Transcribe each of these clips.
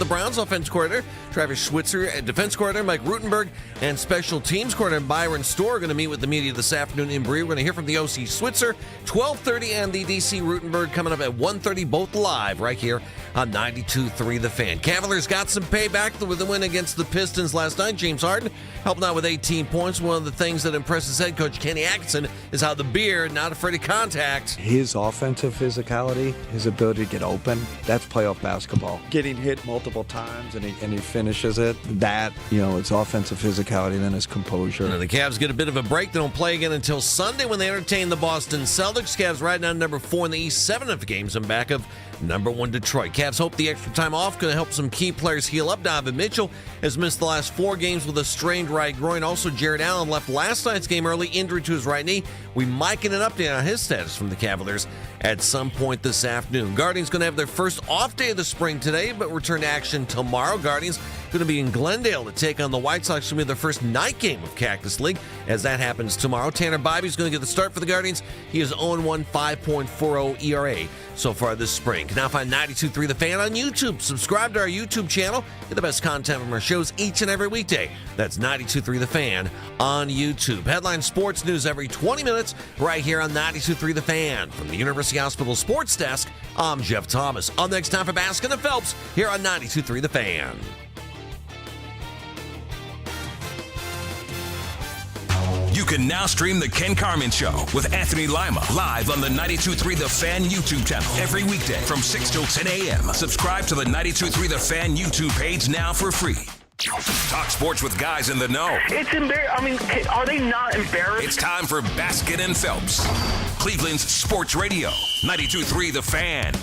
Browns, offense coordinator Travis Schwitzer, and defense coordinator Mike Rutenberg, and special teams coordinator Byron Storr are going to meet with the media this afternoon in Bree. We're going to hear from the OC Switzer, 12:30, and the DC Rutenberg coming up at 1:30, both live right here on 92.3 The Fan. Cavaliers got some payback with the win against the Pistons last night. James Harden helping out with 18 points. One of the things that impresses head coach Kenny Atkinson is how the Beard not afraid of contact. His offensive physicality, his ability to get open, that's playoff basketball. Getting hit multiple times and he finishes it, that, it's offensive physicality, then his composure. And the Cavs get a bit of a break. They don't play again until Sunday when they entertain the Boston Celtics. Cavs right now number 4 in the East, 7 of the games in back of number 1 Detroit. Cavs hope the extra time off going to help some key players heal up. Donovan Mitchell has missed the last 4 games with a strained right groin. Also, Jared Allen left last night's game early, injury to his right knee. We might get an update on his status from the Cavaliers at some point this afternoon. Guardians going to have their first off day of the spring today, but return to action tomorrow. Guardians going to be in Glendale to take on the White Sox. It's going to be their first night game of Cactus League as that happens tomorrow. Tanner Bibby's going to get the start for the Guardians. He is 0-1, 5.40 ERA so far this spring. You can now find 92.3 The Fan on YouTube. Subscribe to our YouTube channel. Get the best content from our shows each and every weekday. That's 92.3 The Fan on YouTube. Headline sports news every 20 minutes right here on 92.3 The Fan. From the University Hospital Sports Desk, I'm Jeff Thomas. On next time for Baskin and Phelps here on 92.3 The Fan. You can now stream The Ken Carman Show with Anthony Lima live on the 92.3 The Fan YouTube channel every weekday from 6 till 10 a.m. Subscribe to the 92.3 The Fan YouTube page now for free. Talk sports with guys in the know. It's embarrassing. Are they not embarrassed? It's time for Baskin and Phelps, Cleveland's sports radio, 92.3 The Fan.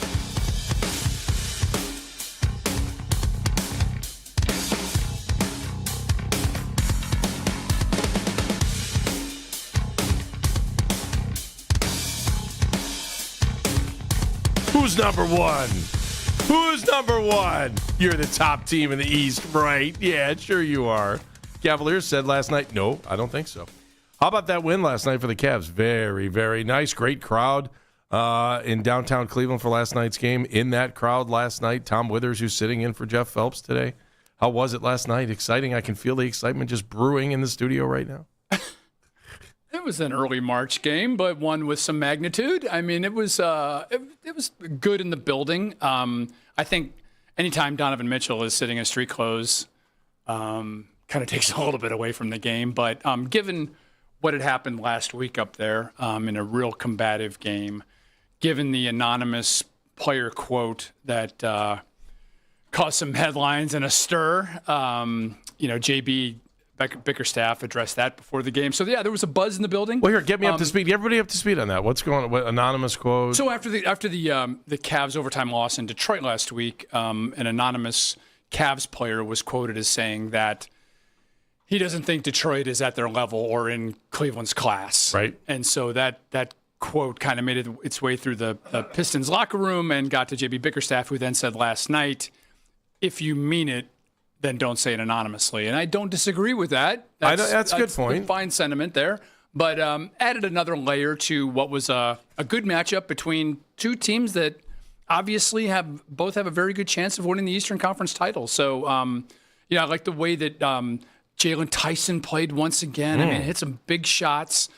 Who's number 1? Who's number 1? You're the top team in the East, right? Yeah, sure you are. Cavaliers said last night, no, I don't think so. How about that win last night for the Cavs? Very, very nice. Great crowd in downtown Cleveland for last night's game. In that crowd last night, Tom Withers, who's sitting in for Jeff Phelps today. How was it last night? Exciting. I can feel the excitement just brewing in the studio right now. It was an early March game, but one with some magnitude. I mean, it was good in the building. I think anytime Donovan Mitchell is sitting in street clothes, kind of takes a little bit away from the game. But given what had happened last week up there in a real combative game, given the anonymous player quote that caused some headlines and a stir, JB Bickerstaff addressed that before the game. So, yeah, there was a buzz in the building. Well, here, get me up to speed. Get everybody up to speed on that. What's going on? What anonymous quote? So after the Cavs overtime loss in Detroit last week, an anonymous Cavs player was quoted as saying that he doesn't think Detroit is at their level or in Cleveland's class. Right. And so that quote kind of made its way through the Pistons locker room and got to JB Bickerstaff, who then said last night, if you mean it, then don't say it anonymously. And I don't disagree with that. That's a good point. Fine sentiment there. But added another layer to what was a good matchup between two teams that obviously both have a very good chance of winning the Eastern Conference title. So, I like the way that Jalen Tyson played once again. I mean, hit some big shots,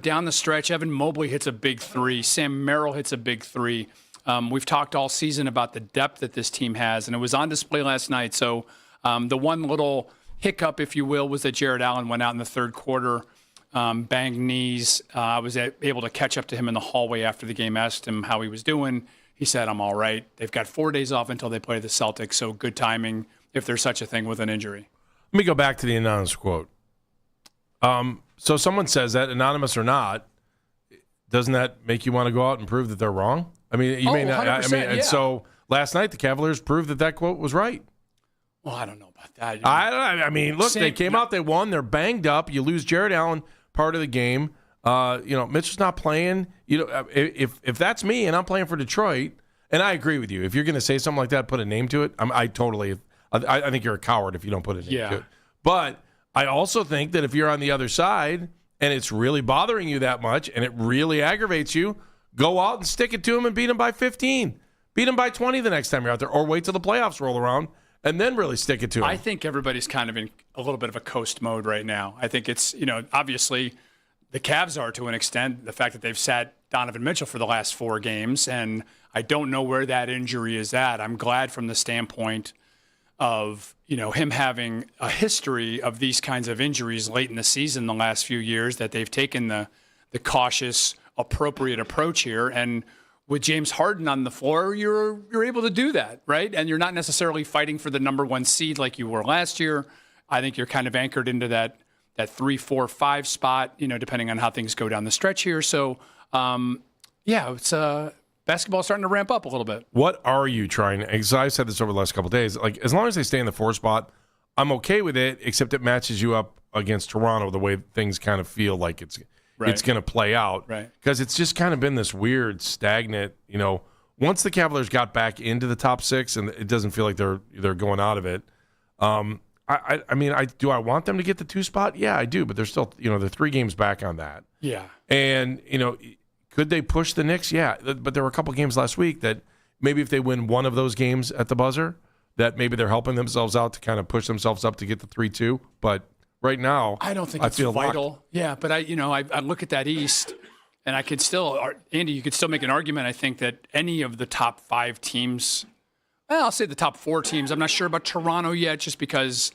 down the stretch. Evan Mobley hits a big 3. Sam Merrill hits a big 3. We've talked all season about the depth that this team has, and it was on display last night. So, the one little hiccup, if you will, was that Jared Allen went out in the third quarter, banged knees. I was able to catch up to him in the hallway after the game, asked him how he was doing. He said, I'm all right. They've got 4 days off until they play the Celtics, so good timing if there's such a thing with an injury. Let me go back to the anonymous quote. So someone says that, anonymous or not, doesn't that make you want to go out and prove that they're wrong? I mean, you may not. And so last night the Cavaliers proved that quote was right. Well, I don't know about that. I mean, look, they came out, they won, they're banged up. You lose Jared Allen part of the game. Mitchell's not playing. If that's me and I'm playing for Detroit, and I agree with you, if you're going to say something like that, put a name to it. I think you're a coward if you don't put a name to it. But I also think that if you're on the other side and it's really bothering you that much and it really aggravates you, go out and stick it to him and beat him by 15. Beat him by 20 the next time you're out there, or wait till the playoffs roll around and then really stick it to him. I think everybody's kind of in a little bit of a coast mode right now. I think it's, obviously the Cavs are to an extent, the fact that they've sat Donovan Mitchell for the last 4 games, and I don't know where that injury is at. I'm glad from the standpoint of, him having a history of these kinds of injuries late in the season the last few years, that they've taken the cautious, appropriate approach here. And with James Harden on the floor, you're able to do that, right? And you're not necessarily fighting for the number 1 seed like you were last year. I think you're kind of anchored into that 3, 4, 5 spot, depending on how things go down the stretch here. So, it's basketball starting to ramp up a little bit. What are you trying? Because I've said this over the last couple of days. Like, as long as they stay in the 4 spot, I'm okay with it. Except it matches you up against Toronto the way things kind of feel like it's going to play out. Right. Because it's just kind of been this weird, stagnant. Once the Cavaliers got back into the top 6, and it doesn't feel like they're going out of it. I mean, do I want them to get the 2 spot? Yeah, I do. But they're still, they're 3 games back on that. Yeah. And could they push the Knicks? Yeah, but there were a couple games last week that maybe if they win one of those games at the buzzer, that maybe they're helping themselves out to kind of push themselves up to get the 3-2. But right now, I don't think it's vital. Locked. Yeah, but I look at that East, and I could still, Andy, you could still make an argument. I think that any of the top 5 teams, I'll say the top 4 teams. I'm not sure about Toronto yet, just because.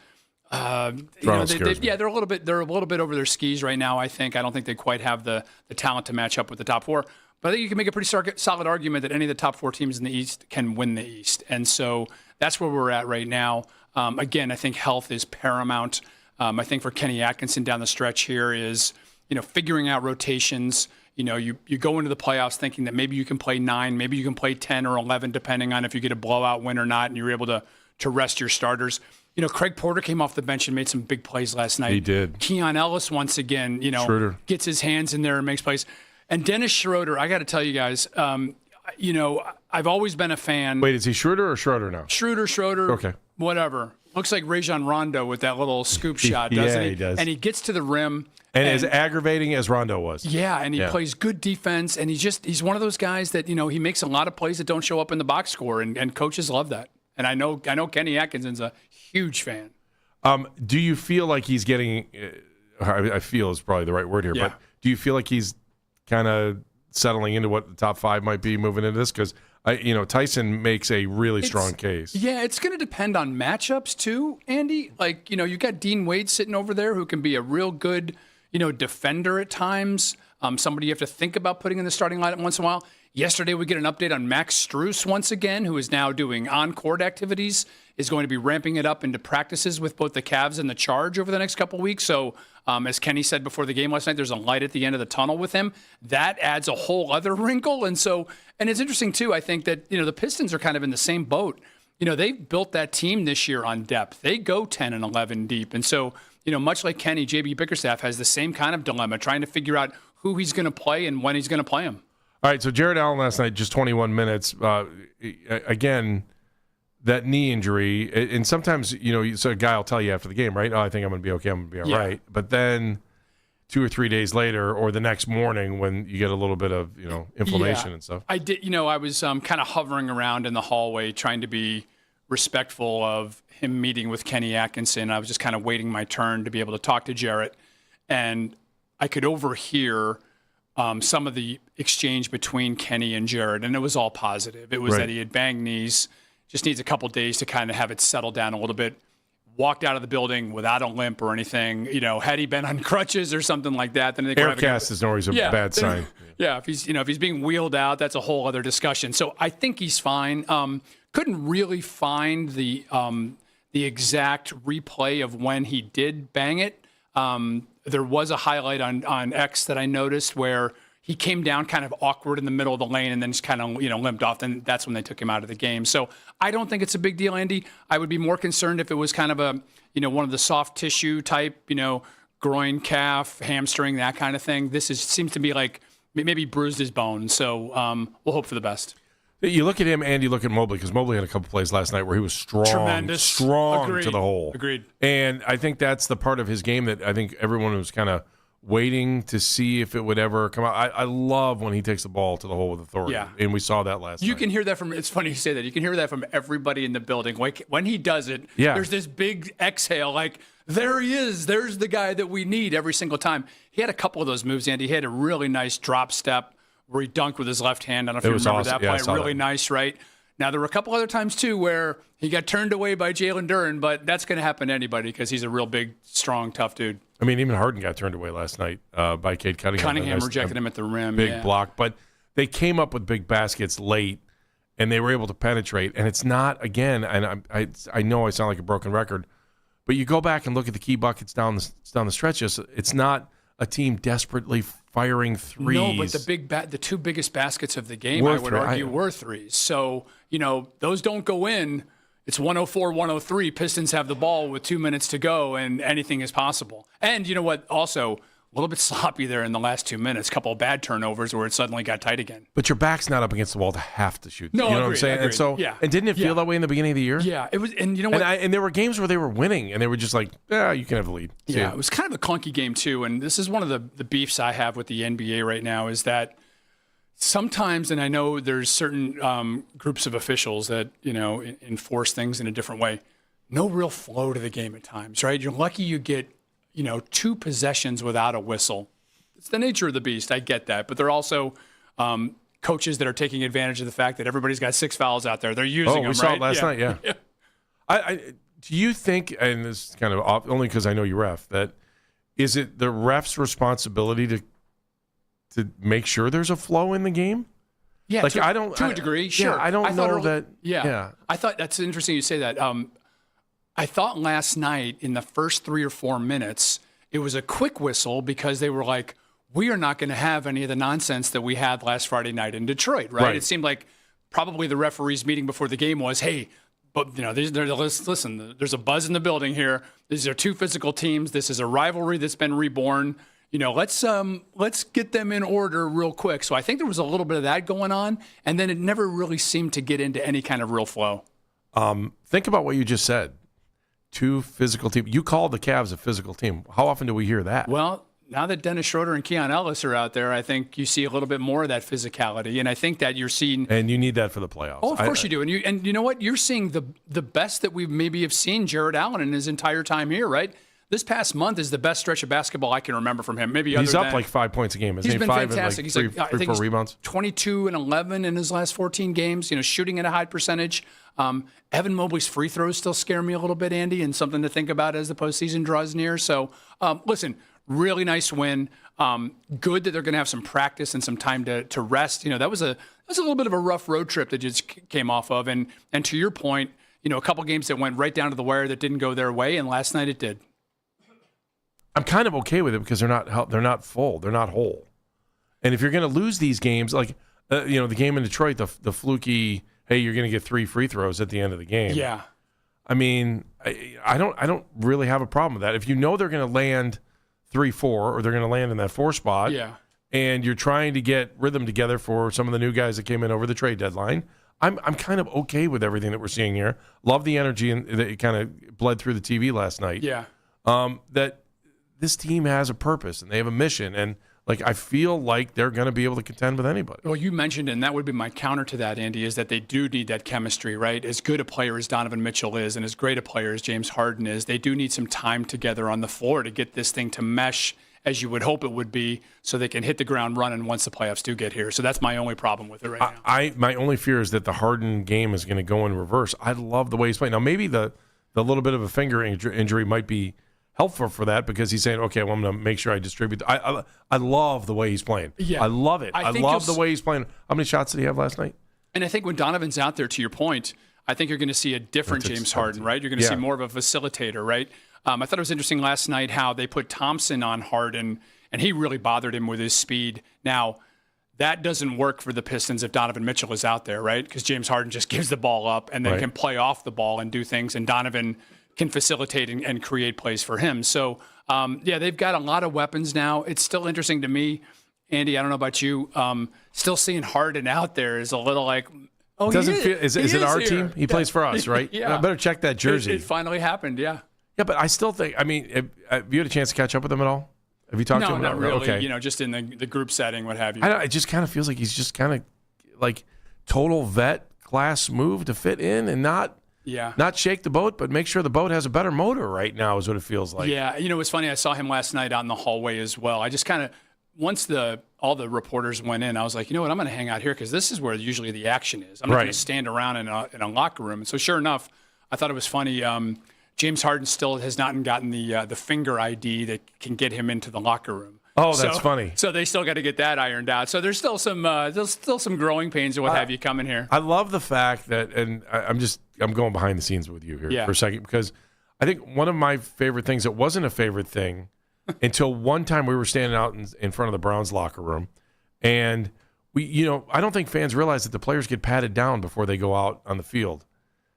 They're a little bit over their skis right now. I don't think they quite have the talent to match up with the top 4. But I think you can make a pretty solid argument that any of the top 4 teams in the East can win the East, and so that's where we're at right now. Again, I think health is paramount. I think for Kenny Atkinson down the stretch here is figuring out rotations. You go into the playoffs thinking that maybe you can play 9, maybe you can play 10 or 11, depending on if you get a blowout win or not, and you're able to rest your starters. Craig Porter came off the bench and made some big plays last night. He did. Keon Ellis, once again, Schroeder gets his hands in there and makes plays. And Dennis Schroeder, I got to tell you guys, I've always been a fan. Wait, is he Schroeder or Schroeder now? Schroeder. Okay. Whatever. Looks like Rajon Rondo with that little scoop shot, doesn't he? He does. And he gets to the rim. And as aggravating as Rondo was. Yeah, and he plays good defense. And he's one of those guys that, he makes a lot of plays that don't show up in the box score. And coaches love that. And I know Kenny Atkinson's a huge fan. Do you feel like he's getting I feel is probably the right word here, but do you feel like he's kind of settling into what the top 5 might be moving into this? Because, Tyson makes a really strong case. Yeah, it's going to depend on matchups too, Andy. Like, you got Dean Wade sitting over there who can be a real good, defender at times. Somebody you have to think about putting in the starting lineup once in a while. Yesterday, we get an update on Max Strus once again, who is now doing on-court activities, is going to be ramping it up into practices with both the Cavs and the Charge over the next couple of weeks. So, as Kenny said before the game last night, there's a light at the end of the tunnel with him. That adds a whole other wrinkle. And it's interesting, too, I think that, the Pistons are kind of in the same boat. They've built that team this year on depth. They go 10 and 11 deep. And so, much like Kenny, J.B. Bickerstaff has the same kind of dilemma, trying to figure out who he's going to play and when he's going to play him. All right, so Jared Allen last night, just 21 minutes. Again, that knee injury, and sometimes, so a guy will tell you after the game, right? Oh, I think I'm going to be okay, I'm going to be all right. But then 2 or 3 days later or the next morning when you get a little bit of, inflammation and stuff. I did, I was kind of hovering around in the hallway trying to be respectful of him meeting with Kenny Atkinson. I was just kind of waiting my turn to be able to talk to Jarrett. And I could overhear some of the exchange between Kenny and Jared, and it was all positive. It was that he had banged knees, just needs a couple days to kind of have it settle down a little bit. Walked out of the building without a limp or anything. Had he been on crutches or something like that, then Aircast is always a bad sign. Yeah, if he's being wheeled out, that's a whole other discussion. So I think he's fine. Couldn't really find the exact replay of when he did bang it. There was a highlight on X that I noticed where he came down kind of awkward in the middle of the lane and then just kind of, limped off. And that's when they took him out of the game. So I don't think it's a big deal, Andy. I would be more concerned if it was kind of a, one of the soft tissue type, groin, calf, hamstring, that kind of thing. Seems to be like maybe bruised his bone. So we'll hope for the best. You look at him and you look at Mobley, because Mobley had a couple plays last night where he was strong Agreed. to the hole. Agreed. And I think that's the part of his game that I think everyone was kind of waiting to see if it would ever come out. I love when he takes the ball to the hole with authority. Yeah. And we saw that last night. You can hear that from, it's funny you say that, you can hear that from everybody in the building. Like when he does it, Yeah. there's this big exhale, like, there he is. There's the guy that we need every single time. He had a couple of those moves, Andy. He had a really nice drop step where he dunked with his left hand. I don't know if you remember awesome. that Yeah, I play. saw Really that. nice, right? Now, there were a couple other times, too, where he got turned away by Jalen Duren, but that's going to happen to anybody because he's a real big, strong, tough dude. I mean, even Harden got turned away last night by Cade Cunningham. Cunningham Nice- rejected him at the rim. Big yeah. block. But they came up with big baskets late, and they were able to penetrate. And it's not, again, and I know I sound like a broken record, but you go back and look at the key buckets down the stretch. It's not a team desperately firing threes. No, but the two biggest baskets of the game, Were I would three. argue, were threes. So, those don't go in. It's 104-103. Pistons have the ball with 2 minutes to go, and anything is possible. And you know what? Also, a little bit sloppy there in the last 2 minutes. A couple of bad turnovers where it suddenly got tight again. But your back's not up against the wall to have to shoot. No, you know what I'm agreed, saying? And agreed. so, Yeah. and didn't it feel Yeah. that way in the beginning of the year? Yeah, it was. And you know what? And there were games where they were winning, and they were just like, yeah, you can have the lead. See Yeah, ya. it was kind of a clunky game too, and this is one of the beefs I have with the NBA right now is that sometimes, and I know there's certain groups of officials that enforce things in a different way. No real flow to the game at times, right? You're lucky you get 2 possessions without a whistle. It's the nature of the beast. I get that, but they're also coaches that are taking advantage of the fact that everybody's got 6 fouls out there. They're using them. We saw right? it last night. Yeah. Do you think, and this is kind of off, only because I know you ref, that is it the ref's responsibility to make sure there's a flow in the game? Yeah, Like, to, I don't- to I- a degree, yeah, sure. I don't thought know that- yeah. I thought that's interesting you say that. I thought last night in the first 3 or 4 minutes, it was a quick whistle because they were like, we are not going to have any of the nonsense that we had last Friday night in Detroit, right? It seemed like probably the referees meeting before the game was, hey, but listen, there's a buzz in the building here. These are 2 physical teams. This is a rivalry that's been reborn. Let's get them in order real quick. So I think there was a little bit of that going on, and then it never really seemed to get into any kind of real flow. Think about what you just said. 2 physical teams. You called the Cavs a physical team. How often do we hear that? Well, now that Dennis Schroeder and Keon Ellis are out there, I think you see a little bit more of that physicality, and I think that you're seeing. And you need that for the playoffs. Oh, of course you do, and you know what? You're seeing the best that we maybe have seen Jared Allen in his entire time here, right? This past month is the best stretch of basketball I can remember from him. Maybe He's other up than, like 5 points a game. Isn't He's he? been 5 fantastic. And like He's like, I three, think 4 he's rebounds. 22 and 11 in his last 14 games. Shooting at a high percentage. Evan Mobley's free throws still scare me a little bit, Andy, and something to think about as the postseason draws near. So, listen, really nice win. Good that they're going to have some practice and some time to rest. That was a little bit of a rough road trip that just came off of. And to your point, a couple games that went right down to the wire that didn't go their way, and last night it did. I'm kind of okay with it because they're not full, they're not whole. And if you're going to lose these games, like the game in Detroit, the fluky, hey, you're going to get 3 free throws at the end of the game. Yeah. I mean, I don't really have a problem with that. If you know they're going to land 3-4 or they're going to land in that 4 spot, Yeah. and you're trying to get rhythm together for some of the new guys that came in over the trade deadline, I'm kind of okay with everything that we're seeing here. Love the energy and that it kind of bled through the TV last night. Yeah. That this team has a purpose and they have a mission, and I feel like they're going to be able to contend with anybody. Well, you mentioned, and that would be my counter to that, Andy, is that they do need that chemistry, right? As good a player as Donovan Mitchell is and as great a player as James Harden is, they do need some time together on the floor to get this thing to mesh as you would hope it would be so they can hit the ground running once the playoffs do get here. So that's my only problem with it right now. My only fear is that the Harden game is going to go in reverse. I love the way he's playing. Now, maybe the little bit of a finger injury might be helpful for that because he's saying, okay, well, I'm going to make sure I distribute. I love the way he's playing. Yeah. I love it. I I think love you'll the way he's playing. How many shots did he have last night? And I think when Donovan's out there, to your point, I think you're going to see a different James Harden, right? You're going to see more of a facilitator, right? I thought it was interesting last night how they put Thompson on Harden, and he really bothered him with his speed. Now, that doesn't work for the Pistons if Donovan Mitchell is out there, right? Because James Harden just gives the ball up and then can play off the ball and do things, and Donovan can facilitate and create plays for him. So, they've got a lot of weapons now. It's still interesting to me, Andy, I don't know about you, still seeing Harden out there is a little like, oh, Doesn't feel, is it our here. team? He plays for us, right? Yeah. I better check that jersey. It finally happened, yeah. Yeah, but I still think, have you had a chance to catch up with him at all? Have you talked to No, him? not really. Okay. You know, just in the group setting, what have you. It just kind of feels like he's just kind of like total vet class move to fit in and not shake the boat, but make sure the boat has a better motor right now is what it feels like. Yeah, you know, it was funny. I saw him last night out in the hallway as well. I just kind of, once all the reporters went in, I was like, you know what, I'm going to hang out here because this is where usually the action is. I'm not going to stand around in a locker room. And so sure enough, I thought it was funny. James Harden still has not gotten the finger ID that can get him into the locker room. Oh, that's funny. So they still got to get that ironed out. So there's still some growing pains and what have you coming here. I love the fact that, and I'm going behind the scenes with you here for a second, because I think one of my favorite things that wasn't a favorite thing until one time we were standing out in front of the Browns locker room, and I don't think fans realize that the players get patted down before they go out on the field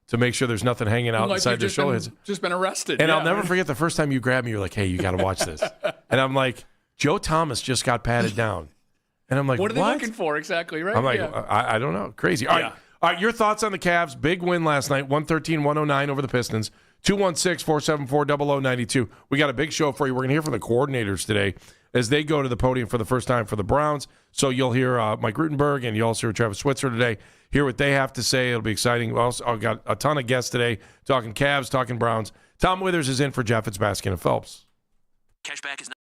to make sure there's nothing hanging out inside their shoulders. Just been arrested. And I'll never forget the first time you grabbed me, you're like, hey, you got to watch this. And I'm like, Joe Thomas just got patted down. And I'm like, what are they looking for exactly, right? I'm like, I don't know. Crazy. All right, your thoughts on the Cavs. Big win last night, 113-109 over the Pistons. 216-474-0092. We got a big show for you. We're going to hear from the coordinators today as they go to the podium for the first time for the Browns. So you'll hear Mike Rutenberg and you'll also hear Travis Switzer today. Hear what they have to say. It'll be exciting. I've got a ton of guests today talking Cavs, talking Browns. Tom Withers is in for Jeff Fitzpatrick and Phelps. Cashback is not.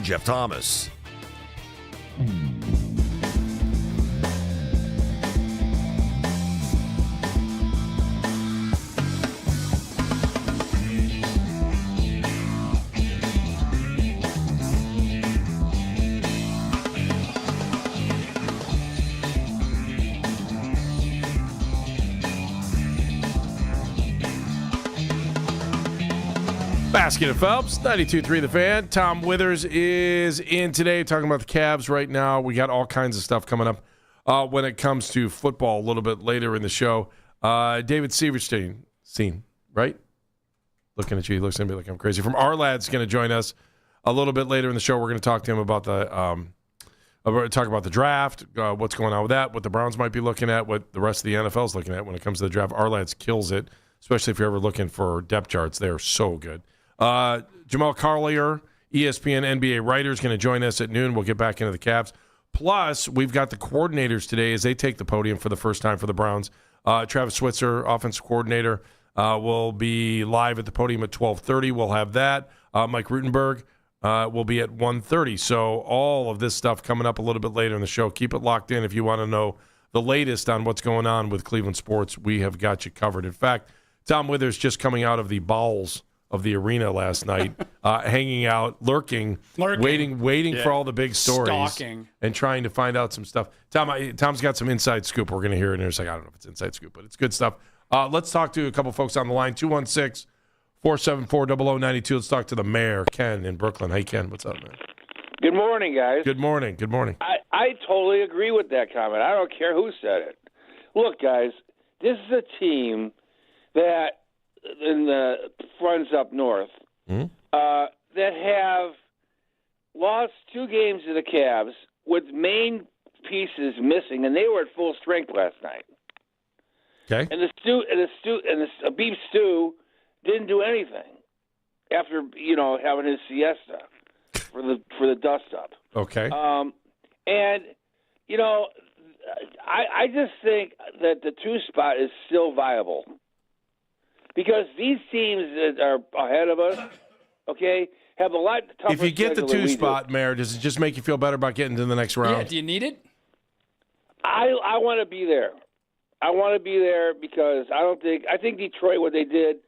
Jeff Thomas. Basket of Phelps, 92.3 The Fan. Tom Withers is in today talking about the Cavs right now. We got all kinds of stuff coming up when it comes to football a little bit later in the show. David Severstein, right? Looking at you, he looks at me like I'm crazy. From Our Lad's going to join us a little bit later in the show. We're going to talk to him about the draft, what's going on with that, what the Browns might be looking at, what the rest of the NFL is looking at when it comes to the draft. Our Lad's kills it, especially if you're ever looking for depth charts. They're so good. Jamal Collier, ESPN NBA writer, is going to join us at noon. We'll get back into the Cavs. Plus, we've got the coordinators today as they take the podium for the first time for the Browns. Travis Switzer, offensive coordinator, will be live at the podium at 12:30. We'll have that. Mike Rutenberg will be at 1:30. So all of this stuff coming up a little bit later in the show. Keep it locked in if you want to know the latest on what's going on with Cleveland sports. We have got you covered. In fact, Tom Withers just coming out of the bowels of the arena last night, hanging out, lurking. waiting for all the big stories, stalking, and trying to find out some stuff. Tom's got some inside scoop. We're going to hear it in a second. I don't know if it's inside scoop, but it's good stuff. Let's talk to a couple folks on the line. 216-474-0092. Let's talk to the mayor, Ken, in Brooklyn. Hey, Ken, what's up, man? Good morning, guys. Good morning. Good morning. I totally agree with that comment. I don't care who said it. Look, guys, this is a team that in the fronts up north that have lost 2 games to the Cavs with main pieces missing, and they were at full strength last night. Okay. And the beef stew didn't do anything after having his siesta for the dust up. Okay. And I just think that the 2 spot is still viable. Because these teams that are ahead of us, okay, have a lot tougher. If you get the schedule than 2 we spot, do. Mayor, does it just make you feel better about getting to the next round? Yeah, do you need it? I want to be there. I want to be there because I think Detroit, what they did,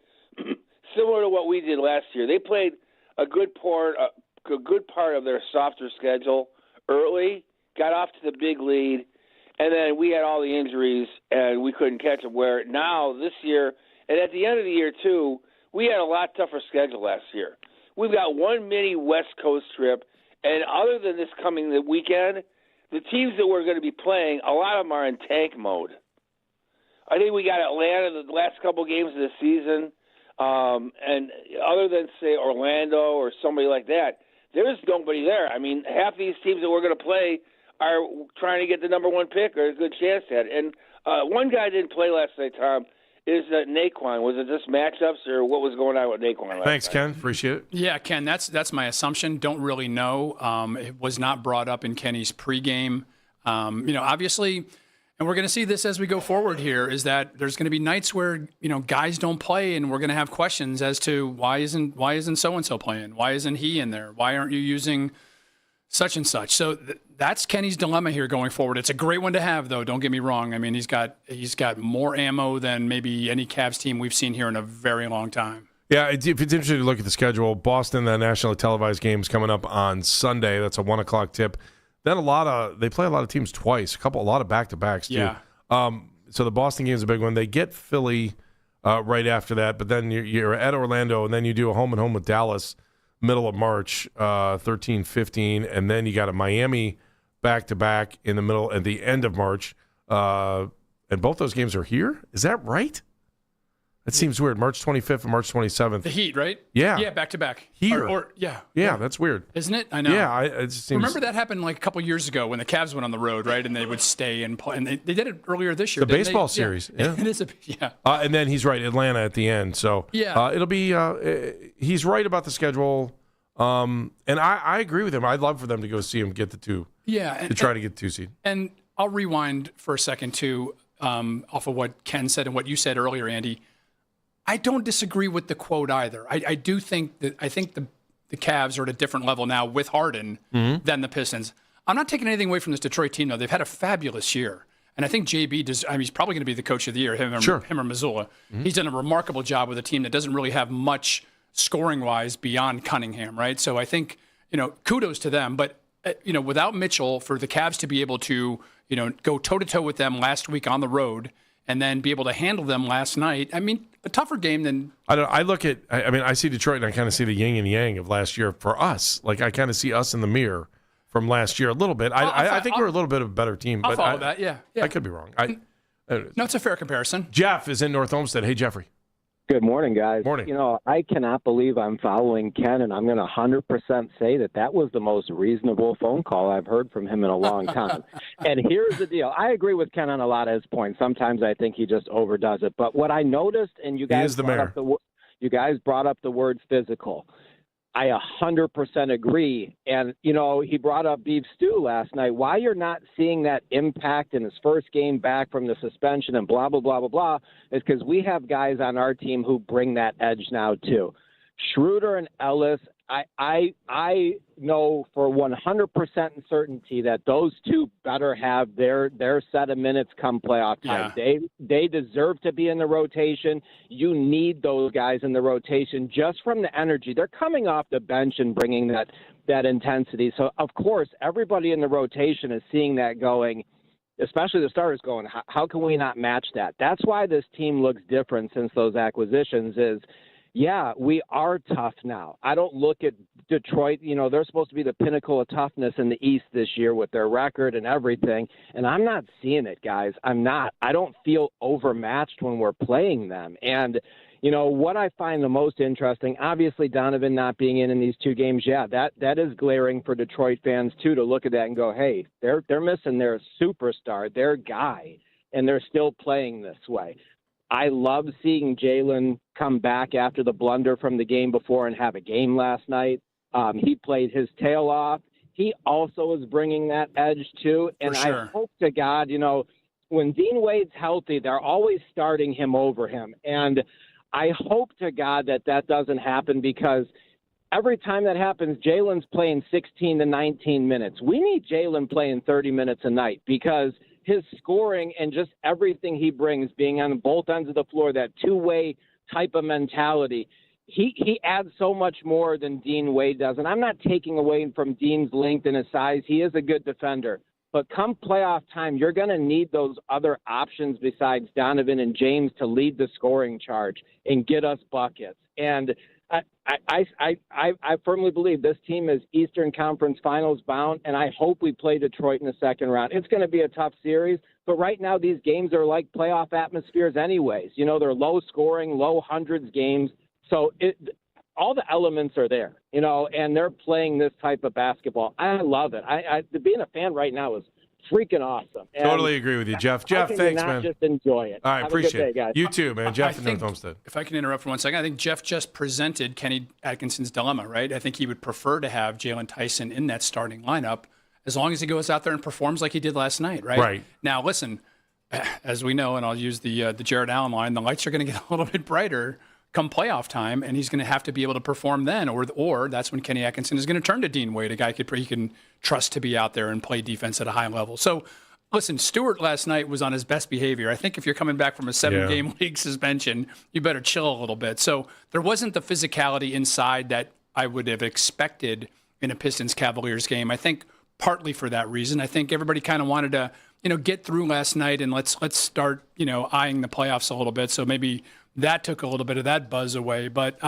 similar to what we did last year. They played a good part of their softer schedule early, got off to the big lead, and then we had all the injuries and we couldn't catch them. Where now this year. And at the end of the year, too, we had a lot tougher schedule last year. We've got one mini West Coast trip, and other than this coming the weekend, the teams that we're going to be playing, a lot of them are in tank mode. I think we got Atlanta the last couple games of the season, and other than, say, Orlando or somebody like that, there's nobody there. I mean, half these teams that we're going to play are trying to get the number 1 pick or a good chance at it. And one guy didn't play last night, Tom, is Naquan. Was it just matchups or what was going on with Naquan? Thanks, Ken. Appreciate it. Yeah, Ken, that's my assumption. Don't really know. It was not brought up in Kenny's pregame. Obviously, and we're going to see this as we go forward here, is that there's going to be nights where, guys don't play and we're going to have questions as to why isn't so-and-so playing? Why isn't he in there? Why aren't you using such and such? So that's Kenny's dilemma here going forward. It's a great one to have, though. Don't get me wrong. I mean, he's got more ammo than maybe any Cavs team we've seen here in a very long time. Yeah, if it's interesting to look at the schedule, Boston, the nationally televised games coming up on Sunday. That's a 1:00 tip. Then they play a lot of teams twice, a lot of back-to-backs too. Yeah. So the Boston game is a big one. They get Philly right after that, but then you're at Orlando, and then you do a home-and-home with Dallas middle of March, 13, 15, and then you got a Miami back-to-back in the middle at the end of March, and both those games are here? Is that right? That seems weird. March 25th and March 27th. The Heat, right? Yeah. Yeah, back-to-back. Here. Yeah, that's weird. Isn't it? I know. Yeah, it just seems... Remember that happened like a couple years ago when the Cavs went on the road, right? And they would stay and play. And they did it earlier this year. The baseball series. Yeah. It is yeah. And then he's right, Atlanta at the end. So yeah. It'll be he's right about the schedule. And I agree with him. I'd love for them to go see him get the 2. Yeah. To try to get the 2 seed. And I'll rewind for a second, too, off of what Ken said and what you said earlier, Andy. I don't disagree with the quote either. I do think that the Cavs are at a different level now with Harden than the Pistons. I'm not taking anything away from this Detroit team, though. They've had a fabulous year. And I think JB he's probably going to be the coach of the year, him or Missoula. He's done a remarkable job with a team that doesn't really have much scoring-wise beyond Cunningham, right? So I think, kudos to them. But, without Mitchell, for the Cavs to be able to, go toe-to-toe with them last week on the road and then be able to handle them last night, I mean, a tougher game than... I see Detroit and I kind of see the yin and yang of last year for us. Like, I kind of see us in the mirror from last year a little bit. I think we're a little bit of a better team. I'll follow that, yeah. I could be wrong. No, it's a fair comparison. Jeff is in North Olmsted. Hey, Jeffrey. Good morning, guys. Morning. I cannot believe I'm following Ken, and I'm going to 100% say that was the most reasonable phone call I've heard from him in a long time. And here's the deal. I agree with Ken on a lot of his points. Sometimes I think he just overdoes it. But what I noticed, and you guys brought up the word physical. I 100% agree. And, he brought up Beef Stew last night. Why you're not seeing that impact in his first game back from the suspension and blah, blah, blah, blah, blah, is because we have guys on our team who bring that edge now, too. Schroeder and Ellis, I know for 100% certainty that those two better have their set of minutes come playoff time. Yeah. They deserve to be in the rotation. You need those guys in the rotation just from the energy. They're coming off the bench and bringing that intensity. So, of course, everybody in the rotation is seeing that going, especially the starters going, how can we not match that? That's why this team looks different since those acquisitions is, yeah, we are tough now. I don't look at Detroit. They're supposed to be the pinnacle of toughness in the East this year with their record and everything. And I'm not seeing it, guys. I'm not. I don't feel overmatched when we're playing them. And, what I find the most interesting, obviously Donovan not being in these two games, that is glaring for Detroit fans, too, to look at that and go, hey, they're missing their superstar, their guy, and they're still playing this way. I love seeing Jalen come back after the blunder from the game before and have a game last night. He played his tail off. He also is bringing that edge, too. And sure. I hope to God, when Dean Wade's healthy, they're always starting him over him. And I hope to God that doesn't happen because every time that happens, Jalen's playing 16 to 19 minutes. We need Jalen playing 30 minutes a night because – his scoring and just everything he brings, being on both ends of the floor, that two-way type of mentality, he adds so much more than Dean Wade does. And I'm not taking away from Dean's length and his size. He is a good defender. But come playoff time, you're going to need those other options besides Donovan and James to lead the scoring charge and get us buckets. And I firmly believe this team is Eastern Conference Finals bound, and I hope we play Detroit in the second round. It's going to be a tough series, but right now these games are like playoff atmospheres anyways. They're low-scoring, low hundreds games, so all the elements are there, and they're playing this type of basketball. I love it. Being a fan right now is freaking awesome. And totally agree with you, Jeff. Jeff, thanks, man. Just enjoy it. All right, appreciate it, guys. You too, man. Jeff in North Olmsted. If I can interrupt for 1 second, I think Jeff just presented Kenny Atkinson's dilemma, right? I think he would prefer to have Jalen Tyson in that starting lineup as long as he goes out there and performs like he did last night, right? Right. Now, listen, as we know, and I'll use the Jared Allen line, the lights are going to get a little bit brighter come playoff time, and he's going to have to be able to perform then, or that's when Kenny Atkinson is going to turn to Dean Wade, a guy he can trust to be out there and play defense at a high level. So, listen, Stewart last night was on his best behavior. I think if you're coming back from a 7-game league suspension, you better chill a little bit. So there wasn't the physicality inside that I would have expected in a Pistons-Cavaliers game. I think partly for that reason. I think everybody kind of wanted to, get through last night and let's start, eyeing the playoffs a little bit. So maybe that took a little bit of that buzz away. But,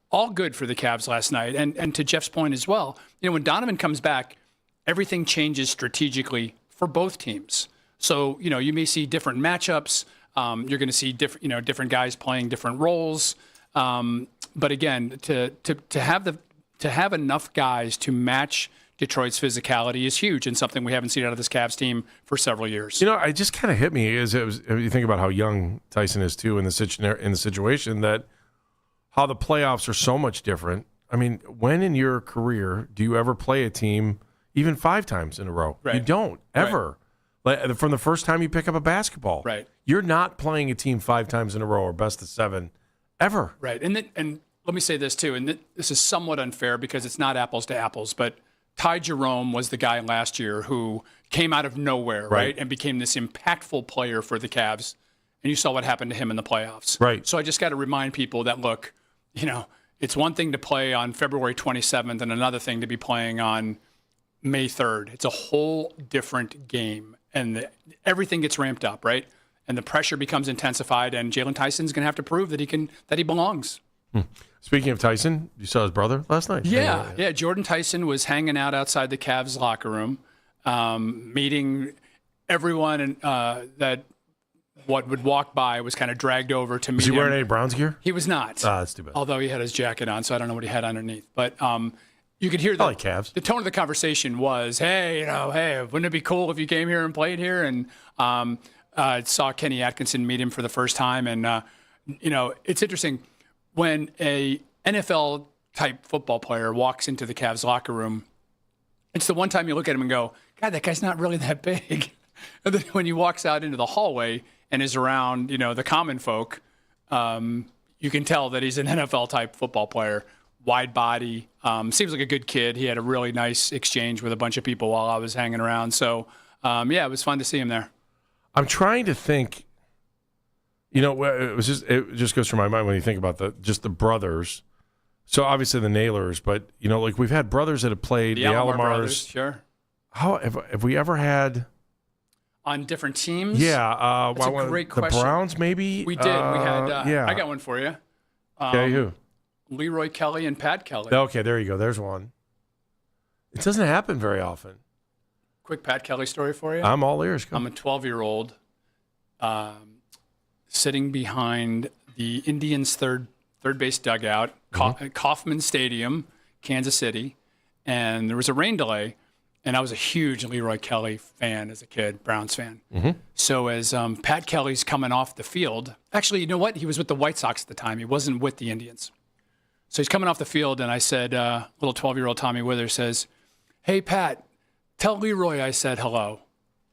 all good for the Cavs last night. And to Jeff's point as well, when Donovan comes back, everything changes strategically for both teams. So, you may see different matchups. You're going to see different guys playing different roles. But again, to have enough guys to match Detroit's physicality is huge and something we haven't seen out of this Cavs team for several years. It just kind of hit me as you think about how young Tyson is too in the situation that how the playoffs are so much different. I mean, when in your career do you ever play a team even 5 times in a row? Right. You don't ever. Like, from the first time you pick up a basketball, right? You're not playing a team 5 times in a row or best of 7 ever. Right. And let me say this too, and this is somewhat unfair because it's not apples to apples, but Ty Jerome was the guy last year who came out of nowhere, right? And became this impactful player for the Cavs. And you saw what happened to him in the playoffs. Right. So I just got to remind people that, look, it's one thing to play on February 27th and another thing to be playing on May 3rd. It's a whole different game. And everything gets ramped up, right? And the pressure becomes intensified, and Jalen Tyson's going to have to prove that he belongs. Speaking of Tyson, you saw his brother last night? Yeah. Jordan Tyson was hanging out outside the Cavs locker room, meeting everyone that what would walk by was kind of dragged over to meet him. Was he wearing any Browns gear? He was not. That's too bad. Although he had his jacket on, so I don't know what he had underneath. But you could hear I like Cavs. The tone of the conversation was, hey, wouldn't it be cool if you came here and played here? And saw Kenny Atkinson meet him for the first time. And, it's interesting. When a NFL-type football player walks into the Cavs locker room, it's the one time you look at him and go, God, that guy's not really that big. And then when he walks out into the hallway and is around, the common folk, you can tell that he's an NFL-type football player. Wide body, seems like a good kid. He had a really nice exchange with a bunch of people while I was hanging around. So, it was fun to see him there. I'm trying to think. It just goes through my mind when you think about the brothers. So obviously the Nailers, but we've had brothers that have played the Alomars. Brothers, sure. How have we ever had on different teams? Yeah, that's a great question. The Browns, maybe we did. We had. Yeah, I got one for you. Okay, who? Leroy Kelly and Pat Kelly. Okay, there you go. There's one. It doesn't happen very often. Quick Pat Kelly story for you. I'm all ears. I'm a 12-year-old. Sitting behind the Indians' third base dugout, Kauffman Stadium, Kansas City, and there was a rain delay, and I was a huge Leroy Kelly fan as a kid, Browns fan. So as Pat Kelly's coming off the field, actually, you know what? He was with the White Sox at the time. He wasn't with the Indians. So he's coming off the field, and I said, little 12-year-old Tommy Withers says, hey, Pat, tell Leroy I said hello.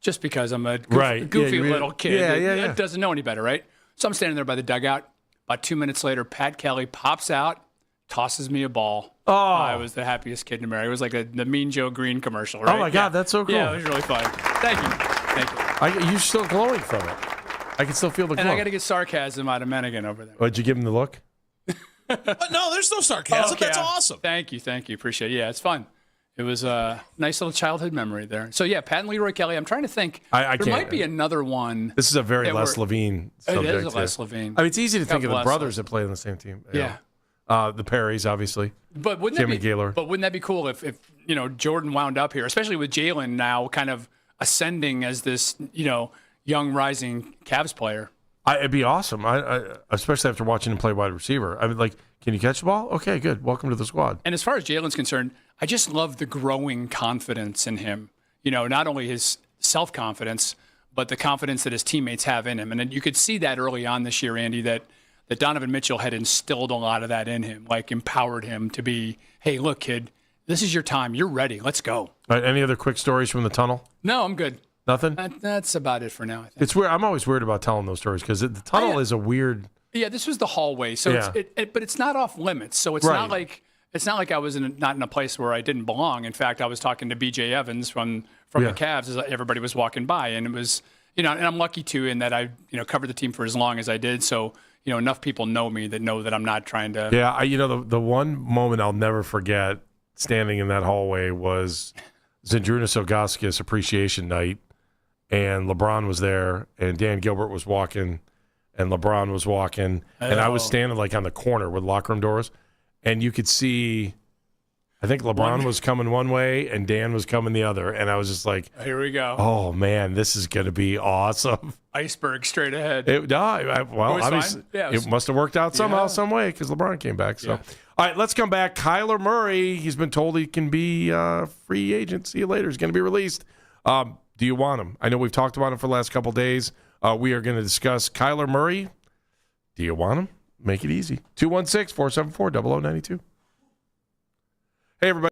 Just because I'm a goofy little kid that doesn't know any better, right? So I'm standing there by the dugout. About 2 minutes later, Pat Kelly pops out, tosses me a ball. Oh. I was the happiest kid in America. It was like the Mean Joe Green commercial, right? Oh, my God, that's so cool. Yeah, it was really fun. Thank you. You're still glowing from it. I can still feel the glow. And I got to get sarcasm out of Mennigan over there. Did you give him the look? No, there's no sarcasm. Okay. That's awesome. Thank you. Appreciate it. Yeah, it's fun. It was a nice little childhood memory there. So, yeah, Pat and Leroy Kelly. I'm trying to think. There might be another one. This is a very Les Levine subject. It is a Les Levine. I mean, it's easy to think of the brothers that play on the same team. Yeah. The Perrys, obviously. But wouldn't that be cool if Jordan wound up here, especially with Jalen now kind of ascending as this, young rising Cavs player? It'd be awesome. I especially after watching him play wide receiver. I mean, can you catch the ball? Okay, good. Welcome to the squad. And as far as Jalen's concerned, I just love the growing confidence in him. Not only his self-confidence, but the confidence that his teammates have in him. And you could see that early on this year, Andy, that Donovan Mitchell had instilled a lot of that in him, empowered him to be, hey, look, kid, this is your time. You're ready. Let's go. All right, any other quick stories from the tunnel? No, I'm good. Nothing? That's about it for now, I think. It's weird. I'm always weird about telling those stories because the tunnel is a weird... Yeah, this was the hallway, so but it's not off limits. So it's not like I was not in a place where I didn't belong. In fact, I was talking to B.J. Evans from the Cavs as everybody was walking by, and it was and I'm lucky too in that I covered the team for as long as I did. So enough people know me that know that I'm not trying to. Yeah, the one moment I'll never forget standing in that hallway was Zydrunas Ilgauskas appreciation night, and LeBron was there, and Dan Gilbert was walking. And LeBron was walking, and I was standing on the corner with locker room doors, and you could see, I think LeBron was coming one way and Dan was coming the other, and I was just like, here we go. Oh, man, this is going to be awesome. Iceberg straight ahead. Obviously, it must have worked out somehow, some way, because LeBron came back. So, all right, let's come back. Kyler Murray, he's been told he can be a free agent. See you later. He's going to be released. Do you want him? I know we've talked about him for the last couple of days. We are going to discuss Kyler Murray. Do you want him? Make it easy. 216-474-0092. Hey, everybody.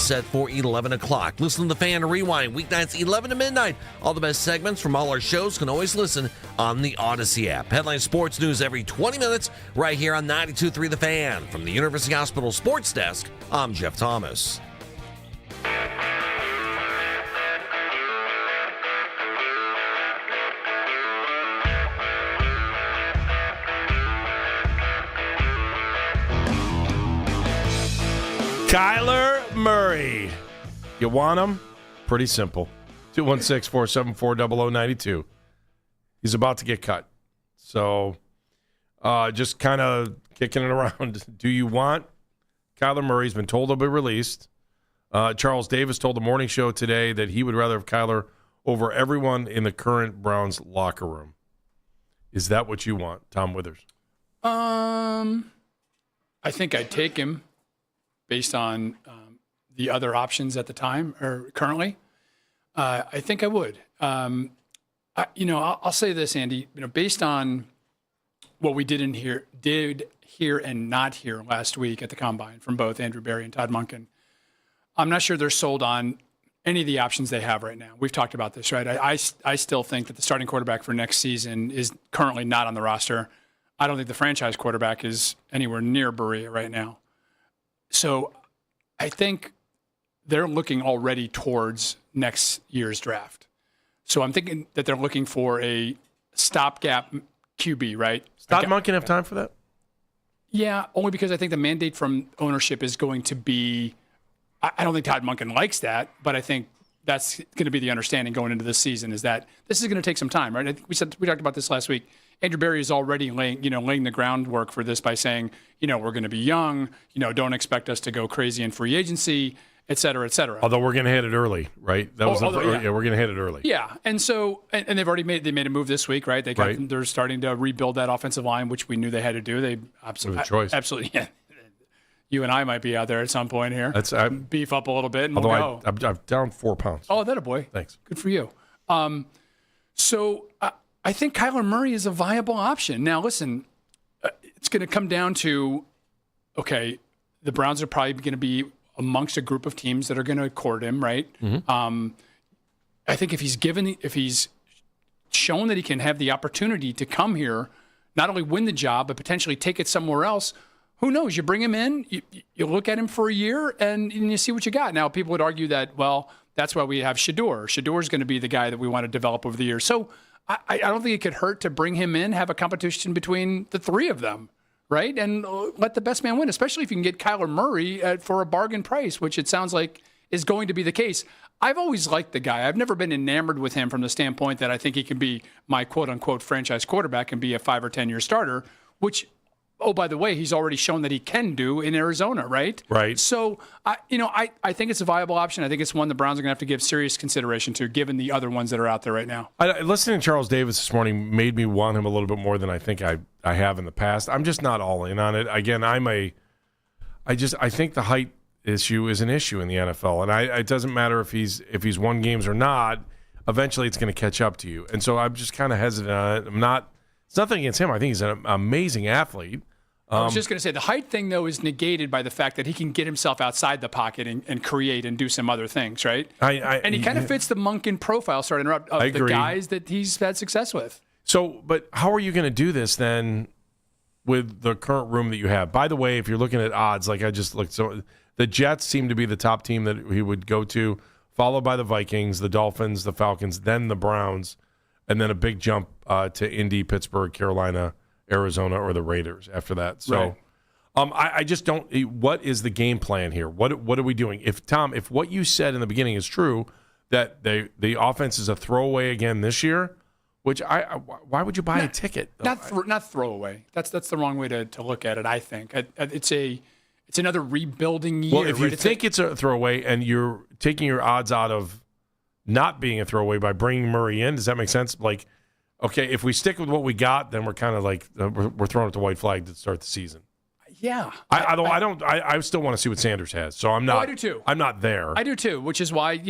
set for 11 o'clock. Listen to The Fan Rewind, weeknights 11 to midnight. All the best segments from all our shows can always listen on the Odyssey app. Headline sports news every 20 minutes right here on 92.3 The Fan. From the University Hospital Sports Desk, I'm Jeff Thomas. Kyler Murray. You want him? Pretty simple. 216-474-0092. He's about to get cut. So just kind of kicking it around. Do you want Kyler Murray? He's been told he'll be released. Charles Davis told the morning show today that he would rather have Kyler over everyone in the current Browns locker room. Is that what you want, Tom Withers? I think I'd take him based on the other options at the time or currently. I think I would. I'll say this, Andy. Based on what we did hear and not hear last week at the Combine from both Andrew Berry and Todd Monken, I'm not sure they're sold on any of the options they have right now. We've talked about this, right? I still think that the starting quarterback for next season is currently not on the roster. I don't think the franchise quarterback is anywhere near Berea right now. So I think they're looking already towards next year's draft. So I'm thinking that they're looking for a stopgap QB, right? Todd Monken have time for that? Yeah, only because I think the mandate from ownership is going to be, I don't think Todd Monken likes that, but I think that's going to be the understanding going into this season is that this is going to take some time, right? I think we talked about this last week. Andrew Berry is already laying the groundwork for this by saying, we're going to be young, don't expect us to go crazy in free agency, et cetera, et cetera. Although we're going to hit it early, right? We're going to hit it early. Yeah, and so and they've already made a move this week, right? They're starting to rebuild that offensive line, which we knew they had to do. They absolutely, yeah. You and I might be out there at some point here. Beef up a little bit and we'll go. I'm down 4 pounds. Oh, that a boy. Thanks. Good for you. So I think Kyler Murray is a viable option. Now, listen, it's going to come down to, okay, the Browns are probably going to be amongst a group of teams that are going to court him, right? Mm-hmm. I think if he's shown that he can have the opportunity to come here, not only win the job, but potentially take it somewhere else, who knows? You bring him in, you look at him for a year, and you see what you got. Now, people would argue that, well, that's why we have Shedeur. Shedeur is going to be the guy that we want to develop over the years. So I don't think it could hurt to bring him in, have a competition between the three of them, right? And let the best man win, especially if you can get Kyler Murray for a bargain price, which it sounds like is going to be the case. I've always liked the guy. I've never been enamored with him from the standpoint that I think he can be my quote-unquote franchise quarterback and be a 5 or 10-year starter, which, oh, by the way, he's already shown that he can do in Arizona, right? Right. So, I think it's a viable option. I think it's one the Browns are going to have to give serious consideration to, given the other ones that are out there right now. Listening to Charles Davis this morning made me want him a little bit more than I think I have in the past. I'm just not all in on it. Again, I think the height issue is an issue in the NFL, and it doesn't matter if he's won games or not. Eventually, it's going to catch up to you, and so I'm just kind of hesitant on it. It's nothing against him. I think he's an amazing athlete. I was just going to say the height thing, though, is negated by the fact that he can get himself outside the pocket and create and do some other things, right? And he kind of fits the Monken profile, sorry to interrupt, of the guys that he's had success with. So, but how are you going to do this then with the current room that you have? By the way, if you're looking at odds, like I just looked, so the Jets seem to be the top team that he would go to, followed by the Vikings, the Dolphins, the Falcons, then the Browns, and then a big jump to Indy, Pittsburgh, Carolina, Arizona, or the Raiders after that. So right. I just don't – what is the game plan here? What are we doing? If what you said in the beginning is true, that the offense is a throwaway again this year, which why would you buy a ticket? Not throwaway. That's the wrong way to look at it, I think. It's another rebuilding year. Well, if you think it's a throwaway and you're taking your odds out of not being a throwaway by bringing Murray in, does that make sense? Like, okay, if we stick with what we got, then we're kind of like we're throwing out the white flag to start the season. Yeah, I still want to see what Sanders has. So I'm not. I do too. I'm not there. I do too, which is why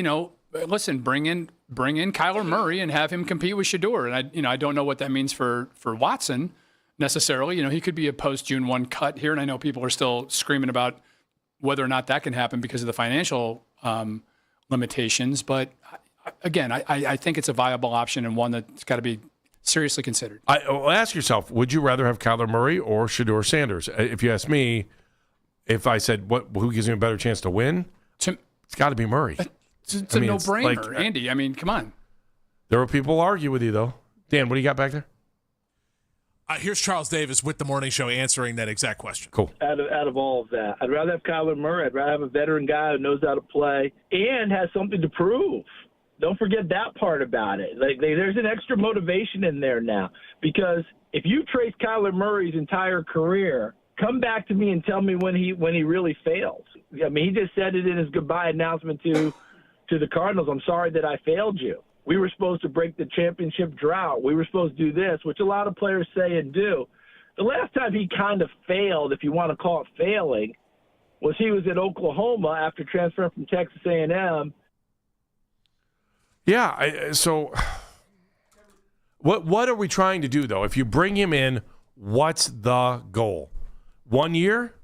listen, bring in Kyler Murray and have him compete with Shedeur, and I don't know what that means for Watson necessarily. He could be a post June 1 cut here, and I know people are still screaming about whether or not that can happen because of the financial limitations. But again, I think it's a viable option and one that's got to be seriously considered. Well, ask yourself, would you rather have Kyler Murray or Shedeur Sanders? If you ask me, if I said who gives me a better chance to win, it's got to be Murray. It's a no-brainer, Andy. I mean, come on. There are people who argue with you, though. Dan, what do you got back there? Here's Charles Davis with the morning show answering that exact question. Cool. Out of all of that, I'd rather have Kyler Murray. I'd rather have a veteran guy who knows how to play and has something to prove. Don't forget that part about it. There's an extra motivation in there now, because if you trace Kyler Murray's entire career, come back to me and tell me when he really failed. I mean, he just said it in his goodbye announcement to the Cardinals. I'm sorry that I failed you. We were supposed to break the championship drought. We were supposed to do this, which a lot of players say and do. The last time he kind of failed, if you want to call it failing, was he was at Oklahoma after transferring from Texas A&M. Yeah, so what are we trying to do, though? If you bring him in, what's the goal? 1 year?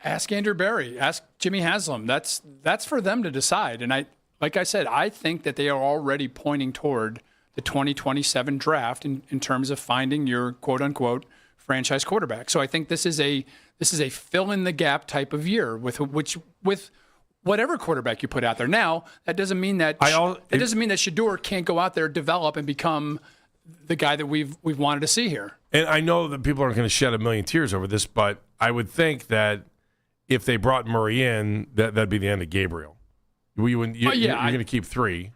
Ask Andrew Berry. Ask Jimmy Haslam. That's for them to decide. And like I said, I think that they are already pointing toward the 2027 draft in terms of finding your quote-unquote franchise quarterback. So I think this is a fill-in-the-gap type of year with whatever quarterback you put out there. Now, that doesn't mean that Shedeur can't go out there, develop, and become the guy that we've wanted to see here. And I know that people aren't going to shed a million tears over this, but I would think that if they brought Murray in, that'd be the end of Gabriel. You're going to keep three.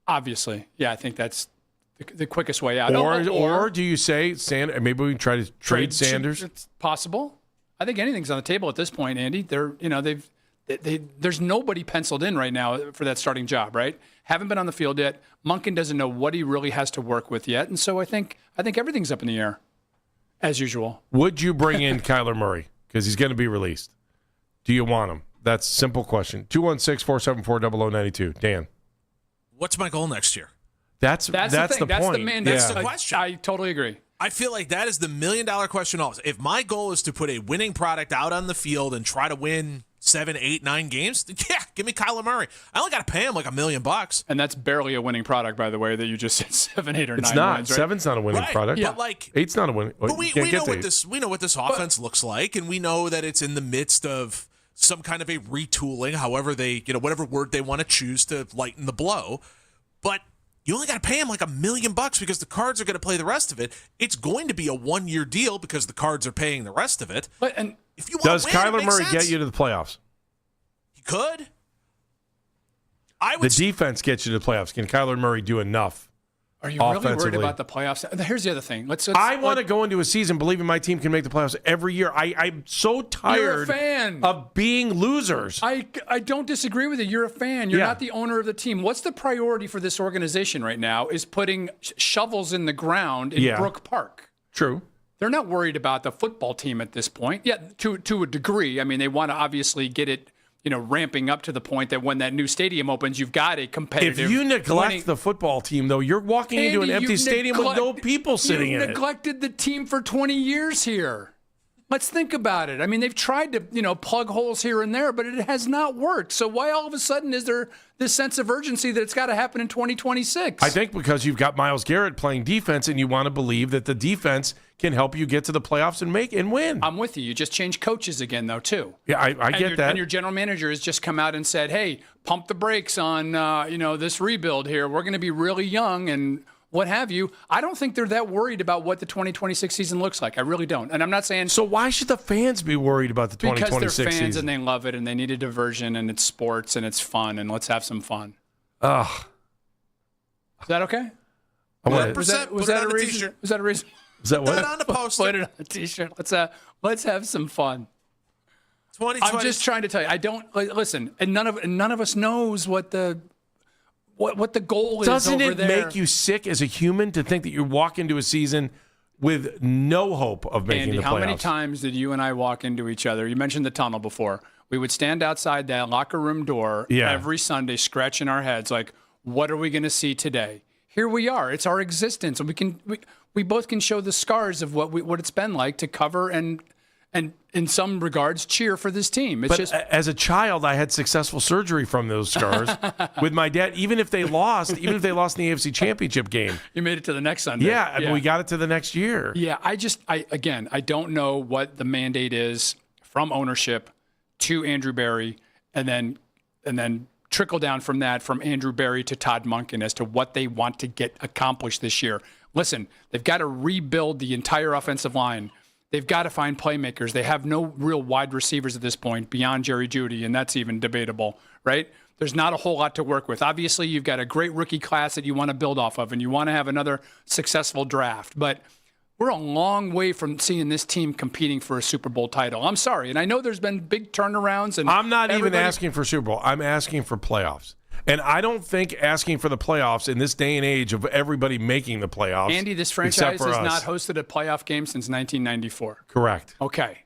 Obviously. Yeah, I think that's the quickest way out. Or do you say, maybe we can try to trade Sanders? It's possible. I think anything's on the table at this point, Andy. There's nobody penciled in right now for that starting job, right? Haven't been on the field yet. Monken doesn't know what he really has to work with yet. And so I think everything's up in the air, as usual. Would you bring in Kyler Murray? Because he's going to be released. Do you want him? That's a simple question. 216-474-0092. Dan. What's my goal next year? That's the point. That's the question. I totally agree. I feel like that is the $1,000,000 question always. If my goal is to put a winning product out on the field and try to win 7, 8, 9 games, yeah, give me Kyler Murray. I only got to pay him like $1 million. And that's barely a winning product, by the way, that you just said 7, 8, or 9. It's not. Wins, right? 7's not a winning product. Yeah. But like 8's not a winning. But we know what this offense looks like, and we know that it's in the midst of some kind of a retooling, however they, whatever word they want to choose to lighten the blow. But you only got to pay him like $1 million because the Cards are going to play the rest of it. It's going to be a 1-year deal because the Cards are paying the rest of it. And if you does Kyler Murray get you to the playoffs? He could. The defense gets you to the playoffs. Can Kyler Murray do enough? Are you really worried about the playoffs? Here's the other thing. I want to go into a season believing my team can make the playoffs every year. I'm so tired of being losers. I don't disagree with you. You're a fan. You're not the owner of the team. What's the priority for this organization right now is putting shovels in the ground in Brook Park. True. They're not worried about the football team at this point. Yeah, to a degree. I mean, they want to obviously get it ramping up to the point that when that new stadium opens, you've got a competitive. If you neglect the football team, though, you're walking into an empty stadium with no people sitting in it. You've neglected the team for 20 years here. Let's think about it. I mean, they've tried to, plug holes here and there, but it has not worked. So why all of a sudden is there this sense of urgency that it's got to happen in 2026? I think because you've got Myles Garrett playing defense and you want to believe that the defense can help you get to the playoffs and win. I'm with you. You just changed coaches again, though, too. Yeah, I get that. And your general manager has just come out and said, hey, pump the brakes on, this rebuild here. We're going to be really young and what have you. I don't think they're that worried about what the 2026 season looks like. I really don't. And I'm not saying... So why should the fans be worried about the 2026 season? Because they're fans season? And they love it and they need a diversion and it's sports and it's fun and let's have some fun. Ugh. Is that okay? Was that a reason? Was that a reason? Is that what? Put it on a poster. Put it on a t-shirt. Let's have some fun. 2020. I'm just trying to tell you. I don't listen, and none of us knows what the goal is. Doesn't over it there. make you sick as a human to think that you walk into a season with no hope of making Andy, the playoffs? how many times did you and I walk into each other? You mentioned the tunnel before. We would stand outside that locker room door every Sunday, scratching our heads like, what are we going to see today? Here we are. It's our existence. We both can show the scars of what it's been like to cover and and in some regards, cheer for this team. It's But just as a child, I had successful surgery from those scars with my dad. Even if they lost in the AFC Championship game, you made it to the next Sunday. yeah, I mean, we got it to the next year. Yeah, I don't know what the mandate is from ownership to Andrew Berry, and then trickle down from that from Andrew Berry to Todd Monken as to what they want to get accomplished this year. Listen, they've got to rebuild the entire offensive line. They've got to find playmakers. They have no real wide receivers at this point beyond Jerry Jeudy, and that's even debatable, right? There's not a whole lot to work with. Obviously, you've got a great rookie class that you want to build off of, and you want to have another successful draft. But we're a long way from seeing this team competing for a Super Bowl title. I'm sorry, and I know there's been big turnarounds. And I'm not even asking for Super Bowl. I'm asking for playoffs. And I don't think asking for the playoffs in this day and age of everybody making the playoffs. Andy, this franchise has not hosted a playoff game since 1994. Correct. Okay.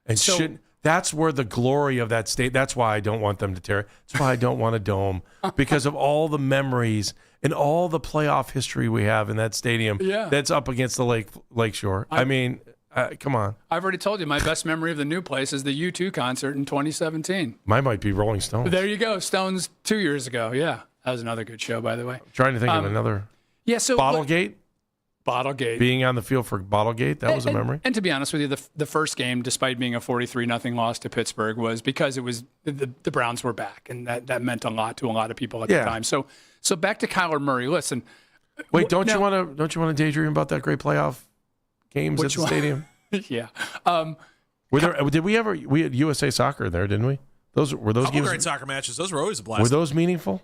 And that's where the glory of that state, that's why I don't want them to tear it. That's why I don't want a dome, because of all the memories and all the playoff history we have in that stadium that's up against the Lakeshore. I mean, come on. I've already told you my best memory of the new place is the U2 concert in 2017. Mine might be Rolling Stones. There you go. Stones 2 years ago. Yeah. That was another good show, by the way. I'm trying to think of another. Yeah, so Bottlegate? Bottlegate. Being on the field for Bottlegate, that was a memory. And to be honest with you, the first game, despite being a 43-0 loss to Pittsburgh, was because it was the Browns were back, and that meant a lot to a lot of people at the time. So back to Kyler Murray. Listen. Wait, don't you want to daydream about that great playoff games at the stadium? Yeah. We had USA Soccer there, didn't we? Those games. Great soccer matches. Those were always a blast. Were those meaningful?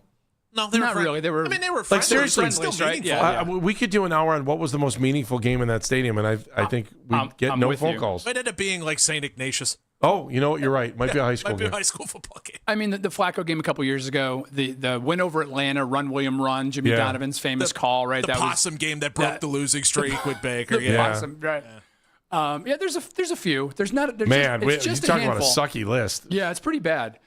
No, they were not really. They were. I mean, they were like seriously, still right? meaningful. We could do an hour on what was the most meaningful game in that stadium, and I think we'd get no phone calls. It ended up being like St. Ignatius. Oh, you know what? You're right. Might be a high school Might be game. a high school football game. I mean, the Flacco game a couple years ago, the win over Atlanta, Run William Run, Jimmy Donovan's famous call, right? The possum game that broke the losing streak with Baker. The possum, right? Yeah. There's a few. There's not. There's it's just you're talking about a sucky list. Yeah, it's pretty bad.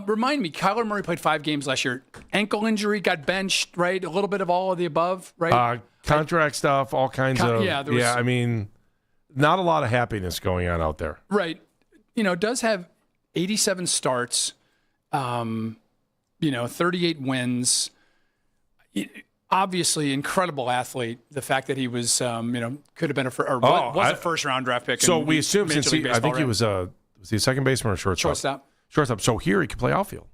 Remind me, Kyler Murray played 5 games last year. Ankle injury, got benched, right? A little bit of all of the above, right? Contract stuff, all kinds of. I mean, not a lot of happiness going on out there. Right. Does have 87 starts, 38 wins. Obviously, incredible athlete. The fact that he was, could have been a first-round draft pick. So we assume since I think he was he a second baseman or shortstop? Shortstop. So here he could play outfield.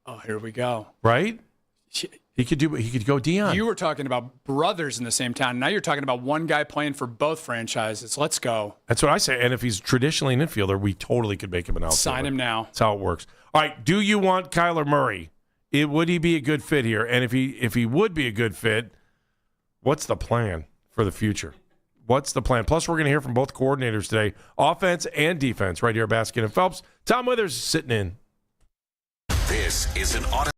Oh, here we go. Right? He could go Dion. You were talking about brothers in the same town. Now you're talking about one guy playing for both franchises. Let's go. That's what I say. And if he's traditionally an infielder, we totally could make him an outfielder. Sign him now. That's how it works. All right. Do you want Kyler Murray? Would he be a good fit here? And if he would be a good fit, what's the plan for the future? What's the plan? Plus, we're going to hear from both coordinators today, offense and defense, right here at Baskin and Phelps. Tom Withers is sitting in. This is an auto.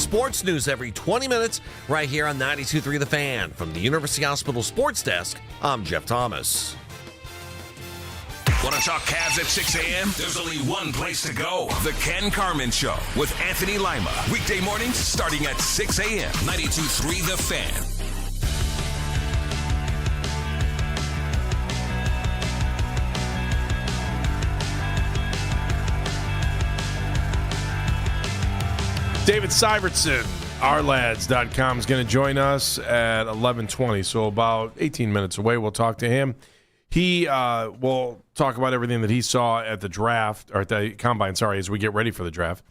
sports news every 20 minutes right here on 92.3 The Fan. From the University Hospital Sports Desk, I'm Jeff Thomas. Want to talk Cavs at 6 a.m.? There's only one place to go. The Ken Carman Show with Anthony Lima. Weekday mornings starting at 6 a.m. 92.3 The Fan. David Syvertson, ourlads.com, is going to join us at 11:20, so about 18 minutes away. We'll talk to him. He will talk about everything that he saw at the draft, or at the combine, as we get ready for the draft.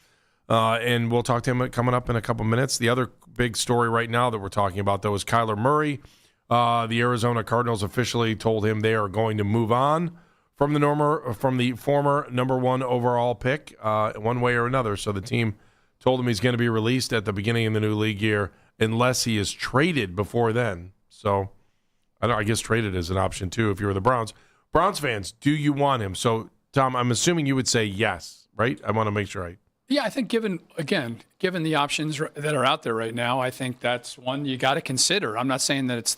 And we'll talk to him coming up in a couple minutes. The other big story right now that we're talking about, though, is Kyler Murray. The Arizona Cardinals officially told him they are going to move on from the former number one overall pick one way or another. So the team told him he's going to be released at the beginning of the new league year unless he is traded before then. So I guess traded is an option too if you're the Browns. Browns fans, do you want him? So, Tom, I'm assuming you would say yes, right? I want to make sure Yeah, I think given the options that are out there right now, I think that's one you got to consider. I'm not saying that it's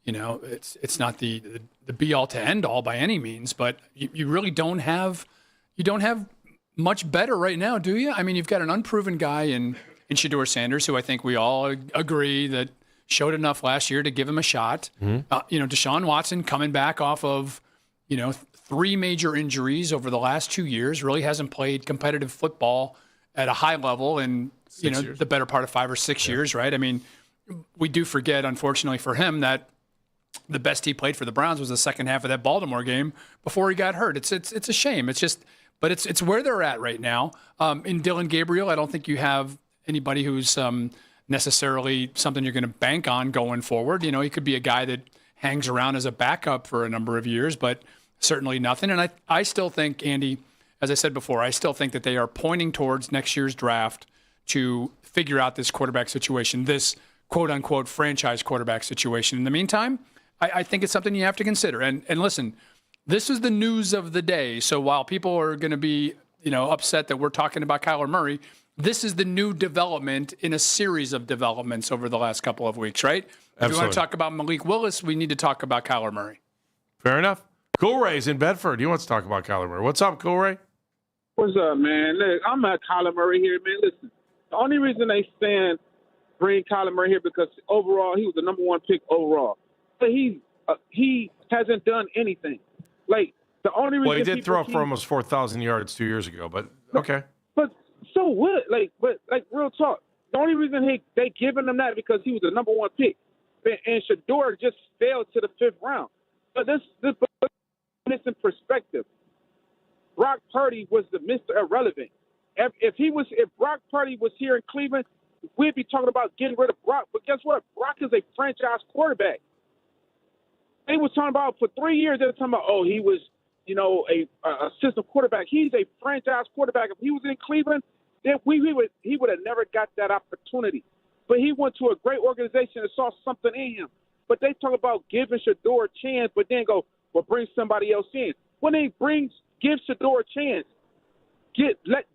it's not the be all to end all by any means, but you really don't have much better right now, do you? I mean, you've got an unproven guy in Shedeur Sanders, who I think we all agree that showed enough last year to give him a shot. Mm-hmm. Deshaun Watson coming back off of, 3 major injuries over the last 2 years, really hasn't played competitive football at a high level in, the better part of 5 or 6 years, right? I mean, we do forget, unfortunately for him, that the best he played for the Browns was the second half of that Baltimore game before he got hurt. It's a shame. But it's where they're at right now. In Dillon Gabriel, I don't think you have anybody who's necessarily something you're going to bank on going forward. He could be a guy that hangs around as a backup for a number of years, but certainly nothing. And I still think, Andy, as I said before, I still think that they are pointing towards next year's draft to figure out this quarterback situation, this quote-unquote franchise quarterback situation. In the meantime, I think it's something you have to consider. And listen, this is the news of the day. So while people are going to be, upset that we're talking about Kyler Murray, this is the new development in a series of developments over the last couple of weeks, right? Absolutely. If you want to talk about Malik Willis, we need to talk about Kyler Murray. Fair enough. Cool Ray's in Bedford. He wants to talk about Kyler Murray. What's up, Cool Ray? What's up, man? Look, I'm at Kyler Murray here, man. Listen, the only reason they bring Kyler Murray here because overall he was the number one pick overall, but he hasn't done anything. Like the only reason. Well, he did throw for almost 4,000 yards 2 years ago, but okay. But so what? But real talk. The only reason they giving him that because he was the number one pick, and Shedeur just failed to the 5th round. But this in perspective. Brock Purdy was the Mr. Irrelevant. If Brock Purdy was here in Cleveland, we'd be talking about getting rid of Brock. But guess what? Brock is a franchise quarterback. They was talking about for 3 years. They were talking about, he was, a system quarterback. He's a franchise quarterback. If he was in Cleveland, then he would have never got that opportunity. But he went to a great organization and saw something in him. But they talk about giving Shedeur a chance, but then go, well, bring somebody else in. When they give Shedeur a chance,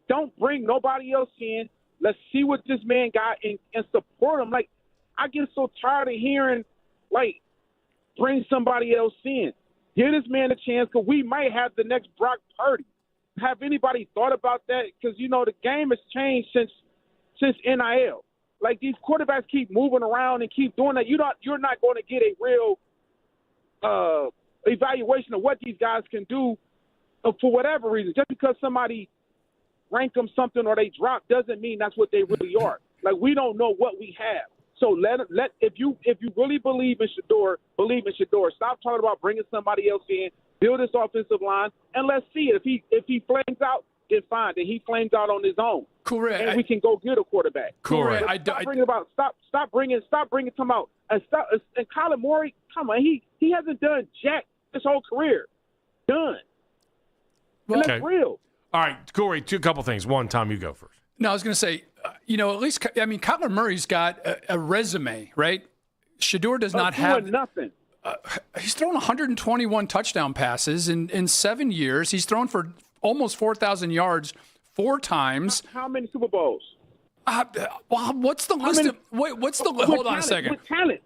don't bring nobody else in. Let's see what this man got and support him. Like, I get so tired of hearing, bring somebody else in. Give this man a chance because we might have the next Brock Purdy. Have anybody thought about that? Because, the game has changed since NIL. Like, these quarterbacks keep moving around and keep doing that. You're not going to get a real evaluation of what these guys can do for whatever reason. Just because somebody rank them something or they drop doesn't mean that's what they really are. Like, we don't know what we have. So if you really believe in Shedeur, stop talking about bringing somebody else in, build this offensive line, and let's see it. If he flames out, then fine. Then he flames out on his own. Correct. And we can go get a quarterback. Correct. Stop bringing him out. And Kyler Murray, come on, he hasn't done jack his whole career. Done. And that's real. All right, Corey, a couple things. One, Tom, you go first. No, I was going to say, at least, Kyler Murray's got a resume, right? Shedeur does not have nothing. He's thrown 121 touchdown passes in 7 years. He's thrown for almost 4,000 yards 4 times. How many Super Bowls? Well, what's the list of? What's the? Hold on a second. With talent.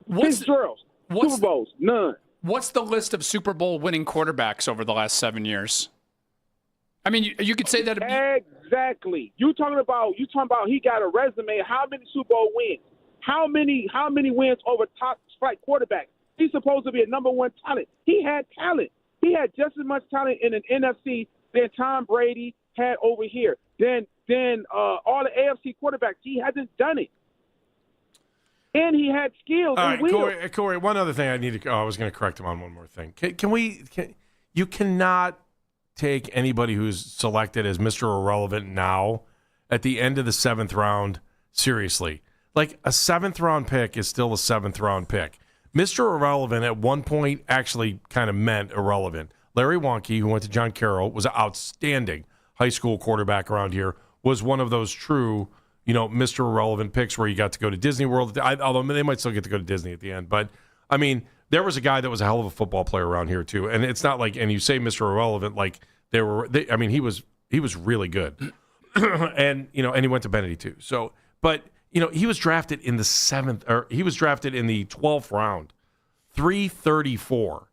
What's Fitzgerald? Super Bowls? None. What's the list of Super Bowl winning quarterbacks over the last 7 years? I mean, you could say that. Exactly. You talking about he got a resume. How many Super Bowl wins? How many wins over top flight quarterbacks? He's supposed to be a number one talent. He had talent. He had just as much talent in an NFC than Tom Brady had over here. Then all the AFC quarterbacks, he hasn't done it. And he had skills. All and right, Corey, one other thing I need to. I was going to correct him on one more thing. You cannot take anybody who's selected as Mr. Irrelevant now at the end of the 7th round seriously. Like, a 7th round pick is still a 7th round pick. Mr. Irrelevant at one point actually kind of meant irrelevant. Larry Wonke, who went to John Carroll, was an outstanding high school quarterback around here, was one of those true, Mr. Irrelevant picks where you got to go to Disney World. Although they might still get to go to Disney at the end. But, I mean, there was a guy that was a hell of a football player around here, too. And it's not like, and you say Mr. Irrelevant, like he was really good. And he went to Benedy, too. So, but, he was drafted in the 7th, or he was drafted in the 12th round, 334.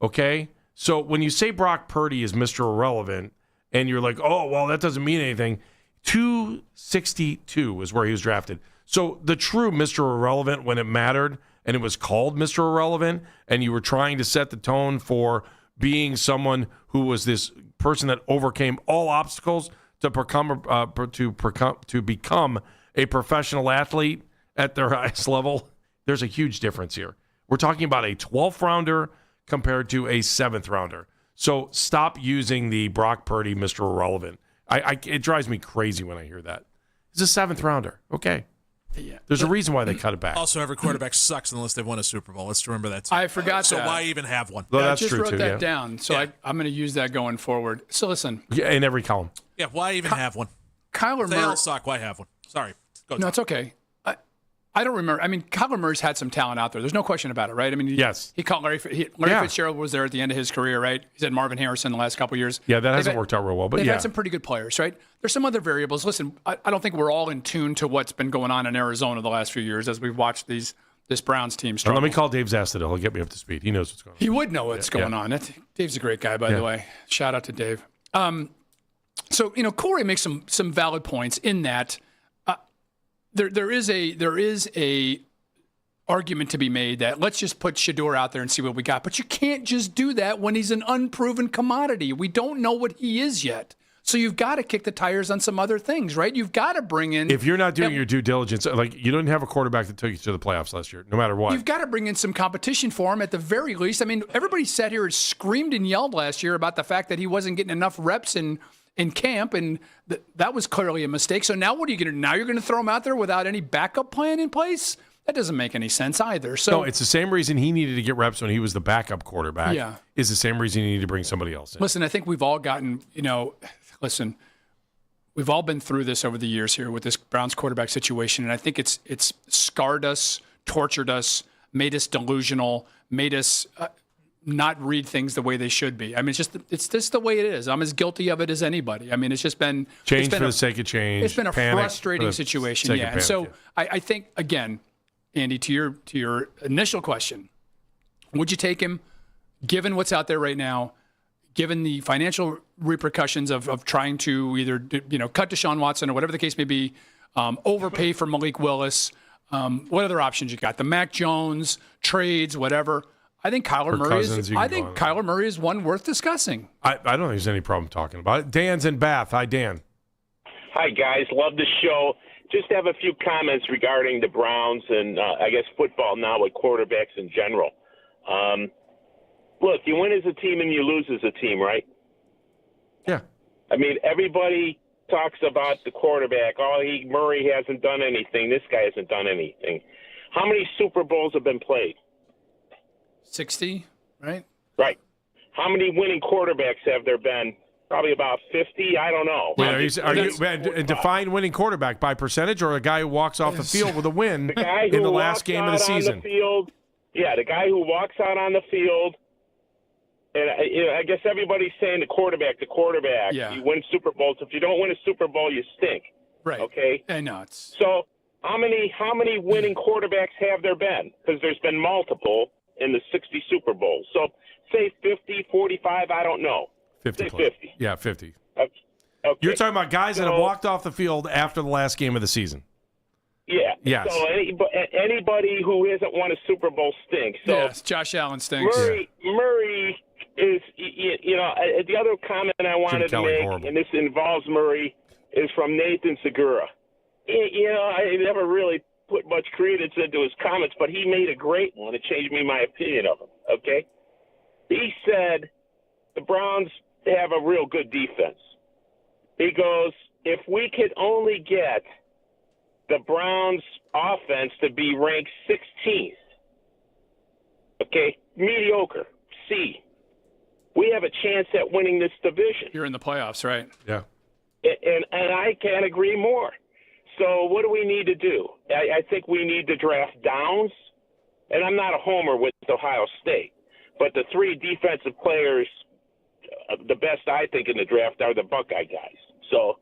Okay? So when you say Brock Purdy is Mr. Irrelevant, and you're like, oh, well, that doesn't mean anything, 262 is where he was drafted. So the true Mr. Irrelevant, when it mattered, and it was called Mr. Irrelevant, and you were trying to set the tone for being someone who was this person that overcame all obstacles to become a professional athlete at their highest level, there's a huge difference here. We're talking about a 12th rounder compared to a 7th rounder. So stop using the Brock Purdy Mr. Irrelevant. It drives me crazy when I hear that. He's a 7th rounder. Okay. Yeah. There's a reason why they cut it back. Also, every quarterback sucks unless they've won a Super Bowl. Let's remember that, too. I forgot so that. So why even have one? Well, I that's just true, wrote too, that down, so I'm going to use that going forward. So listen. Yeah, in every column. Yeah, why even have one? Kyler They Murray. all suck. Why have one? Sorry. Go No, it's okay. I don't remember. I mean, Kyler Murray's had some talent out there. There's no question about it, right? I mean, yes. He caught Larry Fitzgerald was there at the end of his career, right? He's had Marvin Harrison the last couple of years. Yeah, that hasn't worked out real well, but they've had some pretty good players, right? There's some other variables. Listen, I don't think we're all in tune to what's been going on in Arizona the last few years as we've watched this Browns team struggle. Let me call Dave Zastadil. He'll get me up to speed. He knows what's going on. He would know what's going on. Dave's a great guy, by the way. Shout out to Dave. So, Corey makes some valid points in that there is a argument to be made that let's just put Shedeur out there and see what we got. But you can't just do that when he's an unproven commodity. We don't know what he is yet. So you've got to kick the tires on some other things, right? You've got to bring in... If you're not doing your due diligence, like you didn't have a quarterback that took you to the playoffs last year, no matter what. You've got to bring in some competition for him at the very least. I mean, everybody sat here and screamed and yelled last year about the fact that he wasn't getting enough reps in camp, and that was clearly a mistake. So now what are you going to do? Now you're going to throw him out there without any backup plan in place? That doesn't make any sense either. So no, it's the same reason he needed to get reps when he was the backup quarterback. Yeah. Is the same reason he needed to bring somebody else in. Listen, I think we've all gotten, we've all been through this over the years here with this Browns quarterback situation, and I think it's scarred us, tortured us, made us delusional, made us not read things the way they should be. I mean, it's just the way it is. I'm as guilty of it as anybody. I mean, it's just been change for the sake of change. It's been a frustrating situation, yeah. And so I think again, Andy, to your initial question, would you take him, given what's out there right now, given the financial repercussions of trying to either cut Deshaun Watson or whatever the case may be, overpay for Malik Willis? What other options you got? The Mac Jones trades, whatever. I think Kyler Murray is one worth discussing. I don't think there's any problem talking about it. Dan's in Bath. Hi, Dan. Hi, guys. Love the show. Just have a few comments regarding the Browns and I guess football now with quarterbacks in general. Look, you win as a team and you lose as a team, right? Yeah. I mean, everybody talks about the quarterback. Murray hasn't done anything. This guy hasn't done anything. How many Super Bowls have been played? 60, right? Right. How many winning quarterbacks have there been? Probably about 50. I don't know. Yeah, are you define winning quarterback by percentage or a guy who walks off the field with a win in the last game of the season? The guy who walks out on the field. And I guess everybody's saying the quarterback. Yeah. You win Super Bowls. If you don't win a Super Bowl, you stink. Right. Okay. I know it's So how many winning quarterbacks have there been? Because there's been multiple in the 60 Super Bowls. So say 50, 45, I don't know. 50. Say Plus. 50. Yeah, 50. Okay. You're talking about guys that have walked off the field after the last game of the season. Yeah. Yes. So anybody who hasn't won a Super Bowl stinks. So yes, Josh Allen stinks. Murray is, you know, the other comment I wanted to make, and this involves Murray, is from Nathan Segura. You know, I never really put much credence into his comments, but he made a great one. It changed my opinion of him, okay? He said the Browns have a real good defense. He goes, if we could only get the Browns' offense to be ranked 16th, okay, mediocre, C, we have a chance at winning this division. You're in the playoffs, right? Yeah. And I can't agree more. So what do we need to do? I think we need to draft Downs, and I'm not a homer with Ohio State, but the three defensive players, the best I think in the draft are the Buckeye guys. So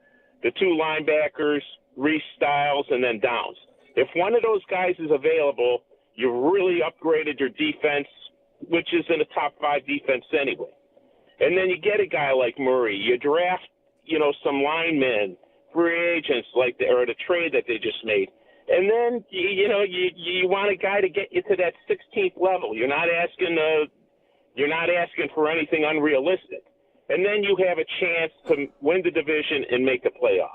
the two linebackers, Reese Styles, and then Downs. If one of those guys is available, you've really upgraded your defense, which is in the top 5 defense anyway. And then you get a guy like Murray. You draft, you know, some linemen, free agents like or the trade that they just made. And then, you know, you want a guy to get you to that 16th level. You're not asking for anything unrealistic. And then you have a chance to win the division and make the playoffs.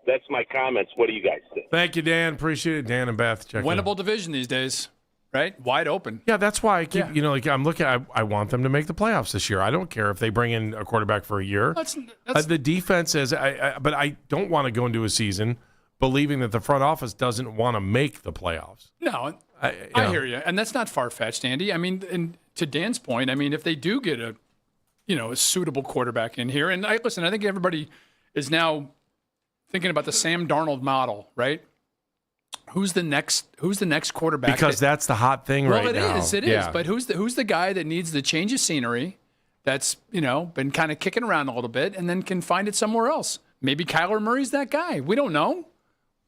That's my comments. What do you guys think? Thank you, Dan. Appreciate it. Dan and Beth. Check Winnable division these days, right? Wide open. Yeah, that's why I keep, you know, like I'm looking, I want them to make the playoffs this year. I don't care if they bring in a quarterback for a year. That's the defense is, but I don't want to go into a season believing that the front office doesn't want to make the playoffs. No, I hear you. And that's not far-fetched, Andy. I mean, and to Dan's point, I mean, if they do get a suitable quarterback in here, and I think everybody is now thinking about the Sam Darnold model, right? Who's the next quarterback? Because that's the hot thing right now. It is. But who's the guy that needs the change of scenery? That's been kind of kicking around a little bit, and then can find it somewhere else. Maybe Kyler Murray's that guy. We don't know.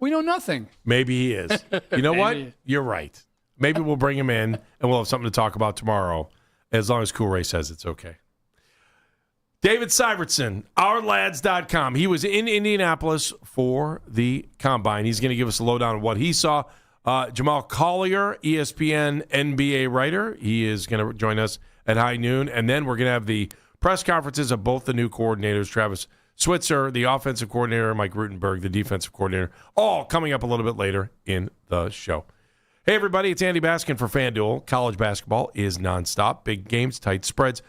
We know nothing. Maybe he is. You know what? You're right. Maybe we'll bring him in, and we'll have something to talk about tomorrow, as long as Cool Ray says it's okay. David Syvertson, ourlads.com. He was in Indianapolis for the Combine. He's going to give us a lowdown on what he saw. Jamal Collier, ESPN NBA writer. He is going to join us at high noon. And then we're going to have the press conferences of both the new coordinators, Travis Switzer, the offensive coordinator, Mike Rutenberg, the defensive coordinator, all coming up a little bit later in the show. Hey, everybody, it's Andy Baskin for FanDuel. College basketball is nonstop. Big games, tight spreads,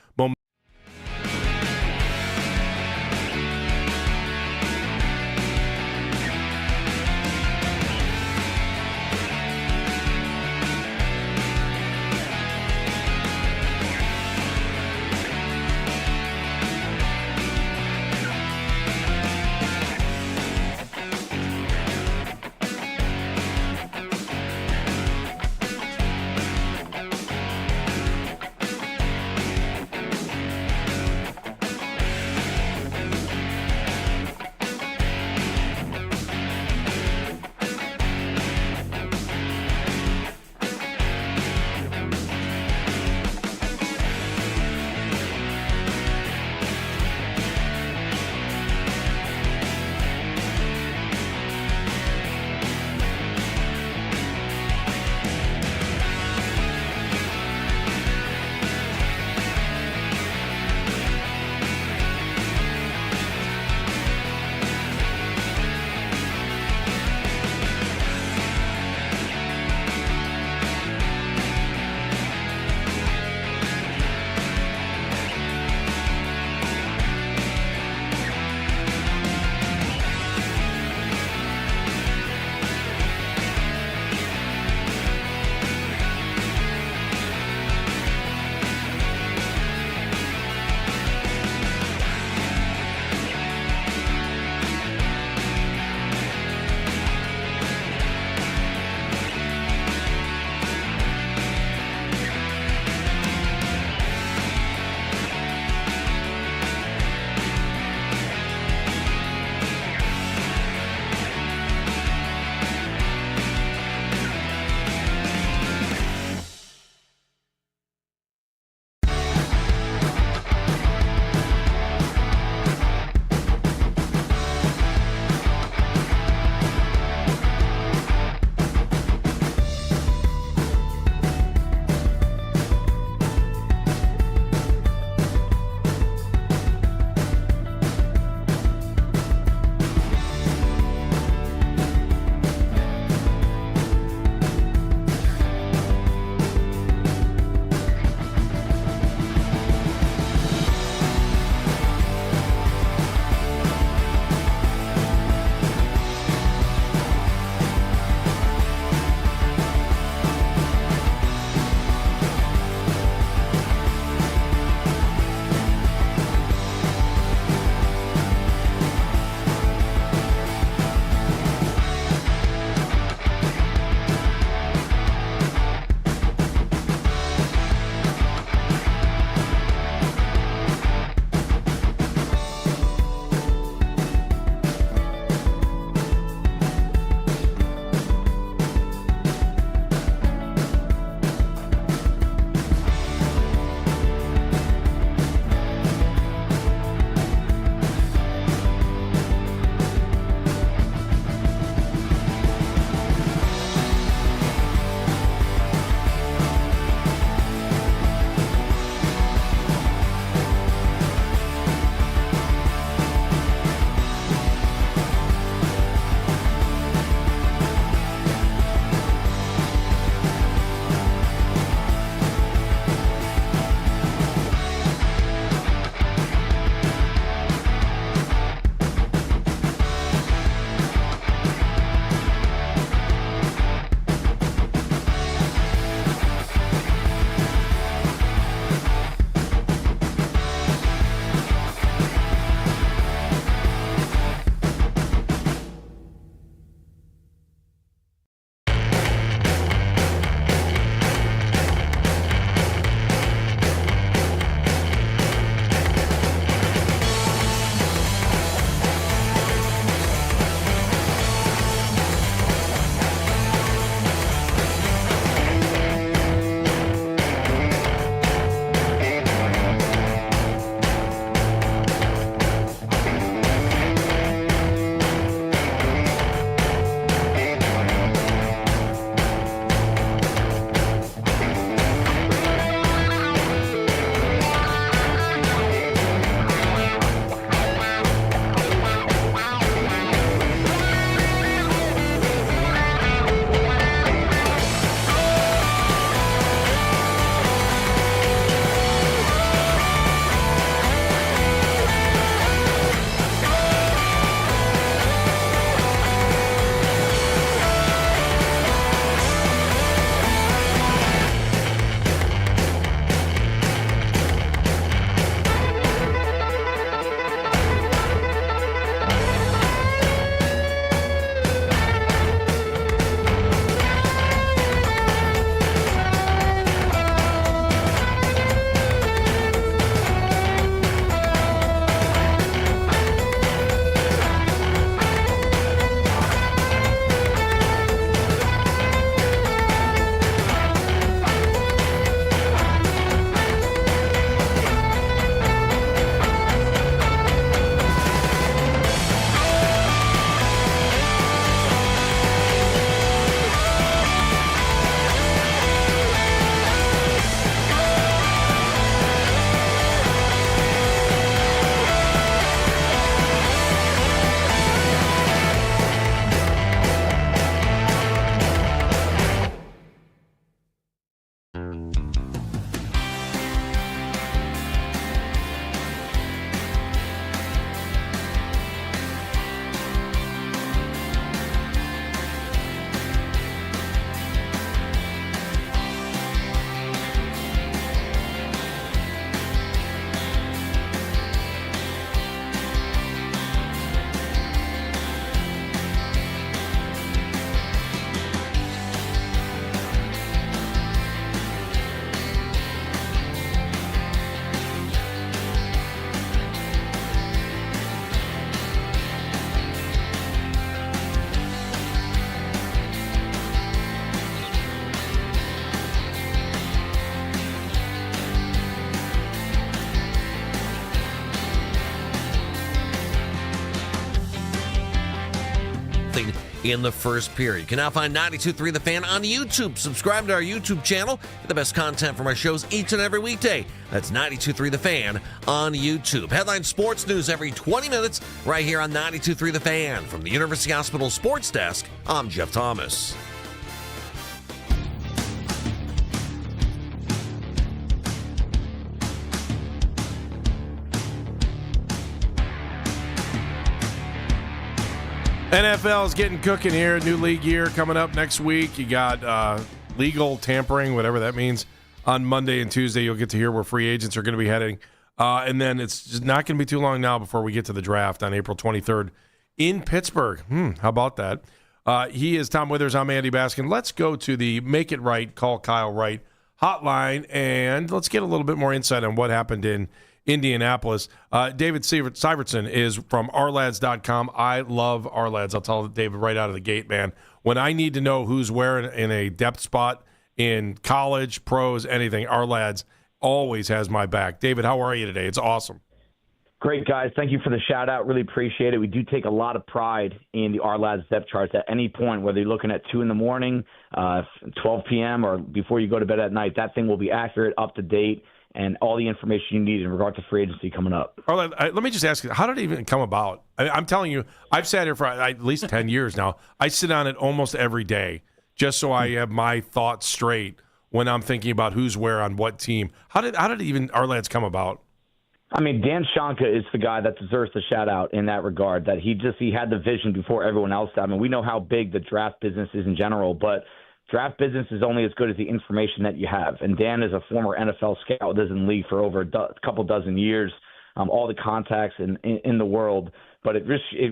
0 in the first period. You can now find 92.3 The Fan on YouTube. Subscribe to our YouTube channel for the best content from our shows each and every weekday. That's 92.3 The Fan on YouTube. Headline sports news every 20 minutes right here on 92.3 The Fan. From the University Hospital Sports Desk, I'm Jeff Thomas. NFL is getting cooking here. New league year coming up next week. You got legal tampering, whatever that means, on Monday and Tuesday. You'll get to hear where free agents are going to be heading. And then it's just not going to be too long now before we get to the draft on April 23rd in Pittsburgh. How about that? He is Tom Withers. I'm Andy Baskin. Let's go to the Make It Right, Call Kyle Wright hotline, and let's get a little bit more insight on what happened in Indianapolis. David Syvertson is from ourlads.com. I love Ourlads. I'll tell David right out of the gate, man. When I need to know who's where in a depth spot in college, pros, anything, Ourlads always has my back. David, how are you today? It's awesome. Great, guys. Thank you for the shout-out. Really appreciate it. We do take a lot of pride in the Ourlads depth charts at any point, whether you're looking at 2 in the morning, 12 p.m., or before you go to bed at night. That thing will be accurate, up to date, and all the information you need in regard to free agency coming up. Let me just ask you, how did it even come about? I'm telling you, I've sat here for at least 10 years now. I sit on it almost every day just so I have my thoughts straight when I'm thinking about who's where on what team. How did even Ourlads come about? I mean, Dan Shonka is the guy that deserves the shout-out in that regard, that he had the vision before everyone else did. I mean, we know how big the draft business is in general, but draft business is only as good as the information that you have. And Dan is a former NFL scout, was in the league for over a couple dozen years, all the contacts in the world. But it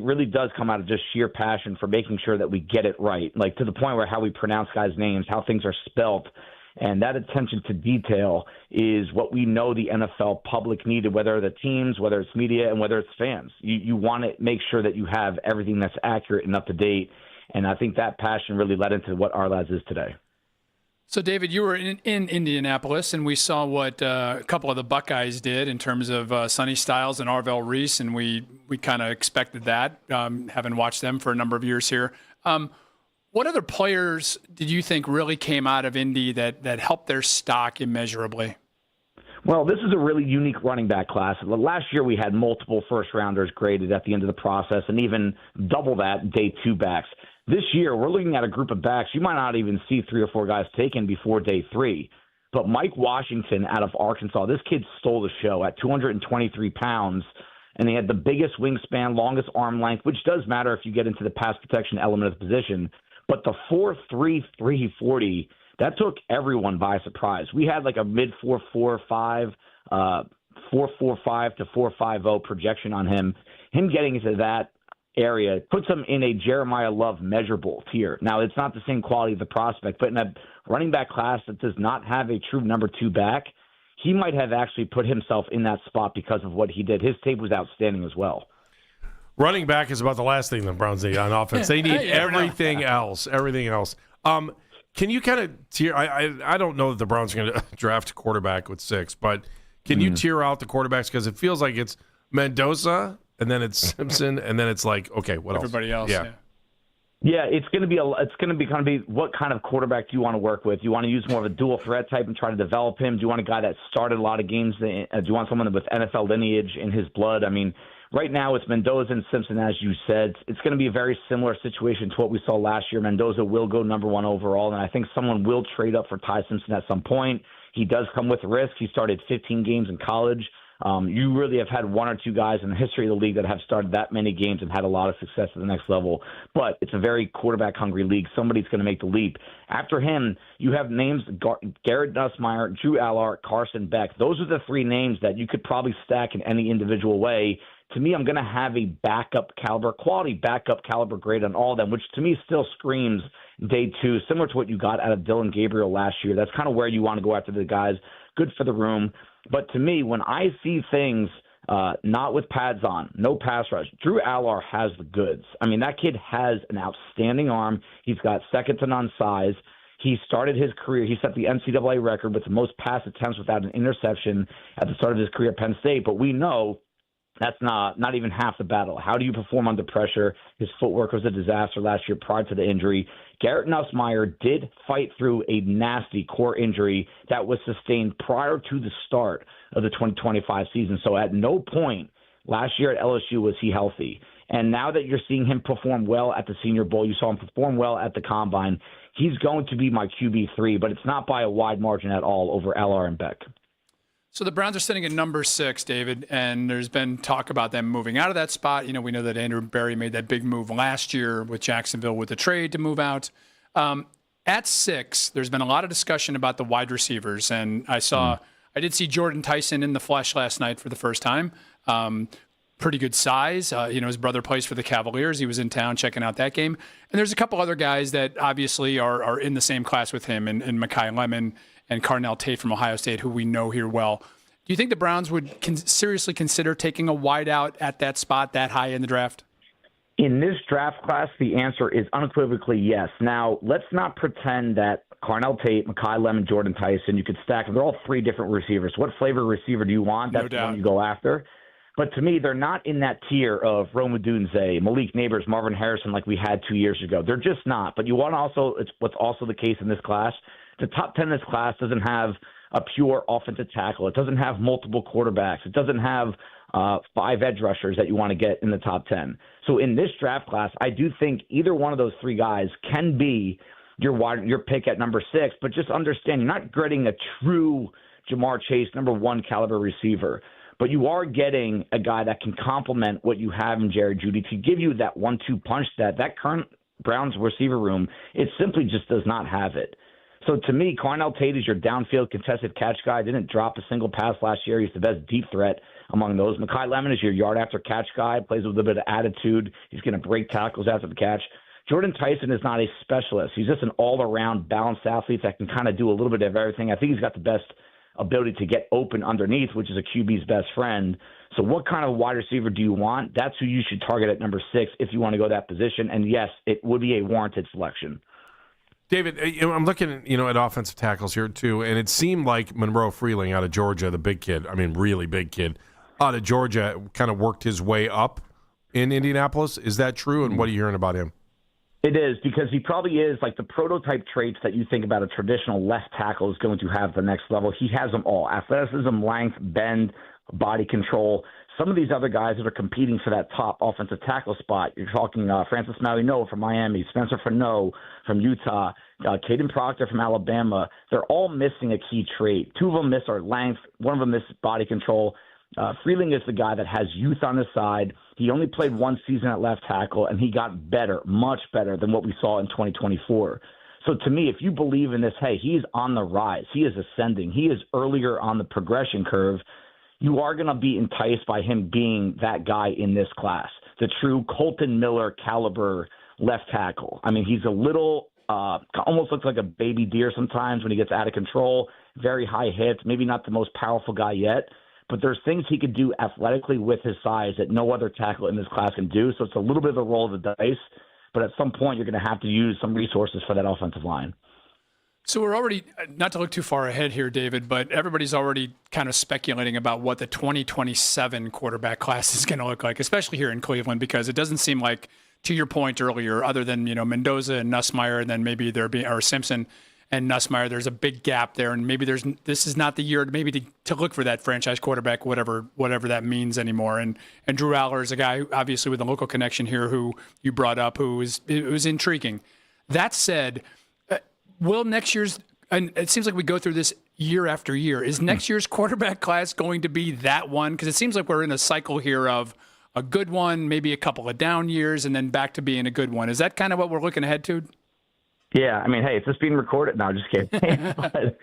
really does come out of just sheer passion for making sure that we get it right, like to the point where how we pronounce guys' names, how things are spelt. And that attention to detail is what we know the NFL public needed, whether the teams, whether it's media, and whether it's fans. You want to make sure that you have everything that's accurate and up to date. And I think that passion really led into what Ourlads is today. So, David, you were in Indianapolis, and we saw what a couple of the Buckeyes did in terms of Sonny Styles and Arvell Reese, and we kind of expected that, having watched them for a number of years here. What other players did you think really came out of Indy that helped their stock immeasurably? Well, this is a really unique running back class. Last year we had multiple first-rounders graded at the end of the process, and even double that day 2 backs. This year we're looking at a group of backs. You might not even see 3 or 4 guys taken before day 3. But Mike Washington out of Arkansas, this kid stole the show at 223 pounds, and he had the biggest wingspan, longest arm length, which does matter if you get into the pass protection element of the position. But the 4.33 40, that took everyone by surprise. We had like a mid 4.45, 4.45 to 4.50 projection on him. Him getting into that area puts him in a Jeremiah Love measurable tier. Now, it's not the same quality of the prospect, but in a running back class that does not have a true number 2 back, he might have actually put himself in that spot because of what he did. His tape was outstanding as well. Running back is about the last thing the Browns need on offense. They need everything else. Everything else. Can you kind of tier? I don't know that the Browns are going to draft a quarterback with 6, but can you tier out the quarterbacks? Because it feels like it's Mendoza, and then it's Simpson, and then it's like, okay, what everybody else? Yeah, it's going to be what kind of quarterback do you want to work with? Do you want to use more of a dual threat type and try to develop him? Do you want a guy that started a lot of games? Do you want someone with NFL lineage in his blood? I mean, right now it's Mendoza and Simpson, as you said. It's going to be a very similar situation to what we saw last year. Mendoza will go number 1 overall, and I think someone will trade up for Ty Simpson at some point. He does come with risk. He started 15 games in college. You really have had 1 or 2 guys in the history of the league that have started that many games and had a lot of success at the next level. But it's a very quarterback-hungry league. Somebody's going to make the leap. After him, you have names Garrett Nussmeier, Drew Allard, Carson Beck. Those are the 3 names that you could probably stack in any individual way. To me, I'm going to have a quality backup caliber grade on all of them, which to me still screams day 2, similar to what you got out of Dylan Gabriel last year. That's kind of where you want to go after the guys. Good for the room. But to me, when I see things not with pads on, no pass rush, Drew Allard has the goods. I mean, that kid has an outstanding arm. He's got second to none size. He started his career. He set the NCAA record with the most pass attempts without an interception at the start of his career at Penn State. But we know That's not even half the battle. How do you perform under pressure? His footwork was a disaster last year prior to the injury. Garrett Nussmeier did fight through a nasty core injury that was sustained prior to the start of the 2025 season. So at no point last year at LSU was he healthy. And now that you're seeing him perform well at the Senior Bowl, you saw him perform well at the Combine, he's going to be my QB3, but it's not by a wide margin at all over LR and Beck. So the Browns are sitting at number 6, David, and there's been talk about them moving out of that spot. You know, we know that Andrew Berry made that big move last year with Jacksonville with the trade to move out. At 6, there's been a lot of discussion about the wide receivers, and I did see Jordan Tyson in the flesh last night for the first time. Pretty good size. His brother plays for the Cavaliers. He was in town checking out that game. And there's a couple other guys that obviously are in the same class with him, and Mekhi Lemon and Carnell Tate from Ohio State, who we know here well. Do you think the Browns would seriously consider taking a wideout at that spot that high in the draft? In this draft class, the answer is unequivocally yes. Now, let's not pretend that Carnell Tate, Mekhi Lemon, Jordan Tyson, you could stack them. They're all 3 different receivers. What flavor receiver do you want? That's the one you go after. But to me, they're not in that tier of Rome Odunze, Malik Neighbors, Marvin Harrison like we had 2 years ago. They're just not. But you want it's what's also the case in this class. The top 10 in this class doesn't have a pure offensive tackle. It doesn't have multiple quarterbacks. It doesn't have 5 edge rushers that you want to get in the top 10. So in this draft class, I do think either one of those 3 guys can be your pick at number 6, but just understand you're not getting a true Jamar Chase number 1 caliber receiver, but you are getting a guy that can complement what you have in Jerry Jeudy to give you that 1-2 punch that current Browns receiver room, it simply just does not have it. So to me, Carnell Tate is your downfield contested catch guy. Didn't drop a single pass last year. He's the best deep threat among those. Mekhi Lemon is your yard after catch guy. Plays with a bit of attitude. He's going to break tackles after the catch. Jordan Tyson is not a specialist. He's just an all-around balanced athlete that can kind of do a little bit of everything. I think he's got the best ability to get open underneath, which is a QB's best friend. So what kind of wide receiver do you want? That's who you should target at number 6 if you want to go that position. And yes, it would be a warranted selection. David, I'm looking at offensive tackles here too, and it seemed like Monroe Freeling out of Georgia, the big kid, really big kid, out of Georgia, kind of worked his way up in Indianapolis. Is that true? And what are you hearing about him? It is, because he probably is like the prototype traits that you think about a traditional left tackle is going to have at the next level. He has them all: athleticism, length, bend, body control. Some of these other guys that are competing for that top offensive tackle spot, you're talking Francis Mauigoa from Miami, Spencer Fano from Utah, Caden Proctor from Alabama. They're all missing a key trait. 2 of them miss our length. 1 of them misses body control. Freeling is the guy that has youth on his side. He only played 1 season at left tackle, and he got better, much better than what we saw in 2024. So to me, if you believe in this, hey, he's on the rise. He is ascending. He is earlier on the progression curve. You are going to be enticed by him being that guy in this class, the true Colton Miller caliber left tackle. I mean, he's a little almost looks like a baby deer sometimes when he gets out of control, very high hits, maybe not the most powerful guy yet, but there's things he could do athletically with his size that no other tackle in this class can do. So it's a little bit of a roll of the dice, but at some point you're going to have to use some resources for that offensive line. So we're already, not to look too far ahead here, David, but everybody's already kind of speculating about what the 2027 quarterback class is going to look like, especially here in Cleveland, because it doesn't seem like, to your point earlier, other than, Mendoza and Nussmeier, and then maybe or Simpson and Nussmeier, there's a big gap there, and maybe this is not the year maybe to look for that franchise quarterback, whatever that means anymore. And Drew Aller is a guy, obviously, with a local connection here who you brought up, who was intriguing. That said, will next year's, and it seems like we go through this year after year, is next year's quarterback class going to be that one? Because it seems like we're in a cycle here of a good one, maybe a couple of down years, and then back to being a good one. Is that kind of what we're looking ahead to? Yeah, I mean, hey, it's just being recorded now. Just kidding. But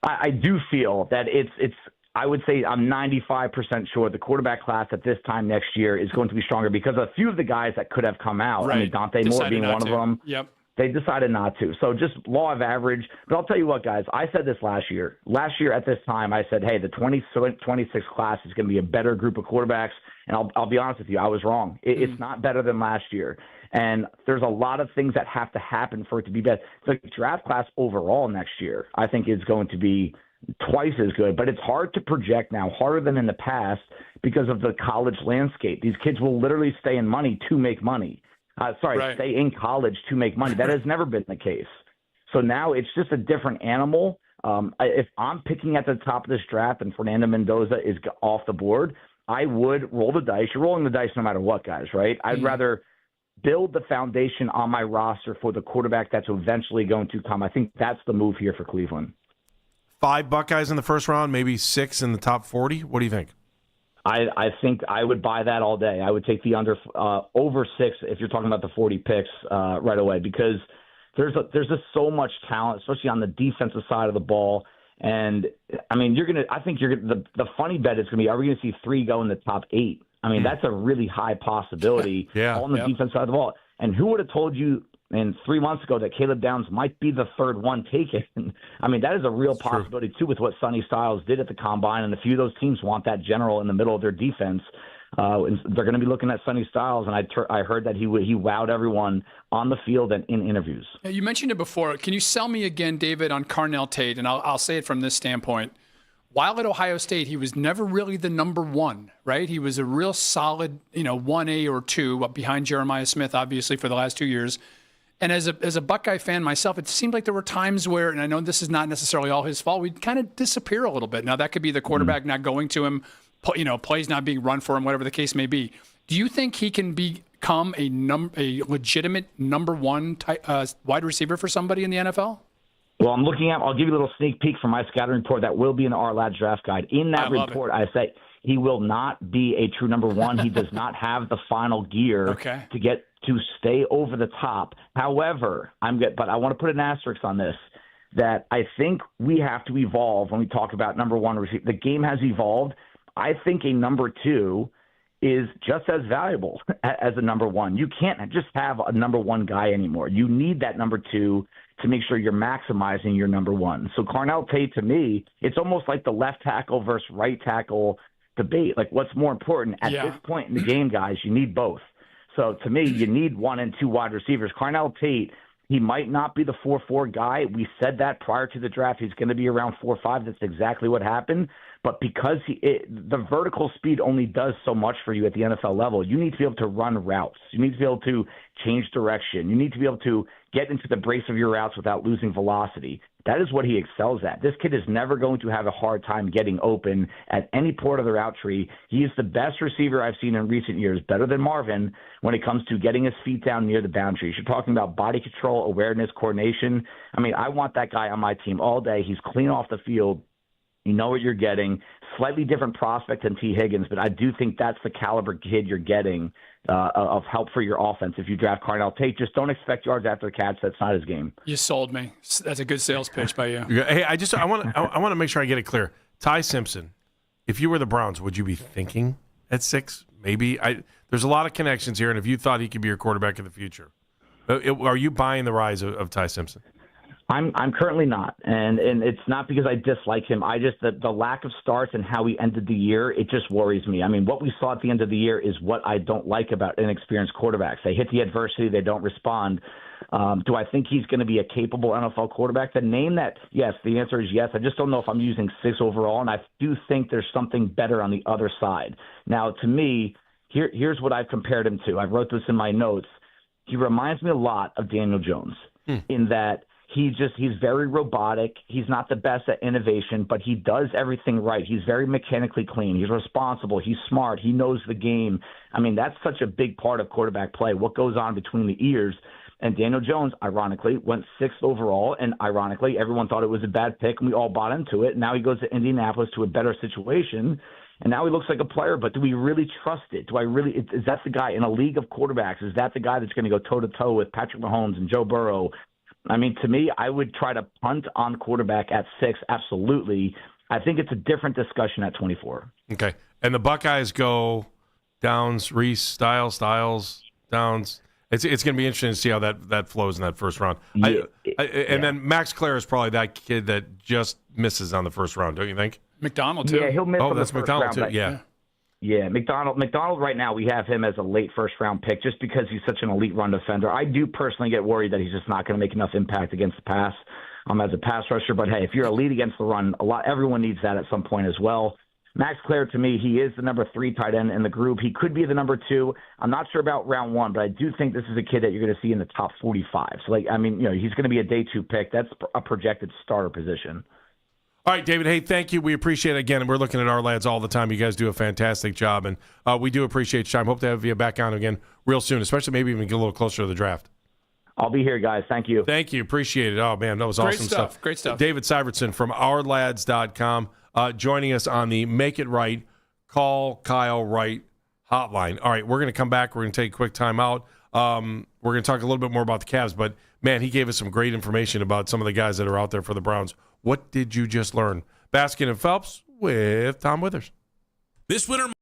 I do feel that it's. I would say I'm 95% sure the quarterback class at this time next year is going to be stronger because a few of the guys that could have come out, right. I mean, Dante Moore being one of them. Yep. They decided not to. So just law of average. But I'll tell you what, guys, I said this last year. Last year at this time, I said, hey, the 2026 class is going to be a better group of quarterbacks. And I'll be honest with you, I was wrong. It's not better than last year. And there's a lot of things that have to happen for it to be better. The draft class overall next year, I think, is going to be twice as good, but it's hard to project now, harder than in the past because of the college landscape. These kids will literally stay in money to make money. Stay in college to make money. That has never been the case. So now it's just a different animal. If I'm picking at the top of this draft and Fernando Mendoza is off the board, I would roll the dice. You're rolling the dice no matter what, guys, right? I'd rather build the foundation on my roster for the quarterback that's eventually going to come. I think that's the move here for Cleveland. 5 Buckeyes in the first round, maybe 6 in the top 40. What do you think? I think I would buy that all day. I would take the over 6 if you're talking about the 40 picks right away, because there's just so much talent, especially on the defensive side of the ball. And I mean, the funny bet is going to be, are we going to see 3 go in the top 8? I mean, that's a really high possibility on the defense side of the ball. And who would have told you 3 months ago that Caleb Downs might be the third one taken? I mean, that is a real possibility, too, with what Sonny Styles did at the Combine. And a few of those teams want that general in the middle of their defense. And they're going to be looking at Sonny Styles, and I heard that he wowed everyone on the field and in interviews. You mentioned it before. Can you sell me again, David, on Carnell Tate? And I'll say it from this standpoint. While at Ohio State, he was never really the number 1, right? He was a real solid, 1A or 2 behind Jeremiah Smith, obviously, for the last 2 years. And as a Buckeye fan myself, it seemed like there were times where, and I know this is not necessarily all his fault, we'd kind of disappear a little bit. Now, that could be the quarterback not going to him, plays not being run for him, whatever the case may be. Do you think he can become a legitimate number 1 wide receiver for somebody in the NFL? Well, I'll give you a little sneak peek from my scouting report that will be in the R-Lad draft guide. In that report, I say he will not be a true number 1. He does not have the final gear to stay over the top. However, but I want to put an asterisk on this, that I think we have to evolve when we talk about number 1 receiver. The game has evolved. I think a number 2 is just as valuable as a number 1. You can't just have a number 1 guy anymore. You need that number 2 to make sure you're maximizing your number 1. So Carnell Tate, to me, it's almost like the left tackle versus right tackle debate. Like, what's more important? At this point in the game, guys, you need both. So to me, you need 1 and 2 wide receivers. Carnell Tate, he might not be the 4-4 guy. We said that prior to the draft. He's going to be around 4-5. That's exactly what happened. But because the vertical speed only does so much for you at the NFL level, you need to be able to run routes. You need to be able to change direction. You need to be able to get into the brace of your routes without losing velocity. That is what he excels at. This kid is never going to have a hard time getting open at any part of the route tree. He is the best receiver I've seen in recent years, better than Marvin, when it comes to getting his feet down near the boundaries. You're talking about body control, awareness, coordination. I mean, I want that guy on my team all day. He's clean off the field. You know what you're getting. Slightly different prospect than T. Higgins, but I do think that's the caliber kid you're getting of help for your offense if you draft Carnell Tate. Just don't expect yards after the catch. That's not his game. You sold me. That's a good sales pitch by you. Hey, I want to make sure I get it clear. Ty Simpson, if you were the Browns, would you be thinking at 6? Maybe. There's a lot of connections here, and if you thought he could be your quarterback in the future, are you buying the rise of Ty Simpson? I'm currently not, and it's not because I dislike him. I just the lack of starts and how he ended the year, it just worries me. I mean, what we saw at the end of the year is what I don't like about inexperienced quarterbacks. They hit the adversity, they don't respond. Do I think he's going to be a capable NFL quarterback? The name that, yes, the answer is yes. I just don't know if I'm using 6 overall, and I do think there's something better on the other side. Now, to me, here's what I've compared him to. I wrote this in my notes. He reminds me a lot of Daniel Jones in that he's very robotic. He's not the best at innovation, but he does everything right. He's very mechanically clean. He's responsible. He's smart. He knows the game. I mean, that's such a big part of quarterback play, what goes on between the ears. And Daniel Jones, ironically, went 6th overall, and ironically, everyone thought it was a bad pick, and we all bought into it. Now he goes to Indianapolis to a better situation, and now he looks like a player, but do we really trust it? Is that the guy in a league of quarterbacks? Is that the guy that's going to go toe-to-toe with Patrick Mahomes and Joe Burrow? I mean, to me, I would try to punt on quarterback at 6, absolutely. I think it's a different discussion at 24. Okay. And the Buckeyes go Downs, Reese, Styles, Downs. It's going to be interesting to see how that flows in that first round. Then Max Clare is probably that kid that just misses on the first round, don't you think? McDonald, too. Yeah, he'll miss on the that's first McDonald, round, too, yeah. Yeah, McDonald right now, we have him as a late first-round pick just because he's such an elite run defender. I do personally get worried that he's just not going to make enough impact against the pass. as a pass rusher. But hey, if you're a lead against the run, everyone needs that at some point as well. Max Clare, to me, he is the number 3 tight end in the group. He could be the number 2. I'm not sure about round 1, but I do think this is a kid that you're going to see in the top 45. So, he's going to be a day 2 pick. That's a projected starter position. All right, David. Hey, thank you. We appreciate it. Again, we're looking at our lads all the time. You guys do a fantastic job, and we do appreciate your time. Hope to have you back on again real soon, especially maybe even get a little closer to the draft. I'll be here, guys. Thank you. Thank you. Appreciate it. Oh, man, that was awesome stuff. Great stuff. David Syvertson from ourlads.com joining us on the Make It Right, Call Kyle Wright hotline. All right, we're going to come back. We're going to take a quick time out. We're going to talk a little bit more about the Cavs, but, man, he gave us some great information about some of the guys that are out there for the Browns. What did you just learn? Baskin and Phelps with Tom Withers. This winter.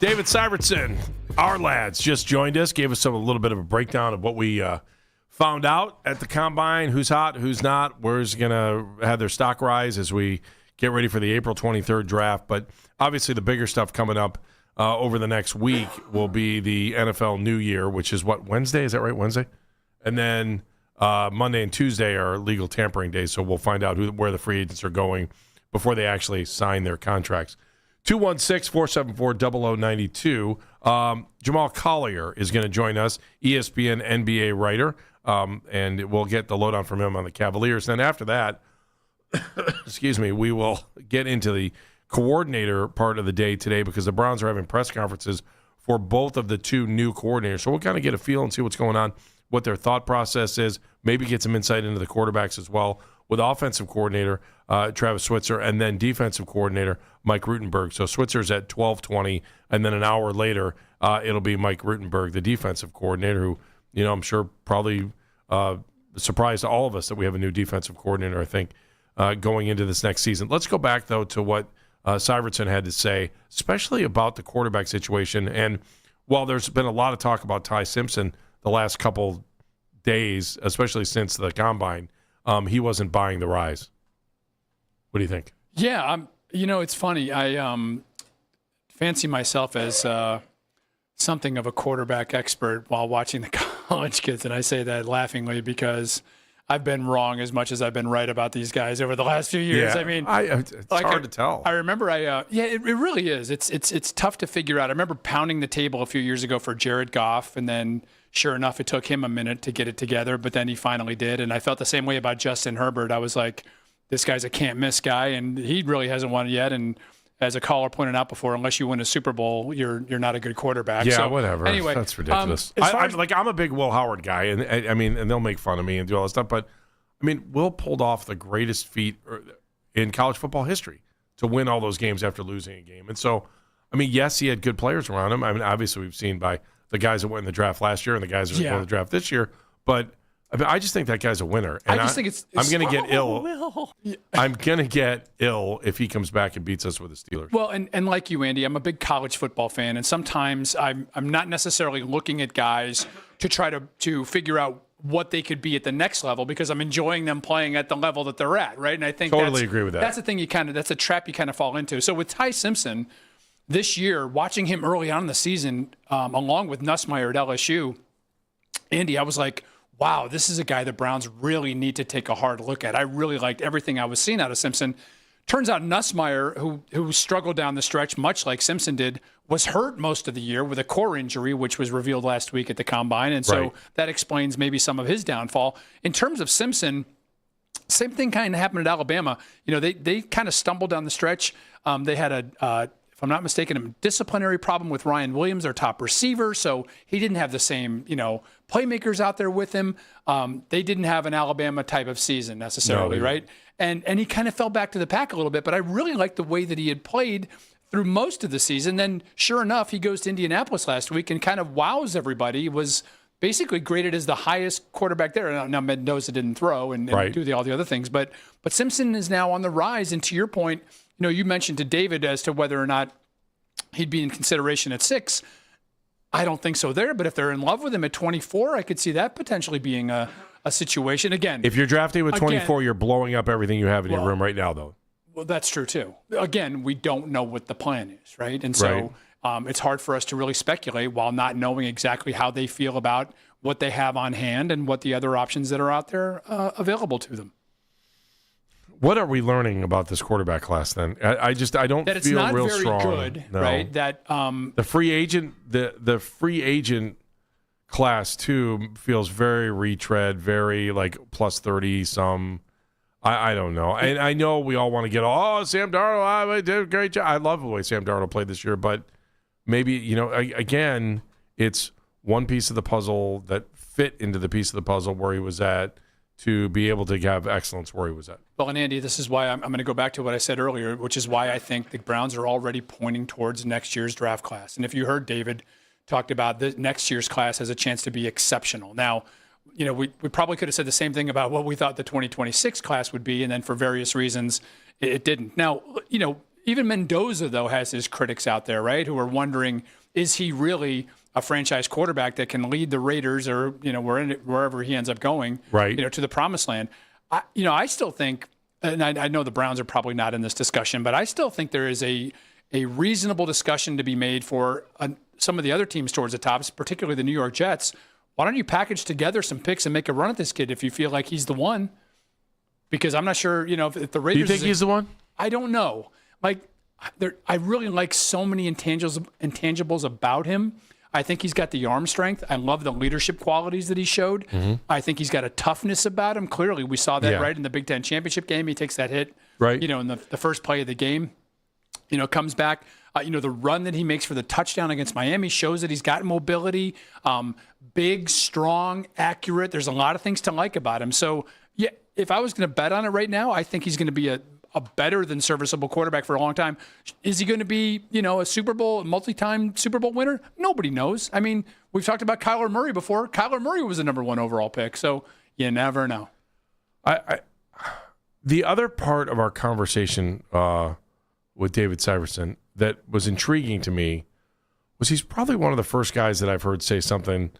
David Syvertson, our lads, just joined us, gave us a little bit of a breakdown of what we found out at the Combine, who's hot, who's not, where's going to have their stock rise as we get ready for the April 23rd draft. But obviously the bigger stuff coming up over the next week will be the NFL New Year, which is what, Wednesday? Is that right, Wednesday? And then Monday and Tuesday are legal tampering days, so we'll find out where the free agents are going before they actually sign their contracts. 216-474-0092. Jamal Collier is going to join us, ESPN NBA writer, and we'll get the lowdown from him on the Cavaliers. Then after that, excuse me, we will get into the coordinator part of the day today because the Browns are having press conferences for both of the two new coordinators. So we'll kind of get a feel and see what's going on, what their thought process is, maybe get some insight into the quarterbacks as well with offensive coordinator Travis Switzer and then defensive coordinator Mike Rutenberg. So Switzer's at 12:20, and then an hour later it'll be Mike Rutenberg, the defensive coordinator, who, you know, I'm sure probably surprised all of us that we have a new defensive coordinator, I think, going into this next season. Let's go back, though, to what Syvertson had to say, especially about the quarterback situation. And while there's been a lot of talk about Ty Simpson the last couple days, especially since the Combine, he wasn't buying the rise. What do you think? Yeah, you know, it's funny. I fancy myself as something of a quarterback expert while watching the college kids, and I say that laughingly because I've been wrong as much as I've been right about these guys over the last few years. Yeah, I mean, it's hard to tell. I remember it really is. It's tough to figure out. I remember pounding the table a few years ago for Jared Goff, and then sure enough, it took him a minute to get it together, but then he finally did. And I felt the same way about Justin Herbert. I was like, this guy's a can't-miss guy, and he really hasn't won it yet. And as a caller pointed out before, unless you win a Super Bowl, you're not a good quarterback. Yeah, so, whatever. Anyway, that's ridiculous. I'm a big Will Howard guy, and and they'll make fun of me and do all this stuff. But I mean, Will pulled off the greatest feat in college football history to win all those games after losing a game. And so, I mean, yes, he had good players around him. I mean, obviously, we've seen by the guys that went in the draft last year and the guys that went in the draft this year. But I mean, I just think that guy's a winner. And I just think it's I'm going to get ill. I'm going to get ill if he comes back and beats us with the Steelers. Well, and like you, Andy, I'm a big college football fan, and sometimes I'm not necessarily looking at guys to try to figure out what they could be at the next level because I'm enjoying them playing at the level that they're at, right? And I think totally agree with that. That's the thing that's a trap you kind of fall into. So with Ty Simpson this year, watching him early on in the season, along with Nussmeier at LSU, Andy, I was like, wow, this is a guy the Browns really need to take a hard look at. I really liked everything I was seeing out of Simpson. Turns out Nussmeier, who struggled down the stretch, much like Simpson did, was hurt most of the year with a core injury, which was revealed last week at the Combine. And so that explains maybe some of his downfall. In terms of Simpson, same thing kind of happened at Alabama. You know, they kind of stumbled down the stretch. They had if I'm not mistaken, a disciplinary problem with Ryan Williams, their top receiver. So he didn't have the same, playmakers out there with him. They didn't have an Alabama type of season necessarily, right? And he kind of fell back to the pack a little bit, but I really liked the way that he had played through most of the season. Then sure enough, he goes to Indianapolis last week and kind of wows everybody. He was basically graded as the highest quarterback there. Now Mendoza didn't throw and do all the other things, but Simpson is now on the rise. And to your point, you mentioned to David as to whether or not he'd be in consideration at 6. I don't think so there, but if they're in love with him at 24, I could see that potentially being a situation. Again, if you're drafting with 24, you're blowing up everything you have in your room right now, though. Well, that's true, too. Again, we don't know what the plan is, right? And so it's hard for us to really speculate while not knowing exactly how they feel about what they have on hand and what the other options that are out there available to them. What are we learning about this quarterback class then? I don't that it's feel not real very strong. Good, no. right? That the free agent class too feels very retread, very like plus 30 some. I don't know. And I know we all want to get Sam Darnold did a great job. I love the way Sam Darnold played this year, but maybe again it's one piece of the puzzle that fit into the piece of the puzzle where he was at to be able to have excellence where he was at. Well, and Andy, this is why I'm going to go back to what I said earlier, which is why I think the Browns are already pointing towards next year's draft class. And if you heard David talked about the next year's class has a chance to be exceptional. Now, we probably could have said the same thing about what we thought the 2026 class would be, and then for various reasons, it didn't. Now, even Mendoza, though, has his critics out there, right, who are wondering, is he really a franchise quarterback that can lead the Raiders or, wherever he ends up going, right, to the promised land? I still think, and I know the Browns are probably not in this discussion, but I still think there is a reasonable discussion to be made for some of the other teams towards the top, particularly the New York Jets. Why don't you package together some picks and make a run at this kid if you feel like he's the one? Because I'm not sure, if the Raiders... You think he's the one? I don't know. I really like so many intangibles about him. I think he's got the arm strength. I love the leadership qualities that he showed. Mm-hmm. I think he's got a toughness about him. Clearly, we saw that right in the Big Ten championship game. He takes that hit, right, in the first play of the game. Comes back. The run that he makes for the touchdown against Miami shows that he's got mobility. Big, strong, accurate. There's a lot of things to like about him. So, yeah, if I was going to bet on it right now, I think he's going to be a better than serviceable quarterback for a long time. Is he going to be, a multi-time Super Bowl winner? Nobody knows. I mean, we've talked about Kyler Murray before. Kyler Murray was the number 1 overall pick, so you never know. The other part of our conversation with David Syverson that was intriguing to me was he's probably one of the first guys that I've heard say something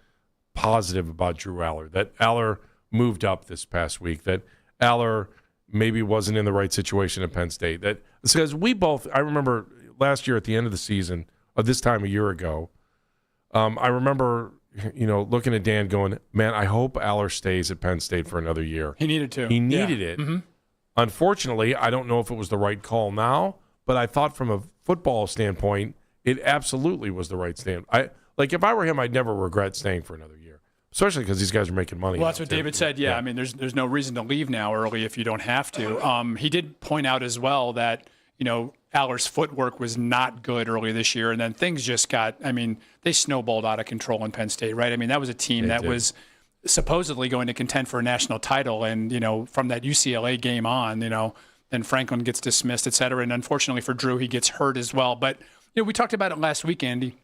positive about Drew Aller, that Aller moved up this past week, that Aller maybe wasn't in the right situation at Penn State. Because I remember last year at the end of the season, of this time a year ago, I remember, looking at Dan going, man, I hope Aller stays at Penn State for another year. He needed to. He needed it. Mm-hmm. Unfortunately, I don't know if it was the right call now, but I thought from a football standpoint, it absolutely was the right stand. If I were him, I'd never regret staying for another year, especially because these guys are making money. Well, that's what David said. Yeah, I mean, there's no reason to leave now early if you don't have to. He did point out as well that, Aller's footwork was not good earlier this year, and then things just they snowballed out of control in Penn State, right? I mean, that was a team that was supposedly going to contend for a national title, and, from that UCLA game on, then Franklin gets dismissed, et cetera, and unfortunately for Drew, he gets hurt as well. But, we talked about it last week, Andy.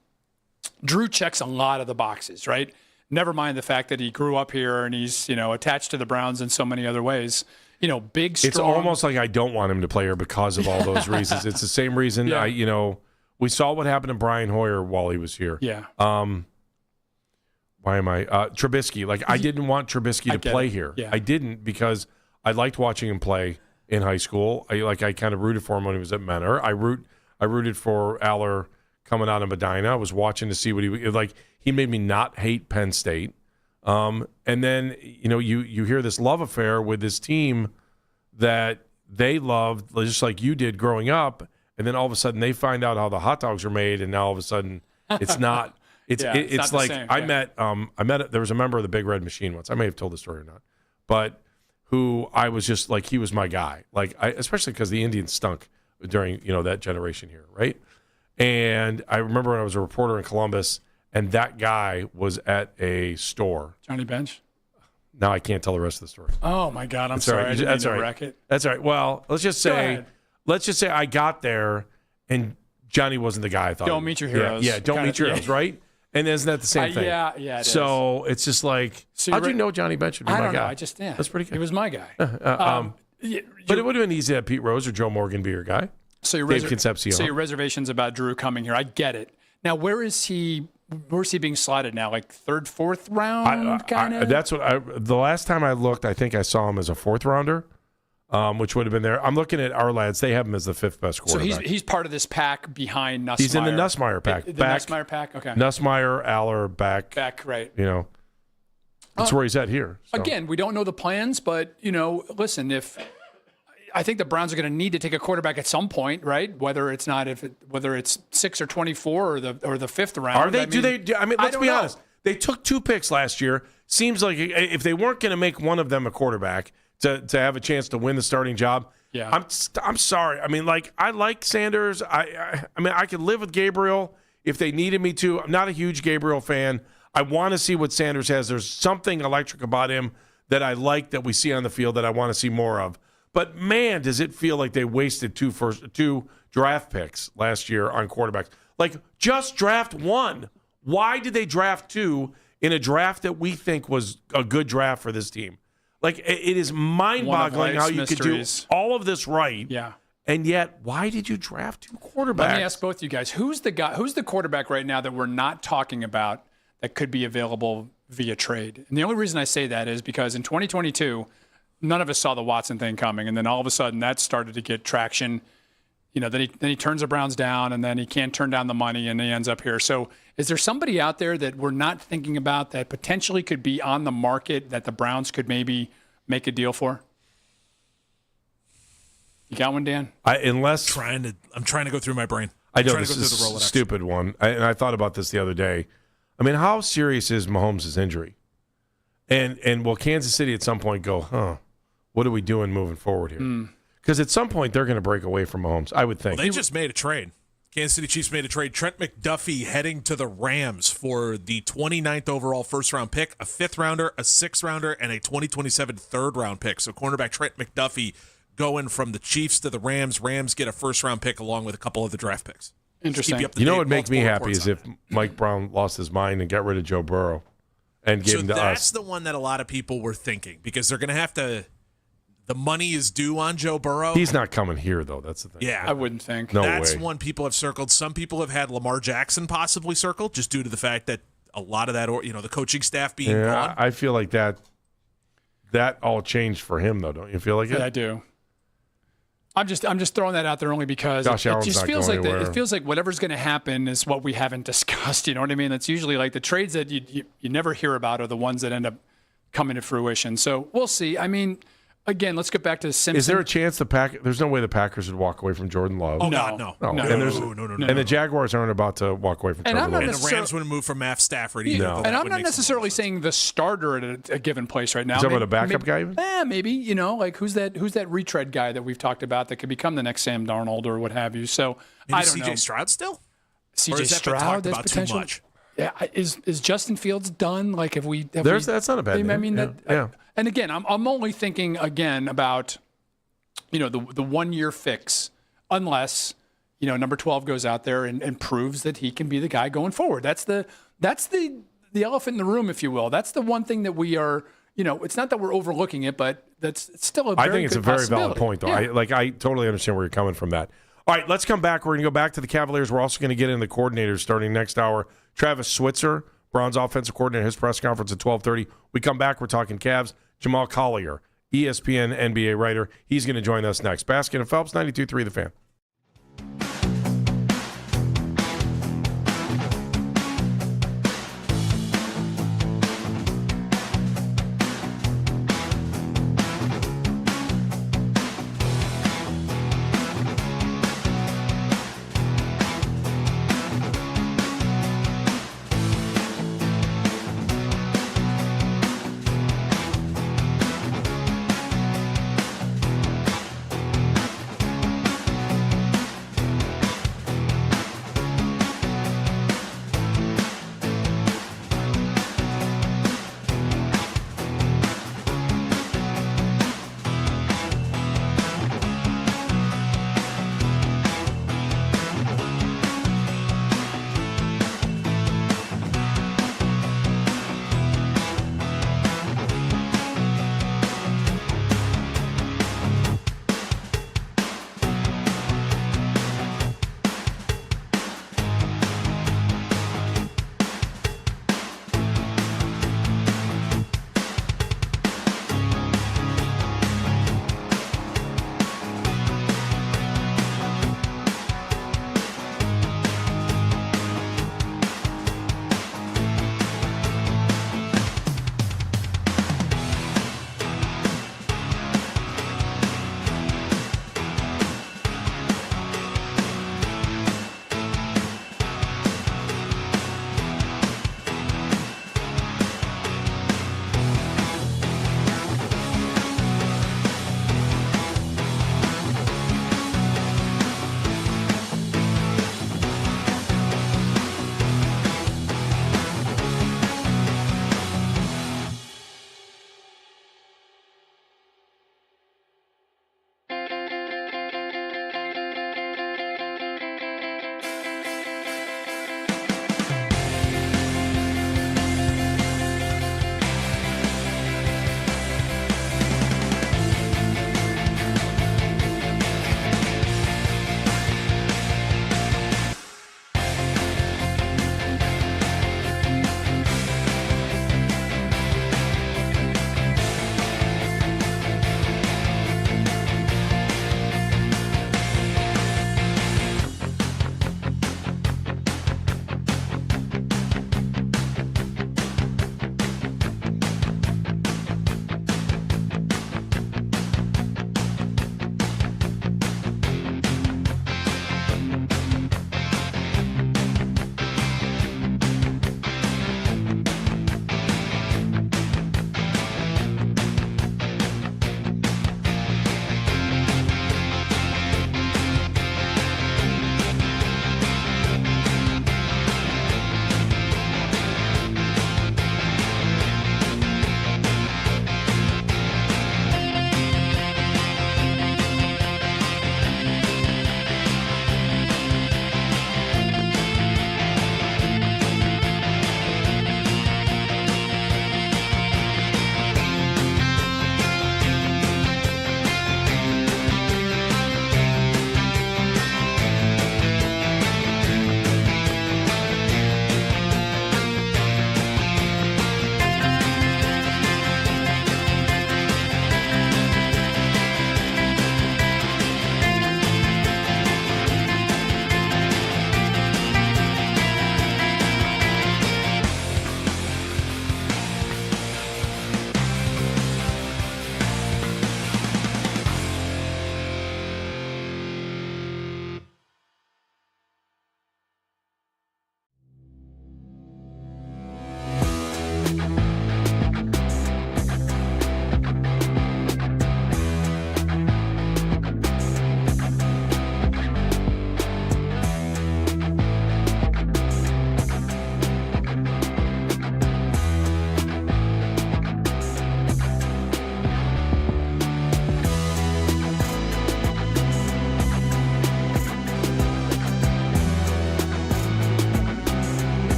Drew checks a lot of the boxes, right? Never mind the fact that he grew up here and he's, attached to the Browns in so many other ways. Big, strong. It's almost like I don't want him to play here because of all those reasons. It's the same reason we saw what happened to Brian Hoyer while he was here. Yeah. Why am I Trubisky? I didn't want Trubisky to play here. Yeah. I didn't because I liked watching him play in high school. I kind of rooted for him when he was at Mentor. I rooted for Aller coming out of Medina. I was watching to see what he made me not hate Penn State. And then, you hear this love affair with this team that they loved, just like you did growing up. And then all of a sudden they find out how the hot dogs are made. And now all of a sudden it's not, it's not like, the same. I met, there was a member of the Big Red Machine once. I may have told the story or not, but who I was just like, he was my guy. Especially because the Indians stunk during, that generation here. Right. And I remember when I was a reporter in Columbus, and that guy was at a store. Johnny Bench? Now I can't tell the rest of the story. Oh my God, I'm sorry. That's all right. That's all right. Well, let's just say I got there and Johnny wasn't the guy I thought. Don't meet your heroes. Yeah, don't meet your heroes, right? And isn't that the same thing? Yeah. So it's just like, how'd you know Johnny Bench would be my guy? I don't know. That's pretty good. He was my guy. But it would have been easy to have Pete Rose or Joe Morgan be your guy. Dave Concepcion. So your reservations about Drew coming here, I get it. Now, where's he being slotted now? Like third, fourth round, kind of? That's what the last time I looked, I think I saw him as a fourth rounder, which would have been there. I'm looking at our lads; they have him as the fifth best quarterback. So he's part of this pack behind Nussmeier. He's in the Nussmeier pack. The Nussmeier pack. Okay. Nussmeier, Aller, back, right? That's where he's at here. So. Again, we don't know the plans, but listen, I think the Browns are going to need to take a quarterback at some point, right? Whether it's 6 or 24 or the fifth round. Are they? Let's be honest. They took 2 picks last year. Seems like if they weren't going to make one of them a quarterback to have a chance to win the starting job, yeah. I'm sorry. I like Sanders. I could live with Gabriel if they needed me to. I'm not a huge Gabriel fan. I want to see what Sanders has. There's something electric about him that I like that we see on the field that I want to see more of. But, man, does it feel like they wasted 2 draft picks last year on quarterbacks. Just draft 1. Why did they draft 2 in a draft that we think was a good draft for this team? It is mind-boggling how you could do all of this right And yet, why did you draft 2 quarterbacks? Let me ask both you guys: who's the quarterback right now that we're not talking about that could be available via trade? And the only reason I say that is because in 2022, none of us saw the Watson thing coming, and then all of a sudden that started to get traction. Then he turns the Browns down, and then he can't turn down the money, and he ends up here. So is there somebody out there that we're not thinking about that potentially could be on the market that the Browns could maybe make a deal for? You got one, Dan? I'm trying to go through my brain. I know this is a stupid one. And I thought about this the other day. I mean, how serious is Mahomes' injury? And will Kansas City at some point go, what are we doing moving forward here? Because at some point they're going to break away from Mahomes, I would think. Well, they just made a trade. Kansas City Chiefs made a trade. Trent McDuffie heading to the Rams for the 29th overall first-round pick, a 5th-rounder, a 6th-rounder, and a 2027 3rd-round pick. So cornerback Trent McDuffie going from the Chiefs to the Rams. Rams get a first-round pick along with a couple of the draft picks. Interesting. You know what would make me happy is if Mike Brown lost his mind and got rid of Joe Burrow and gave him to us. So that's the one that a lot of people were thinking because they're going to have to – the money is due on Joe Burrow. He's not coming here, though. That's the thing. Yeah. I wouldn't think. No That's way. one people have circled. Some people have had Lamar Jackson possibly circled just due to the fact that a lot of that, the coaching staff being gone. I feel like that all changed for him, though. Don't you feel like it? Yeah, I do. I'm just throwing that out there only because Josh it Allen's just not feels going like anywhere. it feels like whatever's going to happen is what we haven't discussed. You know what I mean? That's usually like the trades that you never hear about are the ones that end up coming to fruition. So we'll see. I mean, again, let's get back to Simpson. Is there a chance there's no way the Packers would walk away from Jordan Love? Oh, God, no. No. No. And the Jaguars aren't about to walk away from And Trevor I'm not Lawrence. And the Rams wouldn't move from Matt Stafford either. No. And I'm not necessarily saying the starter at a given place right now. Is that about a backup guy even? Maybe, like who's that retread guy that we've talked about that could become the next Sam Darnold or what have you. So Maybe I don't know. CJ Stroud still? Or CJ has that been Stroud, talked that's about too potential. much? Yeah, is Justin Fields done? Like, That's not a bad name. I mean, yeah. And again, I'm only thinking again about, the 1 year fix, unless number 12 goes out there and proves that he can be the guy going forward. That's the elephant in the room, if you will. That's the one thing that we are. It's not that we're overlooking it, but it's still a very I think it's a good very valid possibility. point, though. Yeah. I totally understand where you're coming from that. All right, let's come back. We're going to go back to the Cavaliers. We're also going to get into the coordinators starting next hour. Travis Switzer, Browns offensive coordinator, his press conference at 12:30. We come back, we're talking Cavs. Jamal Collier, ESPN NBA writer. He's going to join us next. Baskin and Phelps, 92.3 The Fan.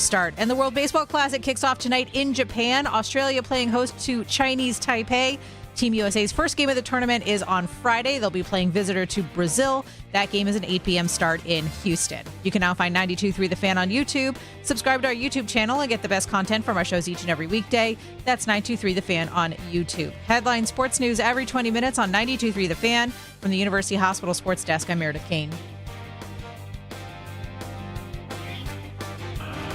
start. And the World Baseball Classic kicks off tonight in Japan. Australia playing host to Chinese Taipei. Team USA's first game of the tournament is on Friday. They'll be playing visitor to Brazil. That game is an 8 p.m. start in Houston. You can now find 92.3 The Fan on YouTube. Subscribe to our YouTube channel and get the best content from our shows each and every weekday. That's 92.3 The Fan on YouTube. Headline sports news every 20 minutes on 92.3 The Fan. From the University Hospital Sports Desk, I'm Meredith Kane.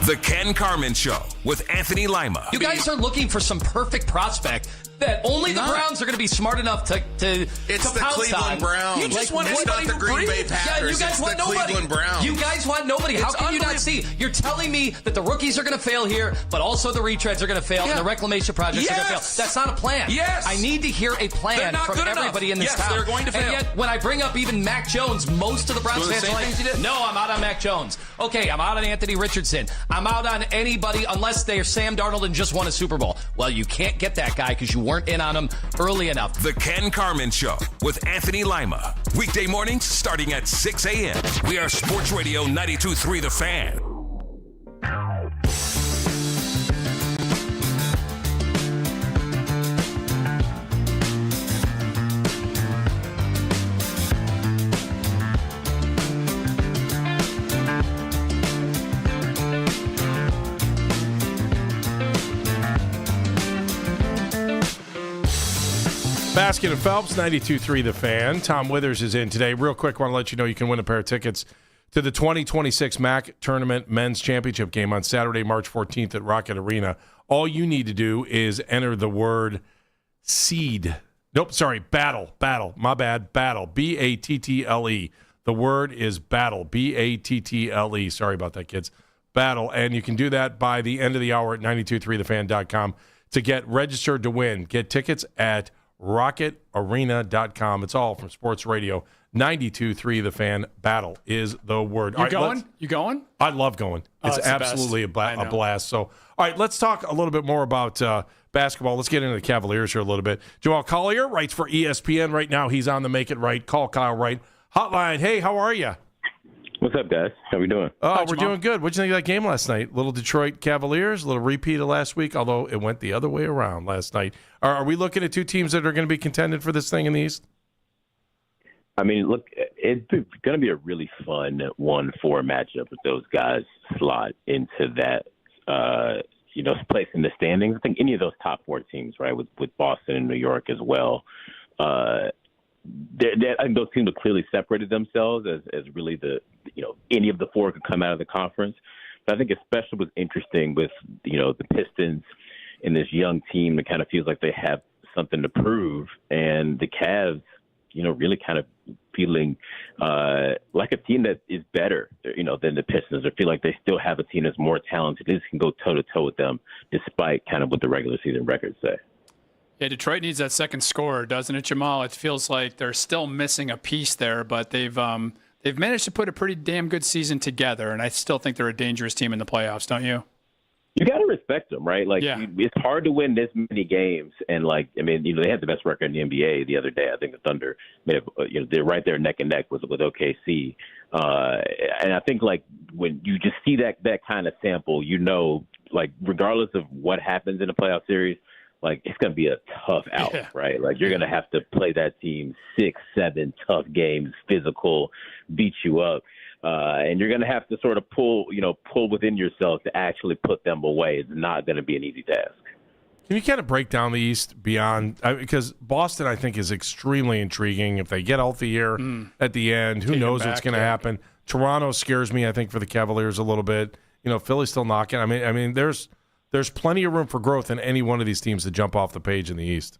The Ken Carman Show with Anthony Lima. You guys are looking for some perfect prospect that only the Browns are going to be smart enough to It's the pounce Cleveland on. Browns. You just want It's anybody not the who Green Bay breathes. Packers. Yeah, you guys It's want the nobody. Cleveland Browns. You guys want nobody. How It's can you not see? You're telling me that the rookies are going to fail here, but also the retreads are going to fail and the reclamation projects are going to fail. That's not a plan. Yes. I need to hear a plan from everybody in this town. They're going to fail. And yet, when I bring up even Mac Jones, most of the Browns Doing the fans are same like, things you did. no, I'm out on Mac Jones. Okay, I'm out on Anthony Richardson. I'm out on anybody unless they're Sam Darnold and just won a Super Bowl. Well, you can't get that guy because you weren't in on him early enough. The Ken Carman Show with Anthony Lima. Weekday mornings starting at 6 a.m. We are Sports Radio 92.3 The Fan. Baskin and Phelps, 92.3 The Fan. Tom Withers is in today. Real quick, want to let you know you can win a pair of tickets to the 2026 MAC Tournament Men's Championship game on Saturday, March 14th at Rocket Arena. All you need to do is enter the word seed. Nope, sorry, battle. My bad, battle. B-A-T-T-L-E. The word is battle. B-A-T-T-L-E. Sorry about that, kids. Battle. And you can do that by the end of the hour at 923thefan.com to get registered to win. Get tickets at rocketarena.com. It's all from Sports Radio 92.3 The Fan. Battle is the word. You going? You going? I love going. It's absolutely a blast. So, all right, let's talk a little bit more about basketball. Let's get into the Cavaliers here a little bit. Joel Collier writes for ESPN right now. He's on the Make It Right. Call Kyle Wright hotline. Hey, how are you? What's up, guys? How we doing? Oh, we're doing good. What'd you think of that game last night? Little Detroit Cavaliers, a little repeat of last week, although it went the other way around last night. Are we looking at two teams that are going to be contended for this thing in the East? I mean, look, it's going to be a really fun 1-4 matchup if those guys slot into that, place in the standings. I think any of those top four teams, right, with Boston and New York as well, I think those teams have clearly separated themselves as really any of the four could come out of the conference. But I think especially what's interesting with, the Pistons and this young team that kind of feels like they have something to prove, and the Cavs, really kind of feeling like a team that is better, than the Pistons, or feel like they still have a team that's more talented. This can go toe-to-toe with them despite kind of what the regular season records say. Yeah, Detroit needs that second scorer, doesn't it, Jamal? It feels like they're still missing a piece there, but they've managed to put a pretty damn good season together, and I still think they're a dangerous team in the playoffs, don't you? You got to respect them, right? It's hard to win this many games, and they had the best record in the NBA the other day. I think the Thunder may have, they're right there neck and neck with OKC, and I think when you just see that kind of sample, regardless of what happens in a playoff series, it's going to be a tough out, right? You're going to have to play that team 6-7 tough games, physical, beat you up. And you're going to have to sort of pull within yourself to actually put them away. It's not going to be an easy task. Can you kind of break down the East beyond, because Boston, I think, is extremely intriguing. If they get healthy here at the end, who knows what's going to happen? Toronto scares me, I think, for the Cavaliers a little bit. Philly's still knocking. I mean, there's plenty of room for growth in any one of these teams to jump off the page in the East.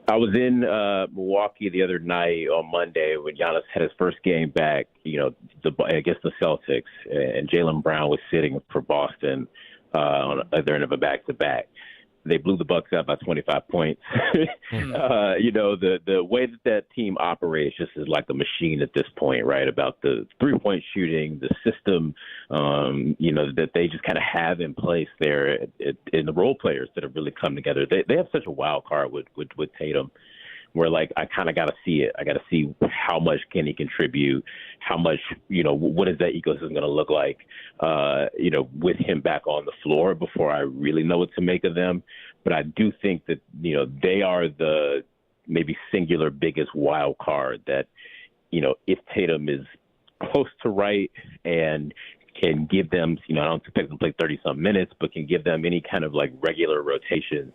I was in Milwaukee the other night on Monday when Giannis had his first game back, against the Celtics, and Jaylen Brown was sitting for Boston on the other end of a back-to-back. They blew the Bucks out by 25 points. The way that team operates just is like a machine at this point, right? About the three-point shooting, the system, that they just kind of have in place there, and the role players that have really come together. They have such a wild card with Tatum. where like I kind of got to see it. I got to see how much can he contribute, how much, what is that ecosystem going to look like, with him back on the floor before I really know what to make of them. But I do think that, they are the maybe singular biggest wild card that, if Tatum is close to right and can give them, I don't expect them to play 30-some minutes, but can give them any kind of like regular rotations,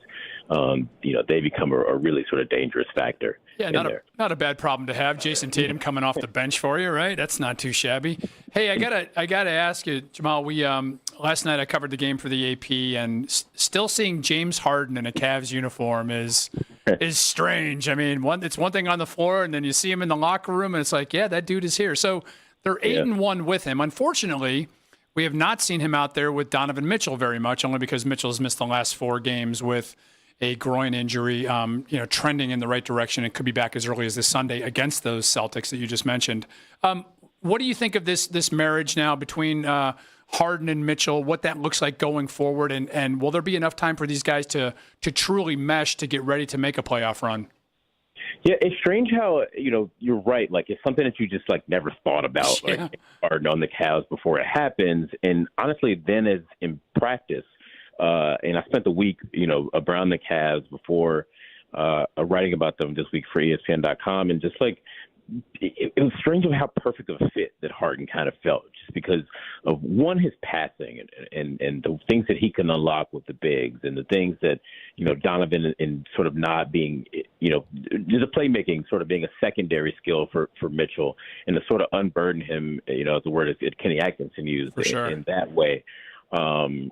they become a really sort of dangerous factor. Yeah, not a bad problem to have. Jason Tatum coming off the bench for you, right? That's not too shabby. Hey, I gotta ask you, Jamal. We last night I covered the game for the AP, and still seeing James Harden in a Cavs uniform is strange. I mean, it's one thing on the floor, and then you see him in the locker room, and it's like, yeah, that dude is here. So they're 8-1 with him. Unfortunately, we have not seen him out there with Donovan Mitchell very much, only because Mitchell has missed the last 4 games with a groin injury, trending in the right direction. It could be back as early as this Sunday against those Celtics that you just mentioned. What do you think of this marriage now between Harden and Mitchell, what that looks like going forward, and will there be enough time for these guys to truly mesh to get ready to make a playoff run? Yeah, it's strange how, you're right. Like, it's something that you just, like, never thought about, like, Harden on the Cavs before it happens. And honestly, then as in practice, and I spent the week, around the Cavs before writing about them this week for ESPN.com, and just, like, it was strange of how perfect of a fit that Harden kind of felt, just because of, one, his passing and the things that he can unlock with the bigs, and the things that, Donovan and sort of not being, the playmaking sort of being a secondary skill for Mitchell, and to sort of unburden him, as the word is Kenny Atkinson used in that way. And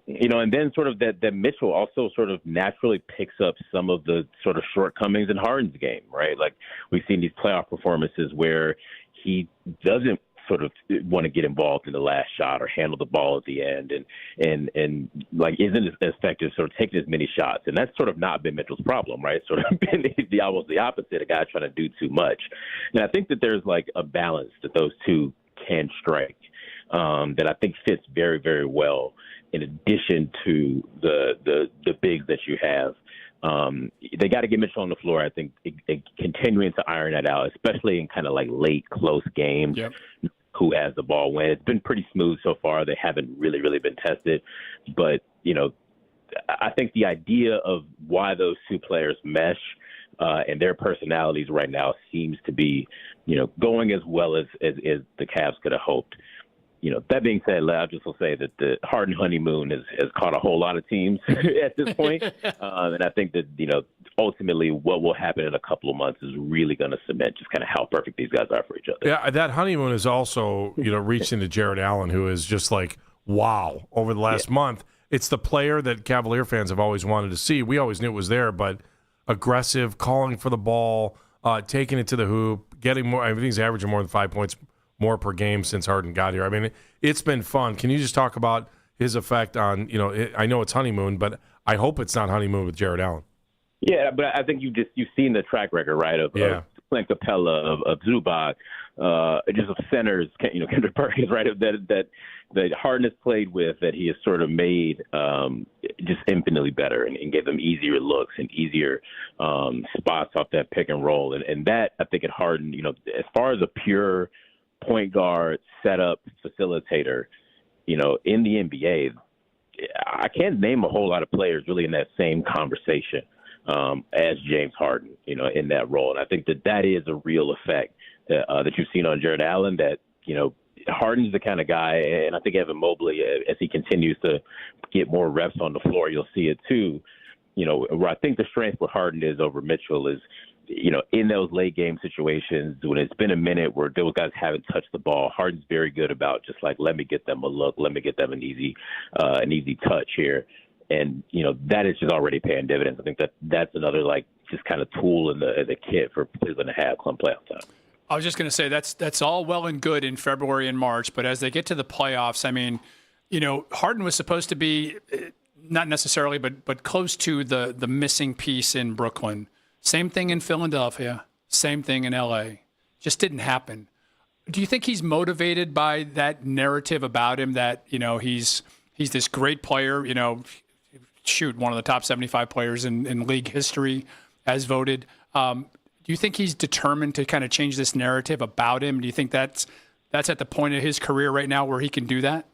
then sort of that Mitchell also sort of naturally picks up some of the sort of shortcomings in Harden's game, right? Like, we've seen these playoff performances where he doesn't sort of want to get involved in the last shot or handle the ball at the end, and like isn't as effective sort of taking as many shots. And that's sort of not been Mitchell's problem, right? Sort of been almost the opposite, a guy trying to do too much. And I think that there's like a balance that those two can strike, that I think fits very, very well in addition to the bigs that you have. They got to get Mitchell on the floor. I think continuing to iron that out, especially in kind of like late, close games, who has the ball when. It's been pretty smooth so far. They haven't really, really been tested. But, I think the idea of why those two players mesh and their personalities right now seems to be, going as well as the Cavs could have hoped. That being said, I just will say that the Harden honeymoon has caught a whole lot of teams at this point. And I think that, ultimately what will happen in a couple of months is really going to cement just kind of how perfect these guys are for each other. Yeah, that honeymoon is also, reached into Jared Allen, who is just like, wow, over the last month. It's the player that Cavalier fans have always wanted to see. We always knew it was there, but aggressive, calling for the ball, taking it to the hoop, getting more. I think he's averaging more than 5 points more per game since Harden got here. I mean, it's been fun. Can you just talk about his effect on, I know it's honeymoon, but I hope it's not honeymoon with Jared Allen. Yeah, but I think you've seen the track record, right, of Clint Capella, of Zubac, just of centers, Kendrick Perkins, right, that Harden has played with, that he has sort of made just infinitely better and gave them easier looks and easier spots off that pick and roll. And that, I think, at Harden, as far as a pure point guard, setup, facilitator, in the NBA, I can't name a whole lot of players really in that same conversation as James Harden, in that role. And I think that is a real effect that you've seen on Jared Allen, that, Harden's the kind of guy, and I think Evan Mobley, as he continues to get more reps on the floor, you'll see it too, where I think the strength with Harden is over Mitchell is, in those late game situations when it's been a minute where those guys haven't touched the ball, Harden's very good about just like, let me get them a look, let me get them an easy touch here. And, that is just already paying dividends. I think that's another, like, just kind of tool in the kit for Cleveland to have come playoff time. I was just going to say that's all well and good in February and March, but as they get to the playoffs, I mean, Harden was supposed to be not necessarily, but close to the missing piece in Brooklyn. Same thing in Philadelphia, same thing in LA. Just didn't happen. Do you think he's motivated by that narrative about him that, he's this great player, one of the top 75 players in league history as voted? you think he's determined to kind of change this narrative about him? Do you think that's at the point of his career right now where he can do that?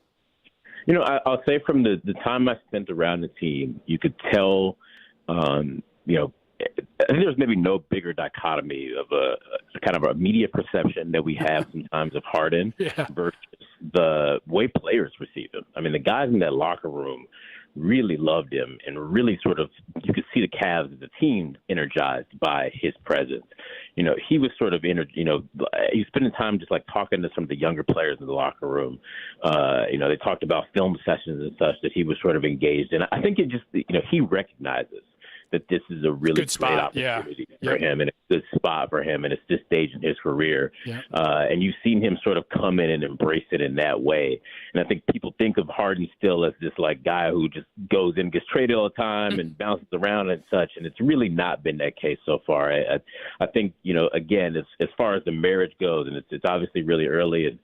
You know, I'll say from the time I spent around the team, you could tell, you know, I think there's maybe no bigger dichotomy of a kind of a media perception that we have sometimes of Harden versus the way players receive him. I mean, the guys in that locker room really loved him and really sort of, you could see the Cavs as a team energized by his presence. You know, he was sort of, he was spending time just like talking to some of the younger players in the locker room. You know, they talked about film sessions and such that he was sort of engaged in. I think it just, you know, he recognizes that this is a really great opportunity for him, and it's a good spot for him, and it's this stage in his career. And you've seen him sort of come in and embrace it in that way. And I think people think of Harden still as this like guy who just goes in, gets traded all the time and bounces around and such, and it's really not been that case so far. I think, you know, again, as far as the marriage goes, and it's obviously really early, and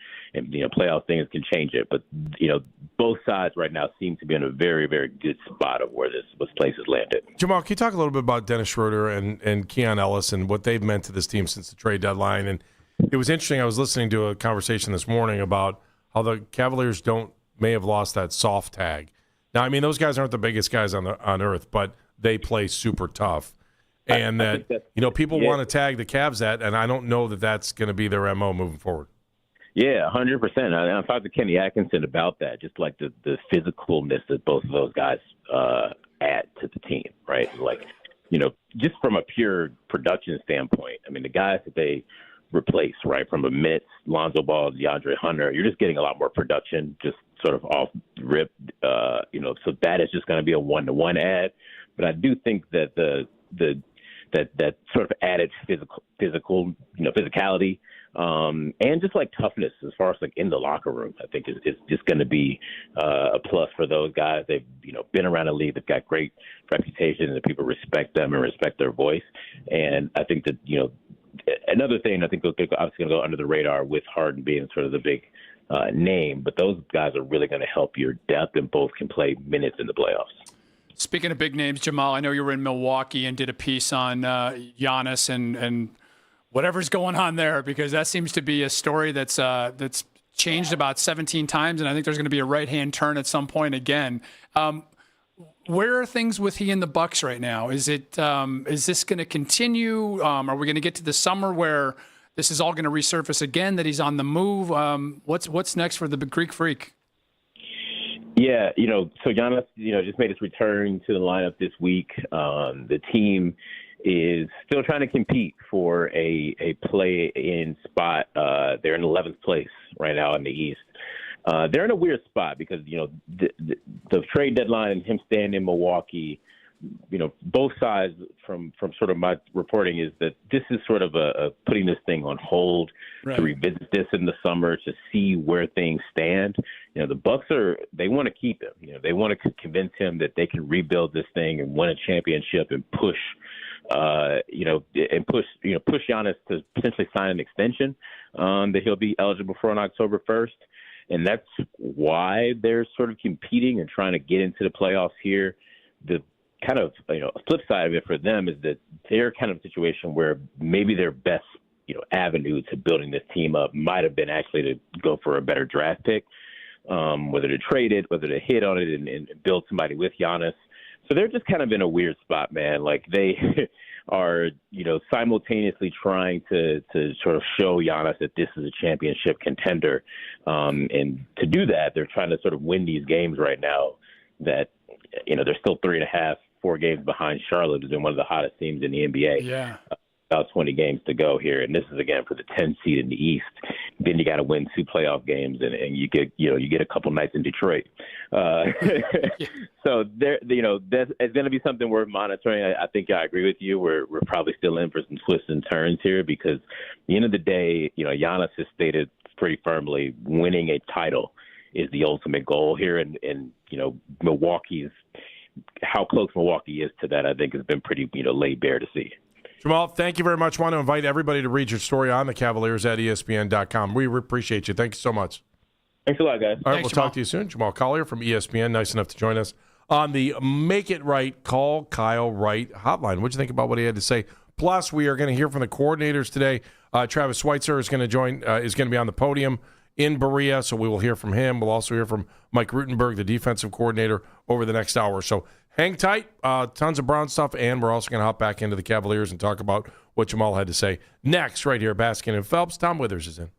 you know, playoff things can change it, but you know, both sides right now seem to be in a very, very good spot of where this place has landed. Jamal, can you talk a little bit about Dennis Schroeder and Keon Ellis and what they've meant to this team since the trade deadline? And it was interesting. I was listening to a conversation this morning about how the Cavaliers may have lost that soft tag. Now, I mean, those guys aren't the biggest guys on earth, but they play super tough. And that, you know, people want to tag the Cavs at, and I don't know that that's going to be their MO moving forward. Yeah, 100%. I talked to Kenny Atkinson about that, just like the physicalness that both of those guys add to the team, right? Like, you know, just from a pure production standpoint, I mean, the guys that they replace, right, from a Mitz, Lonzo Ball, DeAndre Hunter, you're just getting a lot more production just sort of off rip, you know, so that is just going to be a one-to-one add. But I do think that that sort of added physical, you know, physicality, and just like toughness as far as like in the locker room, I think is just going to be a plus for those guys. They've, you know, been around the league. They've got great reputation, and people respect them and respect their voice. And I think that, you know, another thing I think obviously going to go under the radar with Harden being sort of the big name, but those guys are really going to help your depth, and both can play minutes in the playoffs. Speaking of big names, Jamal, I know you were in Milwaukee and did a piece on Giannis and whatever's going on there, because that seems to be a story that's changed about 17 times, and I think there's going to be a right-hand turn at some point again. Where are things with he and the Bucks right now? Is this going to continue? Are we going to get to the summer where this is all going to resurface again, that he's on the move? What's next for the Greek Freak? Yeah, you know, so Giannis, you know, just made his return to the lineup this week. The team is still trying to compete for a play-in spot. They're in 11th place right now in the East. They're in a weird spot because, you know, the trade deadline and him staying in Milwaukee, you know, both sides from sort of my reporting is that this is sort of a putting this thing on hold to revisit this in the summer to see where things stand. You know, the Bucks they want to keep him. You know, they want to convince him that they can rebuild this thing and win a championship and push Giannis to potentially sign an extension that he'll be eligible for on October 1st. And that's why they're sort of competing and trying to get into the playoffs here. The kind of, you know, flip side of it for them is that they're kind of a situation where maybe their best, you know, avenue to building this team up might have been actually to go for a better draft pick, whether to trade it, whether to hit on it and build somebody with Giannis. So they're just kind of in a weird spot, man. Like they are, you know, simultaneously trying to sort of show Giannis that this is a championship contender. And to do that, they're trying to sort of win these games right now that, you know, they're still 3.5-4 games behind Charlotte, who's been one of the hottest teams in the NBA. Yeah. About 20 games to go here, and this is again for the 10th seed in the East. Then you got to win 2 playoff games, and you get a couple nights in Detroit. So there, you know, it's going to be something worth monitoring. I think I agree with you. We're probably still in for some twists and turns here because at the end of the day, you know, Giannis has stated pretty firmly winning a title is the ultimate goal here, and you know, how close Milwaukee is to that, I think has been pretty, you know, laid bare to see. Jamal, thank you very much. Want to invite everybody to read your story on the Cavaliers at ESPN.com. We appreciate you. Thank you so much. Thanks a lot, guys. All right, we'll talk to you soon. Jamal Collier from ESPN, nice enough to join us on the Make It Right, Call Kyle Wright hotline. What'd you think about what he had to say Plus, we are going to hear from the coordinators today. Travis Schweitzer is going to be on the podium in Berea, so we will hear from him. We'll also hear from Mike Rutenberg, the defensive coordinator, over the next hour. So hang tight. Tons of Brown stuff, and we're also going to hop back into the Cavaliers and talk about what Jamal had to say. Next, right here, Baskin and Phelps, Tom Withers is in.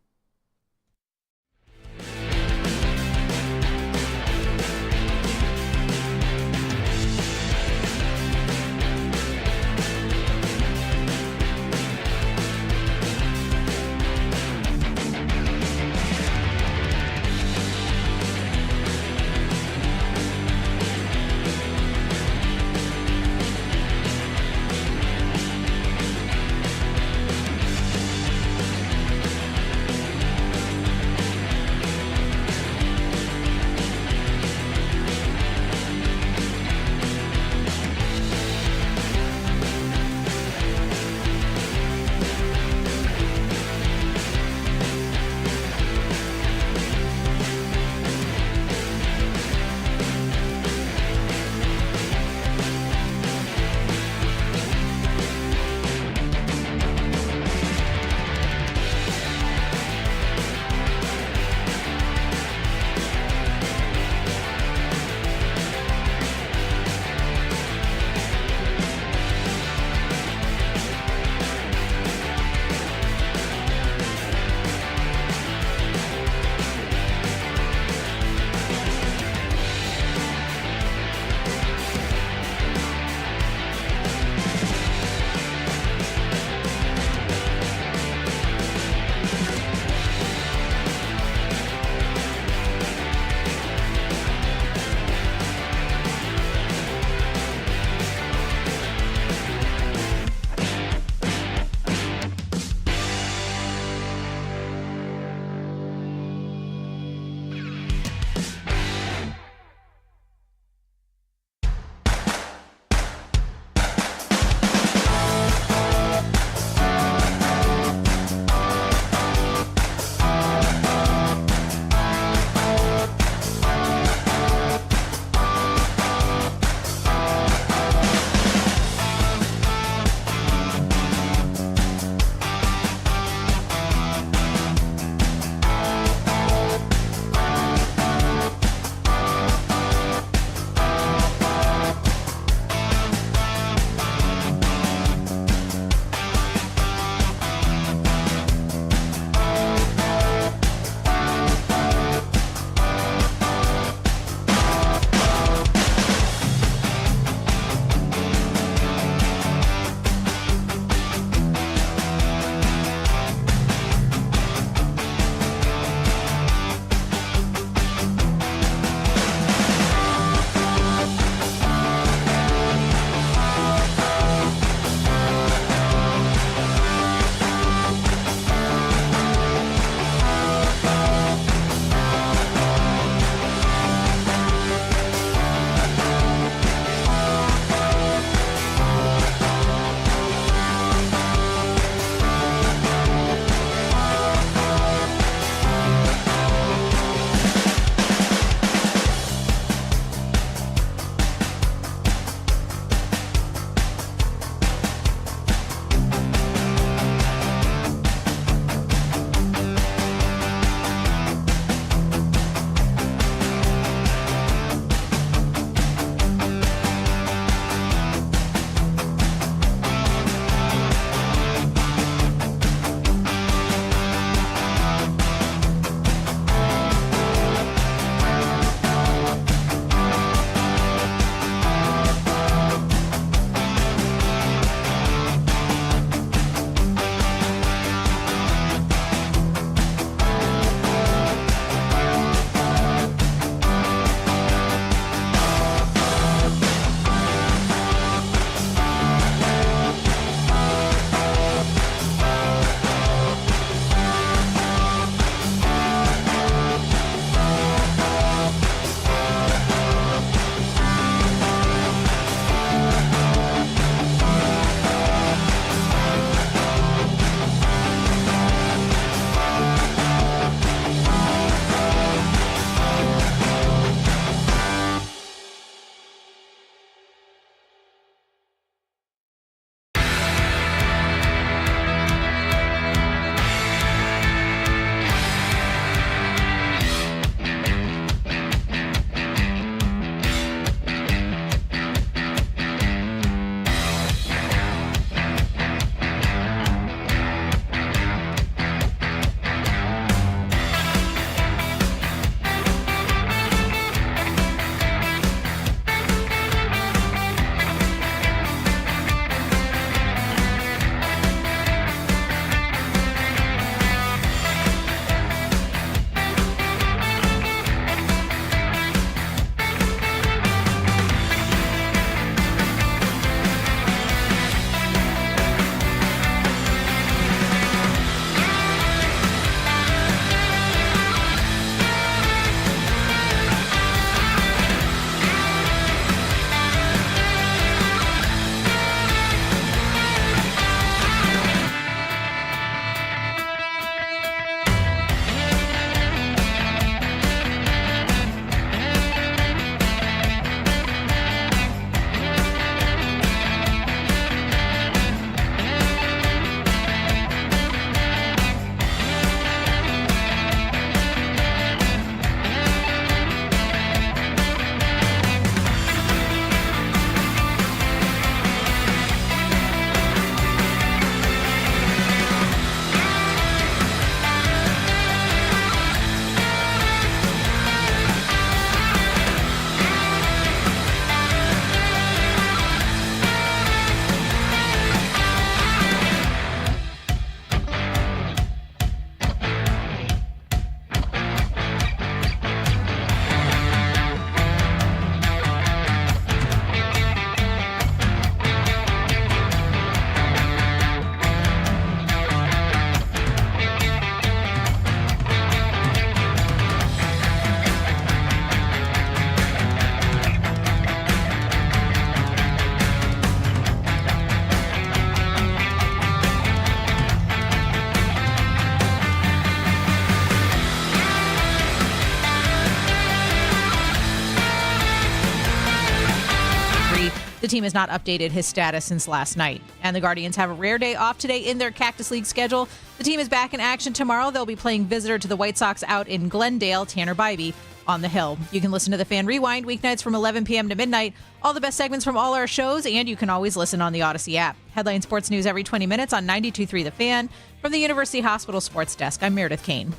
The team has not updated his status since last night. And the Guardians have a rare day off today in their Cactus League schedule. The team is back in action tomorrow. They'll be playing visitor to the White Sox out in Glendale. Tanner Bybee on the Hill. You can listen to the Fan Rewind weeknights from 11 p.m. to midnight. All the best segments from all our shows, and you can always listen on the Odyssey app. Headline Sports News every 20 minutes on 92.3 The Fan. From the University Hospital Sports Desk, I'm Meredith Kane.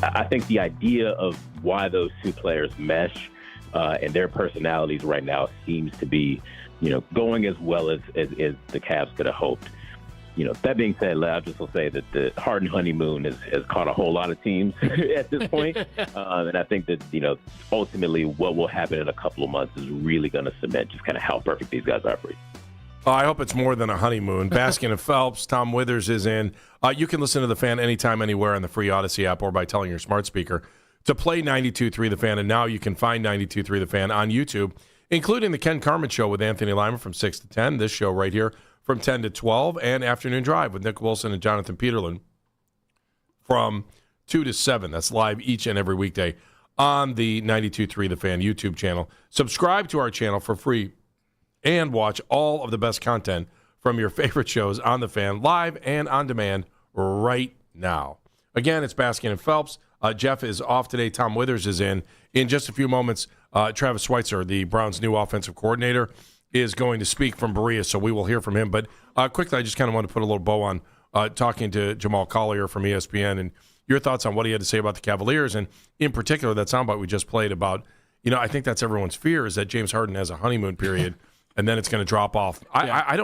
I think the idea of why those two players mesh and their personalities right now seems to be, going as well as the Cavs could have hoped. That being said, I just will say that the Harden honeymoon has caught a whole lot of teams at this point. And I think that, ultimately what will happen in a couple of months is really going to cement just kind of how perfect these guys are for you. I hope it's more than a honeymoon. Baskin and Phelps, Tom Withers is in. You can listen to The Fan anytime, anywhere on the free Odyssey app or by telling your smart speaker to play 92.3 The Fan. And now you can find 92.3 The Fan on YouTube, including the Ken Carman Show with Anthony Lima from 6 to 10, this show right here from 10 to 12, and Afternoon Drive with Nick Wilson and Jonathan Peterlin from 2 to 7. That's live each and every weekday on the 92.3 The Fan YouTube channel. Subscribe to our channel for free and watch all of the best content from your favorite shows on The Fan, live and on demand right now. Again, it's Baskin and Phelps. Jeff is off today. Tom Withers is in. In just a few moments, Travis Schweitzer, the Browns' new offensive coordinator, is going to speak from Berea, so we will hear from him. But quickly, I just kind of want to put a little bow on talking to Jamal Collier from ESPN and your thoughts on what he had to say about the Cavaliers, and in particular, that soundbite we just played about, I think that's everyone's fear is that James Harden has a honeymoon period, and then it's going to drop off. I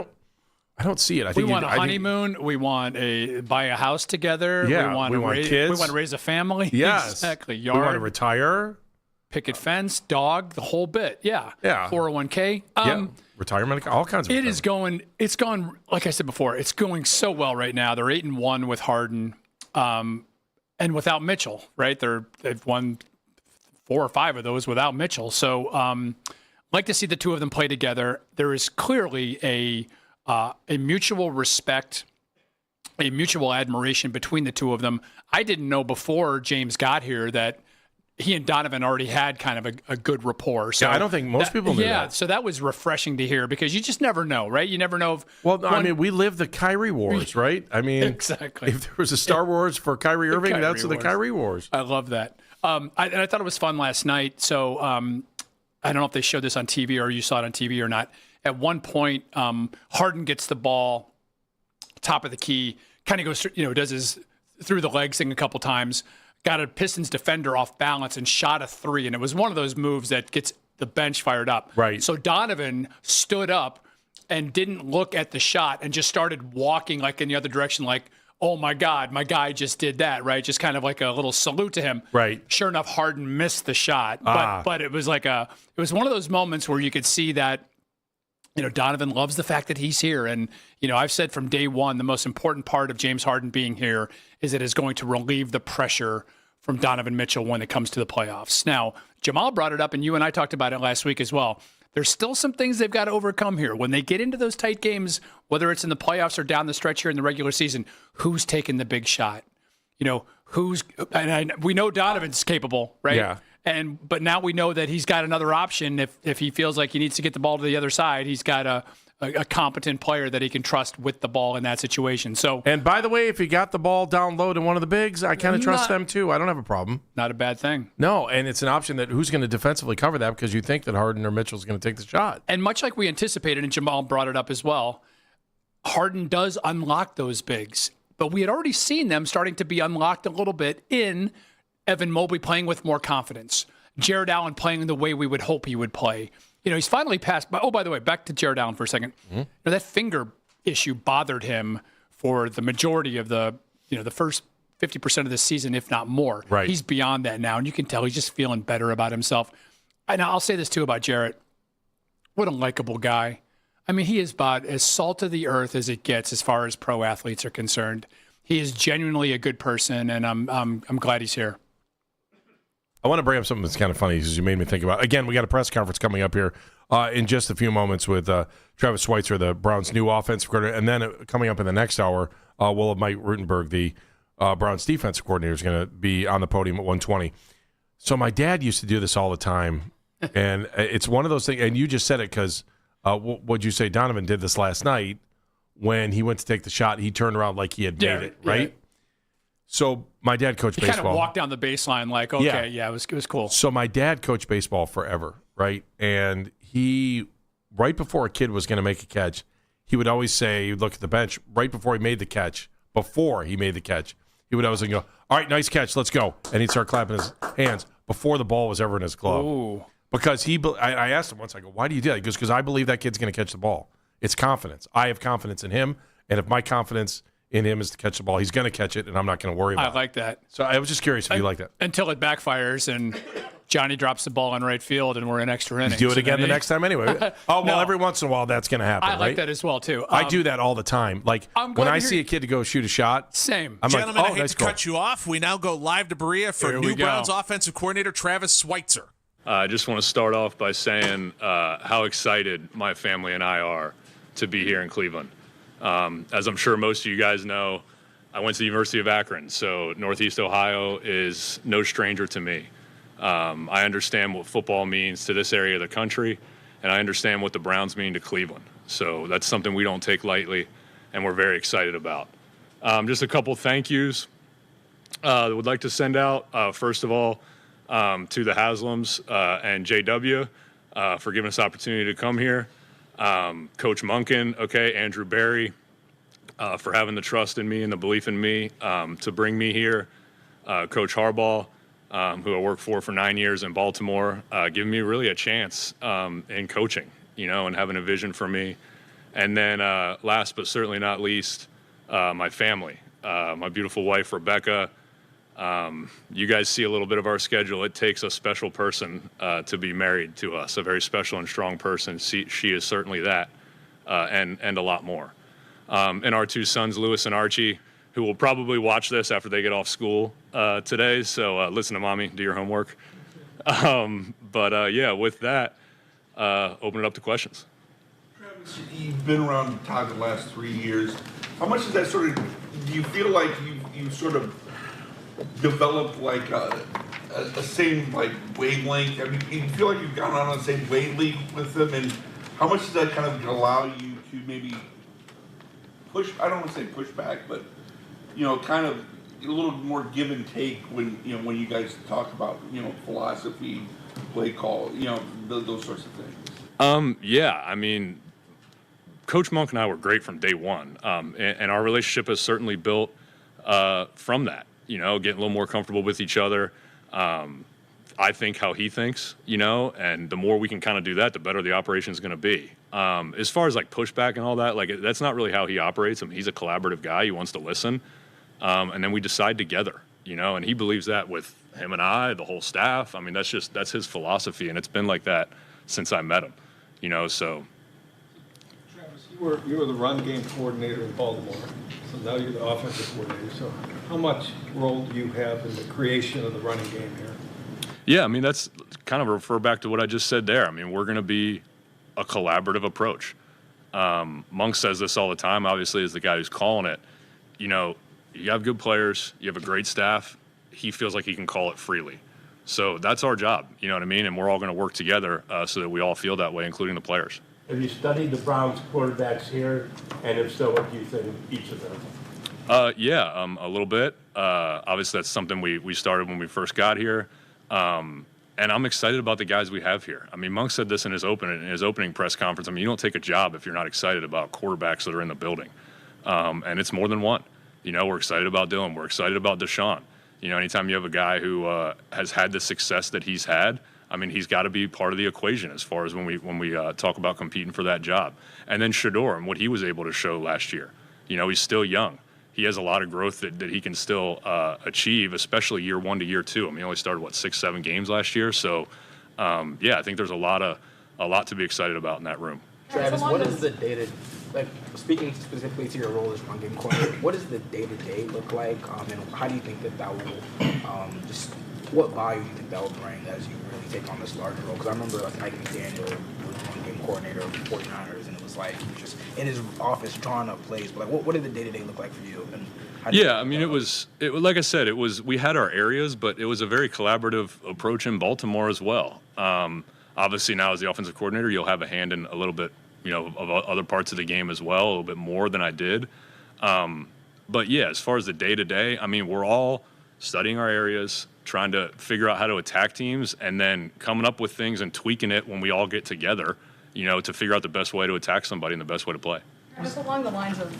don't see it. I think we want a honeymoon. We want buy a house together. Yeah, we want kids. We want to raise a family. Yes, exactly. We want to retire. Picket fence, dog, the whole bit. Yeah. 401k. Retirement, all kinds of stuff. It's gone, like I said before, it's going so well right now. They're 8-1 with Harden and without Mitchell, right? They've won 4 or 5 of those without Mitchell. So like to see the two of them play together. There is clearly a mutual respect, a mutual admiration between the two of them. I didn't know before James got here that he and Donovan already had kind of a good rapport. So I don't think most people knew that. So that was refreshing to hear because you just never know, right? You never know. We live the Kyrie Wars, right? Exactly. If there was a Star Wars for Kyrie Irving, that's the Kyrie Wars. I love that. I thought it was fun last night. So I don't know if they showed this on TV or you saw it on TV or not. At one point, Harden gets the ball, top of the key, kind of goes, does his through the legs thing a couple times. Got a Pistons defender off balance and shot a 3. And it was one of those moves that gets the bench fired up. Right. So Donovan stood up and didn't look at the shot and just started walking like in the other direction, like, oh my God, my guy just did that, right? Just kind of like a little salute to him. Right. Sure enough, Harden missed the shot. But it was like it was one of those moments where you could see that, Donovan loves the fact that he's here. And, I've said from day one, the most important part of James Harden being here is it is going to relieve the pressure from Donovan Mitchell when it comes to the playoffs. Now, Jamal brought it up, and you and I talked about it last week as well. There's still some things they've got to overcome here. When they get into those tight games, whether it's in the playoffs or down the stretch here in the regular season, who's taking the big shot? We know Donovan's capable, right? Yeah. But now we know that he's got another option. If he feels like he needs to get the ball to the other side, he's got a competent player that he can trust with the ball in that situation. So, and by the way, if he got the ball down low to one of the bigs, I kind of trust them too. I don't have a problem. Not a bad thing. No, and it's an option that who's going to defensively cover that because you think that Harden or Mitchell's going to take the shot. And much like we anticipated, and Jamal brought it up as well, Harden does unlock those bigs. But we had already seen them starting to be unlocked a little bit in Evan Mobley playing with more confidence. Jared Allen playing the way we would hope he would play. He's finally passed. Oh, by the way, back to Jared Allen for a second. Mm-hmm. That finger issue bothered him for the majority of the first 50% of the season, if not more. Right. He's beyond that now, and you can tell he's just feeling better about himself. And I'll say this, too, about Jarrett. What a likable guy. I mean, he is about as salt of the earth as it gets as far as pro athletes are concerned. He is genuinely a good person, and I'm glad he's here. I want to bring up something that's kind of funny because you made me think about. Again, we got a press conference coming up here in just a few moments with Travis Schweitzer, the Browns' new offensive coordinator, and then coming up in the next hour, we'll have Mike Rutenberg, the Browns' defensive coordinator, is going to be on the podium at 1:20. So my dad used to do this all the time, and it's one of those things. And you just said it because what'd you say? Donovan did this last night when he went to take the shot. He turned around like he had made it, right? Yeah. So my dad coached baseball. He kind of walked down the baseline like, okay, yeah, it was cool. So my dad coached baseball forever, right? And he, right before a kid was going to make a catch, he would always say, he'd look at the bench right before he made the catch, he would always go, all right, nice catch, let's go. And he'd start clapping his hands before the ball was ever in his glove. Ooh. Because I asked him once, I go, why do you do that? He goes, because I believe that kid's going to catch the ball. It's confidence. I have confidence in him, and if my confidence in him is to catch the ball, he's going to catch it, and I'm not going to worry about it. I like that. So I was just curious if you like that. Until it backfires and Johnny drops the ball in right field and we're in extra innings. Do it again the next time anyway. No. Every once in a while that's going to happen, I like that as well, too. I do that all the time. Like, when I see a kid to go shoot a shot, same. I'm Gentlemen, like, I hate to cut you off. We now go live to Berea for New Browns offensive coordinator Travis Schweitzer. I just want to start off by saying how excited my family and I are to be here in Cleveland. As I'm sure most of you guys know, I went to the University of Akron, so Northeast Ohio is no stranger to me. I understand what football means to this area of the country, and I understand what the Browns mean to Cleveland. So that's something we don't take lightly, and we're very excited about. Just a couple thank yous I would like to send out, first of all, to the Haslams and JW for giving us the opportunity to come here. Coach Monken, Andrew Berry, for having the trust in me and the belief in me to bring me here. Coach Harbaugh, who I worked for 9 years in Baltimore, giving me really a chance in coaching, and having a vision for me. And then last but certainly not least, my family, my beautiful wife, Rebecca. You guys see a little bit of our schedule. It takes a special person to be married to us, a very special and strong person. She is certainly that, and a lot more. And our two sons, Lewis and Archie, who will probably watch this after they get off school today. So listen to mommy, do your homework. With that, open it up to questions. Travis, you've been around Todd the last 3 years. How much is that do you feel like you sort of developed like a same like wavelength? I mean, do you feel like you've gone on the same wavelength with them, and how much does that kind of allow you to maybe push? I don't want to say push back, but kind of a little more give and take when you guys talk about philosophy, play call, those sorts of things. I mean, Coach Monk and I were great from day one, and our relationship has certainly built from that. Getting a little more comfortable with each other. I think how he thinks, and the more we can kind of do that, the better the operation is going to be. As far as like pushback and all that, like that's not really how he operates. I mean, he's a collaborative guy. He wants to listen. And then we decide together, and he believes that with him and I, the whole staff. I mean, that's his philosophy, and it's been like that since I met him, so. Travis, you were the run game coordinator in Baltimore, so now you're the offensive coordinator. So how much role do you have in the creation of the running game here? Yeah, I mean, that's kind of refer back to what I just said there. I mean, we're going to be a collaborative approach. Monk says this all the time, obviously, as the guy who's calling it. You have good players, you have a great staff. He feels like he can call it freely. So that's our job, you know what I mean? And we're all going to work together so that we all feel that way, including the players. Have you studied the Browns quarterbacks here? And if so, what do you think of each of them? A little bit. Obviously, that's something we started when we first got here. And I'm excited about the guys we have here. I mean, Monk said this in his opening press conference. I mean, you don't take a job if you're not excited about quarterbacks that are in the building. And it's more than one. We're excited about Dylan. We're excited about Deshaun. Anytime you have a guy who has had the success that he's had, I mean, he's got to be part of the equation as far as when we talk about competing for that job. And then Shedeur and what he was able to show last year. He's still young. He has a lot of growth that he can still achieve, especially year 1 to year 2. I mean, he only started 6-7 games last year. So, I think there's a lot to be excited about in that room. Travis, what is the day-to-day, speaking specifically to your role as run game coordinator, what does the day-to-day look like, and how do you think that will just what value do you think that will bring as you really take on this larger role? Because I remember like Mike McDaniel was one-game coordinator of the 49ers, and it was like he was just in his office drawing up plays. But like, what did the day-to-day look like for you? And yeah, I mean, it was like I said, we had our areas, but it was a very collaborative approach in Baltimore as well. Obviously, now as the offensive coordinator, you'll have a hand in a little bit, of other parts of the game as well, a little bit more than I did. But yeah, as far as the day-to-day, I mean, we're all studying our areas, trying to figure out how to attack teams, and then coming up with things and tweaking it when we all get together, to figure out the best way to attack somebody and the best way to play. Just along the lines of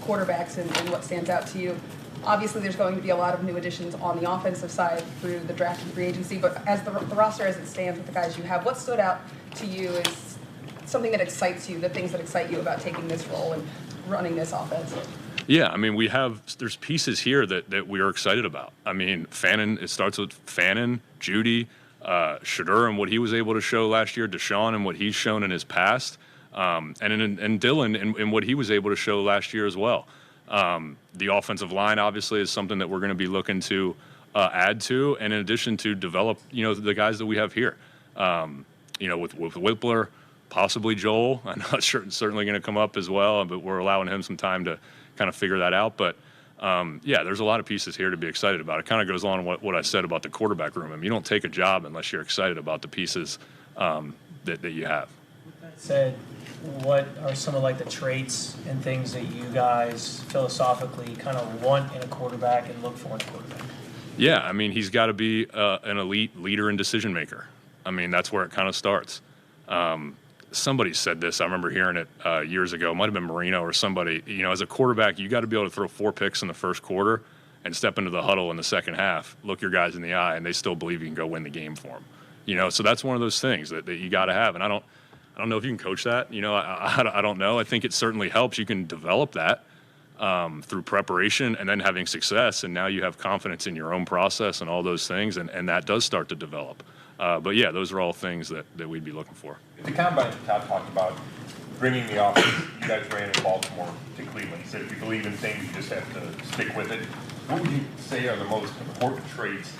quarterbacks and what stands out to you, obviously there's going to be a lot of new additions on the offensive side through the draft and free agency, but as the roster as it stands with the guys you have, what stood out to you is something that excites you, the things that excite you about taking this role and running this offense? Yeah, I mean, there's pieces here that we are excited about. I mean, Fannin, it starts with Fannin, Judy, Shedeur and what he was able to show last year, Deshaun and what he's shown in his past, and Dylan and what he was able to show last year as well. The offensive line obviously is something that we're going to be looking to add to, and in addition to develop, the guys that we have here. With Whippler, possibly Joel. I know it's certainly going to come up as well, but we're allowing him some time to kind of figure that out. But there's a lot of pieces here to be excited about. It kind of goes on what I said about the quarterback room. I mean, you don't take a job unless you're excited about the pieces that you have. With that said, what are some of the traits and things that you guys philosophically kind of want in a quarterback and look for in a quarterback? Yeah, I mean, he's got to be an elite leader and decision maker. I mean, that's where it kind of starts. Somebody said this. I remember hearing it years ago. It might have been Marino or somebody. As a quarterback, you got to be able to throw 4 picks in the first quarter and step into the huddle in the second half, look your guys in the eye, and they still believe you can go win the game for them. So that's one of those things that you got to have. And I don't know if you can coach that. I don't know. I think it certainly helps. You can develop that through preparation and then having success. And now you have confidence in your own process and all those things, and that does start to develop. But yeah, those are all things that we'd be looking for. At the combine, Todd talked about bringing the offense you guys ran in Baltimore to Cleveland. He said if you believe in things, you just have to stick with it. What would you say are the most important traits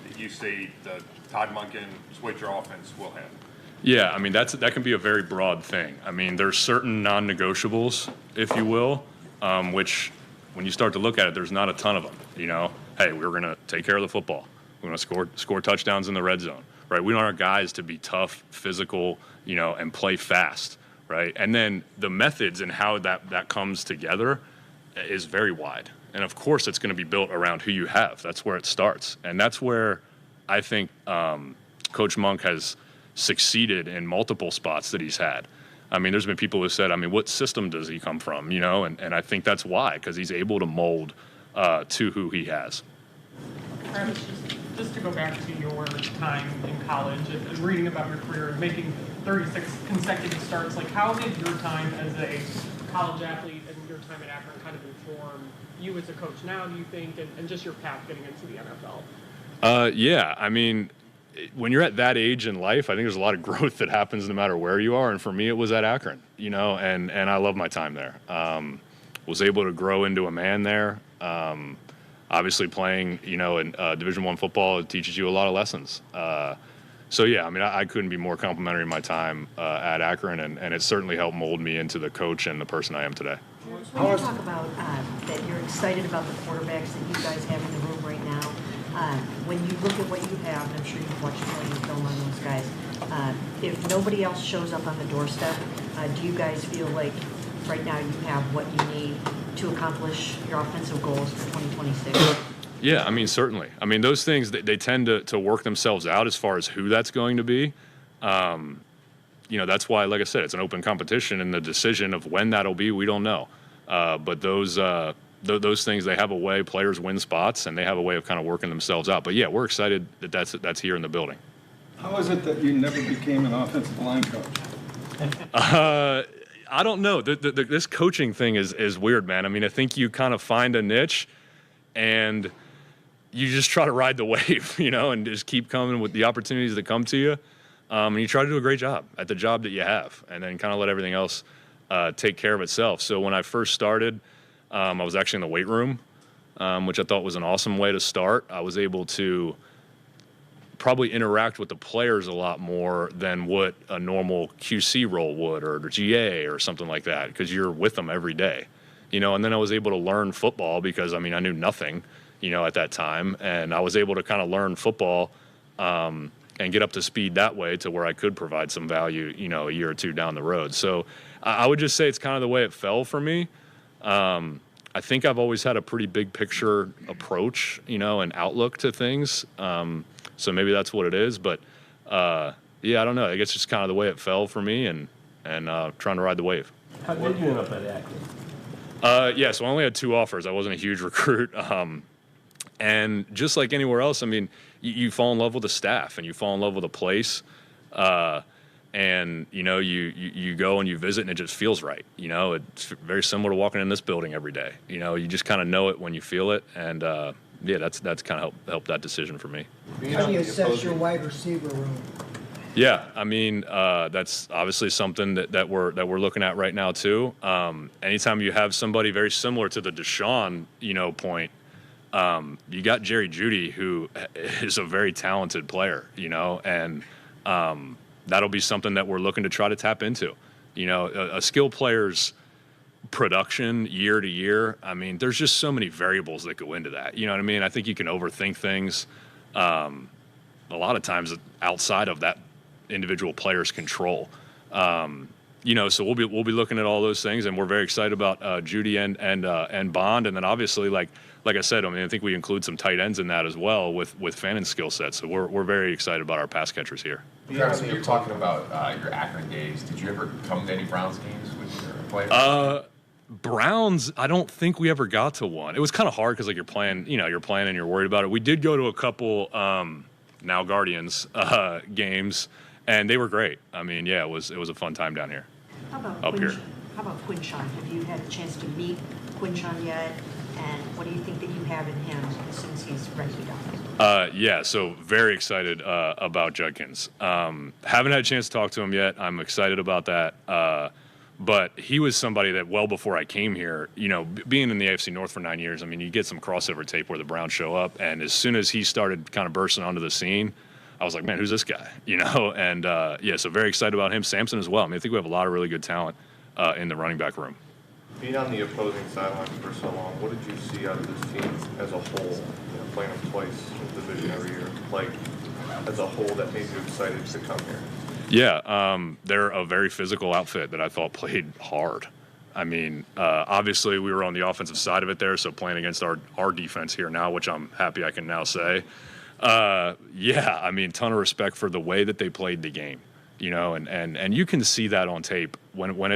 that you say the Todd Monken switch your offense will have? Yeah, I mean, that can be a very broad thing. I mean, there's certain non-negotiables, if you will, which when you start to look at it, there's not a ton of them. Hey, we're going to take care of the football. We're going to score touchdowns in the red zone. Right, we want our guys to be tough, physical, and play fast, right? And then the methods and how that comes together is very wide. And of course, it's going to be built around who you have. That's where it starts, and that's where I think Coach Monk has succeeded in multiple spots that he's had. I mean, there's been people who said, I mean, what system does he come from? And I think that's why, because he's able to mold to who he has. Travis, just to go back to your time in college and reading about your career and making 36 consecutive starts, how did your time as a college athlete and your time at Akron kind of inform you as a coach now, do you think, and just your path getting into the NFL? Yeah, I mean, when you're at that age in life, I think there's a lot of growth that happens no matter where you are. And for me, it was at Akron, and I love my time there. Was able to grow into a man there. Obviously playing, in Division I football, it teaches you a lot of lessons. So yeah, I mean, I couldn't be more complimentary in my time at Akron, and it certainly helped mold me into the coach and the person I am today. When you talk about that you're excited about the quarterbacks that you guys have in the room right now, when you look at what you have, and I'm sure you've watched plenty of film on those guys, if nobody else shows up on the doorstep, do you guys feel like right now you have what you need to accomplish your offensive goals for 2026? Yeah, I mean, certainly. I mean, those things, they tend to work themselves out as far as who that's going to be. That's why, like I said, it's an open competition, and the decision of when that'll be, we don't know. But those things, they have a way. Players win spots, and they have a way of kind of working themselves out. But yeah, we're excited that that's here in the building. How is it that you never became an offensive line coach? I don't know. This coaching thing is weird, man. I mean, I think you kind of find a niche, and you just try to ride the wave, and just keep coming with the opportunities that come to you. And you try to do a great job at the job that you have, and then kind of let everything else take care of itself. So when I first started, I was actually in the weight room, which I thought was an awesome way to start. I was able to probably interact with the players a lot more than what a normal QC role would, or GA or something like that, because you're with them every day, and then I was able to learn football because, I knew nothing, at that time, and I was able to kind of learn football and get up to speed that way to where I could provide some value, a year or two down the road. So I would just say it's kind of the way it fell for me. I think I've always had a pretty big picture approach, and outlook to things. So maybe that's what it is. But, I don't know. I guess it's just kind of the way it fell for me and trying to ride the wave. How did you end up at Akron? So I only had 2 offers. I wasn't a huge recruit. And just like anywhere else, you fall in love with the staff and you fall in love with the place. And, you go and you visit and it just feels right. It's very similar to walking in this building every day. You just kind of know it when you feel it. And, that's kind of helped that decision for me. How do you assess your wide receiver room? Yeah, that's obviously something that we're looking at right now too. Anytime you have somebody very similar to the Deshaun, point, you got Jerry Jeudy, who is a very talented player, and that'll be something that we're looking to try to tap into. A skilled player's production year to year, there's just so many variables that go into that. You know what I mean? I think you can overthink things a lot of times outside of that individual player's control. So we'll be looking at all those things, and we're very excited about Jeudy and Bond, and then obviously like I said, I think we include some tight ends in that as well with Fannon's skill set. So we're very excited about our pass catchers here. Travis, when you're talking about your Akron days, did you ever come to any Browns games with your players? Browns, I don't think we ever got to one. It was kind of hard because you're playing and you're worried about it. We did go to a couple now Guardians games, and they were great. It was a fun time down here. How about up here? How about Quinshon? Have you had a chance to meet Quinshon yet? And what do you think that you have in him since he's ready to go? So very excited about Judkins. Haven't had a chance to talk to him yet. I'm excited about that. But he was somebody that well before I came here, being in the AFC North for 9 years, you get some crossover tape where the Browns show up. And as soon as he started kind of bursting onto the scene, I was like, man, who's this guy? And so very excited about him. Samson as well. I think we have a lot of really good talent in the running back room. Being on the opposing sidelines for so long, what did you see out of this team as a whole? Playing them twice in the division every year, as a whole, that made you excited to come here? Yeah, they're a very physical outfit that I thought played hard. Obviously we were on the offensive side of it there, so playing against our defense here now, which I'm happy I can now say. Ton of respect for the way that they played the game, and you can see that on tape when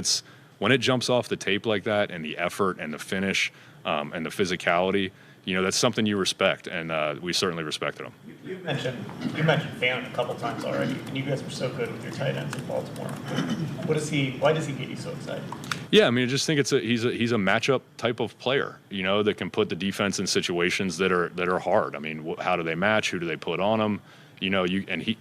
it jumps off the tape like that, and the effort and the finish and the physicality, that's something you respect, and we certainly respected them. You mentioned Fannin a couple times already, and you guys were so good with your tight ends in Baltimore. Why does he get you so excited? Yeah, I just think he's a matchup type of player, that can put the defense in situations that are hard. How do they match? Who do they put on him?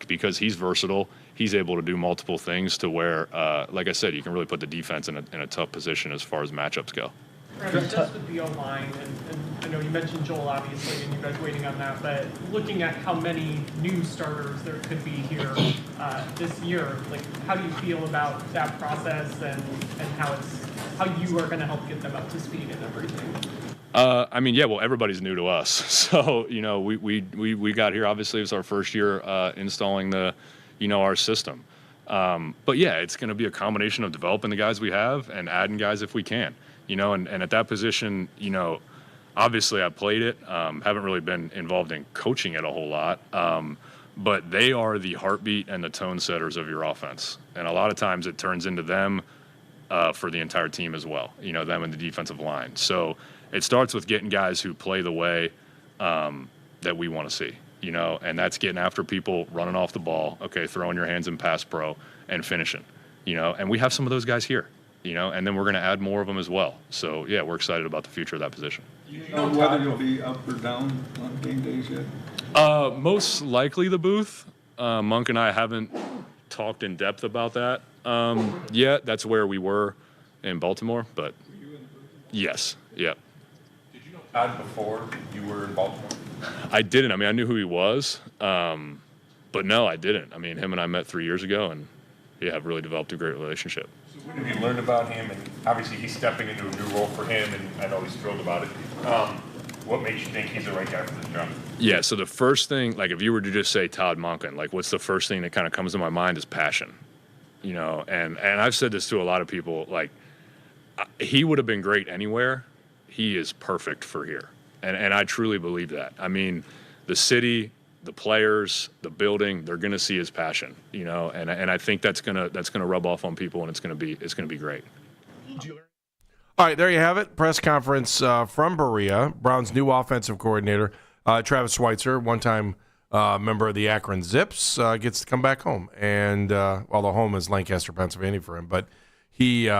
Because he's versatile, he's able to do multiple things to where, like I said, you can really put the defense in a tough position as far as matchups go. Just with the O-line, and I know you mentioned Joel, obviously, and you guys waiting on that, but looking at how many new starters there could be here this year, how do you feel about that process and how you are going to help get them up to speed and everything? Everybody's new to us. So, we got here, obviously, it was our first year installing our system. It's going to be a combination of developing the guys we have and adding guys if we can. And at that position, obviously I played it, haven't really been involved in coaching it a whole lot, but they are the heartbeat and the tone setters of your offense. And a lot of times it turns into them for the entire team as well, them and the defensive line. So it starts with getting guys who play the way that we want to see, and that's getting after people, running off the ball, throwing your hands in pass pro and finishing, and we have some of those guys here. And then we're going to add more of them as well. So, we're excited about the future of that position. Do you know whether you'll be up or down on game days yet? Most likely the booth. Monk and I haven't talked in depth about that yet. That's where we were in Baltimore. But, yes, yeah. Did you know Todd before you were in Baltimore? I didn't. I knew who he was. But no, I didn't. I mean, him and I met 3 years ago, and have really developed a great relationship. So what have you learned about him? And obviously he's stepping into a new role for him, and I know he's thrilled about it. What makes you think he's the right guy for this job? Yeah, so the first thing, like if you were to just say Todd Monken, like what's the first thing that kind of comes to my mind is passion. You know, and I've said this to a lot of people, like he would have been great anywhere. He is perfect for here. And I truly believe that. I mean, the city, the players, the building, they're going to see his passion, you know, and I think that's going to rub off on people, and it's going to be great. All right, there you have it. Press conference from Berea. Brown's new offensive coordinator, Travis Schweitzer, one-time member of the Akron Zips, gets to come back home. And, the home is Lancaster, Pennsylvania for him. But he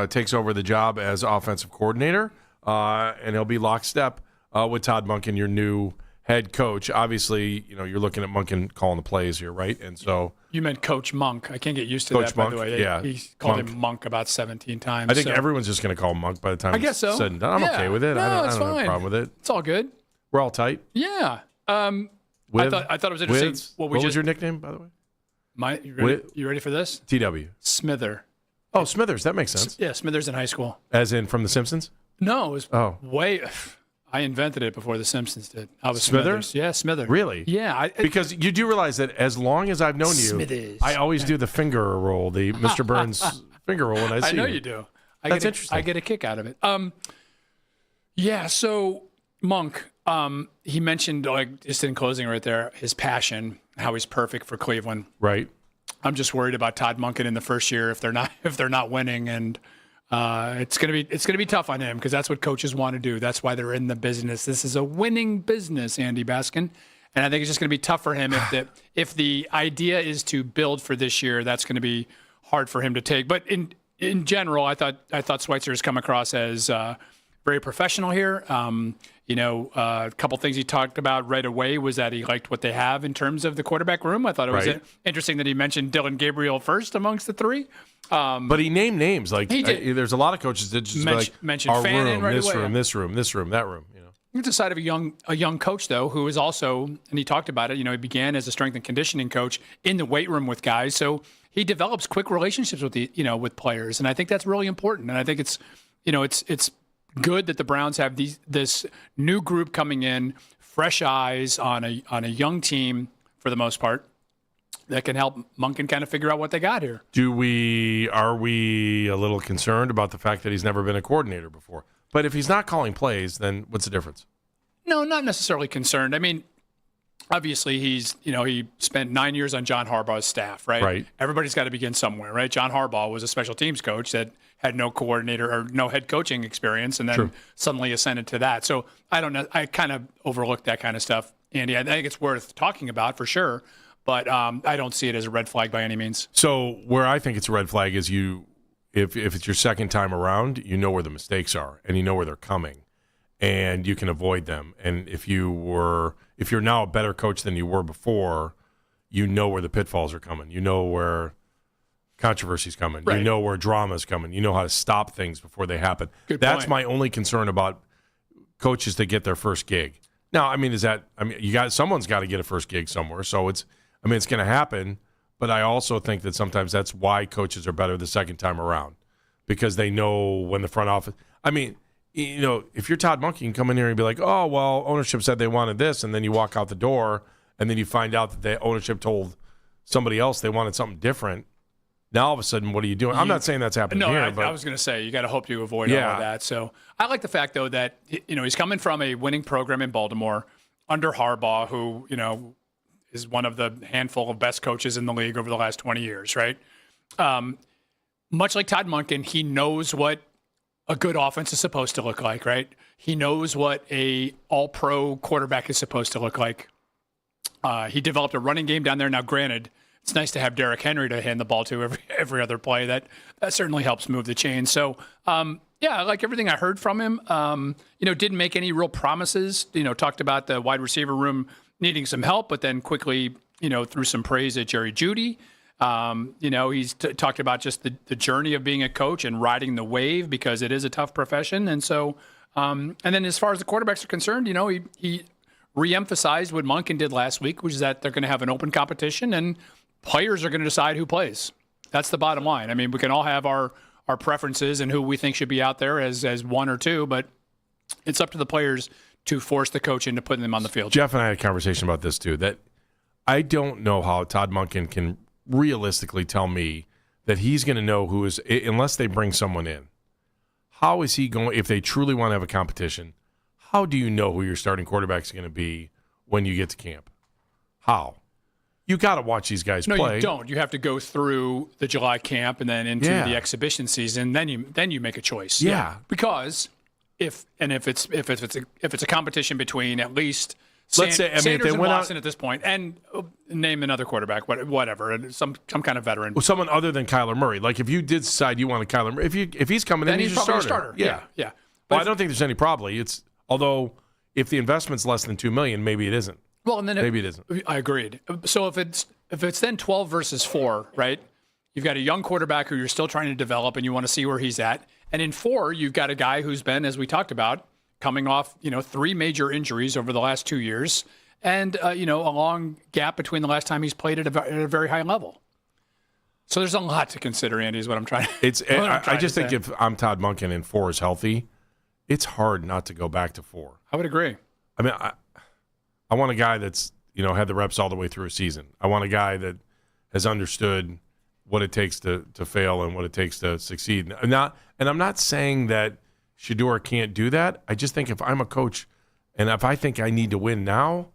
takes over the job as offensive coordinator, and he'll be lockstep with Todd Monken, your new head coach. Obviously, you know, you're looking at Monken calling the plays here, right? And so you meant Coach Monk. I can't get used to Coach that, Monk, by the way. yeah. He called Monk. him Monk about 17 times. I think everyone's just going to call him Monk by the time I guess so. it's said and done. I'm okay with it. No, I don't it's have a fine. problem with it. It's all good. We're all tight. Yeah. I thought it was interesting. What was your nickname, by the way? You ready for this? TW. Smither. Oh, Smithers. That makes sense. Yeah, Smithers in high school. As in from The Simpsons? No, it was way. I invented it before The Simpsons did. I was Smithers? Yeah, Smithers. Really? Yeah. Because you do realize that as long as I've known you, Smithers. I always do the finger roll, the Mr. Burns finger roll when I see I know you. you do. That's interesting. I get a kick out of it. Yeah, so Monk, he mentioned, like, just in closing right there, his passion, how he's perfect for Cleveland. Right. I'm just worried about Todd Monken in the first year if they're not winning, and it's gonna be tough on him because that's what coaches want to do. That's why they're in the business. This is a winning business, Andy Baskin, and I think it's just gonna be tough for him if the idea is to build for this year. That's gonna be hard for him to take. But in general, I thought Schweitzer has come across as very professional here. A couple things he talked about right away was that he liked what they have in terms of the quarterback room. I thought it was interesting that he mentioned Dylan Gabriel first amongst the three. But he named names. Like he did. There's a lot of coaches that just mentioned our Fannin room, right this away. room, this room, this room, that room. You know, it's a side of a young coach though, who is also, and he talked about it. You know, he began as a strength and conditioning coach in the weight room with guys, so he develops quick relationships with with players, and I think that's really important. And I think it's good that the Browns have this new group coming in, fresh eyes on a young team for the most part that can help Monken kind of figure out what they got here. Are we a little concerned about the fact that he's never been a coordinator before? But if he's not calling plays, then what's the difference? No, not necessarily concerned. I mean, obviously he spent 9 years on John Harbaugh's staff, right? Right. Everybody's got to begin somewhere, right? John Harbaugh was a special teams coach that had no coordinator or no head coaching experience, and then suddenly ascended to that. So I don't know. I kind of overlooked that kind of stuff, Andy. I think it's worth talking about for sure, but I don't see it as a red flag by any means. So where I think it's a red flag is if it's your second time around, you know where the mistakes are and you know where they're coming, and you can avoid them. And if you're now a better coach than you were before, you know where the pitfalls are coming. You know where controversy's coming. Right. You know where drama's coming. You know how to stop things before they happen. Good That's point. my only concern about coaches that get their first gig. Now, someone's got to get a first gig somewhere. So it's going to happen. But I also think that sometimes that's why coaches are better the second time around, because they know when the front office. I mean, if you're Todd Monken, you can come in here and be like, oh, well, ownership said they wanted this, and then you walk out the door, and then you find out that the ownership told somebody else they wanted something different. Now, all of a sudden, what are you doing? I'm not saying that's happening here. But I was going to say, you got to hope you avoid all of that. So I like the fact, though, that he's coming from a winning program in Baltimore under Harbaugh, who, is one of the handful of best coaches in the league over the last 20 years, right? Much like Todd Monken, he knows what a good offense is supposed to look like, right? He knows what a all-pro quarterback is supposed to look like. He developed a running game down there. Now, granted, it's nice to have Derrick Henry to hand the ball to every other play. That certainly helps move the chain. So, I like everything I heard from him. Didn't make any real promises. Talked about the wide receiver room needing some help, but then quickly, threw some praise at Jerry Jeudy. He's talked about just the journey of being a coach and riding the wave because it is a tough profession. And so, and then as far as the quarterbacks are concerned, he reemphasized what Monken did last week, which is that they're going to have an open competition and players are going to decide who plays. That's the bottom line. I mean, we can all have our preferences and who we think should be out there as one or two, but it's up to the players to force the coach into putting them on the field. Jeff and I had a conversation about this too, that I don't know how Todd Monken can realistically tell me that he's going to know who is, unless they bring someone in. How is he going, if they truly want to have a competition, how do you know who your starting quarterback is going to be when you get to camp? How? You got to watch these guys play. No, you don't. You have to go through the July camp and then into the exhibition season. Then you make a choice. Yeah. Because if it's a competition between at least Let's say, I mean, if Sanders they and went Watson at this point, and name another quarterback, whatever, and some kind of veteran. Well, someone other than Kyler Murray. Like if you did decide you wanted Kyler Murray, if he's coming Then in, he's he's a probably starter. a starter. Yeah. Well, I don't think there's any probably. Although if the investment's less than $2 million, maybe it isn't. Well, and then maybe it isn't. I agreed. So if it's then 12 versus 4, right? You've got a young quarterback who you're still trying to develop, and you want to see where he's at. And in 4, you've got a guy who's been, as we talked about, coming off 3 major injuries over the last 2 years, and a long gap between the last time he's played at a very high level. So there's a lot to consider, Andy, is what I'm trying. I just think if I'm Todd Monken and 4 is healthy, it's hard not to go back to 4. I would agree. I mean, I want a guy that's had the reps all the way through a season. I want a guy that has understood what it takes to fail and what it takes to succeed. And I'm not saying that Shedeur can't do that. I just think if I'm a coach and if I think I need to win now,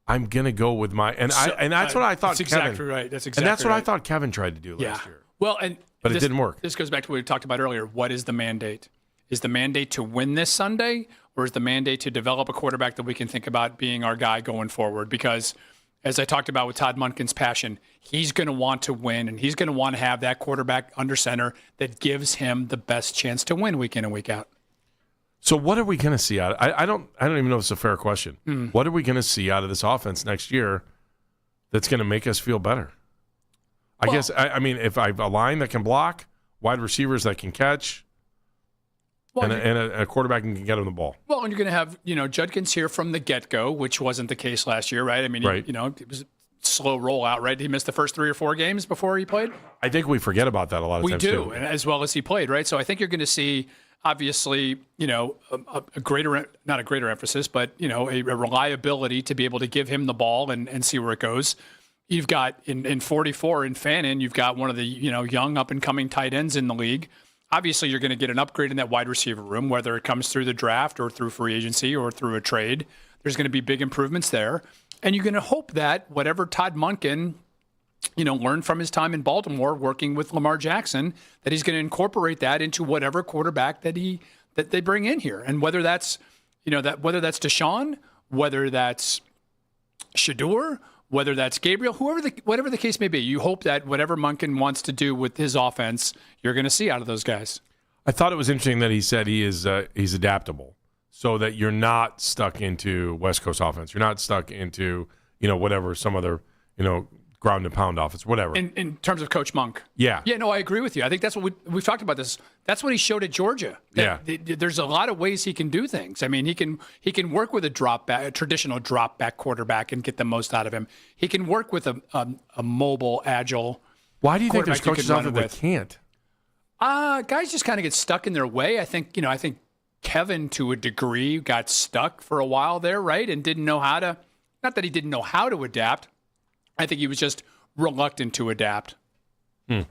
I'm gonna go with my and that's what I thought. That's exactly right. That's exactly and that's what right. I thought Kevin tried to do last year. Well, but it didn't work. This goes back to what we talked about earlier. What is the mandate? Is the mandate to win this Sunday, or is the mandate to develop a quarterback that we can think about being our guy going forward? Because as I talked about with Todd Monken's passion, he's going to want to win, and he's going to want to have that quarterback under center that gives him the best chance to win week in and week out. So what are we going to see out of I don't even know if it's a fair question. What are we going to see out of this offense next year that's going to make us feel better? I guess, I mean, if I have a line that can block, wide receivers that can catch, and a quarterback who can get him the ball. Well, and you're going to have, Judkins here from the get-go, which wasn't the case last year, right? I mean, it was a slow rollout, right? He missed the first 3 or 4 games before he played. I think we forget about that a lot of times, too. We do, and as well as he played, right? So I think you're going to see, obviously, a greater, not a greater emphasis, but, a reliability to be able to give him the ball and see where it goes. You've got, in 44 in Fannin, you've got one of the, young up-and-coming tight ends in the league. Obviously, you're going to get an upgrade in that wide receiver room, whether it comes through the draft or through free agency or through a trade. There's going to be big improvements there. And you're going to hope that whatever Todd Monken, learned from his time in Baltimore working with Lamar Jackson, that he's going to incorporate that into whatever quarterback that they bring in here. And whether that's, whether that's Deshaun, whether that's Shedeur, whether that's Gabriel, whatever the case may be, you hope that whatever Monken wants to do with his offense, you're going to see out of those guys. I thought it was interesting that he said he's adaptable, so that you're not stuck into West Coast offense. You're not stuck into whatever some other ground and pound offense, whatever. In terms of Coach Monk. Yeah. Yeah, no, I agree with you. I think that's what we've talked about this. That's what he showed at Georgia. There's a lot of ways he can do things. I mean, he can work with a traditional drop back quarterback and get the most out of him. He can work with a mobile, agile. Why do you think there's coaches out there that can't? Guys just kind of get stuck in their way. I think Kevin, to a degree, got stuck for a while there, right? And didn't know how to, not that he didn't know how to adapt. I think he was just reluctant to adapt. All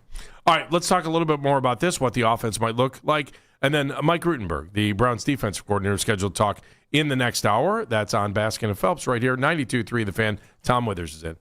right, let's talk a little bit more about this, what the offense might look like. And then Mike Rutenberg, the Browns defensive coordinator, scheduled to talk in the next hour. That's on Baskin and Phelps right here, 92.3 The Fan. Tom Withers is in.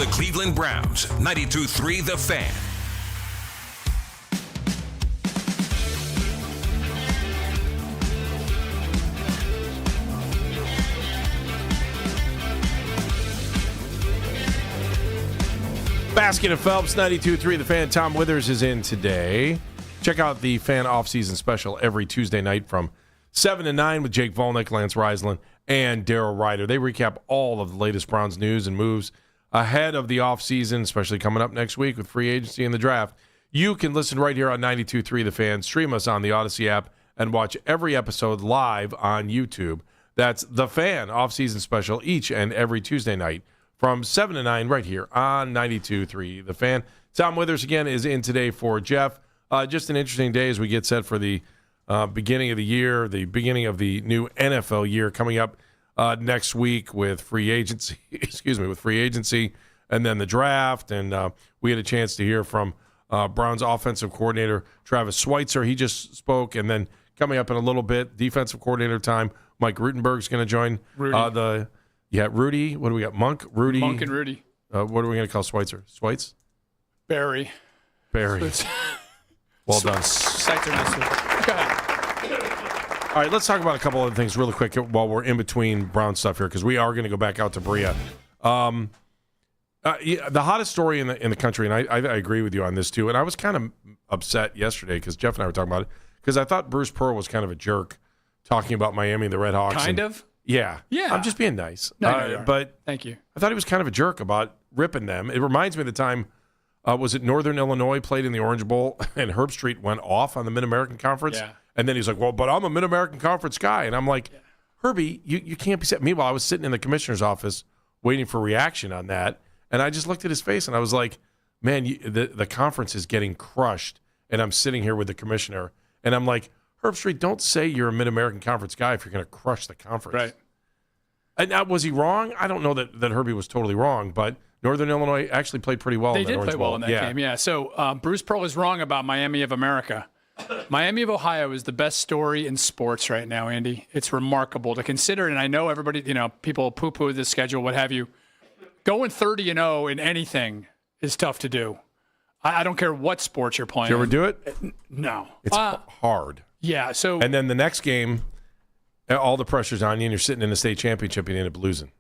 the Cleveland Browns. 92.3 The Fan. Baskin and Phelps, 92.3 The Fan. Tom Withers is in today. Check out the Fan off-season special every Tuesday night from 7 to 9 with Jake Volnick, Lance Reisland, and Daryl Ryder. They recap all of the latest Browns news and moves ahead of the offseason, especially coming up next week with free agency and the draft. You can listen right here on 92.3 The Fan. Stream us on the Odyssey app and watch every episode live on YouTube. That's The Fan off-season special each and every Tuesday night from 7 to 9 right here on 92.3 The Fan. Tom Withers again is in today for Jeff. Just an interesting day as we get set for the beginning of the year, the beginning of the new NFL year coming up next week with free agency, and then the draft. And we had a chance to hear from Browns offensive coordinator Travis Schweitzer. He just spoke. And then coming up in a little bit, defensive coordinator time, Mike Rutenberg's going to join Rudy. Rudy. What do we got? Monk and Rudy. What are we going to call Schweitzer? Schweitz? Barry. Well done. Sights are nice. Go ahead. All right, let's talk about a couple other things really quick while we're in between Brown stuff here, because we are going to go back out to Berea. The hottest story in the country, and I agree with you on this too, and I was kind of upset yesterday because Jeff and I were talking about it, because I thought Bruce Pearl was kind of a jerk talking about Miami and the Red Hawks. Kind of? Yeah. Yeah. I'm just being nice. No, you are. But thank you. I thought he was kind of a jerk about ripping them. It reminds me of the time, was it Northern Illinois played in the Orange Bowl and Herb Street went off on the Mid-American Conference? Yeah. And then he's like, well, but I'm a Mid-American Conference guy. And I'm like, Herbie, you can't be set. Meanwhile, I was sitting in the commissioner's office waiting for reaction on that. And I just looked at his face and I was like, man, the conference is getting crushed. And I'm sitting here with the commissioner. And I'm like, Herb Street, don't say you're a Mid-American Conference guy if you're going to crush the conference. Right. And now, was he wrong? I don't know that Herbie was totally wrong, but Northern Illinois actually played pretty well. They in that did Orange play well Bowl. in that game, yeah. So Bruce Pearl is wrong about Miami of America. Miami of Ohio is the best story in sports right now, Andy. It's remarkable to consider, and I know everybody, people poo-poo the schedule, what have you. Going 30-0 in anything is tough to do. I don't care what sports you're playing. Did you ever do it? No. It's hard. Yeah, so... And then the next game, all the pressure's on you, and you're sitting in the state championship, and you end up losing.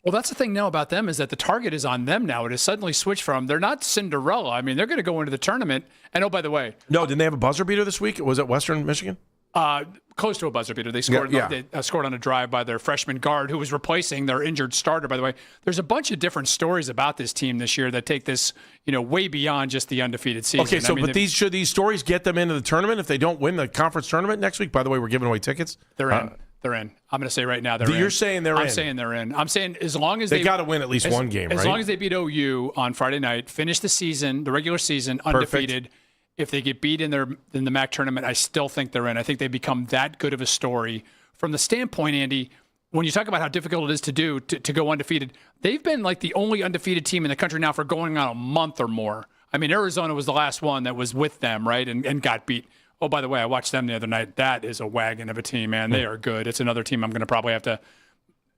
Well, that's the thing now about them is that the target is on them now. It has suddenly switched from, they're not Cinderella. I mean, they're going to go into the tournament. And, oh, by the way. No, didn't they have a buzzer beater this week? Was it Western Michigan? Close to a buzzer beater. They scored, They scored on a drive by their freshman guard who was replacing their injured starter, by the way. There's a bunch of different stories about this team this year that take this, way beyond just the undefeated season. Okay, so should these stories get them into the tournament if they don't win the conference tournament next week? By the way, we're giving away tickets. They're in. They're in. I'm going to say right now they're in. You're saying they're in. I'm saying they're in. I'm saying as long as they got to win at least one game, right? As long as they beat OU on Friday night, finish the season, the regular season, undefeated. Perfect. If they get beat in the MAC tournament, I still think they're in. I think they become that good of a story. From the standpoint, Andy, when you talk about how difficult it is to do to go undefeated, they've been like the only undefeated team in the country now for going on a month or more. I mean, Arizona was the last one that was with them, right, and got beat. Oh, by the way, I watched them the other night. That is a wagon of a team, man. They are good. It's another team I'm going to probably have to,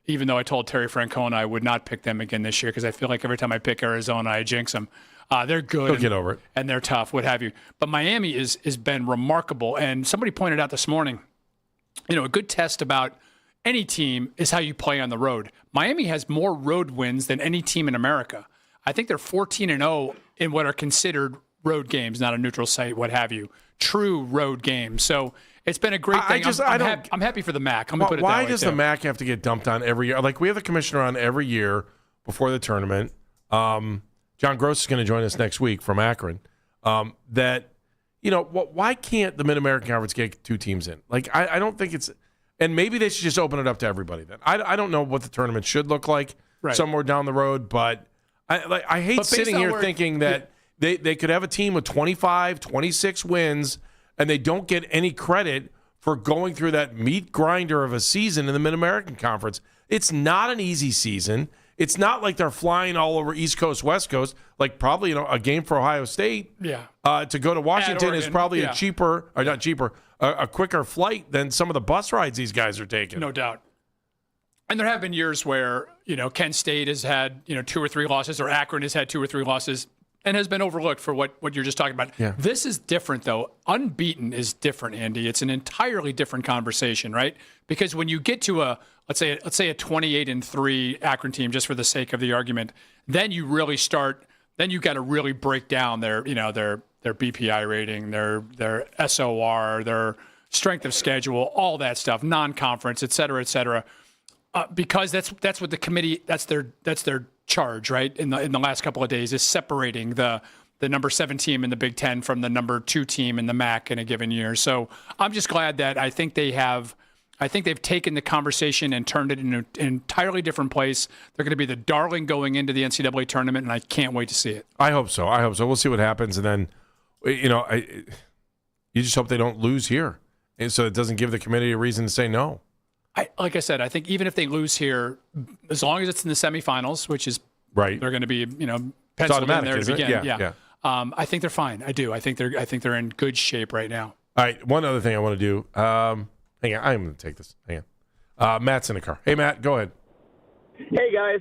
even though I told Terry Francona I would not pick them again this year because I feel like every time I pick Arizona, I jinx them. They're good. They'll get over it. And they're tough, what have you. But Miami has been remarkable. And somebody pointed out this morning, a good test about any team is how you play on the road. Miami has more road wins than any team in America. I think they're 14-0 in what are considered road games, not a neutral site, what have you. True road games. So it's been a great thing. I'm happy for the MAC. Let me put it that way. Why does the MAC have to get dumped on every year? Like, we have the commissioner on every year before the tournament. John Gross is going to join us next week from Akron. Why can't the Mid-American Conference get two teams in? Like, I don't think it's – and maybe they should just open it up to everybody then. I don't know what the tournament should look like somewhere down the road, but I hate sitting here thinking that they could have a team with 25, 26 wins, and they don't get any credit for going through that meat grinder of a season in the Mid-American Conference. It's not an easy season. It's not like they're flying all over East Coast, West Coast. Like, probably a game for Ohio State. Yeah. To go to Washington is probably a quicker flight than some of the bus rides these guys are taking. No doubt. And there have been years where, Kent State has had, 2 or 3 losses, or Akron has had 2 or 3 losses and has been overlooked for what you're just talking about. Yeah. This is different, though. Unbeaten is different, Andy. It's an entirely different conversation, right? Because when you get to let's say a 28-3 Akron team, just for the sake of the argument, then you really then you got to really break down their BPI rating, their SOR, their strength of schedule, all that stuff, non-conference, et cetera, because that's what the committee, that's their charge, right? In the last couple of days, is separating the number 7 team in the Big Ten from the number 2 team in the MAC in a given year. So I'm just glad that I think they've taken the conversation and turned it into an entirely different place. They're going to be the darling going into the NCAA tournament, and I can't wait to see it. I hope so. We'll see what happens, and then, you just hope they don't lose here, and so it doesn't give the committee a reason to say no. Like I said, I think even if they lose here, as long as it's in the semifinals, which is right, they're going to be penciled in there to begin. Yeah. I think they're fine. I do. I think they're in good shape right now. All right. One other thing I want to do. Hang on. I'm going to take this. Hang on. Matt's in the car. Hey, Matt, go ahead. Hey, guys.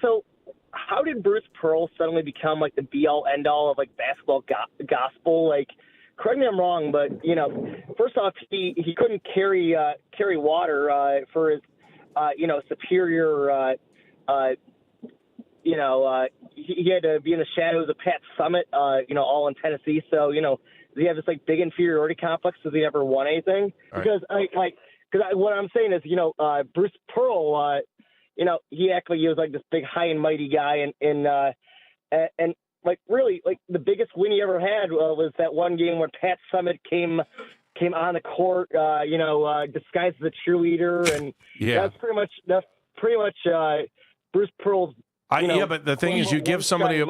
So how did Bruce Pearl suddenly become like the be-all, end-all of like basketball gospel? Like, correct me if I'm wrong, but first off, he couldn't carry water for his superior. He had to be in the shadows of Pat Summitt, all in Tennessee. So does he have this like big inferiority complex because he never won anything? Right. Because what I'm saying is, Bruce Pearl, he acted like he was like this big high and mighty guy, and like really like the biggest win he ever had was that one game when Pat Summitt came on the court, disguised as a cheerleader, and that's pretty much Bruce Pearl's. But the thing is, you give somebody a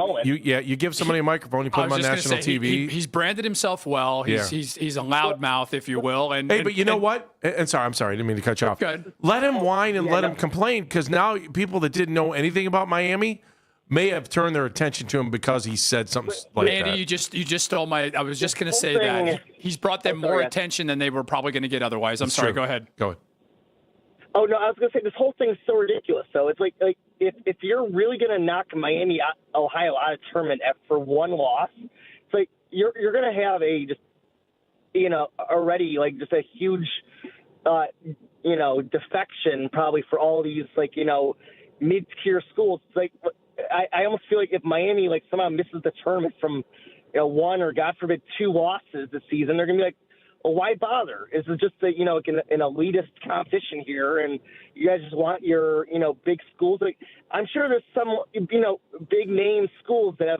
microphone, you put him on national TV. He's branded himself well. He's a loudmouth, if you will. But you know what? And I'm sorry, I didn't mean to cut you off. Let him whine and let him complain, because now people that didn't know anything about Miami may have turned their attention to him because he said something like Andy, that. you just stole my. I was just going to say that he's brought them more attention than they were probably going to get otherwise. I'm sorry. Go ahead. Go ahead. Oh no, I was going to say this whole thing is so ridiculous. So it's like if you're really going to knock Miami, Ohio out of tournament for one loss, it's like you're going to have already like just a huge defection probably for all these mid-tier schools. It's like I almost feel like if Miami somehow misses the tournament from 1 or God forbid 2 losses this season, they're going to be like, well, why bother? Is it just an elitist competition here, and you guys just want your big schools? I'm sure there's some big name schools that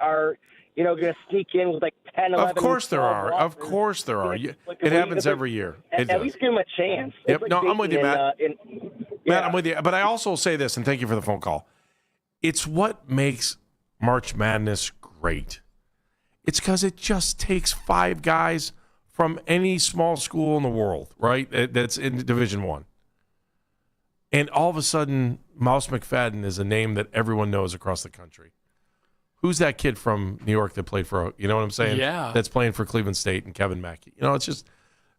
are going to sneak in with 10, 11. Of course there are. Losses. Of course there are. It happens every year. At least give them a chance. Yep. No, I'm with you, Matt. Matt, I'm with you. But I also say this, and thank you for the phone call. It's what makes March Madness great. It's because it just takes 5 guys from any small school in the world, right? That's in Division I. And all of a sudden, Mouse McFadden is a name that everyone knows across the country. Who's that kid from New York that played for, you know what I'm saying? Yeah. That's playing for Cleveland State and Kevin Mackey. It's just,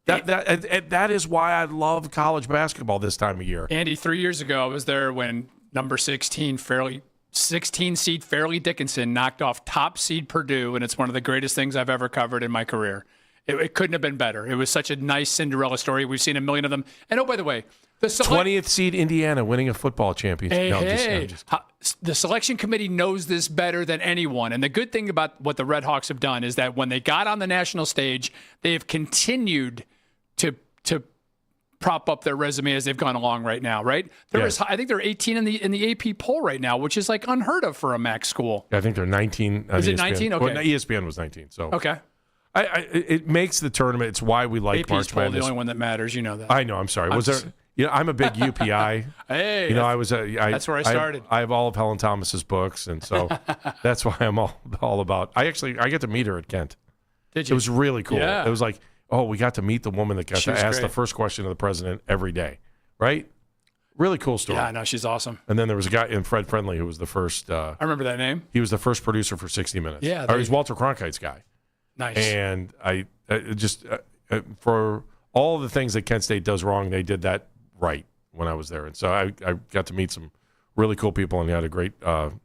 that is why I love college basketball this time of year. Andy, 3 years ago, I was there when number 16 seed Fairleigh Dickinson knocked off top seed Purdue, and it's one of the greatest things I've ever covered in my career. It couldn't have been better. It was such a nice Cinderella story. We've seen a million of them. And oh, by the way, the 20th seed Indiana winning a football championship. The selection committee knows this better than anyone. And the good thing about what the Red Hawks have done is that when they got on the national stage, they have continued to prop up their resume as they've gone along right now, right? I think they're 18 in the AP poll right now, which is unheard of for a MAC school. I think they're 19. Is it 19? Okay. Well, ESPN was 19. So okay. It makes the tournament. It's why we like AP's March poll, Madness. the only one that matters. You know that. I know. I'm sorry. I'm a big UPI. Hey, that's where I started. I have all of Helen Thomas's books, and so that's why I'm all about. I get to meet her at Kent. Did you? It was really cool. Yeah. It was like, we got to meet the woman that got to ask the first question of the president every day. Right? Really cool story. Yeah, no, she's awesome. And then there was a guy in Fred Friendly who was the first. I remember that name. He was the first producer for 60 Minutes. Yeah, he was Walter Cronkite's guy. Nice. And I just for all of the things that Kent State does wrong, they did that right when I was there, and so I got to meet some really cool people, and he had a great run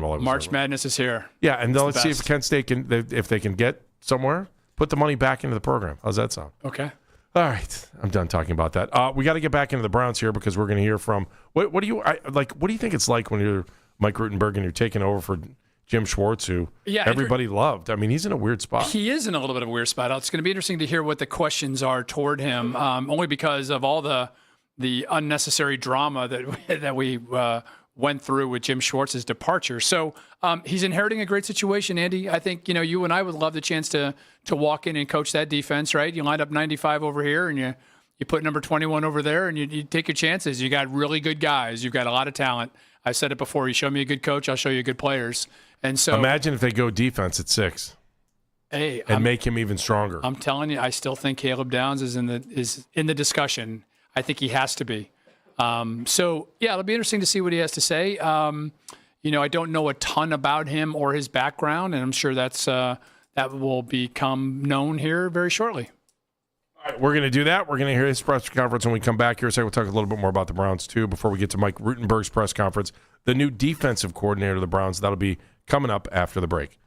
while I was March there. Madness is here. Yeah, and It's let's the see if best. Kent State if they can get somewhere, put the money back into the program. How's that sound? Okay. All right, I'm done talking about that. We got to get back into the Browns here because we're going to hear from what do you think it's like when you're Mike Rutenberg and you're taking over for Jim Schwartz, who everybody loved. I mean, he's in a weird spot. He is in a little bit of a weird spot. It's going to be interesting to hear what the questions are toward him, only because of all the unnecessary drama that we went through with Jim Schwartz's departure. So he's inheriting a great situation, Andy. I think you and I would love the chance to walk in and coach that defense, right? You line up 95 over here, and you put number 21 over there, and you take your chances. You got really good guys. You've got a lot of talent. I said it before. You show me a good coach, I'll show you good players. And so imagine if they go defense at 6. And make him even stronger. I'm telling you, I still think Caleb Downs is in the discussion. I think he has to be. So yeah, it'll be interesting to see what he has to say. I don't know a ton about him or his background, and I'm sure that will become known here very shortly. All right, we're going to do that. We're going to hear his press conference when we come back here. So we'll talk a little bit more about the Browns too before we get to Mike Rutenberg's press conference. The new defensive coordinator of the Browns, that'll be coming up after the break.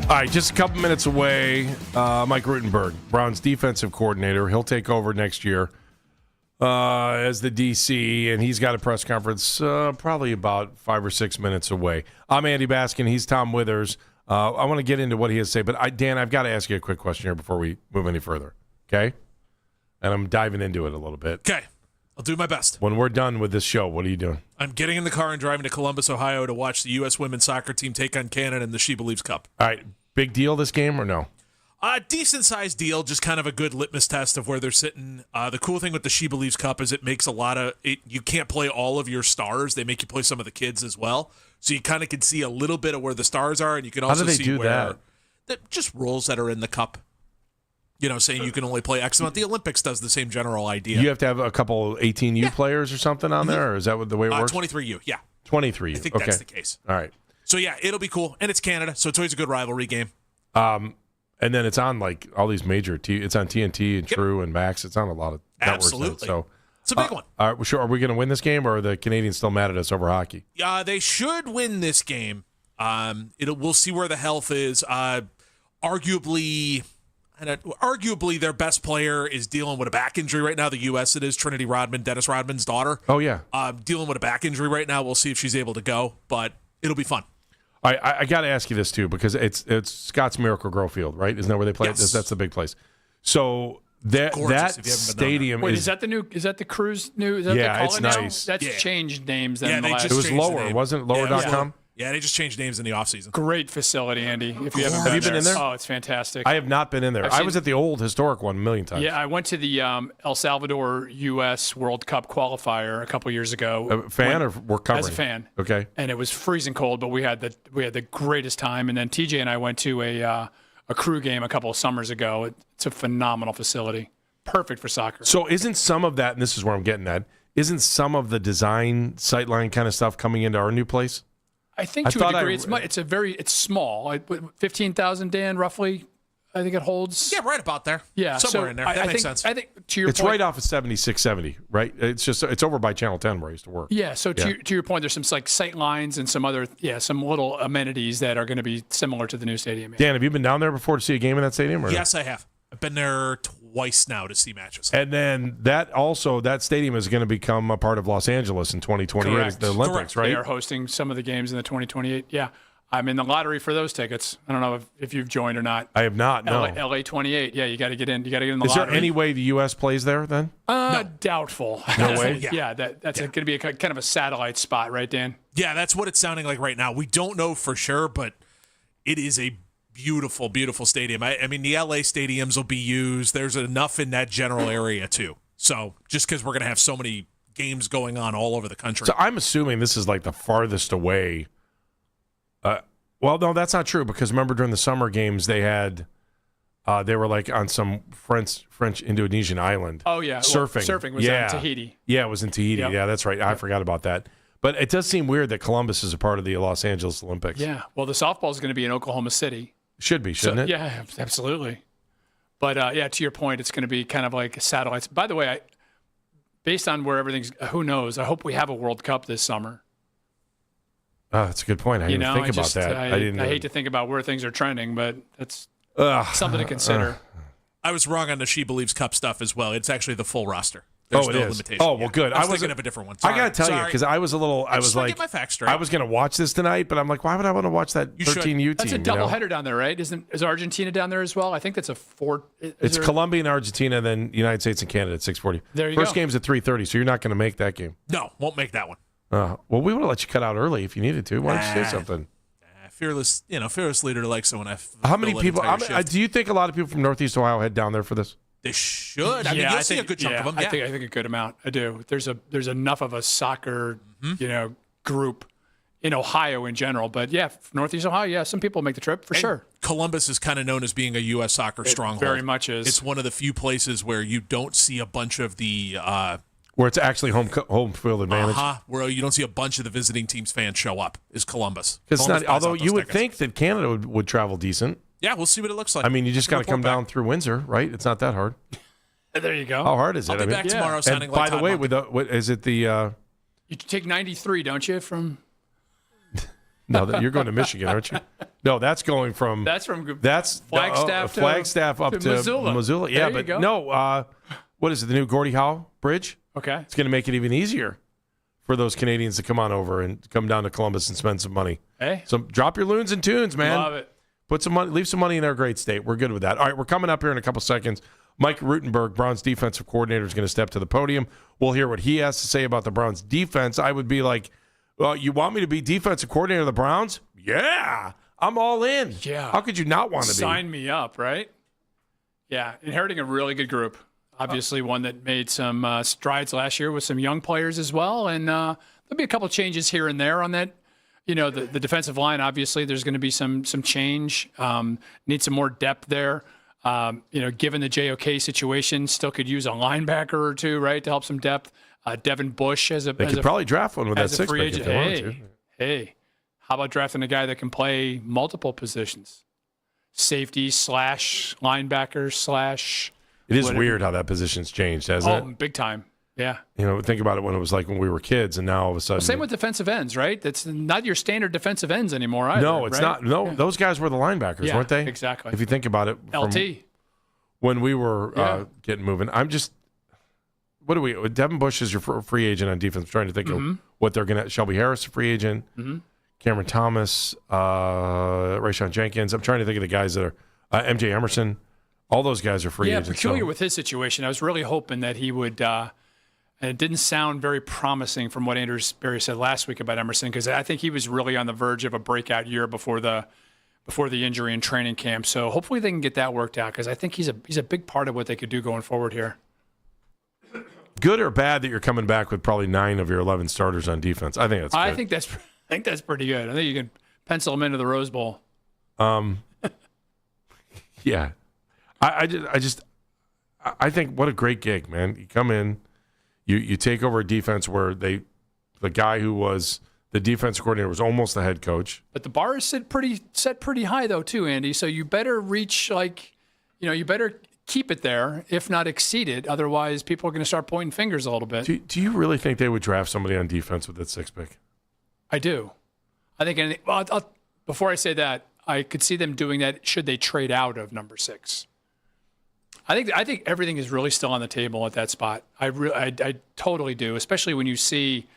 All right, just a couple minutes away. Mike Rutenberg, Browns defensive coordinator. He'll take over next year as the DC, and he's got a press conference probably about 5 or 6 minutes away. I'm Andy Baskin. He's Tom Withers. I want to get into what he has to say, but Dan, I've got to ask you a quick question here before we move any further, okay? And I'm diving into it a little bit. Okay. I'll do my best. When we're done with this show, what are you doing? I'm getting in the car and driving to Columbus, Ohio to watch the U.S. women's soccer team take on Canada in the She Believes Cup. All right. Big deal this game or no? Decent-sized deal, just kind of a good litmus test of where they're sitting. The cool thing with the She Believes Cup is it makes a lot of it. You can't play all of your stars. They make you play some of the kids as well. So you kind of can see a little bit of where the stars are, and you can also see do where that? Just rules that are in the cup. You know, saying you can only play X amount. The Olympics does the same general idea. You have to have a couple 18U players or something on there, or is that the way it works? 23U, yeah. 23U. I think okay. that's the case. All right. So, yeah, it'll be cool. And it's Canada, so it's always a good rivalry game. And then it's on like all these major it's on TNT and True and Max. It's on a lot of networks. Absolutely. So it's a big one. All right, sure. Are we going to win this game, or are the Canadians still mad at us over hockey? They should win this game. We'll see where the health is. Arguably, their best player is dealing with a back injury right now. The U.S. it is Trinity Rodman, Dennis Rodman's daughter. Oh yeah, dealing with a back injury right now. We'll see if she's able to go, but it'll be fun. I got to ask you this too, because it's Scott's Miracle Grow Field, right? Isn't that where they play? Yes. That's the big place. So that stadium Wait, is that the new? Is that the Cruise new? Is that yeah, what they call it's it nice. Now? That's changed names. Than Yeah, the they last. just It was changed the lower, name. wasn't it? Lower.com. Yeah, they just changed names in the offseason. Great facility, Andy. If you haven't Have you been in there? Oh, it's fantastic. I have not been in there. I was at the old historic one a million times. Yeah, I went to the El Salvador U.S. World Cup qualifier a couple years ago. A fan or we're covering? As a fan. Okay. And it was freezing cold, but we had the greatest time. And then TJ and I went to a crew game a couple of summers ago. It's a phenomenal facility, perfect for soccer. So isn't some of that, and this is where I'm getting at, isn't some of the design sightline kind of stuff coming into our new place? I think to a degree, it's small. 15,000, Dan, roughly. I think it holds. Yeah, right about there. Yeah, somewhere in there. That makes sense. I think to your it's point, right off of 7670, right? It's over by Channel 10 where I used to work. Yeah. So to your point, there's some like sight lines and some little amenities that are going to be similar to the new stadium. Dan, have you been down there before to see a game in that stadium? Or Yes, I have. I've been there twice now to see matches. And then that stadium is going to become a part of Los Angeles in 2028, Correct. the Olympics, right? They are hosting some of the games in the 2028. Yeah. I'm in the lottery for those tickets. I don't know if you've joined or not. I have not, no. LA 28. Yeah, you got to get in. You got to get in the Is lottery. there any way the U.S. plays there then? No. Doubtful. No way? Yeah, that's going to be kind of a satellite spot, right, Dan? Yeah, that's what it's sounding like right now. We don't know for sure, but it is a beautiful, beautiful stadium. I mean, the LA stadiums will be used. There's enough in that general area, too. So just because we're going to have so many games going on all over the country. So I'm assuming this is like the farthest away. Well, no, that's not true, because remember during the summer games they had they were like on some French Indonesian island. Oh, yeah. Surfing. Well, surfing was in Tahiti. Yeah, it was in Tahiti. Yep. Yeah, that's right. I forgot about that. But it does seem weird that Columbus is a part of the Los Angeles Olympics. Yeah. Well, the softball is going to be in Oklahoma City. Should be, shouldn't it? Yeah, absolutely. But, to your point, it's going to be kind of like satellites. By the way, based on where everything's – who knows? I hope we have a World Cup this summer. Oh, that's a good point. I didn't think about that. I hate to think about where things are trending, but that's something to consider. I was wrong on the She Believes Cup stuff as well. It's actually the full roster. There's it no is. limitation. Oh, well, good. I was thinking of a different one. I got to tell you, because I was a little, I was like, get my facts straight. I was going to watch this tonight, but I'm like, why would I want to watch that 13U team? That's a doubleheader down there, right? Is Argentina down there as well? I think that's a four. It's Colombia and Argentina, then United States and Canada at 6:40. There you First go. game's at 3:30, so you're not going to make that game. No, won't make that one. Well, we would have let you cut out early if you needed to. Why don't you say something? Fearless leader likes it when I. How many people? Do you think a lot of people from Northeast Ohio head down there for this? They should. I mean, you'll see a good chunk of them. Yeah. I think a good amount. I do. There's enough of a soccer, group in Ohio in general. But yeah, Northeast Ohio, some people make the trip for sure. Columbus is kind of known as being a U.S. soccer stronghold. Very much is. It's one of the few places where you don't see a bunch of the. Where it's actually home field advantage. Where you don't see a bunch of the visiting team's fans show up is Columbus. Although you would think that Canada would travel decent. Yeah, we'll see what it looks like. I mean, you just got to come down through Windsor, right? It's not that hard. There you go. How hard is it? I'll be back tomorrow sounding and like by the way, with what is it the? You take 93, don't you? From No, you're going to Michigan, aren't you? No, that's going from Flagstaff up to Missoula. Yeah, but no. What is it? The new Gordie Howe Bridge? Okay, it's going to make it even easier for those Canadians to come on over and come down to Columbus and spend some money. Hey, so drop your loons and tunes, man. Love it. Put some money, leave some money in our great state. We're good with that. All right, we're coming up here in a couple seconds. Mike Rutenberg, Browns defensive coordinator, is going to step to the podium. We'll hear what he has to say about the Browns defense. I would be like, well, you want me to be defensive coordinator of the Browns? Yeah, I'm all in. Yeah. How could you not want to be? Sign me up, right? Yeah, inheriting a really good group. Obviously, one that made some strides last year with some young players as well. And there'll be a couple changes here and there on that. You know, the defensive line, obviously, there's going to be some change. Need some more depth there. Given the JOK situation, still could use a linebacker or two, right, to help some depth. Devin Bush they could probably draft one with that six pick if they wanted to. Hey, how about drafting a guy that can play multiple positions? Safety / linebacker / It is weird how that position's changed, hasn't it? Oh, big time. Yeah. Think about it when it was like when we were kids, and now all of a sudden. Same with defensive ends, right? That's not your standard defensive ends anymore either. No, it's not. No, those guys were the linebackers, weren't they? Exactly. If you think about it. LT. When we were getting moving, Devin Bush is your free agent on defense. I'm trying to think of what they're going to. Shelby Harris, free agent. Mm-hmm. Cameron Thomas, Rayshawn Jenkins. I'm trying to think of the guys that are MJ Emerson. All those guys are free agents. Yeah, peculiar with his situation. I was really hoping that he would, and it didn't sound very promising from what Andrew Berry said last week about Emerson, because I think he was really on the verge of a breakout year before the injury in training camp. So hopefully they can get that worked out, because I think he's a big part of what they could do going forward here. Good or bad that you're coming back with probably 9 of your 11 starters on defense? I think that's good. I think that's pretty good. I think you can pencil them into the Rose Bowl. Yeah. I think what a great gig, man. You come in, you take over a defense where the guy who was the defense coordinator was almost the head coach. But the bar is set pretty high though too, Andy. So you better reach you better keep it there, if not exceed it. Otherwise, people are going to start pointing fingers a little bit. Do you really think they would draft somebody on defense with that 6 pick? I do. I think before I say that, I could see them doing that should they trade out of number 6. I think everything is really still on the table at that spot. I totally do, especially when you see.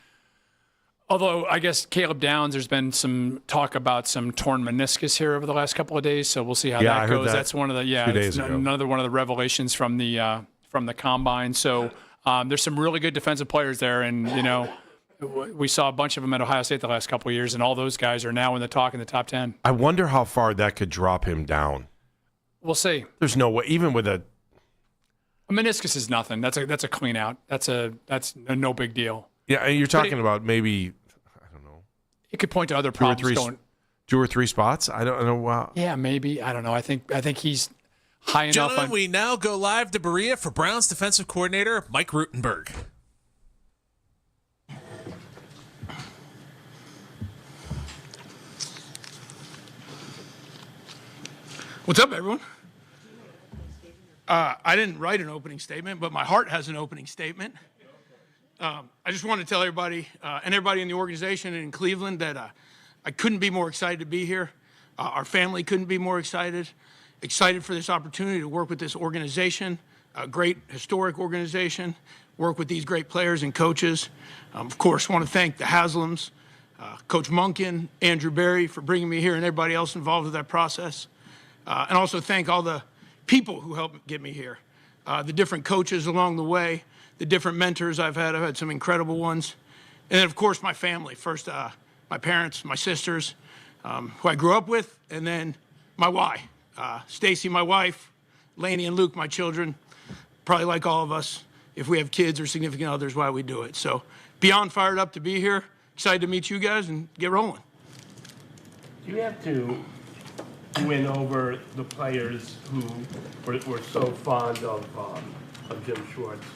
Although I guess Caleb Downs, there's been some talk about some torn meniscus here over the last couple of days, so we'll see how that goes. That's one of the 2 days ago. Another one of the revelations from the combine. So there's some really good defensive players there, and we saw a bunch of them at Ohio State the last couple of years, and all those guys are now in the talk in the top 10. I wonder how far that could drop him down. We'll see. There's no way, even with a meniscus is nothing. That's a clean out. That's a no big deal. Yeah, and you're talking about maybe, I don't know. It could point to other problems 2 or 3 spots. I don't know. Wow. Yeah, maybe. I don't know. I think he's high enough. Gentlemen, we now go live to Berea for Browns defensive coordinator Mike Rutenberg. What's up, everyone? I didn't write an opening statement, but my heart has an opening statement. I just want to tell everybody and everybody in the organization and in Cleveland that I couldn't be more excited to be here. Our family couldn't be more excited for this opportunity to work with this organization, a great historic organization, work with these great players and coaches. Of course, want to thank the Haslams, Coach Monken, Andrew Berry for bringing me here and everybody else involved with that process. And also thank all the people who helped get me here, the different coaches along the way, the different mentors I've had some incredible ones. And then, of course, my family. First, my parents, my sisters, who I grew up with, and then my why. Stacy, my wife, Laney and Luke, my children. Probably like all of us, if we have kids or significant others, why we do it. So beyond fired up to be here, excited to meet you guys and get rolling. Do you have to win over the players who were so fond of Jim Schwartz?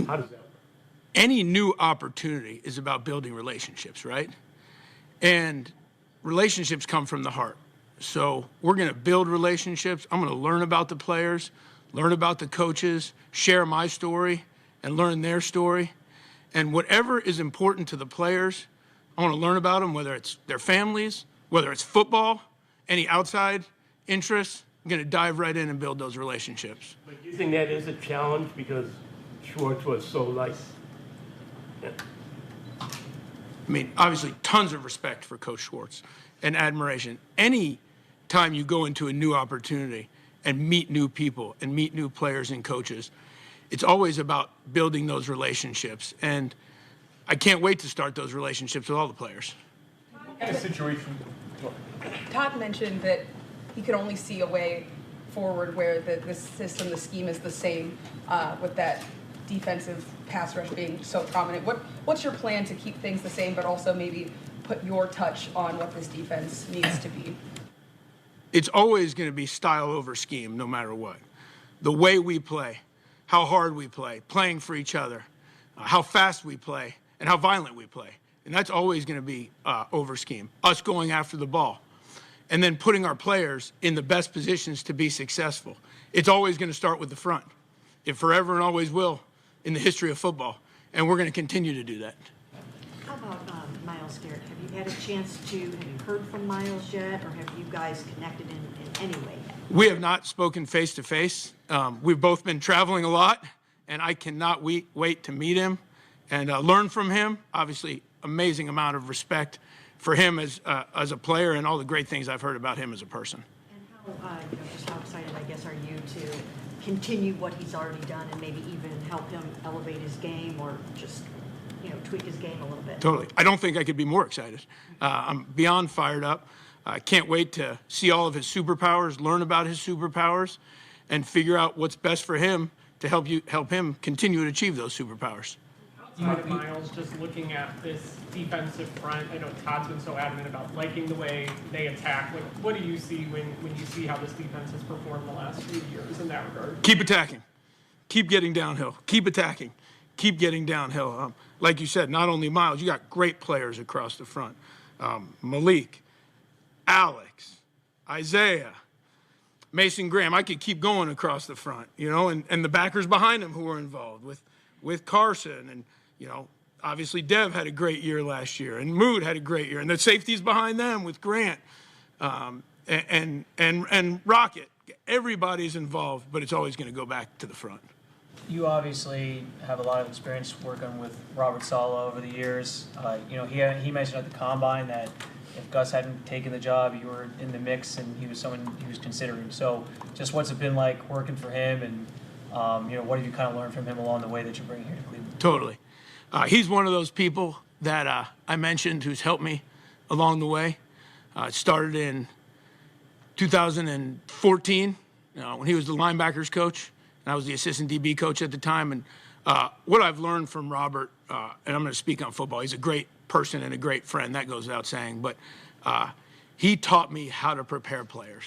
How does that work? Any new opportunity is about building relationships, right? And relationships come from the heart. So we're going to build relationships. I'm going to learn about the players, learn about the coaches, share my story, and learn their story. And whatever is important to the players, I want to learn about them, whether it's their families, whether it's football, any outside interests. I'm going to dive right in and build those relationships. But do you think that is a challenge because Schwartz was so like? I mean, obviously, tons of respect for Coach Schwartz and admiration. Any time you go into a new opportunity and meet new people and meet new players and coaches, it's always about building those relationships. And I can't wait to start those relationships with all the players. What kind of situation? Todd mentioned that he could only see a way forward where the system, the scheme is the same with that defensive pass rush being so prominent. What's your plan to keep things the same, but also maybe put your touch on what this defense needs to be? It's always going to be style over scheme, no matter what. The way we play, how hard we play, playing for each other, how fast we play, and how violent we play. And that's always going to be over scheme. Us going after the ball and then putting our players in the best positions to be successful. It's always going to start with the front. It forever and always will in the history of football. And we're going to continue to do that. How about Myles Garrett? Have you had a chance have you heard from Myles yet, or have you guys connected in any way yet? We have not spoken face to face. We've both been traveling a lot, and I cannot wait to meet him and learn from him. Obviously, amazing amount of respect for him as a player and all the great things I've heard about him as a person. And how, just how excited, I guess, are you to continue what he's already done and maybe even help him elevate his game or just, tweak his game a little bit? Totally. I don't think I could be more excited. I'm beyond fired up. I can't wait to see all of his superpowers, learn about his superpowers, and figure out what's best for him to help him continue to achieve those superpowers. Outside of Myles, just looking at this defensive front, I know Todd's been so adamant about liking the way they attack. What do you see when you see how this defense has performed the last few years in that regard? Keep attacking. Keep getting downhill. Keep attacking. Keep getting downhill. Like you said, not only Myles, you got great players across the front. Malik, Alex, Isaiah, Mason Graham. I could keep going across the front, and the backers behind him who were involved with Carson and, obviously Dev had a great year last year and Mood had a great year and the safeties behind them with Grant and Rocket. Everybody's involved, but it's always going to go back to the front. You obviously have a lot of experience working with Robert Saleh over the years. He mentioned at the Combine that if Gus hadn't taken the job, you were in the mix and he was someone he was considering. So just what's it been like working for him and, what have you kind of learned from him along the way that you bring here to Cleveland? Totally. He's one of those people that I mentioned who's helped me along the way. It started in 2014 when he was the linebackers coach, and I was the assistant DB coach at the time. And what I've learned from Robert, and I'm going to speak on football, he's a great person and a great friend, that goes without saying, but he taught me how to prepare players.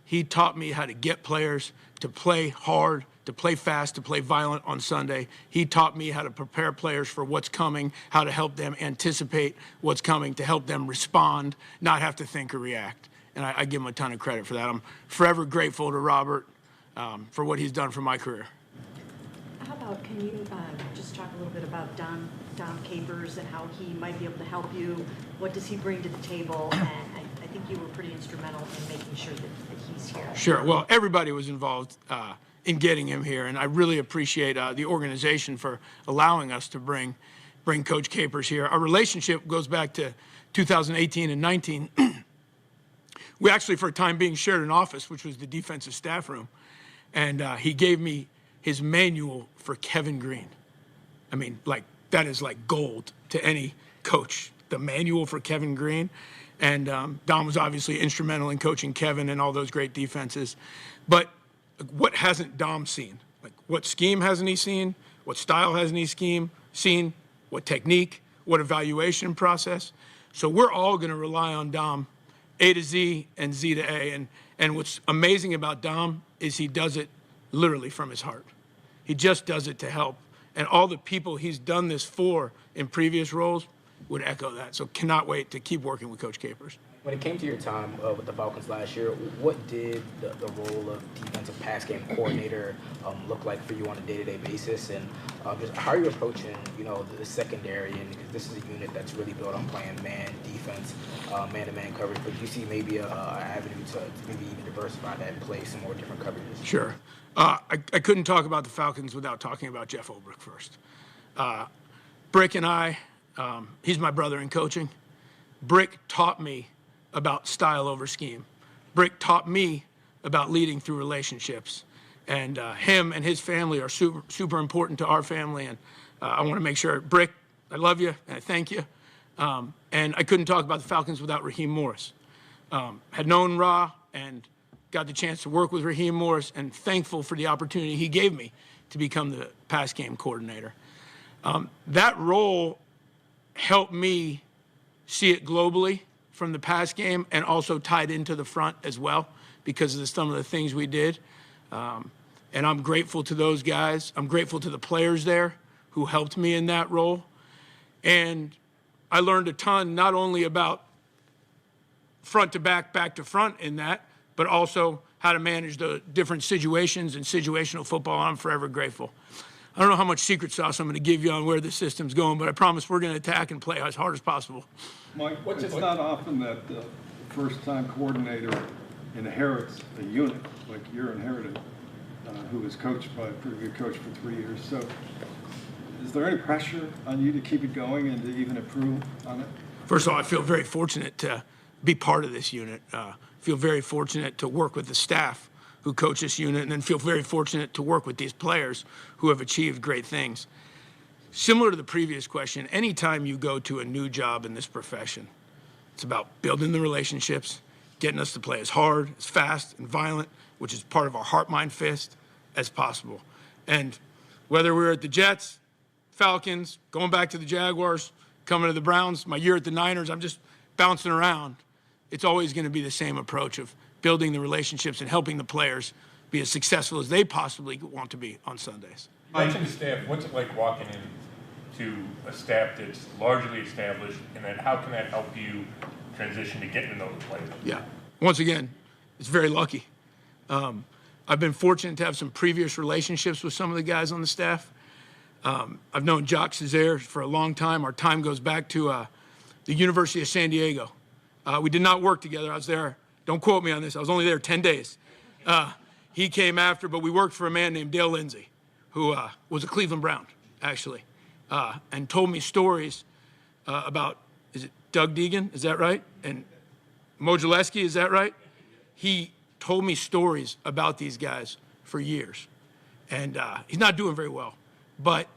He taught me how to get players to play hard, to play fast, to play violent on Sunday. He taught me how to prepare players for what's coming, how to help them anticipate what's coming, to help them respond, not have to think or react. And I give him a ton of credit for that. I'm forever grateful to Robert for what he's done for my career. How about, can you just talk a little bit about Dom Capers and how he might be able to help you? What does he bring to the table? And I think you were pretty instrumental in making sure that he's here. Sure. Well, everybody was involved in getting him here, and I really appreciate the organization for allowing us to bring Coach Capers here. Our relationship goes back to 2018 and 19. We actually, for a time being, shared an office, which was the defensive staff room, and he gave me his manual for Kevin Green. I mean, that is like gold to any coach, the manual for Kevin Green. And Dom was obviously instrumental in coaching Kevin and all those great defenses. But what hasn't Dom seen? What scheme hasn't he seen? What style hasn't he seen? What technique? What evaluation process? So we're all going to rely on Dom, A to Z and Z to A. And what's amazing about Dom is he does it literally from his heart. He just does it to help. And all the people he's done this for in previous roles would echo that. So cannot wait to keep working with Coach Capers. When it came to your time with the Falcons last year, what did the role of defensive pass game coordinator look like for you on a day-to-day basis? And just how are you approaching, the secondary? And because this is a unit that's really built on playing man defense, man-to-man coverage. But do you see maybe a avenue to maybe even diversify that and play some more different coverages? Sure. I couldn't talk about the Falcons without talking about Jeff Ulbrich first. Brick and I, he's my brother in coaching. Brick taught me about style over scheme. Brick taught me about leading through relationships. And him and his family are super, super important to our family. And I want to make sure, Brick, I love you and I thank you. And I couldn't talk about the Falcons without Raheem Morris. Had known Ra and got the chance to work with Raheem Morris, and thankful for the opportunity he gave me to become the pass game coordinator. That role helped me see it globally from the pass game, and also tied into the front as well because of some of the things we did. And I'm grateful to those guys. I'm grateful to the players there who helped me in that role. And I learned a ton, not only about front to back, back to front in that, but also how to manage the different situations and situational football. I'm forever grateful. I don't know how much secret sauce I'm going to give you on where the system's going, but I promise we're going to attack and play as hard as possible. Mike, it's not often that the first-time coordinator inherits a unit like you're inherited, who was coached by a pretty good coach for 3 years. So is there any pressure on you to keep it going and to even improve on it? First of all, I feel very fortunate to be part of this unit. Feel very fortunate to work with the staff who coach this unit, and then feel very fortunate to work with these players who have achieved great things. Similar to the previous question, anytime you go to a new job in this profession, it's about building the relationships, getting us to play as hard, as fast, and violent, which is part of our heart, mind, fist, as possible. And whether we're at the Jets, Falcons, going back to the Jaguars, coming to the Browns, my year at the Niners, I'm just bouncing around. It's always going to be the same approach of building the relationships and helping the players be as successful as they possibly want to be on Sundays. You mentioned the staff. What's it like walking into a staff that's largely established, and then how can that help you transition to getting to know the players? Yeah. Once again, it's very lucky. I've been fortunate to have some previous relationships with some of the guys on the staff. I've known Jacques Cesaire for a long time. Our time goes back to the University of San Diego. We did not work together. I was there. Don't quote me on this. I was only there 10 days. He came after, but we worked for a man named Dale Lindsey, who was a Cleveland Brown, actually, and told me stories about, is it Doug Deegan? Is that right? And Mo Gillespie, is that right? He told me stories about these guys for years. And he's not doing very well. But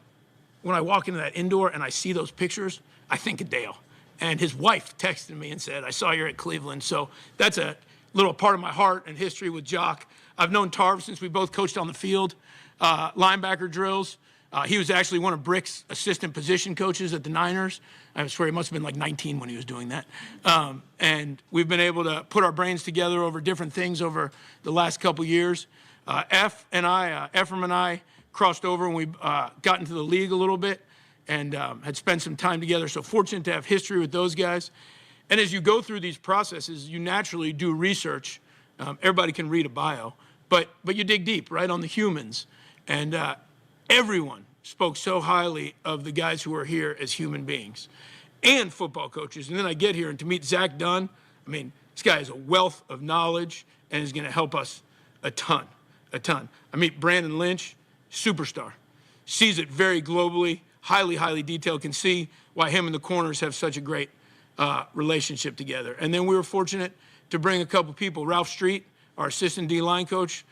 when I walk into that indoor and I see those pictures, I think of Dale. And his wife texted me and said, I saw you're at Cleveland. So that's a little part of my heart and history with Jock. I've known Tarv since we both coached on the field, linebacker drills. He was actually one of Brick's assistant position coaches at the Niners. I swear he must have been like 19 when he was doing that. And we've been able to put our brains together over different things over the last couple years. Ephraim and I crossed over when we got into the league a little bit and had spent some time together. So fortunate to have history with those guys. And as you go through these processes, you naturally do research. Everybody can read a bio, but you dig deep, right, on the humans. And everyone spoke so highly of the guys who are here as human beings and football coaches. And then I get here, and to meet Zach Dunn, I mean, this guy is a wealth of knowledge and is going to help us a ton. I meet Brandon Lynch, superstar, sees it very globally, highly detailed, can see why him and the corners have such a great relationship together. And then we were fortunate to bring a couple people. Ralph Street, our assistant D-line coach,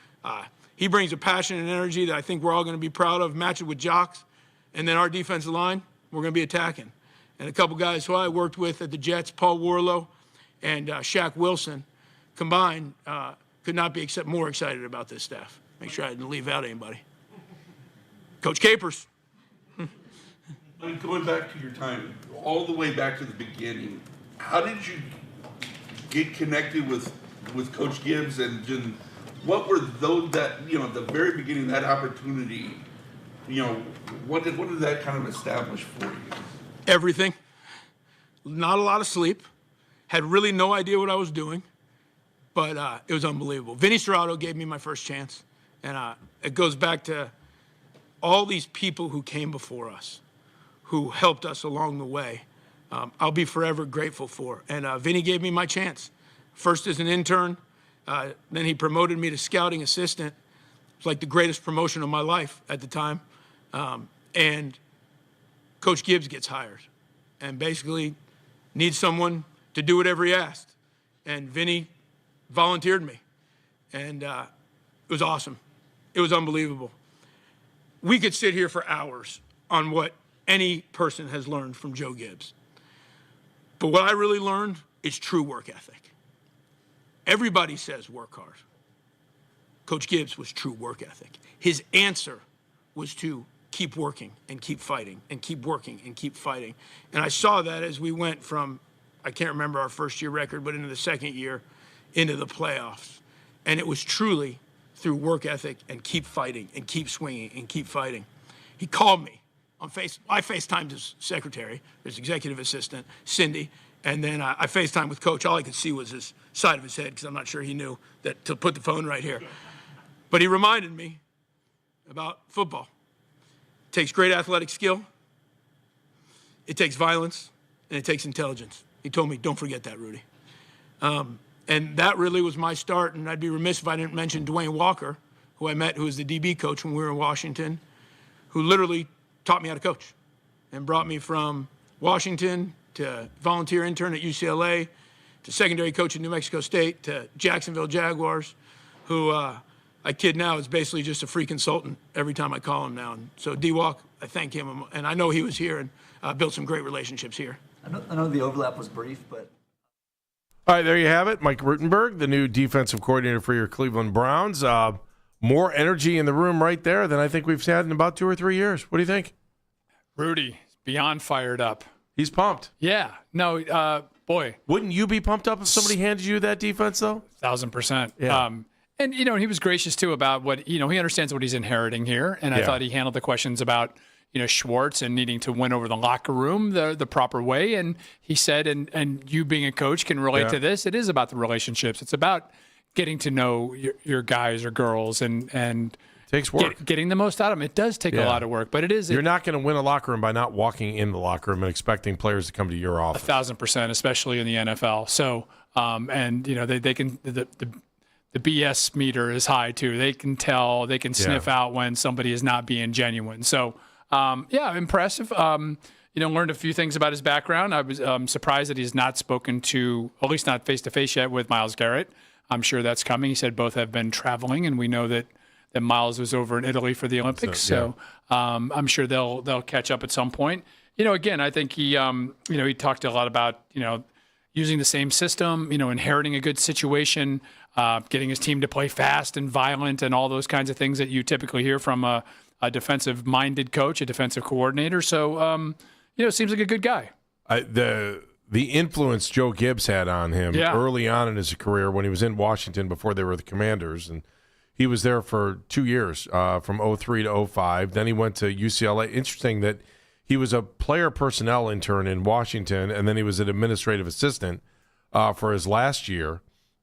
he brings a passion and energy that I think we're all going to be proud of, match it with Jocks. And then our defensive line, we're going to be attacking. And a couple guys who I worked with at the Jets, Paul Warlow and Shaq Wilson, combined, could not be more excited about this staff. Make sure I didn't leave out anybody. Coach Capers. Going back to your time, all the way back to the beginning, how did you get connected with Coach Gibbs, and what were those that, at the very beginning, that opportunity, what did that kind of establish for you? Everything. Not a lot of sleep. had really no idea what I was doing, but it was unbelievable. Vinny Serrato gave me my first chance, and it goes back to all these people who came before us, who helped us along the way. I'll be forever grateful for. And Vinny gave me my chance. First as an intern, then he promoted me to scouting assistant. It was like the greatest promotion of my life at the time. And Coach Gibbs gets hired and basically needs someone to do whatever he asked. And Vinny volunteered me. And it was awesome. It was unbelievable. We could sit here for hours on what any person has learned from Joe Gibbs. But what I really learned is true work ethic. Everybody says work hard. Coach Gibbs was true work ethic. His answer was to keep working and keep fighting and keep working and keep fighting. And I saw that as we went from, I can't remember our first year record, but into the second year, into the playoffs. And it was truly through work ethic and keep fighting and keep swinging and keep fighting. He called me on I FaceTimed his secretary, his executive assistant, Cindy, and then I FaceTimed with Coach. All I could see was his side of his head because I'm not sure he knew that to put the phone right here. But he reminded me about football. It takes great athletic skill, it takes violence, and it takes intelligence. He told me, don't forget that, Rudy. And that really was my start, and I'd be remiss if I didn't mention Dwayne Walker, who I met, who was the DB coach when we were in Washington, who literally taught me how to coach and brought me from Washington to volunteer intern at UCLA to secondary coach at New Mexico State to Jacksonville Jaguars, who I kid now is basically just a free consultant every time I call him now. And so D-Walk, I thank him, and I know he was here and built some great relationships here. I know the overlap was brief, but... All right, there you have it. Mike Rutenberg, the new defensive coordinator for your Cleveland Browns. More energy in the room right there than I think we've had in about 2 or 3 years. What do you think? Rudy, beyond fired up. He's pumped. Yeah. No, boy. Wouldn't you be pumped up if somebody handed you that defense, though? 1,000%. Yeah. And, he was gracious, too, about what, he understands what he's inheriting here. And I thought he handled the questions about, Schwartz and needing to win over the locker room the proper way. And he said, and you being a coach can relate to this, it is about the relationships. It's about getting to know your guys or girls and takes work. Getting the most out of them. It does take a lot of work, but it is. You're not going to win a locker room by not walking in the locker room and expecting players to come to your office. 1,000%, especially in the NFL. So, they can the BS meter is high too. They can tell, they can sniff out when somebody is not being genuine. So, impressive. Learned a few things about his background. I was surprised that he's not spoken to, at least not face to face yet, with Myles Garrett. I'm sure that's coming. He said both have been traveling, and we know that Myles was over in Italy for the Olympics. So I'm sure they'll catch up at some point. Again, I think he talked a lot about, using the same system, inheriting a good situation, getting his team to play fast and violent and all those kinds of things that you typically hear from a defensive-minded coach, a defensive coordinator. So, seems like a good guy. The influence Joe Gibbs had on him early on in his career when he was in Washington before they were the Commanders, and he was there for 2 years, from 03 to 05. Then he went to UCLA. Interesting that he was a player personnel intern in Washington, and then he was an administrative assistant for his last year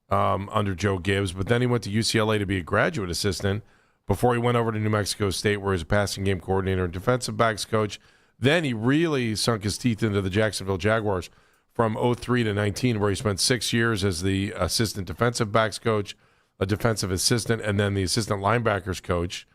under Joe Gibbs. But then he went to UCLA to be a graduate assistant before he went over to New Mexico State, where he was a passing game coordinator and defensive backs coach. Then he really sunk his teeth into the Jacksonville Jaguars from 03 to 19, where he spent 6 years as the assistant defensive backs coach, a defensive assistant, and then the assistant linebackers coach.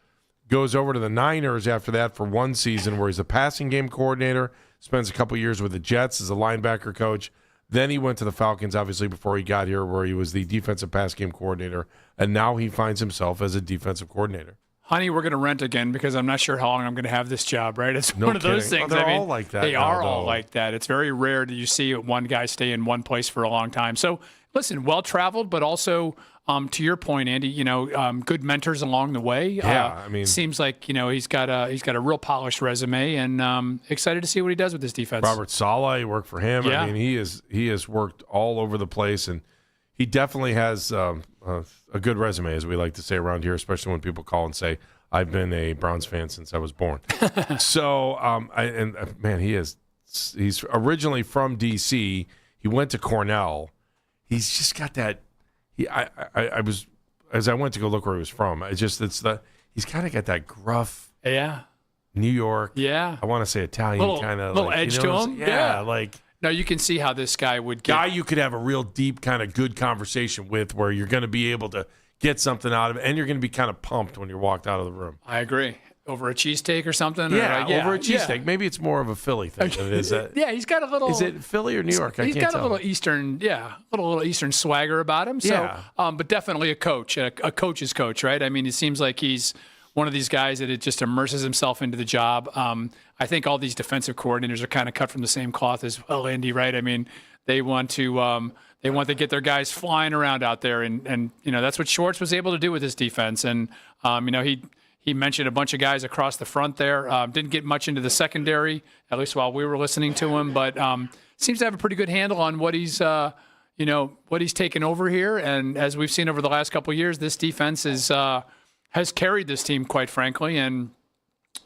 Goes over to the Niners after that for 1 season, where he's a passing game coordinator, spends a couple years with the Jets as a linebacker coach. Then he went to the Falcons, obviously, before he got here, where he was the defensive pass game coordinator, and now he finds himself as a defensive coordinator. Honey, we're going to rent again because I'm not sure how long I'm going to have this job, right? It's one of those things. They're all like that. They are all like that. It's very rare that you see one guy stay in one place for a long time. So, listen, well-traveled, but also, to your point, Andy, good mentors along the way. Yeah, seems like, he's got a real polished resume, and excited to see what he does with this defense. Robert Saleh, worked for him. Yeah. He has worked all over the place, and he definitely has a good resume, as we like to say around here, especially when people call and say, I've been a Browns fan since I was born. So, he's originally from D.C. He went to Cornell. He's just got that. I was as I went to go look where he was from. He's kind of got that gruff. Yeah. New York. Yeah. I want to say Italian kind of little edge to him. Yeah, like. No, you can see how this guy would get. Guy you could have a real deep kind of good conversation with, where you're going to be able to get something out of it, and you're going to be kind of pumped when you're walked out of the room. I agree. Over a cheesesteak or something? Yeah, over a cheesesteak. Maybe it's more of a Philly thing than it is. Yeah, he's got a little. Is it Philly or New York? He's got a little Eastern, little Eastern swagger about him. So, Yeah. But definitely a coach, a coach's coach, right? I mean, it seems like he's one of these guys that it just immerses himself into the job. I think all these defensive coordinators are kind of cut from the same cloth as well, Andy, right? I mean, they want to get their guys flying around out there, and that's what Schwartz was able to do with his defense. And he mentioned a bunch of guys across the front there. Didn't get much into the secondary, at least while we were listening to him, but seems to have a pretty good handle on what he's taken over here. And as we've seen over the last couple of years, this defense has carried this team, quite frankly, and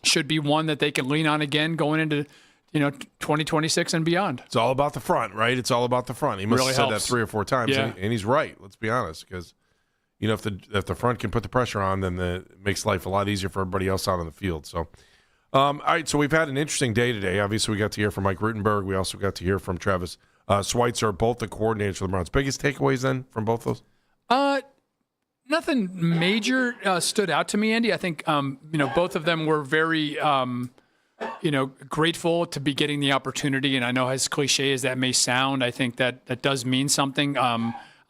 should be one that they can lean on again going into 2026 and beyond. It's all about the front, right? It's all about the front. He must Really have said helps. that 3 or 4 times, Yeah. and he's right. Let's be honest, because if the front can put the pressure on, then it makes life a lot easier for everybody else out on the field. So, all right. So we've had an interesting day today. Obviously, we got to hear from Mike Rutenberg. We also got to hear from Travis Schweitzer, both the coordinators for the Browns. Biggest takeaways then from both those? Nothing major stood out to me, Andy. I think both of them were very grateful to be getting the opportunity. And I know, as cliche as that may sound, I think that does mean something.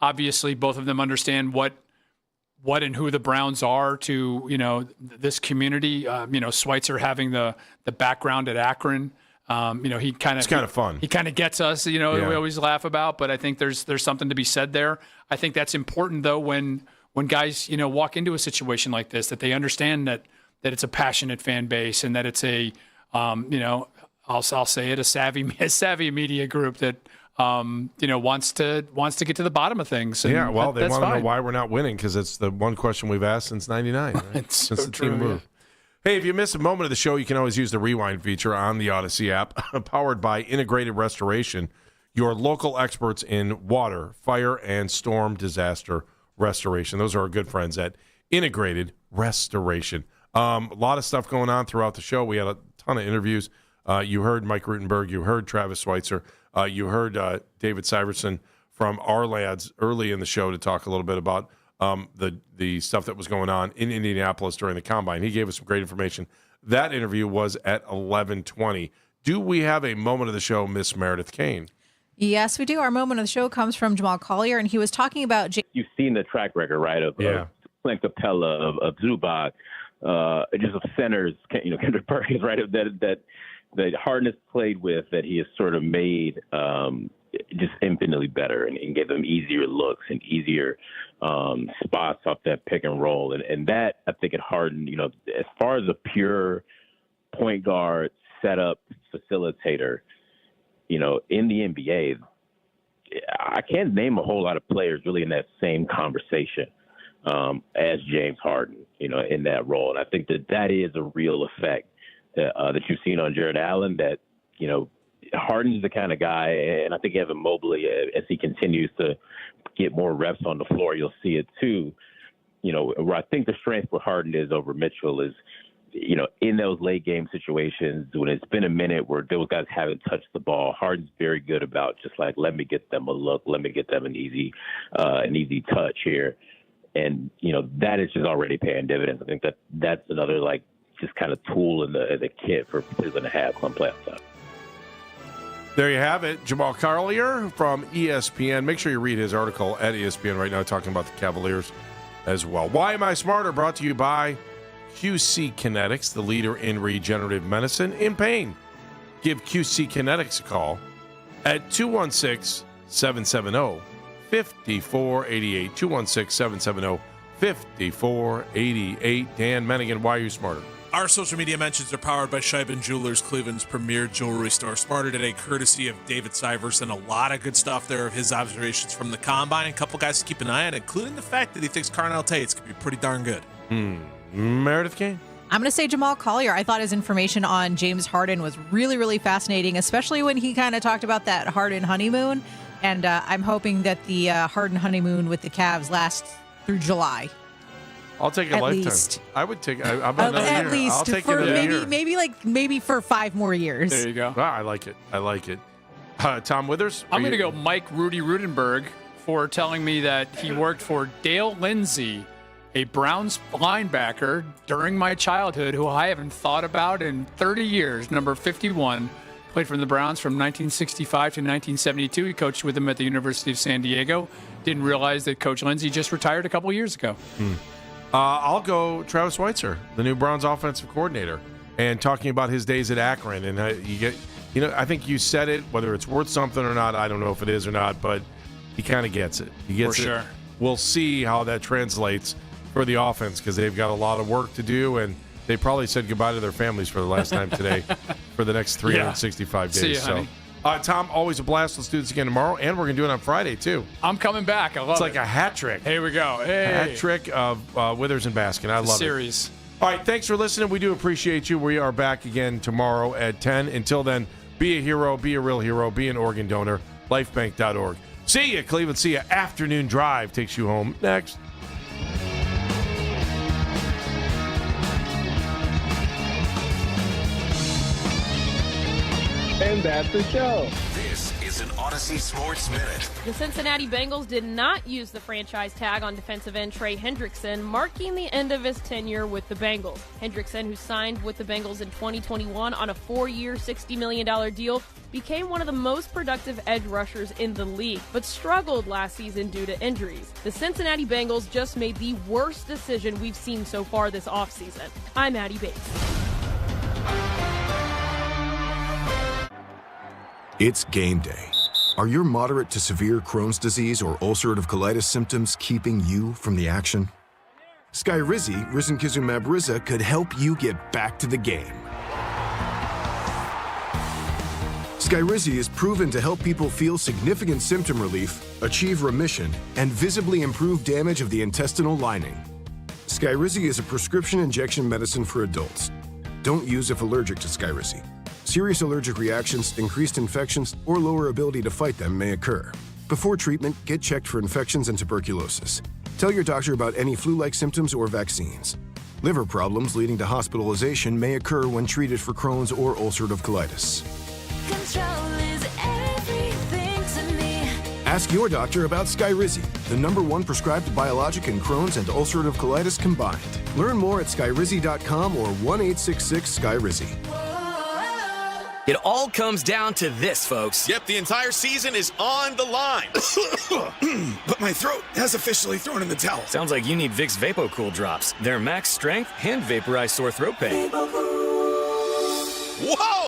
Obviously, both of them understand what and who the Browns are to this community. Schweitzer having the background at Akron. It's kind of fun. He kind of gets us. We always laugh about, but I think there's something to be said there. I think that's important though when guys walk into a situation like this, that they understand that it's a passionate fan base and that it's a I'll say it, a savvy media group that wants to get to the bottom of things. And they want to know fine. why we're not winning, because it's the one question we've asked since '99, right? Since the team moved. Hey, if you miss a moment of the show, you can always use the rewind feature on the Odyssey app, powered by Integrated Restoration, your local experts in water, fire, and storm disaster restoration. Those are our good friends at Integrated Restoration. A lot of stuff going on throughout the show. We had a ton of interviews. You heard Mike Rutenberg. You heard Travis Schweitzer. You heard David Syverson from our lads early in the show to talk a little bit about the stuff that was going on in Indianapolis during the Combine. He gave us some great information. That interview was at 11:20. Do we have a moment of the show, Miss Meredith Kane? Yes, we do. Our moment of the show comes from Jamal Collier, and he was talking about... You've seen the track record, right, of Clint Capella, of Zubac, just of centers, Kendrick Perkins, right, that Harden has played with, that he has sort of made just infinitely better and gave them easier looks and easier spots off that pick and roll. And that, I think, at Harden, as far as a pure point guard setup facilitator, in the NBA, I can't name a whole lot of players really in that same conversation as James Harden, in that role. And I think that is a real effect that you've seen on Jared Allen, that, Harden's the kind of guy, and I think Evan Mobley, as he continues to get more reps on the floor, you'll see it too. Where I think the strength for Harden is over Mitchell is, in those late game situations when it's been a minute where those guys haven't touched the ball, Harden's very good about just like, let me get them a look, let me get them an easy touch here. And, that is just already paying dividends. I think that's another just kind of tool in the kit for Cleveland to have come playoff time. There you have it. Jamal Collier from ESPN. Make sure you read his article at ESPN right now talking about the Cavaliers as well. Why Am I Smarter? Brought to you by QC Kinetics, the leader in regenerative medicine in pain. Give QC Kinetics a call at 216-770-5488. 216-770-5488. Dan Menningen, why are you smarter? Our social media mentions are powered by Scheiben Jewelers, Cleveland's premier jewelry store. Smarter today, courtesy of David Syverson. A lot of good stuff there of his observations from the Combine. A couple guys to keep an eye on, including the fact that he thinks Carnell Tate's could be pretty darn good. Meredith Kane? I'm going to say Jamal Collier. I thought his information on James Harden was really, really fascinating, especially when he kind of talked about that Harden honeymoon. And I'm hoping that the Harden honeymoon with the Cavs lasts through July. I'll take a At lifetime. least. I would take another year. At least I'll take for another year. maybe for 5 more years. There you go. I like it. Tom Withers? I'm going to go Mike Rudy Rudenberg for telling me that he worked for Dale Lindsey, a Browns linebacker during my childhood who I haven't thought about in 30 years, number 51. Played for the Browns from 1965 to 1972. He coached with them at the University of San Diego. Didn't realize that Coach Lindsey just retired a couple years ago. I'll go Travis Schweitzer, the new Browns offensive coordinator, and talking about his days at Akron. And I think you said it, whether it's worth something or not, I don't know if it is or not, but he kind of gets it. He gets For it. sure. We'll see how that translates for the offense because they've got a lot of work to do, and they probably said goodbye to their families for the last time today for the next 365 days. See you, honey. Tom, always a blast. Let's do this again tomorrow, and we're going to do it on Friday, too. I'm coming back. I love it. It's like a hat trick. Here we go. Hey. Hat trick of Withers and Baskin. I love Series. it. All right, thanks for listening. We do appreciate you. We are back again tomorrow at 10. Until then, be a hero, be a real hero, be an organ donor. Lifebank.org. See you, Cleveland. See you. Afternoon Drive takes you home next. And that's the show. This is an Odyssey Sports Minute. The Cincinnati Bengals did not use the franchise tag on defensive end Trey Hendrickson, marking the end of his tenure with the Bengals. Hendrickson, who signed with the Bengals in 2021 on a 4-year, $60 million deal, became one of the most productive edge rushers in the league, but struggled last season due to injuries. The Cincinnati Bengals just made the worst decision we've seen so far this offseason. I'm Addie Bates. It's game day. Are your moderate to severe Crohn's disease or ulcerative colitis symptoms keeping you from the action? Skyrizi, risankizumab Riza, could help you get back to the game. Skyrizi is proven to help people feel significant symptom relief, achieve remission, and visibly improve damage of the intestinal lining. Skyrizi is a prescription injection medicine for adults. Don't use if allergic to Skyrizi. Serious allergic reactions, increased infections, or lower ability to fight them may occur. Before treatment, get checked for infections and tuberculosis. Tell your doctor about any flu-like symptoms or vaccines. Liver problems leading to hospitalization may occur when treated for Crohn's or ulcerative colitis. Control is everything to me. Ask your doctor about Skyrizi, the #1 prescribed biologic in Crohn's and ulcerative colitis combined. Learn more at skyrizi.com or 1-866-SKYRIZI. It all comes down to this, folks. Yep, the entire season is on the line. But my throat has officially thrown in the towel. Sounds like you need Vicks VapoCool drops. They're max strength and vaporize sore throat pain. Whoa!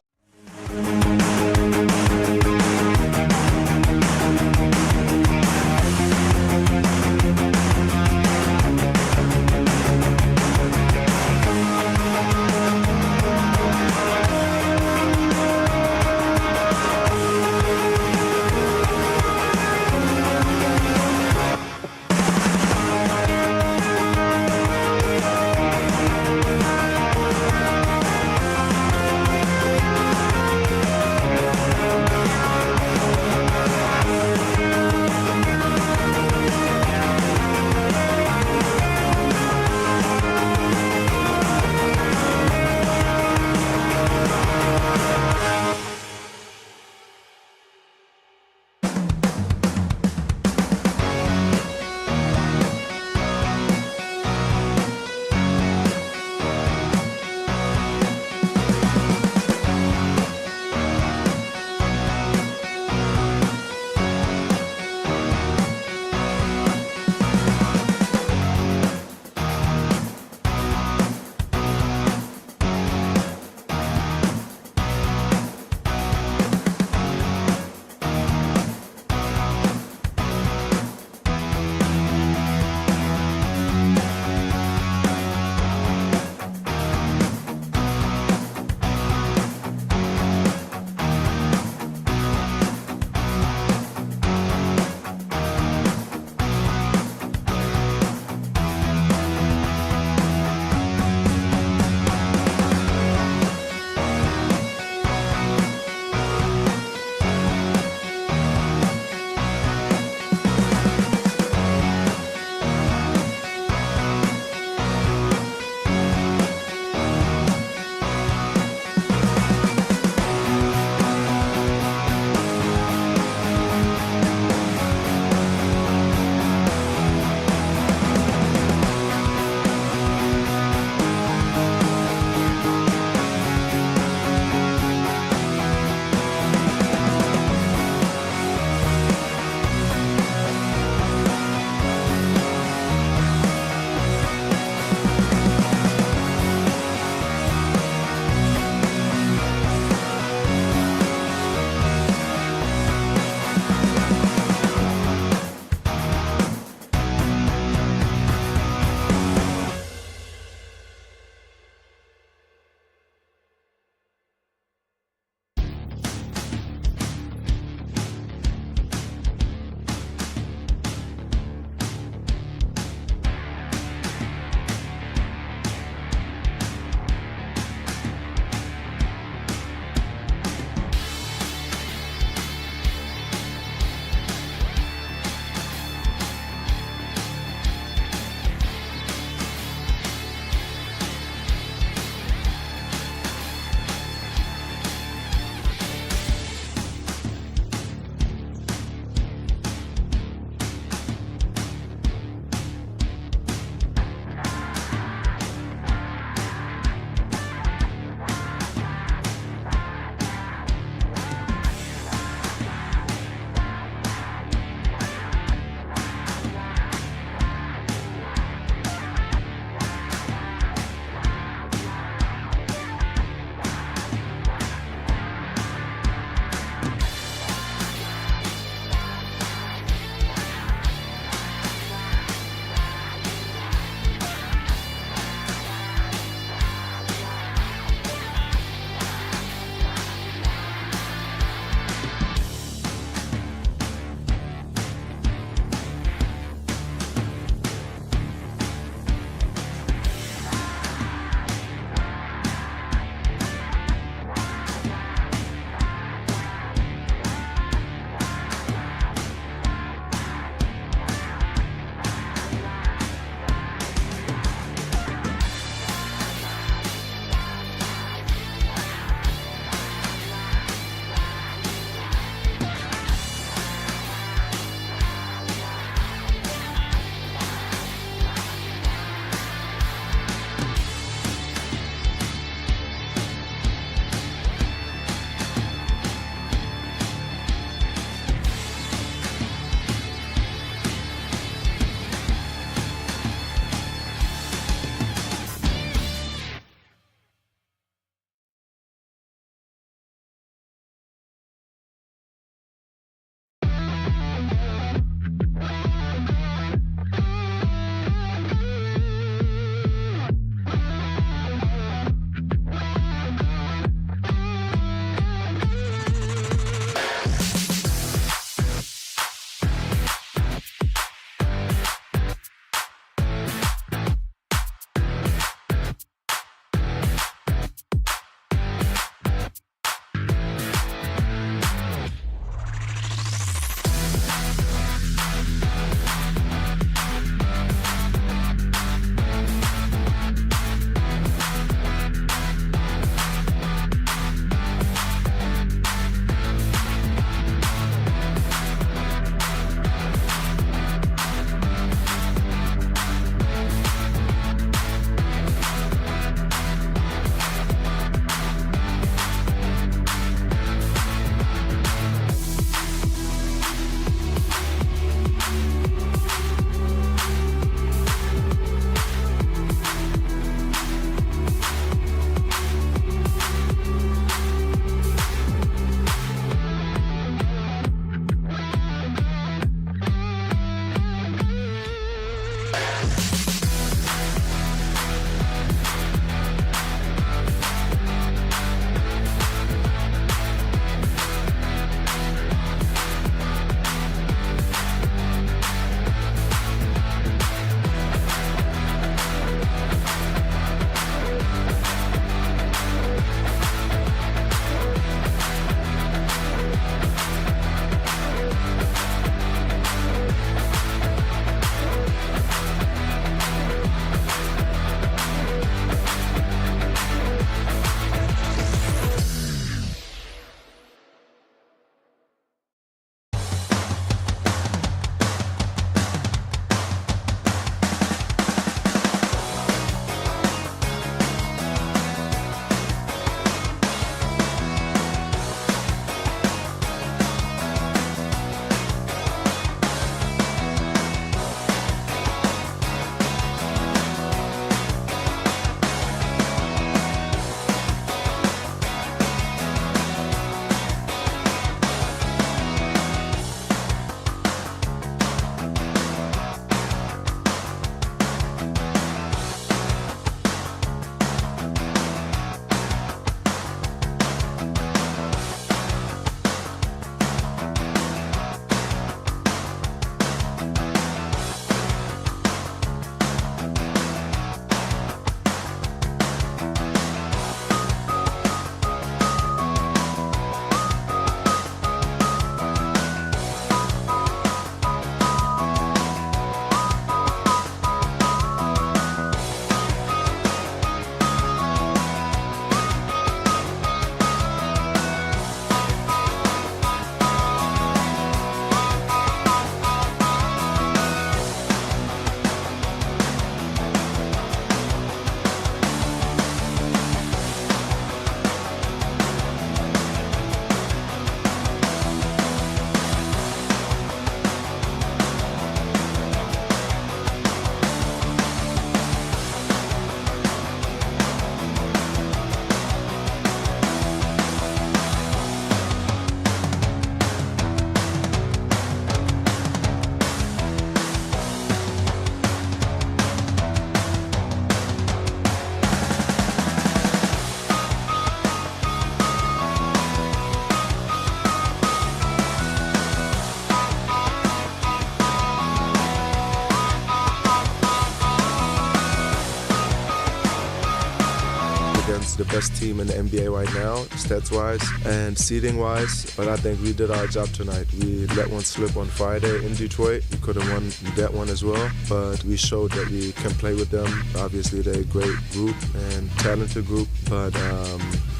best team in the NBA right now, stats-wise and seeding-wise. But I think we did our job tonight. We let one slip on Friday in Detroit. We could have won that one as well, but we showed that we can play with them. Obviously, they're a great group and talented group, but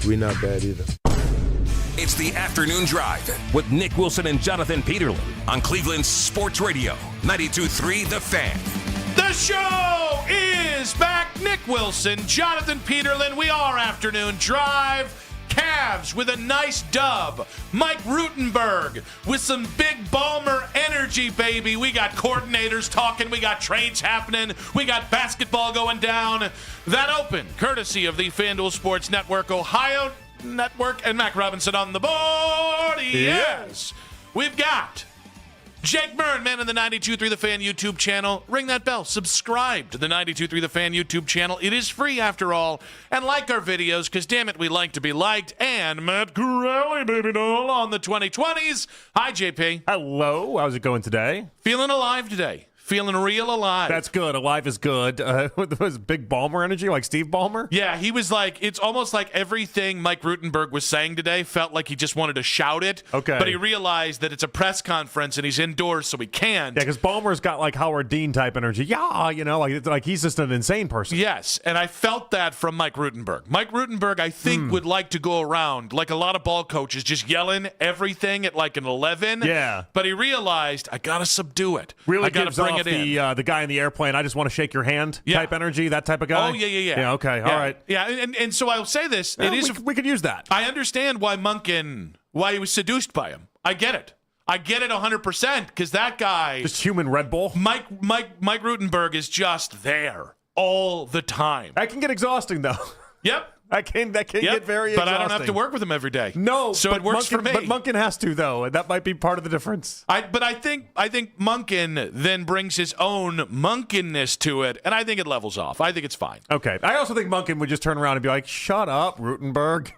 we're not bad either. It's the Afternoon Drive with Nick Wilson and Jonathan Peterlin on Cleveland Sports Radio, 92.3 The Fan. The show is back. Nick Wilson, Jonathan Peterlin. We are Afternoon Drive. Cavs with a nice dub. Mike Rutenberg with some big Ballmer energy, baby. We got coordinators talking. We got trades happening. We got basketball going down. That open, courtesy of the FanDuel Sports Network, Ohio Network, and Mac Robinson on the board. Yes. We've got Jake Byrne, man of the 92.3 The Fan YouTube channel. Ring that bell. Subscribe to the 92.3 The Fan YouTube channel. It is free after all. And like our videos, because damn it, we like to be liked. And Matt Corelli, baby doll, on the 2020s. Hi, JP. Hello. How's it going today? Feeling alive today. Feeling real alive. That's good. Alive is good. Was big Ballmer energy, like Steve Ballmer? Yeah, he was like, it's almost like everything Mike Rutenberg was saying today felt like he just wanted to shout it. Okay. But he realized that it's a press conference and he's indoors, so he can't. Yeah, because Ballmer's got like Howard Dean type energy. Yeah, you know, like he's just an insane person. Yes, and I felt that from Mike Rutenberg. Mike Rutenberg, I think, would like to go around, like a lot of ball coaches, just yelling everything at like an 11. Yeah. But he realized, I got to subdue it. Really I got to bring it in. The guy in the airplane, I just want to shake your hand type energy, that type of guy? Oh, yeah. Yeah, okay, all right. Yeah, and so I'll say this. Yeah, we could use that. I understand why why he was seduced by him. I get it. I get it 100% because that guy. Just human Red Bull. Mike Rutenberg is just there all the time. That can get exhausting, though. Yep. That can get very exhausting. But I don't have to work with him every day. No, so it works for me. But Monken has to, though, and that might be part of the difference. But I think Monken then brings his own Monkenness to it, and I think it levels off. I think it's fine. Okay. I also think Monken would just turn around and be like, shut up, Rutenberg.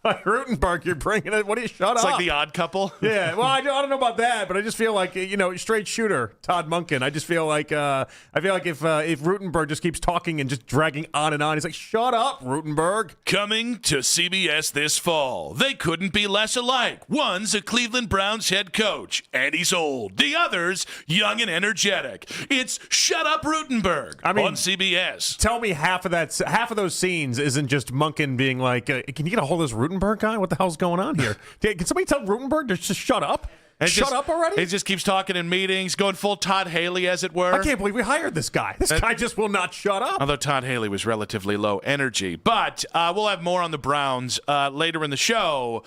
Like, Rutenberg, you're bringing it. What do you shut up? It's like The Odd Couple. Yeah. Well, I don't know about that, but I just feel like, straight shooter, Todd Monken. I just feel like if Rutenberg just keeps talking and just dragging on and on, he's like, shut up, Rutenberg. Coming to CBS this fall, they couldn't be less alike. One's a Cleveland Browns head coach, and he's old. The other's young and energetic. It's Shut Up, Rutenberg on CBS. Tell me half of those scenes isn't just Monken being like, can you get a hold of this Rutenberg guy? What the hell's going on here? Can somebody tell Rutenberg to just shut up? Shut up already? He just keeps talking in meetings, going full Todd Haley, as it were. I can't believe we hired this guy. This guy just will not shut up. Although Todd Haley was relatively low energy. But we'll have more on the Browns later in the show.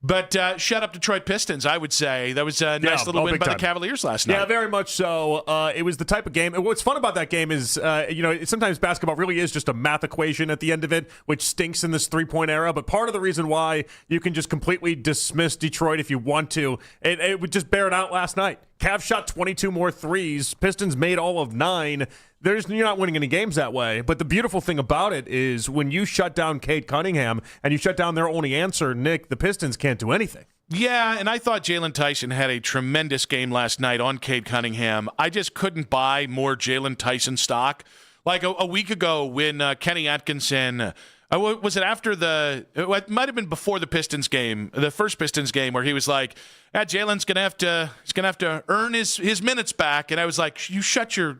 But shut up, Detroit Pistons, I would say. That was a nice little win by the Cavaliers last night. Yeah, very much so. It was the type of game. What's fun about that game is, sometimes basketball really is just a math equation at the end of it, which stinks in this three-point era. But part of the reason why you can just completely dismiss Detroit if you want to, it would just bear it out last night. Cavs shot 22 more threes. Pistons made all of 9. You're not winning any games that way. But the beautiful thing about it is when you shut down Cade Cunningham and you shut down their only answer, Nick, the Pistons can't do anything. Yeah, and I thought Jalen Tyson had a tremendous game last night on Cade Cunningham. I just couldn't buy more Jalen Tyson stock. Like a week ago when Kenny Atkinson... was it after it might have been before the Pistons game, the first Pistons game, where he was like, Jalen's gonna have to earn his minutes back, and I was like, you shut your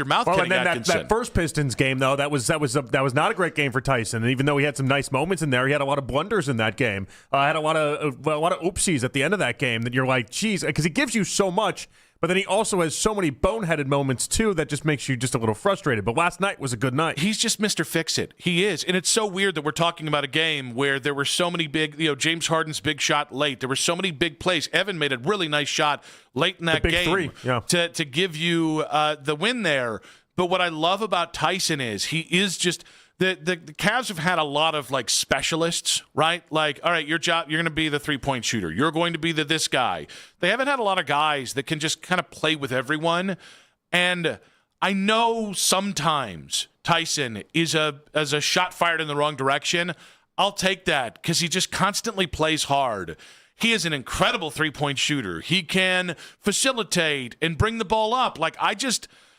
mouth, Kenny and then Atkinson. That first Pistons game though, that was not a great game for Tyson. And even though he had some nice moments in there, he had a lot of blunders in that game. Had a lot of oopsies at the end of that game that you're like, geez, because he gives you so much. But then he also has so many boneheaded moments, too, that just makes you just a little frustrated. But last night was a good night. He's just Mr. Fix-It. He is. And it's so weird that we're talking about a game where there were so many big, James Harden's big shot late. There were so many big plays. Evan made a really nice shot late in that game three. Yeah. to give you the win there. But what I love about Tyson is he is just... The Cavs have had a lot of like specialists, right? Like, all right, your job, you're going to be the three-point shooter. You're going to be this guy. They haven't had a lot of guys that can just kind of play with everyone. And I know sometimes Tyson is a shot fired in the wrong direction. I'll take that because he just constantly plays hard. He is an incredible three-point shooter. He can facilitate and bring the ball up. Like,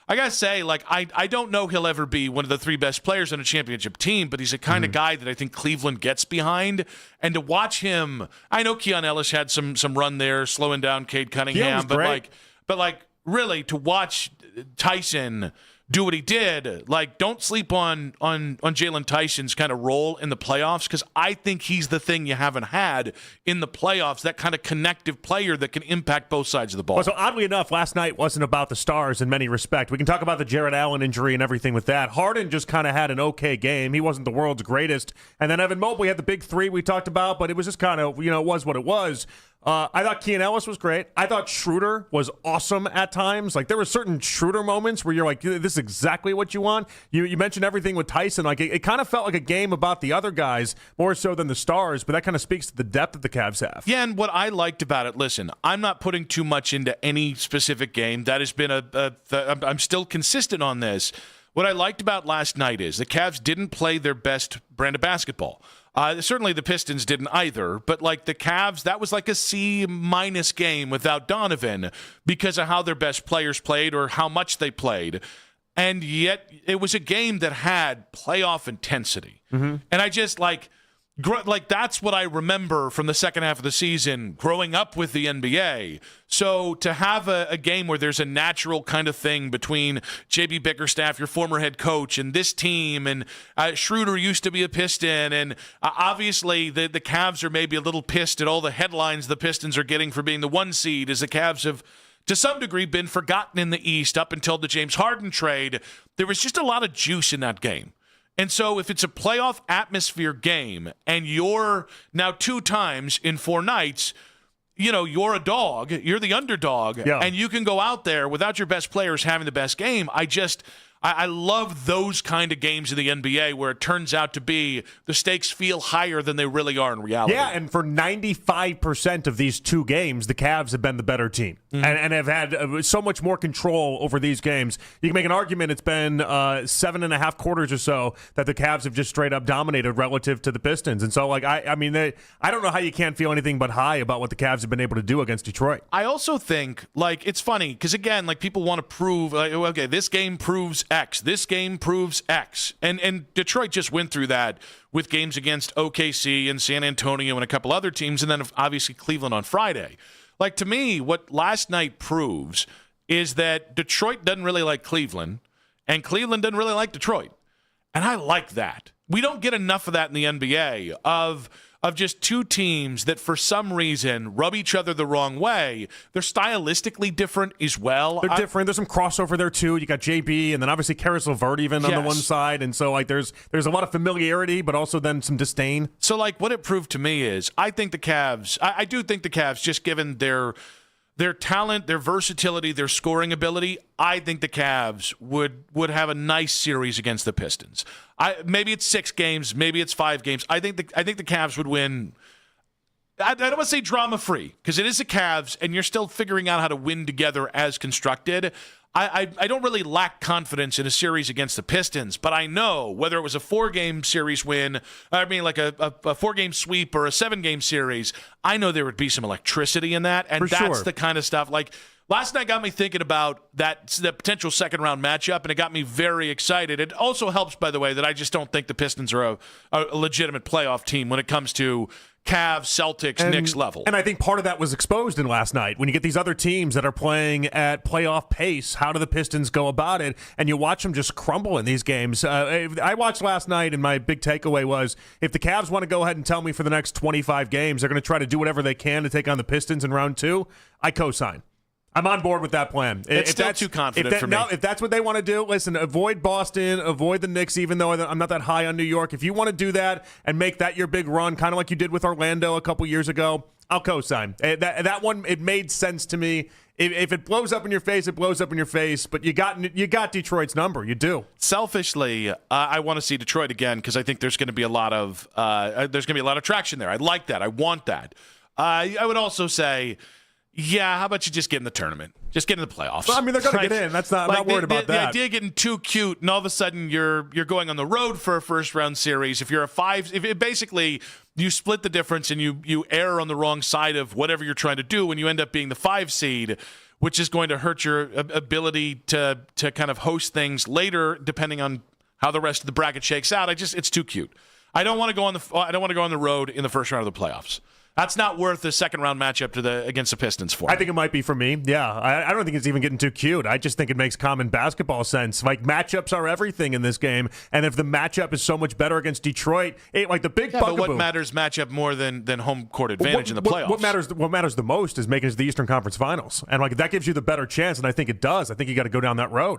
I got to say, like, I don't know he'll ever be one of the 3 best players on a championship team, but he's the kind of guy that I think Cleveland gets behind. And to watch him, I know Keon Ellis had some run there, slowing down Cade Cunningham, but really to watch Tyson do what he did, like, don't sleep on Jalen Tyson's kind of role in the playoffs, because I think he's the thing you haven't had in the playoffs, that kind of connective player that can impact both sides of the ball. Well, so oddly enough, last night wasn't about the Stars in many respects. We can talk about the Jared Allen injury and everything with that. Harden just kind of had an okay game. He wasn't the world's greatest. And then Evan Mobley had the big 3 we talked about, but it was just kind of, it was what it was. I thought Keon Ellis was great. I thought Schroeder was awesome at times. Like, there were certain Schroeder moments where you're like, this is exactly what you want. You mentioned everything with Tyson. Like, it kind of felt like a game about the other guys more so than the Stars, but that kind of speaks to the depth that the Cavs have. Yeah, and what I liked about it, listen, I'm not putting too much into any specific game. That has been I'm still consistent on this. What I liked about last night is the Cavs didn't play their best brand of basketball. Certainly the Pistons didn't either, but like the Cavs, that was like a C- game without Donovan because of how their best players played or how much they played. And yet it was a game that had playoff intensity. And I just like that's what I remember from the second half of the season growing up with the NBA. So to have a game where there's a natural kind of thing between J.B. Bickerstaff, your former head coach, and this team, and Schroeder used to be a Piston, and obviously the Cavs are maybe a little pissed at all the headlines the Pistons are getting for being the 1 seed, as the Cavs have to some degree been forgotten in the East up until the James Harden trade. There was just a lot of juice in that game. And so if it's a playoff atmosphere game and you're now 2 times in 4 nights, you're a dog, you're the underdog, and you can go out there without your best players having the best game. I love those kind of games in the NBA where it turns out to be the stakes feel higher than they really are in reality. Yeah, and for 95% of these 2 games, the Cavs have been the better team and have had so much more control over these games. You can make an argument it's been 7.5 quarters or so that the Cavs have just straight up dominated relative to the Pistons. And so, like, I don't know how you can't feel anything but high about what the Cavs have been able to do against Detroit. I also think, like, it's funny because, again, like, people want to prove, like, okay, this game proves X. This game proves X. And Detroit just went through that with games against OKC and San Antonio and a couple other teams, and then obviously Cleveland on Friday. Like, to me, what last night proves is that Detroit doesn't really like Cleveland, and Cleveland doesn't really like Detroit. And I like that. We don't get enough of that in the NBA, of just 2 teams that for some reason rub each other the wrong way. They're stylistically different as well. They're different. There's some crossover there too. You got JB and then obviously Karis LeVert even on the one side. And so like there's a lot of familiarity, but also then some disdain. So like what it proved to me is I think the Cavs, I do think the Cavs, just given their talent, their versatility, their scoring ability, I think the Cavs would have a nice series against the Pistons. Maybe it's 6 games, maybe it's 5 games. I think the Cavs would win. I don't want to say drama-free because it is the Cavs, and you're still figuring out how to win together as constructed. I don't really lack confidence in a series against the Pistons, but I know whether it was a 4-game series win, like a 4-game sweep or a 7-game series, I know there would be some electricity in that, and that's the kind of stuff. Like last night got me thinking about the potential second-round matchup, and it got me very excited. It also helps, by the way, that I just don't think the Pistons are a legitimate playoff team when it comes to Cavs, Celtics, Knicks level. And I think part of that was exposed in last night. When you get these other teams that are playing at playoff pace, how do the Pistons go about it? And you watch them just crumble in these games. I watched last night, and my big takeaway was if the Cavs want to go ahead and tell me for the next 25 games they're going to try to do whatever they can to take on the Pistons in round 2, I co-sign. I'm on board with that plan. It's still too confident for me. No, if that's what they want to do, listen, avoid Boston, avoid the Knicks, even though I'm not that high on New York. If you want to do that and make that your big run, kind of like you did with Orlando a couple years ago, I'll co-sign. That one, it made sense to me. If it blows up in your face, it blows up in your face. But you got Detroit's number. You do. Selfishly, I want to see Detroit again because I think there's going to be a lot of traction there. I like that. I want that. I would also say, yeah, how about you just get in the tournament? Just get in the playoffs. Well, I mean, they're going to get in. That's not. I'm not worried about that. The idea of getting too cute, and all of a sudden you're going on the road for a first round series. If you're a 5, basically you split the difference and you err on the wrong side of whatever you're trying to do, and you end up being the 5 seed, which is going to hurt your ability to kind of host things later, depending on how the rest of the bracket shakes out. It's too cute. I don't want to go on the road in the first round of the playoffs. That's not worth a second round matchup against the Pistons for me. I think it might be for me. Yeah, I don't think it's even getting too cute. I just think it makes common basketball sense. Like, matchups are everything in this game, and if the matchup is so much better against Detroit, the big bugaboo. But what matters matchup more than home court advantage in the playoffs? What matters the most is making it to the Eastern Conference Finals, and that gives you the better chance. And I think it does. I think you got to go down that road.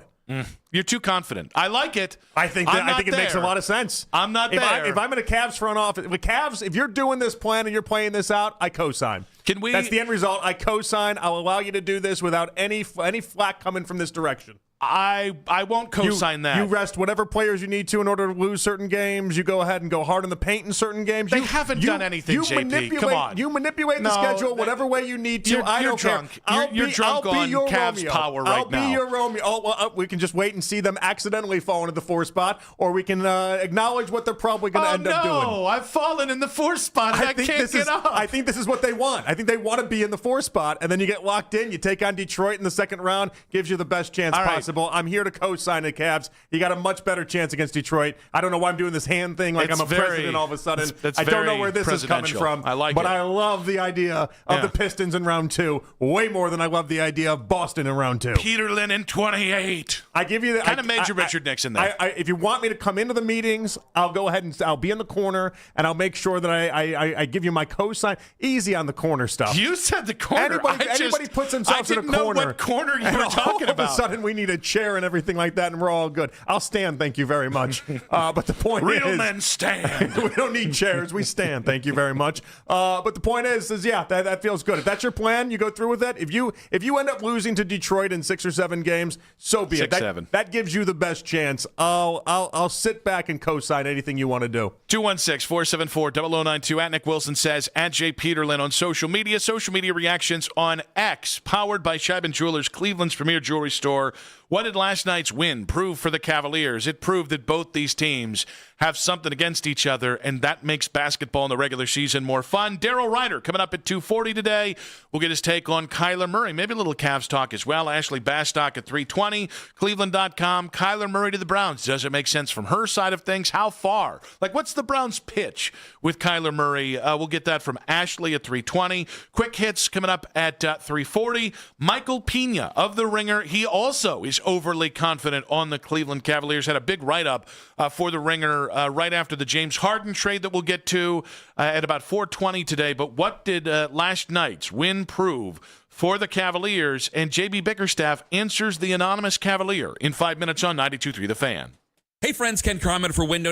You're too confident. I like it. I think it makes a lot of sense. I'm not there. If I'm in a Cavs front office, with Cavs, if you're doing this plan and you're playing this out, I co-sign. That's the end result. I co-sign. I'll allow you to do this without any flack coming from this direction. I won't co-sign that. You rest whatever players you need to in order to lose certain games. You go ahead and go hard in the paint in certain games. They haven't done anything, JP. Come on. You manipulate the schedule whatever way you need to. I don't drunk. care. You're drunk on Cavs Romeo. power right now. I'll be your Romeo. We can just wait and see them accidentally fall into the 4 spot, or we can acknowledge what they're probably going to end up doing. No, I've fallen in the 4 spot and I can't get up. I think this is what they want. I think they want to be in the 4 spot, and then you get locked in. You take on Detroit in the second round. Gives you the best chance possible. I'm here to co-sign the Cavs. You got a much better chance against Detroit. I don't know why I'm doing this hand thing like I'm a president all of a sudden. I don't know where this is coming from. I like but it. I love the idea of the Pistons in round 2 way more than I love the idea of Boston in round 2. Peterlin in 28. I give you the kind of Major Richard Nixon there. If you want me to come into the meetings, I'll go ahead and I'll be in the corner and I'll make sure that I give you my co-sign. Easy on the corner stuff. You said the corner. Anybody puts themselves in a corner. I didn't know what corner you were talking about. All of a sudden, we need a chair and everything like that, and we're all good. I'll stand, thank you very much. But the point is... Real men stand. We don't need chairs. We stand, thank you very much. But the point is that feels good. If that's your plan, you go through with that. If you end up losing to Detroit in 6 or 7 games, so be it. 6-7. That gives you the best chance. I'll sit back and co-sign anything you want to do. 216-474-0092. At Nick Wilson says, at Jay Peterlin on social media. Social media reactions on X, powered by Scheibin Jewelers, Cleveland's premier jewelry store. What did last night's win prove for the Cavaliers? It proved that both these teams have something against each other, and that makes basketball in the regular season more fun. Daryl Ryder coming up at 2:40 today. We'll get his take on Kyler Murray. Maybe a little Cavs talk as well. Ashley Bastock at 3:20. Cleveland.com. Kyler Murray to the Browns. Does it make sense from her side of things? How far? What's the Browns' pitch with Kyler Murray? We'll get that from Ashley at 3:20. Quick hits coming up at 3:40. Michael Pena of The Ringer. He also is overly confident on the Cleveland Cavaliers. Had a big write-up for The Ringer right after the James Harden trade that we'll get to at about 4:20 today. But what did last night's win prove for the Cavaliers? And JB Bickerstaff answers the anonymous Cavalier in 5 minutes on 92.3 The Fan. Hey friends, Ken Carmen for Windows.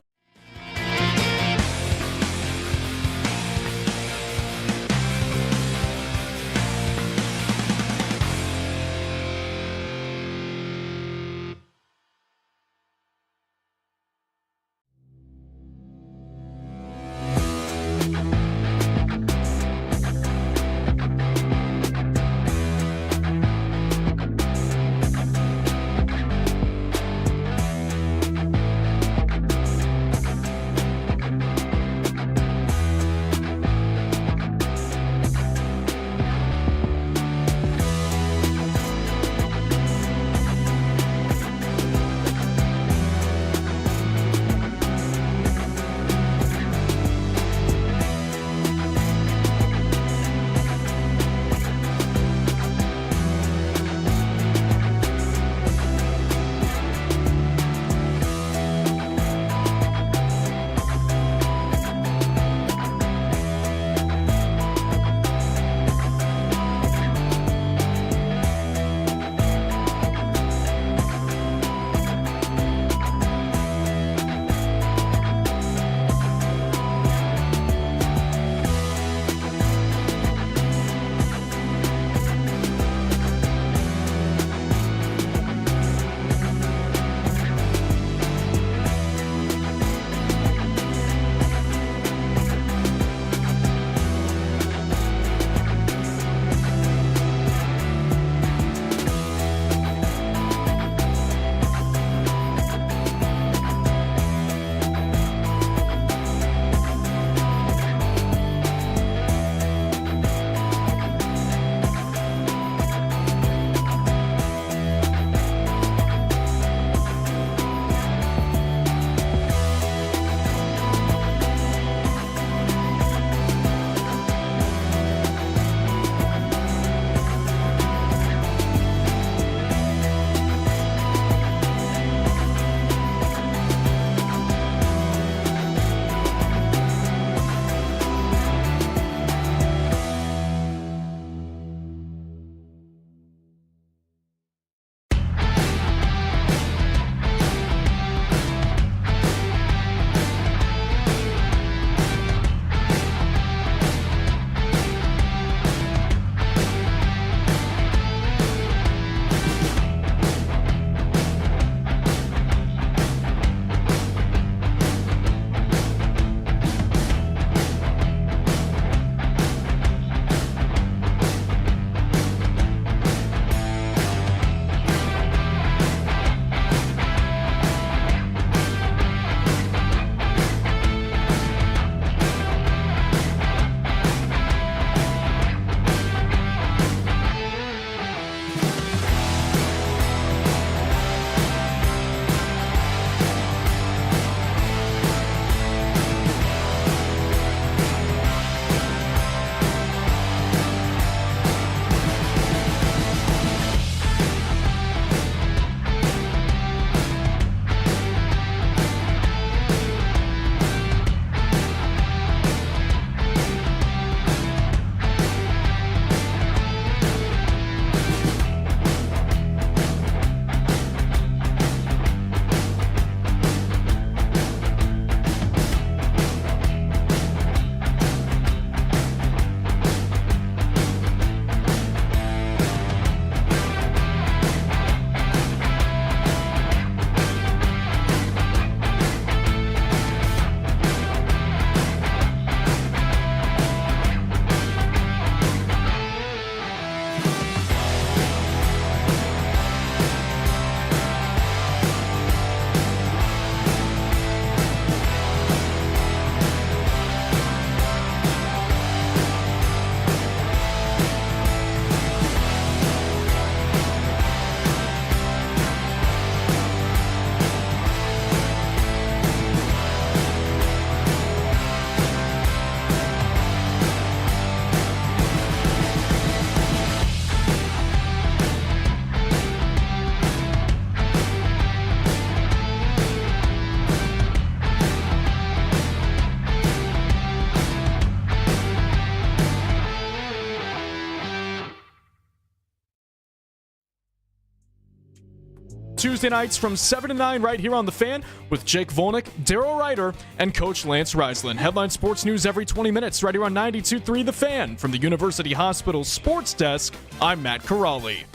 Tuesday nights from 7 to 9 right here on The Fan with Jake Volnick, Daryl Ryder, and Coach Lance Reisland. Headline sports news every 20 minutes right here on 92.3 The Fan. From the University Hospital Sports Desk, I'm Matt Corrali.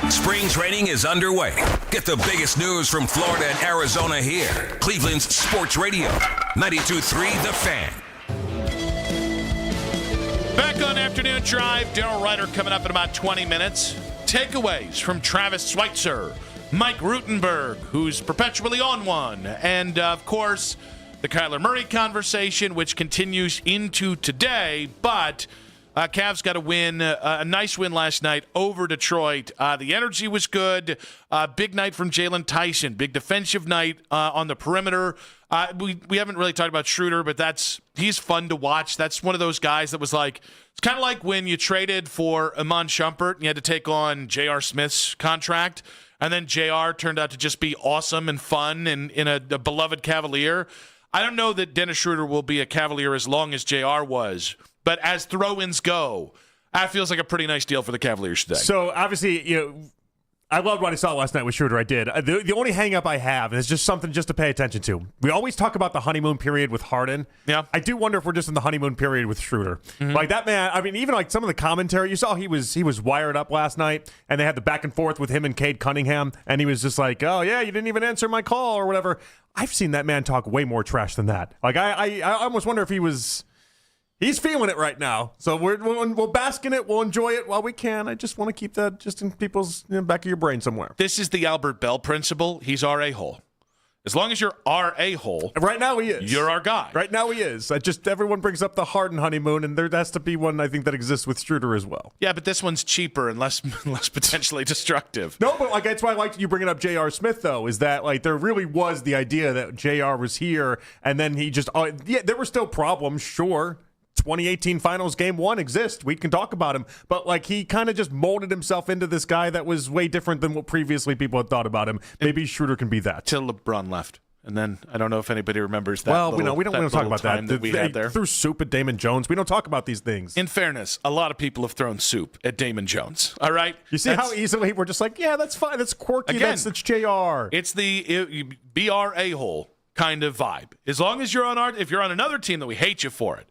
Spring training is underway. Get the biggest news from Florida and Arizona here. Cleveland's Sports Radio, 92.3 The Fan. Back on Afternoon Drive, Daryl Ryder coming up in about 20 minutes. Takeaways from Travis Schweitzer, Mike Rutenberg, who's perpetually on one, and, of course, the Kyler Murray conversation, which continues into today, but Cavs got a win, a nice win last night over Detroit. The energy was good. Big night from Jalen Tyson. Big defensive night on the perimeter. We haven't really talked about Schroeder, but he's fun to watch. That's one of those guys that was like, it's kind of like when you traded for Iman Shumpert and you had to take on J.R. Smith's contract, and then J.R. turned out to just be awesome and fun and in a beloved Cavalier. I don't know that Dennis Schroeder will be a Cavalier as long as J.R. was, but as throw-ins go, that feels like a pretty nice deal for the Cavaliers today. So, obviously, I loved what I saw last night with Schroeder. I did. The only hang-up I have is just something just to pay attention to. We always talk about the honeymoon period with Harden. Yeah. I do wonder if we're just in the honeymoon period with Schroeder. Mm-hmm. Like, that man, I mean, even like some of the commentary, you saw he was wired up last night, and they had the back and forth with him and Cade Cunningham, and he was just like, oh, yeah, you didn't even answer my call or whatever. I've seen that man talk way more trash than that. Like, I almost wonder if he's feeling it right now. So we'll bask in it. We'll enjoy it while we can. I just want to keep that just in people's back of your brain somewhere. This is the Albert Bell principle. He's our a-hole. As long as you're our a-hole. Right now he is. You're our guy. Right now he is. Everyone brings up the Harden honeymoon, and there has to be one, I think, that exists with Schroeder as well. Yeah, but this one's cheaper and less potentially destructive. No, but like that's why I liked you bringing up J.R. Smith, though, is that like there really was the idea that J.R. was here, and then he just there were still problems, sure. 2018 Finals Game 1 exists. We can talk about him. But, like, he kind of just molded himself into this guy that was way different than what previously people had thought about him. Maybe Schroeder can be that. Till LeBron left. And then I don't know if anybody remembers that. Well, we don't want to talk about that. We had there. Threw soup at Damon Jones. We don't talk about these things. In fairness, a lot of people have thrown soup at Damon Jones. All right? You see how easily we're just like, yeah, that's fine. That's quirky. Again, that's JR. It's the be our a-hole kind of vibe. As long as you're if you're on another team, that we hate you for it.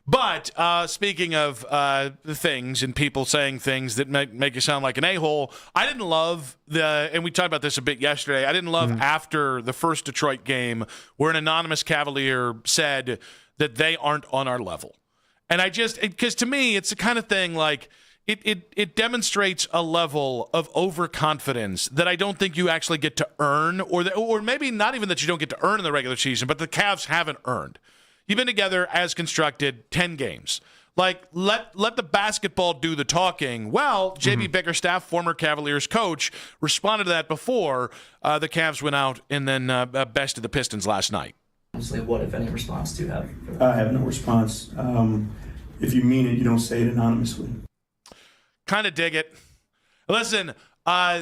But speaking of the things and people saying things that make you sound like an a-hole, I didn't love and we talked about this a bit yesterday, I didn't love after the first Detroit game where an anonymous Cavalier said that they aren't on our level. And because to me, it's the kind of thing like, it demonstrates a level of overconfidence that I don't think you actually get to earn, or maybe not even that you don't get to earn in the regular season, but the Cavs haven't earned. You've been together as constructed 10 games. Like, let the basketball do the talking. Well, J.B. Bickerstaff, former Cavaliers coach, responded to that before the Cavs went out and then bested the Pistons last night. Honestly, what, if any, response do you have? I have no response. If you mean it, you don't say it anonymously. Kind of dig it. Listen,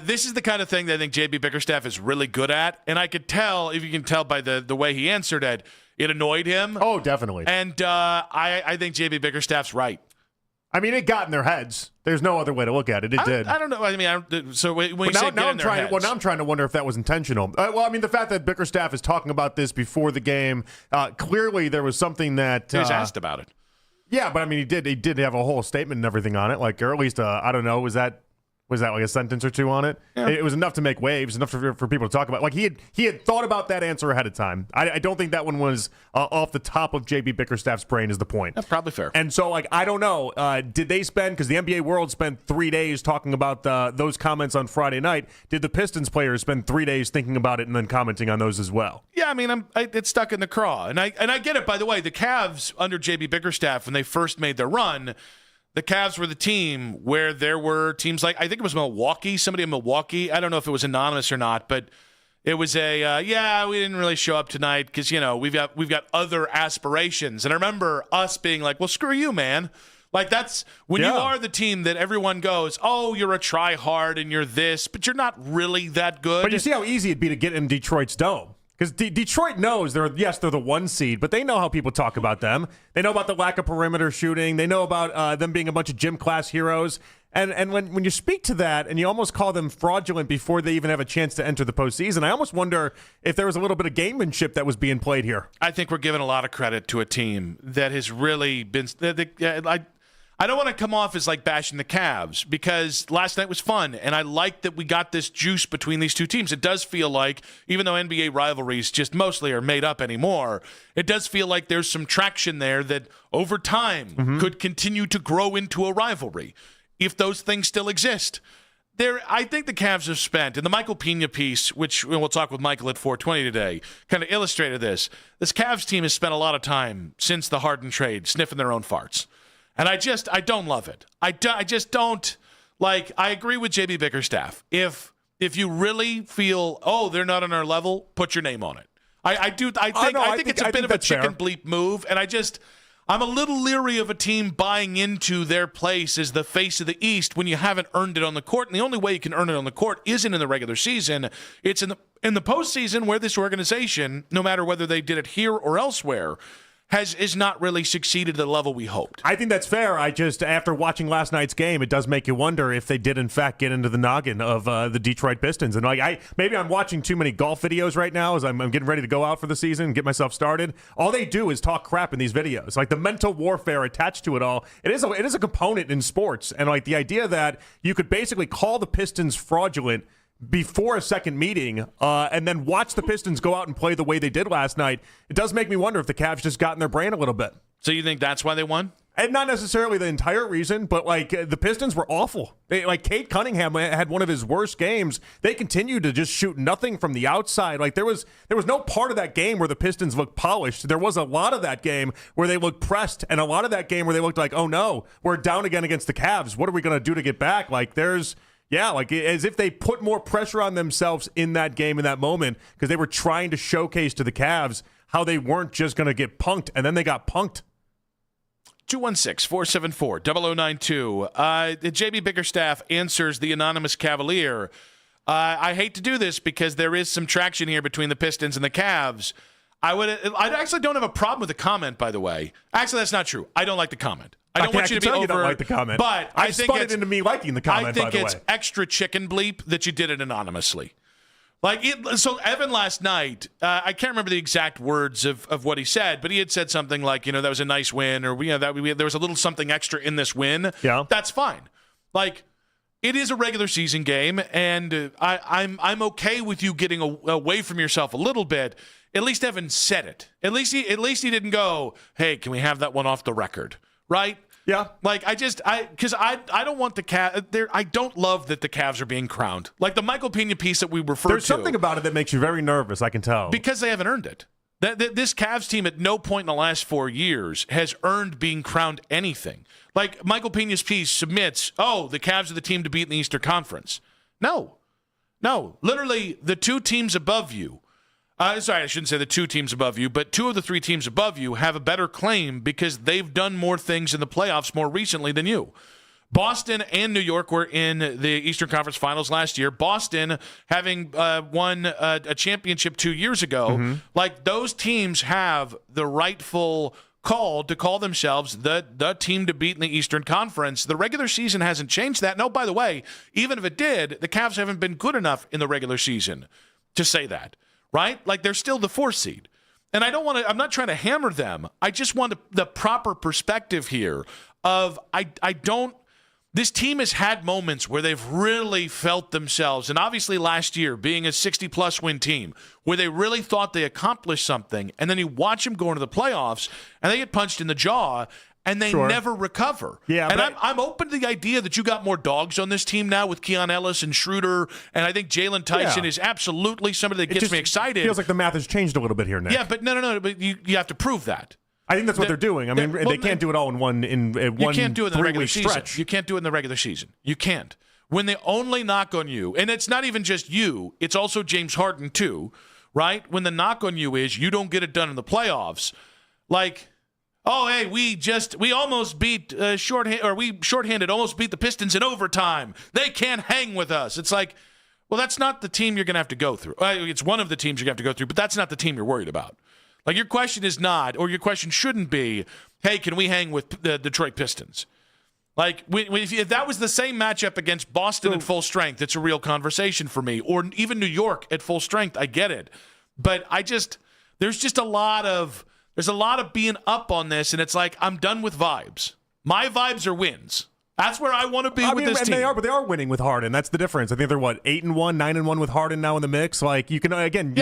this is the kind of thing that I think J.B. Bickerstaff is really good at, and I could tell, if you can tell by the way he answered it, it annoyed him. Oh, definitely. And I think J.B. Bickerstaff's right. I mean, it got in their heads. There's no other way to look at it. It did. I don't know. I mean, so when you say get in their heads. Well, now I'm trying to wonder if that was intentional. Well, I mean, the fact that Bickerstaff is talking about this before the game, clearly there was something that... he was asked about it. Yeah, but I mean, he did have a whole statement and everything on it. Like, or at least, I don't know, was that like a sentence or two on it? Yeah. It was enough to make waves, enough for people to talk about. Like, he had thought about that answer ahead of time. I don't think that one was off the top of J.B. Bickerstaff's brain is the point. That's probably fair. And so, like, I don't know. Did they spend, because the NBA world spent 3 days talking about those comments on Friday night, did the Pistons players spend 3 days thinking about it and then commenting on those as well? Yeah, I mean, it's stuck in the craw. And I get it, by the way. The Cavs, under J.B. Bickerstaff, when they first made their run, the Cavs were the team where there were teams like, I think it was Milwaukee, somebody in Milwaukee. I don't know if it was anonymous or not, but it was we didn't really show up tonight because, we've got other aspirations. And I remember us being like, well, screw you, man. Like, that's when you are the team that everyone goes, oh, you're a try-hard and you're this, but you're not really that good. But you see how easy it'd be to get in Detroit's dome. Because Detroit knows they're the 1 seed, but they know how people talk about them. They know about the lack of perimeter shooting. They know about them being a bunch of gym class heroes. And when you speak to that and you almost call them fraudulent before they even have a chance to enter the postseason, I almost wonder if there was a little bit of gamemanship that was being played here. I think we're giving a lot of credit to a team that has really been I don't want to come off as like bashing the Cavs because last night was fun, and I like that we got this juice between these two teams. It does feel like, even though NBA rivalries just mostly are made up anymore, it does feel like there's some traction there that over time could continue to grow into a rivalry if those things still exist. I think the Cavs have spent, and the Michael Pena piece, which we'll talk with Michael at 420 today, kind of illustrated this. This Cavs team has spent a lot of time since the Harden trade sniffing their own farts. And I don't love it. I just don't, like, I agree with JB Bickerstaff. If you really feel, they're not on our level, put your name on it. I think it's a bit of a chicken bleep move, and I'm a little leery of a team buying into their place as the face of the East when you haven't earned it on the court. And the only way you can earn it on the court isn't in the regular season. It's in the postseason where this organization, no matter whether they did it here or elsewhere, has not really succeeded at the level we hoped. I think that's fair. After watching last night's game, it does make you wonder if they did, in fact, get into the noggin of the Detroit Pistons. And maybe I'm watching too many golf videos right now as I'm getting ready to go out for the season and get myself started. All they do is talk crap in these videos. Like, the mental warfare attached to it all, it is a component in sports. And, like, the idea that you could basically call the Pistons fraudulent before a second meeting and then watch the Pistons go out and play the way they did last night, it does make me wonder if the Cavs just got in their brain a little bit. So you think that's why they won? And not necessarily the entire reason, but like the Pistons were awful. Cade Cunningham had one of his worst games. They continued to just shoot nothing from the outside. Like there was no part of that game where the Pistons looked polished. There was a lot of that game where they looked pressed, and a lot of that game where they looked like, oh no, we're down again against the Cavs. What are we going to do to get back? As if they put more pressure on themselves in that game, in that moment, because they were trying to showcase to the Cavs how they weren't just going to get punked, and then they got punked. 216-474-0092. JB Bickerstaff answers the anonymous Cavalier. I hate to do this because there is some traction here between the Pistons and the Cavs. I actually don't have a problem with the comment, by the way. Actually, that's not true. I don't like the comment. I don't want you to be over. You don't like the comment, but I think spun it into me liking the comment. I think it's extra chicken bleep that you did it anonymously. So Evan last night, I can't remember the exact words of what he said, but he had said something like, that was a nice win, or there was a little something extra in this win. Yeah, that's fine. Like, it is a regular season game, and I'm okay with you getting away from yourself a little bit. At least Evan said it. At least he didn't go, hey, can we have that one off the record? Right? Yeah. Because I don't want the Cavs. I don't love that the Cavs are being crowned. Like the Michael Pena piece that we referred to. There's something about it that makes you very nervous, I can tell. Because they haven't earned it. This Cavs team at no point in the last 4 years has earned being crowned anything. Like Michael Pena's piece submits, the Cavs are the team to beat in the Eastern Conference. No. Literally, the two teams above you. Sorry, I shouldn't say the two teams above you, but two of the three teams above you have a better claim because they've done more things in the playoffs more recently than you. Boston and New York were in the Eastern Conference Finals last year. Boston, having won a championship 2 years ago, like those teams have the rightful call to call themselves the team to beat in the Eastern Conference. The regular season hasn't changed that. No, by the way, even if it did, the Cavs haven't been good enough in the regular season to say that. Right? Like they're still the 4th seed. And I'm not trying to hammer them. I just want the proper perspective here of this team has had moments where they've really felt themselves. And obviously last year being a 60-plus win team where they really thought they accomplished something. And then you watch them go into the playoffs and they get punched in the jaw and they never recover. Yeah, and I'm open to the idea that you got more dogs on this team now with Keon Ellis and Schroeder, and I think Jalen Tyson is absolutely somebody that gets me excited. It feels like the math has changed a little bit here, Nick. Yeah, but no, but you have to prove that. I think that's what they're doing. I mean, they can't do it all in one you can't do it in the regular stretch. Season. You can't do it in the regular season. You can't. When they only knock on you, and it's not even just you, it's also James Harden too, right? When the knock on you is you don't get it done in the playoffs, like, oh, hey, we almost beat shorthanded, almost beat the Pistons in overtime. They can't hang with us. It's like, well, that's not the team you're going to have to go through. It's one of the teams you're going to have to go through, but that's not the team you're worried about. Like, your question is not, or your question shouldn't be, hey, can we hang with the Detroit Pistons? Like, if that was the same matchup against Boston at full strength, it's a real conversation for me. Or even New York at full strength, I get it. But there's just a lot of being up on this, and it's like, I'm done with vibes. My vibes are wins. That's where I want to be with this team. They are winning with Harden. That's the difference. I think they're 8-1, 9-1 with Harden now in the mix. Like, you can they can't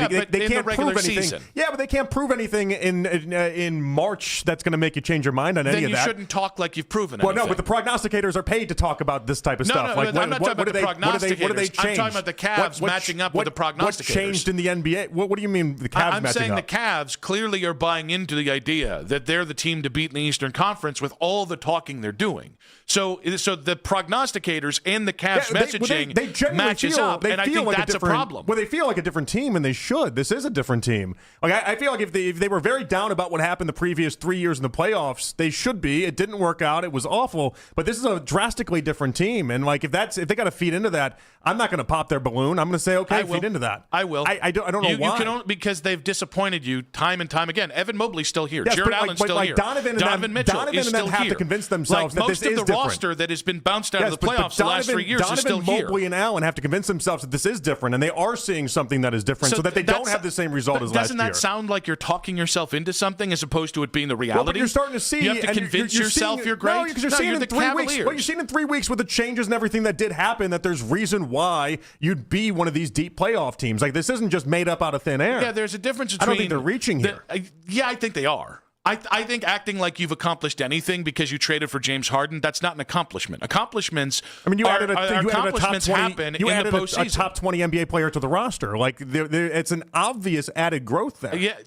prove anything. Season. Yeah, but they can't prove anything in March that's going to make you change your mind on any of that. Then you shouldn't talk like you've proven anything. Well, no, but the prognosticators are paid to talk about this type of stuff. No, I'm not talking about the prognosticators. What do they change? I'm talking about the Cavs matching up with the prognosticators. What changed in the NBA? What do you mean the Cavs matching up? I'm saying the Cavs clearly are buying into the idea that they're the team to beat in the Eastern Conference with all the talking they're doing. So the prognosticators and the Cavs messaging they matches up, and I think that's a problem. Well, they feel like a different team, and they should. This is a different team. Like I feel like if they were very down about what happened the previous 3 years in the playoffs, they should be. It didn't work out. It was awful. But this is a drastically different team, and like if they got to feed into that, I'm not going to pop their balloon. I'm going to say, okay, feed into that. I will. I don't know why. You can only, because they've disappointed you time and time again. Evan Mobley's still here. Yes, Jared Allen's still here. Donovan Mitchell is still have here. to convince themselves that this is different. Most of the roster that has been bounced out of the playoffs the last 3 years is still here. Mobley and Allen have to convince themselves that this is different, and they are seeing something that is different, so that they don't have the same result as last year. Doesn't that sound like you're talking yourself into something as opposed to it being the reality? Well, but you're starting to see. You have to convince yourself you're great. No, because you're seeing in 3 weeks. Well, you're seeing in 3 weeks with the changes and everything that did happen that there's reason why you'd be one of these deep playoff teams. Like, this isn't just made up out of thin air. Yeah, there's a difference between. I don't think they're reaching here. I think they are. I think acting like you've accomplished anything because you traded for James Harden, that's not an accomplishment. Accomplishments. I mean, you added a top 20 NBA player to the roster. Like, it's an obvious added growth there. Yeah,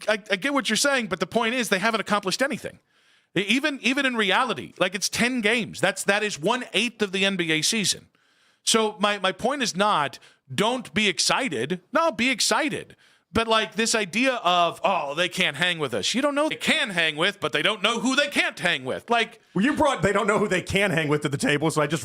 I get what you're saying, but the point is they haven't accomplished anything. Even in reality, like, it's 10 games. That is 1/8 of the NBA season. So my point is not don't be excited. No, be excited. But, like, this idea of, they can't hang with us. You don't know they can hang with, but they don't know who they can't hang with. Like, well, you brought they don't know who they can hang with to the table, so I just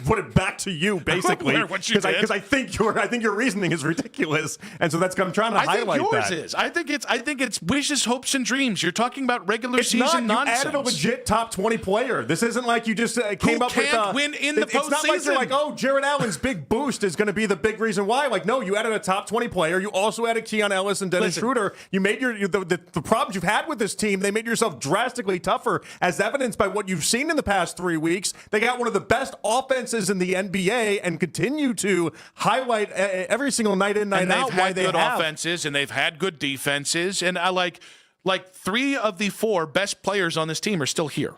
put it back to you, basically, because I think your reasoning is ridiculous, and so I'm trying to highlight that. I think yours is. I think it's wishes, hopes, and dreams. You're talking about regular season nonsense. You added a legit top 20 player. This isn't like you just came up with. Who can't win in the postseason? It's not like you're like, Jared Allen's big boost is going to be the big reason why. Like, no, you added a top 20 player. You also added Keon Ellis and Dennis Schroeder. You made the problems you've had with this team. They made yourself drastically tougher, as evidenced by what you've seen in the past 3 weeks. They got one of the best offenses in the NBA and continue to highlight every single night in, night out why they have good offenses and they've had good defenses. And I like 3 of the 4 best players on this team are still here.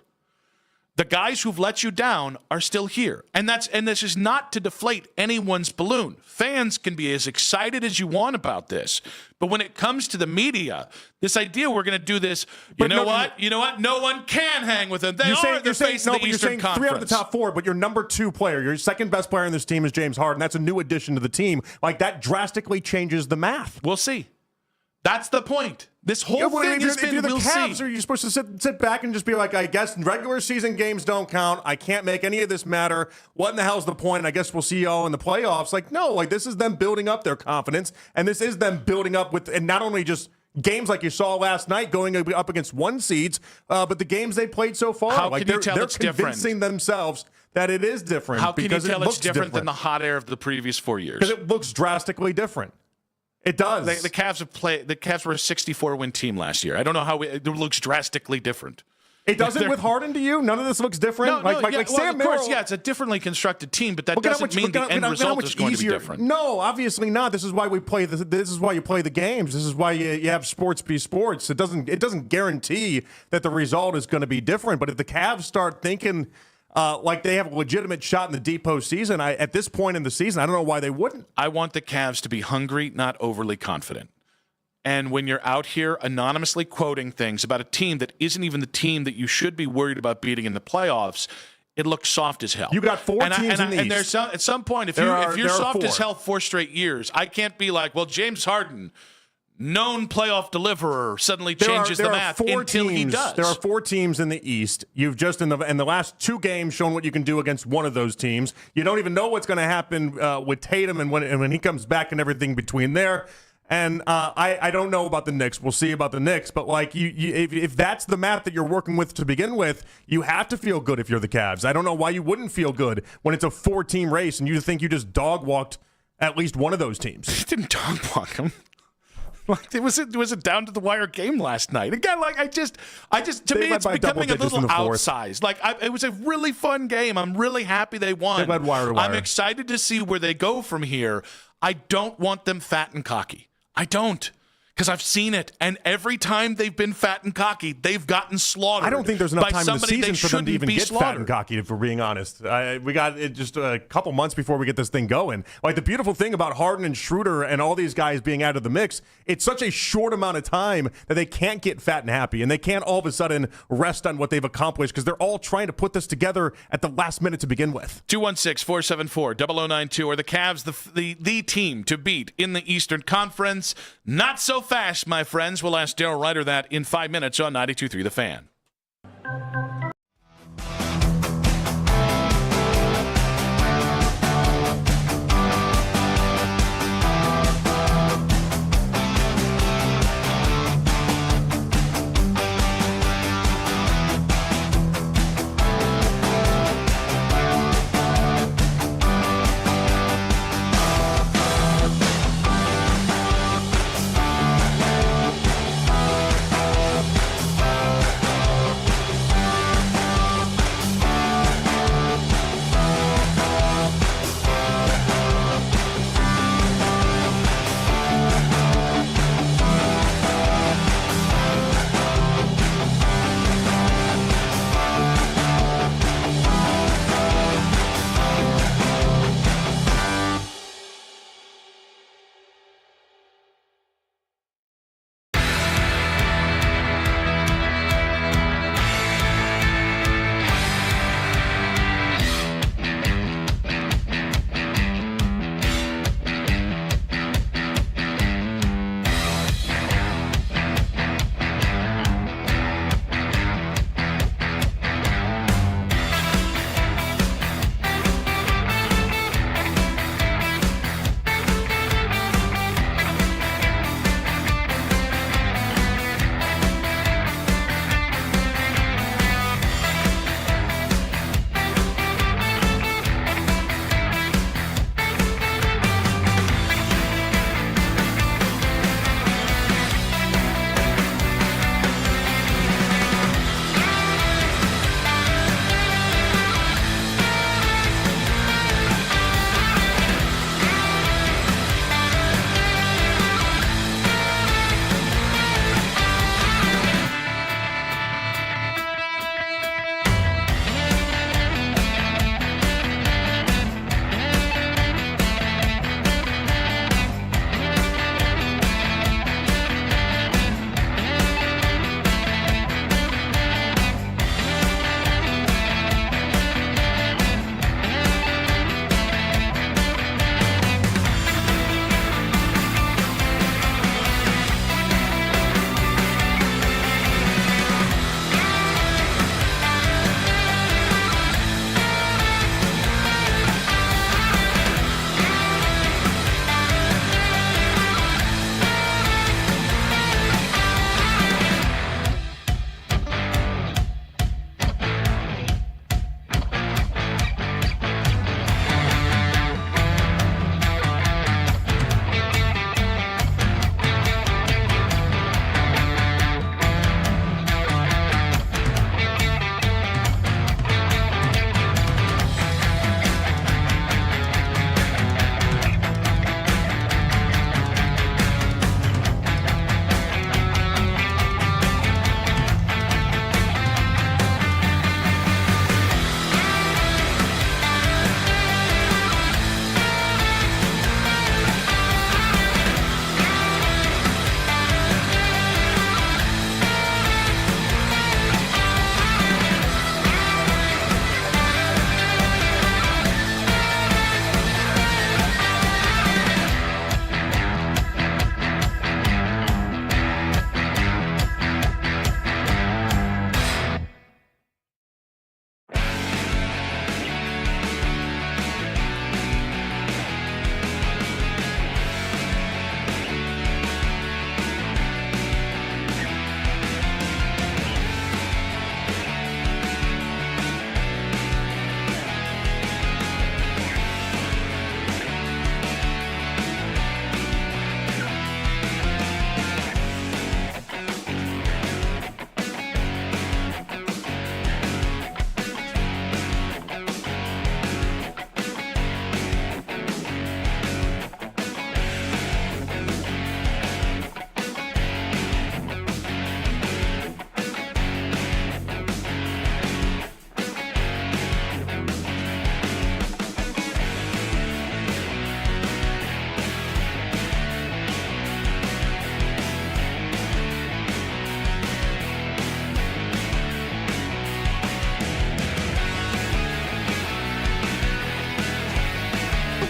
The guys who've let you down are still here. And this is not to deflate anyone's balloon. Fans can be as excited as you want about this. But when it comes to the media, this idea we're going to do this, you know what? No one can hang with them. They are the face of the Eastern Conference. 3 out of the top 4, but your number 2 player, your second best player in this team is James Harden. That's a new addition to the team. Like, that drastically changes the math. We'll see. That's the point. This whole thing has been, we'll Cavs, see. Are you supposed to sit back and just be like, I guess regular season games don't count. I can't make any of this matter. What in the hell's the point? I guess we'll see y'all in the playoffs. Like, no, like, this is them building up their confidence, and this is them building up with, and not only just games like you saw last night going up against 1 seeds, but the games they played so far. How can you tell it's different? They're convincing themselves that it is different. How can you tell it's different than the hot air of the previous 4 years? Because it looks drastically different. It does. The Cavs have played. The Cavs were a 64-win team last year. I don't know how it looks drastically different. It doesn't with Harden to you? None of this looks different? Sam Merrill, of course, it's a differently constructed team, but that doesn't mean the end result is going to be different. No, obviously not. This is why we play. This is why you play the games. This is why you have sports be sports. It doesn't guarantee that the result is going to be different. But if the Cavs start thinking like they have a legitimate shot in the deep postseason, at this point in the season, I don't know why they wouldn't. I want the Cavs to be hungry, not overly confident. And when you're out here anonymously quoting things about a team that isn't even the team that you should be worried about beating in the playoffs, it looks soft as hell. You got 4 teams in the East. And there's at some point, if you're soft as hell 4 straight years, I can't be like, well, James Harden, known playoff deliverer, suddenly changes the math until he does. There are 4 teams in the East. You've just in the last 2 games shown what you can do against one of those teams. You don't even know what's going to happen with Tatum and when he comes back and everything between there. And I don't know about the Knicks. We'll see about the Knicks. But like if that's the math that you're working with to begin with, you have to feel good if you're the Cavs. I don't know why you wouldn't feel good when it's a 4-team race and you think you just dog walked at least one of those teams. You didn't dog walk them. Like it was a down to the wire game last night. Again, like I just to me it's becoming a little outsized. Like it was a really fun game. I'm really happy they won. They led wire to wire. I'm excited to see where they go from here. I don't want them fat and cocky. I don't. Because I've seen it, and every time they've been fat and cocky, they've gotten slaughtered. I don't think there's enough time in the season for them to even get slaughtered. fat and cocky, if we're being honest. We got it just a couple months before we get this thing going. Like, the beautiful thing about Harden and Schroeder and all these guys being out of the mix, it's such a short amount of time that they can't get fat and happy, and they can't all of a sudden rest on what they've accomplished because they're all trying to put this together at the last minute to begin with. 216-474-0092 are the Cavs the team to beat in the Eastern Conference. Not so fast, my friends. We'll ask Daryl Ryder that in 5 minutes on 92.3 The Fan.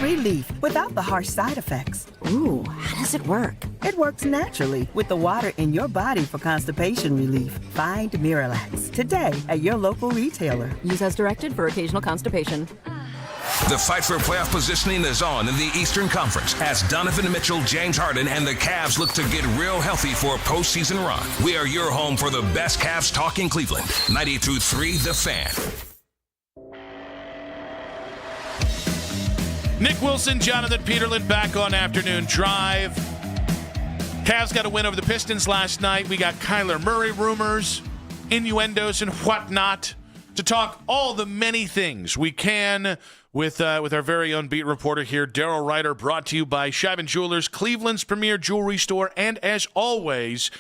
Relief without the harsh side effects. Ooh, how does it work? It works naturally with the water in your body for constipation relief. Find Miralax today at your local retailer. Use as directed for occasional constipation. The fight for playoff positioning is on in the Eastern Conference as Donovan Mitchell, James Harden, and the Cavs look to get real healthy for a postseason run. We are your home for the best Cavs talk in Cleveland. 92.3 The Fan. Nick Wilson, Jonathan Peterlin back on Afternoon Drive. Cavs got a win over the Pistons last night. We got Kyler Murray rumors, innuendos, and whatnot to talk all the many things we can with our very own beat reporter here, Daryl Ryder, brought to you by Shibin Jewelers, Cleveland's premier jewelry store. And as always,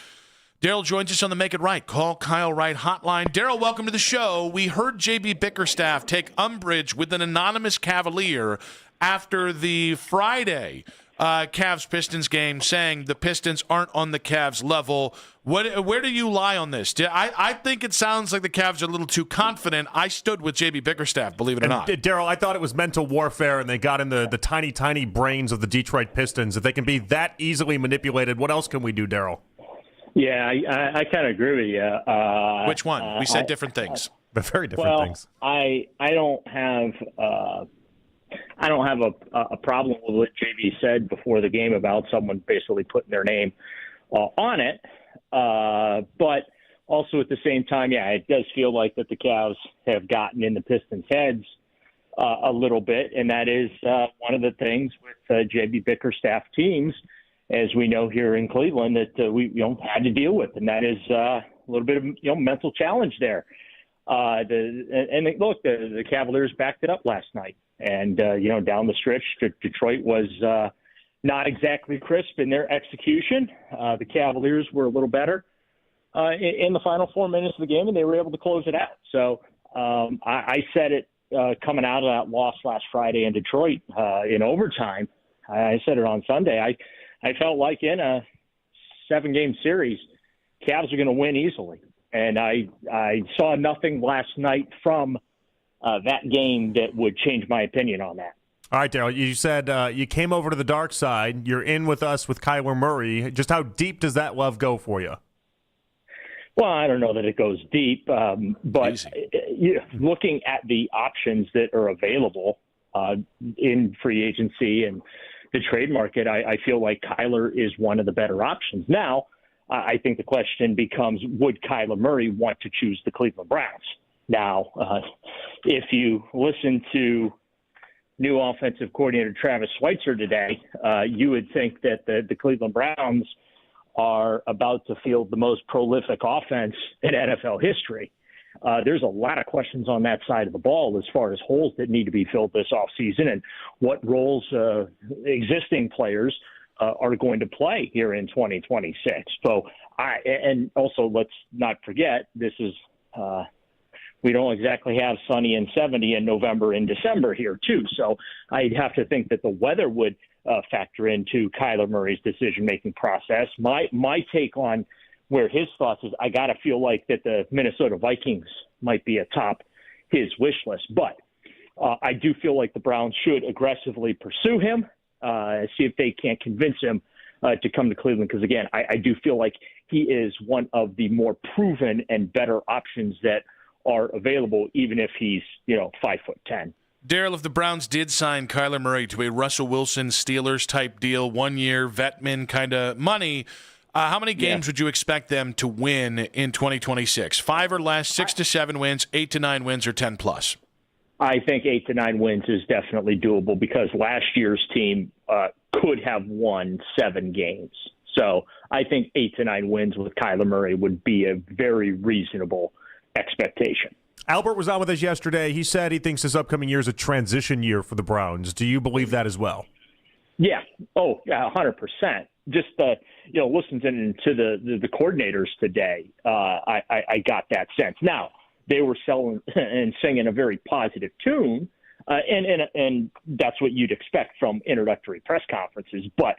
Daryl joins us on the Make It Right. Call Kyle Wright hotline. Daryl, welcome to the show. We heard J.B. Bickerstaff take umbrage with an anonymous Cavalier after the Friday Cavs-Pistons game, saying the Pistons aren't on the Cavs level. Where do you lie on this? I think it sounds like the Cavs are a little too confident. I stood with J.B. Bickerstaff, believe it or not. Daryl, I thought it was mental warfare, and they got in the tiny, tiny brains of the Detroit Pistons. If they can be that easily manipulated, what else can we do, Daryl? Yeah, I kind of agree with you. Which one? We said different things. But very different things. I don't have a problem with what JB said before the game about someone basically putting their name on it. But also at the same time, yeah, it does feel like that the Cavs have gotten in the Pistons' heads a little bit, and that is one of the things with JB Bickerstaff teams, as we know here in Cleveland, that we had to deal with, and that is a little bit of mental challenge there. The Cavaliers backed it up last night. And, down the stretch, Detroit was not exactly crisp in their execution. The Cavaliers were a little better in the final 4 minutes of the game, and they were able to close it out. So I said it coming out of that loss last Friday in Detroit in overtime. I said it on Sunday. I felt like in a 7-game series, Cavs are going to win easily. And I saw nothing last night from that game that would change my opinion on that. All right, Daryl, you said you came over to the dark side. You're in with us with Kyler Murray. Just how deep does that love go for you? Well, I don't know that it goes deep, but looking at the options that are available in free agency and the trade market, I feel like Kyler is one of the better options. Now, I think the question becomes, would Kyler Murray want to choose the Cleveland Browns? Now, if you listen to new offensive coordinator Travis Schweitzer today, you would think that the Cleveland Browns are about to field the most prolific offense in NFL history. There's a lot of questions on that side of the ball as far as holes that need to be filled this offseason and what roles existing players are going to play here in 2026. So, and also let's not forget, this is we don't exactly have sunny and 70 in November and December here too. So I'd have to think that the weather would factor into Kyler Murray's decision-making process. My take on where his thoughts is, I got to feel like that the Minnesota Vikings might be atop his wish list. But I do feel like the Browns should aggressively pursue him, see if they can't convince him to come to Cleveland. Because, again, I do feel like he is one of the more proven and better options that are available, even if he's, 5'10". Daryl, if the Browns did sign Kyler Murray to a Russell Wilson Steelers-type deal, 1 year, vetman kind of money, how many games would you expect them to win in 2026? 5 or less, 6 to 7 wins, 8 to 9 wins, or 10 plus? I think 8 to 9 wins is definitely doable because last year's team could have won 7 games. So I think 8 to 9 wins with Kyler Murray would be a very reasonable expectation. Albert was on with us yesterday. He said he thinks this upcoming year is a transition year for the Browns. Do you believe that as well? Yeah. Oh, yeah, 100%. Just listening to the coordinators today, I got that sense. Now they were selling and singing a very positive tune, and that's what you'd expect from introductory press conferences. But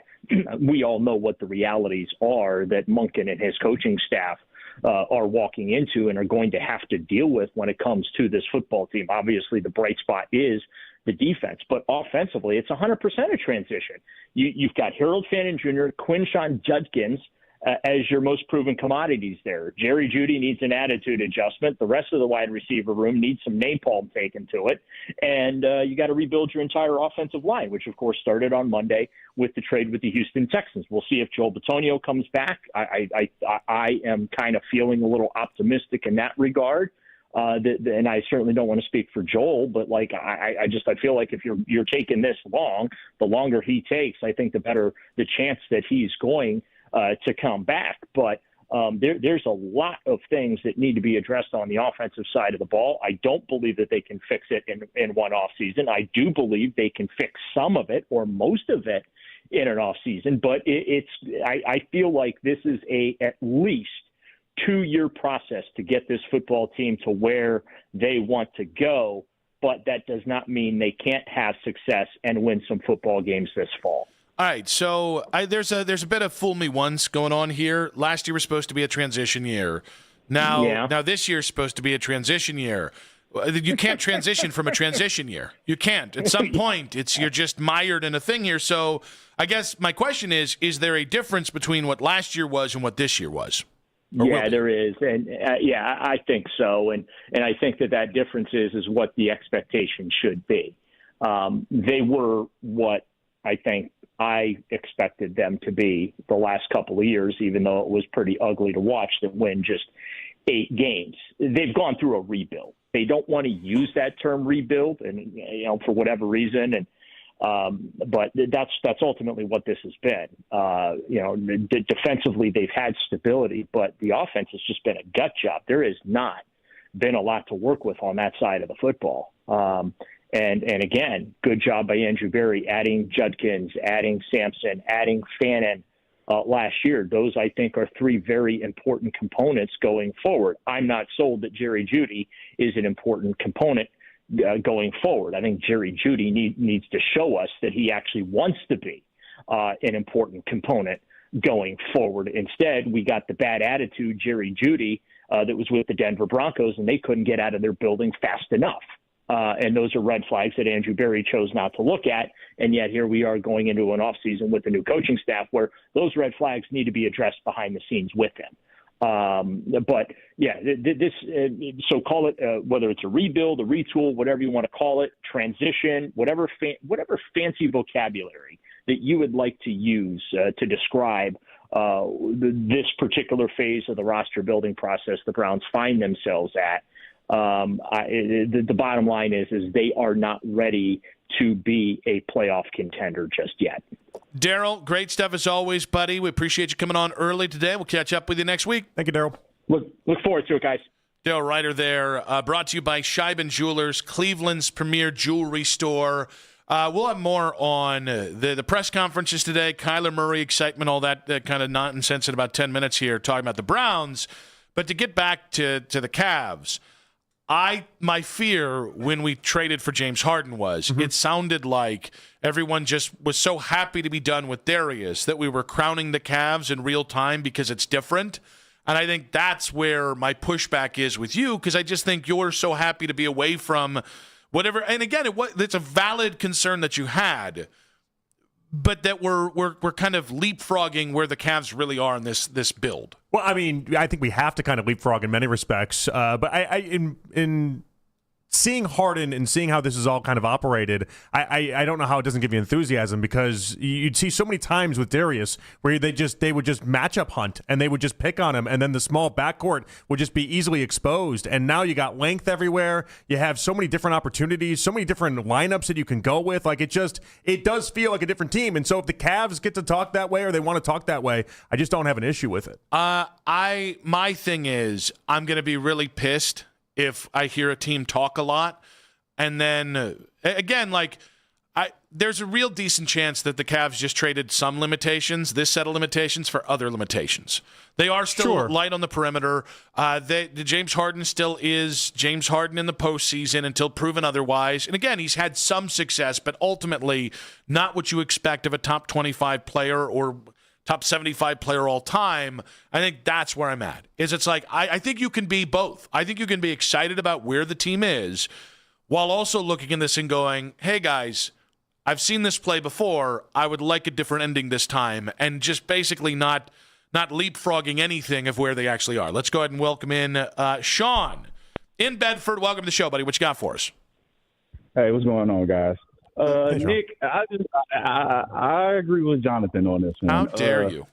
we all know what the realities are that Monken and his coaching staff are walking into and are going to have to deal with when it comes to this football team. Obviously, the bright spot is the defense, but offensively, it's 100% a transition. You've got Harold Fannin Jr., Quinshon Judkins as your most proven commodities there. Jerry Jeudy needs an attitude adjustment. The rest of the wide receiver room needs some napalm taken to it. And you got to rebuild your entire offensive line, which, of course, started on Monday with the trade with the Houston Texans. We'll see if Joel Bitonio comes back. I am kind of feeling a little optimistic in that regard. And I certainly don't want to speak for Joel, but like I feel like if you're taking this long, the longer he takes, I think the better the chance that he's going to come back. But there's a lot of things that need to be addressed on the offensive side of the ball. I don't believe that they can fix it in one off season. I do believe they can fix some of it or most of it in an off season, but I feel like this is at least 2-year process to get this football team to where they want to go, but that does not mean they can't have success and win some football games this fall. All right, so there's a bit of fool me once going on here. Last year was supposed to be a transition year. Now this year's supposed to be a transition year. You can't transition from a transition year. You can't. At some point, you're just mired in a thing here. So I guess my question is there a difference between what last year was and what this year was? Yeah, there is. And I think so. And I think that difference is what the expectation should be. They were what I think I expected them to be the last couple of years, even though it was pretty ugly to watch them win just 8 games. They've gone through a rebuild. They don't want to use that term rebuild, and for whatever reason, and but that's ultimately what this has been. Defensively they've had stability, but the offense has just been a gut job. There has not been a lot to work with on that side of the football. And again, good job by Andrew Berry adding Judkins, adding Sampson, adding Fannin last year. Those, I think, are 3 very important components going forward. I'm not sold that Jerry Jeudy is an important component going forward. I think Jerry Jeudy needs to show us that he actually wants to be an important component going forward. Instead, we got the bad attitude Jerry Jeudy that was with the Denver Broncos, and they couldn't get out of their building fast enough. And those are red flags that Andrew Berry chose not to look at. And yet here we are going into an offseason with the new coaching staff where those red flags need to be addressed behind the scenes with him. But yeah, so call it whether it's a rebuild, a retool, whatever you want to call it, transition, whatever fancy vocabulary that you would like to use to describe this particular phase of the roster building process the Browns find themselves at. The bottom line is they are not ready to be a playoff contender just yet. Daryl, great stuff as always, buddy. We appreciate you coming on early today. We'll catch up with you next week. Thank you, Daryl. Look forward to it, guys. Daryl Ryder there, brought to you by Scheiben Jewelers, Cleveland's premier jewelry store. We'll have more on the press conferences today, Kyler Murray, excitement, all that kind of nonsense in about 10 minutes here, talking about the Browns. But to get back to the Cavs, my fear when we traded for James Harden was it sounded like everyone just was so happy to be done with Darius that we were crowning the Cavs in real time because it's different. And I think that's where my pushback is with you, because I just think you're so happy to be away from whatever. And again, it's a valid concern that you had, but that we're kind of leapfrogging where the Cavs really are in this build. Well, I mean, I think we have to kind of leapfrog in many respects. But in seeing Harden and seeing how this is all kind of operated, I don't know how it doesn't give you enthusiasm, because you'd see so many times with Darius where they would just matchup hunt and they would just pick on him, and then the small backcourt would just be easily exposed. And now you got length everywhere. You have so many different opportunities, so many different lineups that you can go with. Like it does feel like a different team. And so if the Cavs get to talk that way or they want to talk that way, I just don't have an issue with it. My thing is, I'm going to be really pissed if I hear a team talk a lot, and then again, there's a real decent chance that the Cavs just traded some limitations, this set of limitations, for other limitations. They are still light on the perimeter. James Harden still is James Harden in the postseason until proven otherwise. And again, he's had some success, but ultimately not what you expect of a top 25 player or top 75 player all time. I think that's where I'm at. It's like I think you can be both. I think you can be excited about where the team is while also looking at this and going, hey, guys, I've seen this play before. I would like a different ending this time, and just basically not leapfrogging anything of where they actually are. Let's go ahead and welcome in Sean in Bedford. Welcome to the show, buddy. What you got for us? Hey, what's going on, guys? Nick, I agree with Jonathan on this one. How dare you?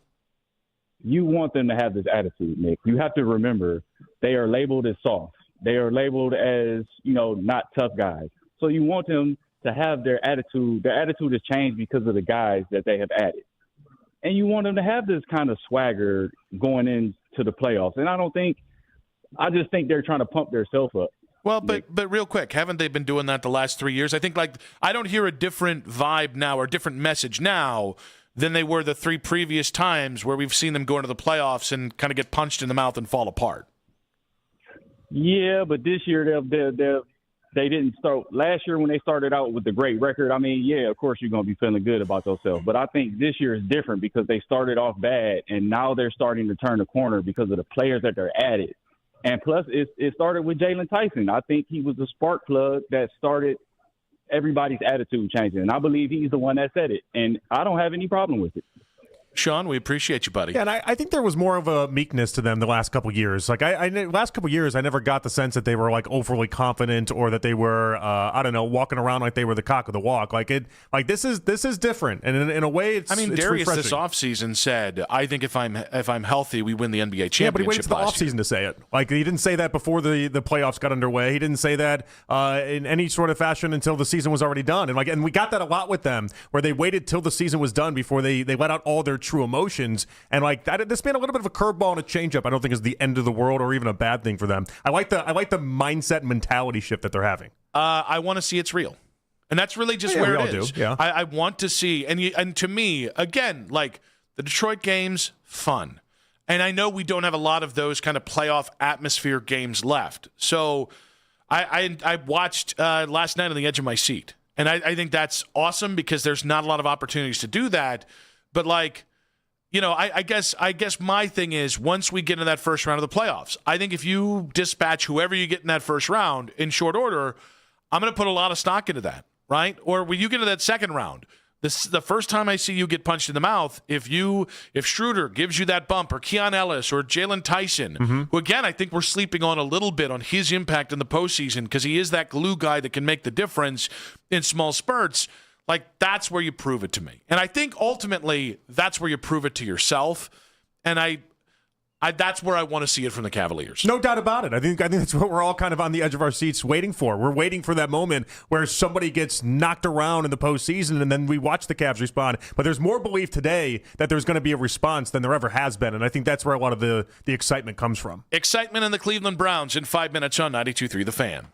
You want them to have this attitude, Nick. You have to remember they are labeled as soft. They are labeled as, not tough guys. So you want them to have their attitude. Their attitude has changed because of the guys that they have added. And you want them to have this kind of swagger going into the playoffs. And I just think they're trying to pump themselves up. Well, but real quick, haven't they been doing that the last 3 years? I think I don't hear a different vibe now or a different message now than they were the 3 previous times where we've seen them go into the playoffs and kind of get punched in the mouth and fall apart. Yeah, but this year they didn't start. Last year when they started out with the great record, I mean, yeah, of course you're going to be feeling good about yourself. But I think this year is different because they started off bad, and now they're starting to turn the corner because of the players that they're added. And plus, it started with Jalen Tyson. I think he was the spark plug that started everybody's attitude changing. And I believe he's the one that said it. And I don't have any problem with it. Sean, we appreciate you, buddy. Yeah, and I think there was more of a meekness to them the last couple of years. Like last couple of years, I never got the sense that they were like overly confident or that they were, walking around like they were the cock of the walk. This is different, and in a way, it's. I mean, it's Darius refreshing. this offseason said, "I think if I'm healthy, we win the NBA championship." Yeah, but he waited to the offseason to say it. Like he didn't say that before the playoffs got underway. He didn't say that in any sort of fashion until the season was already done. And we got that a lot with them, where they waited till the season was done before they let out all their true emotions. And this being a little bit of a curveball and a changeup, I don't think is the end of the world or even a bad thing for them. I like the mindset and mentality shift that they're having. I want to see it's real, and that's really just where it is. Do. Yeah. I want to see, and to me, again, like the Detroit games, fun, and I know we don't have a lot of those kind of playoff atmosphere games left. So I watched last night on the edge of my seat, and I think that's awesome because there's not a lot of opportunities to do that, but I guess my thing is once we get into that first round of the playoffs, I think if you dispatch whoever you get in that first round in short order, I'm going to put a lot of stock into that, right? Or when you get into that second round, the first time I see you get punched in the mouth, if Schroeder gives you that bump, or Keon Ellis or Jalen Tyson, who again I think we're sleeping on a little bit on his impact in the postseason because he is that glue guy that can make the difference in small spurts. That's where you prove it to me. And I think ultimately that's where you prove it to yourself. And I that's where I want to see it from the Cavaliers. No doubt about it. I think that's what we're all kind of on the edge of our seats waiting for. We're waiting for that moment where somebody gets knocked around in the postseason and then we watch the Cavs respond. But there's more belief today that there's going to be a response than there ever has been. And I think that's where a lot of the excitement comes from. Excitement in the Cleveland Browns in 5 minutes on 92.3 The Fan.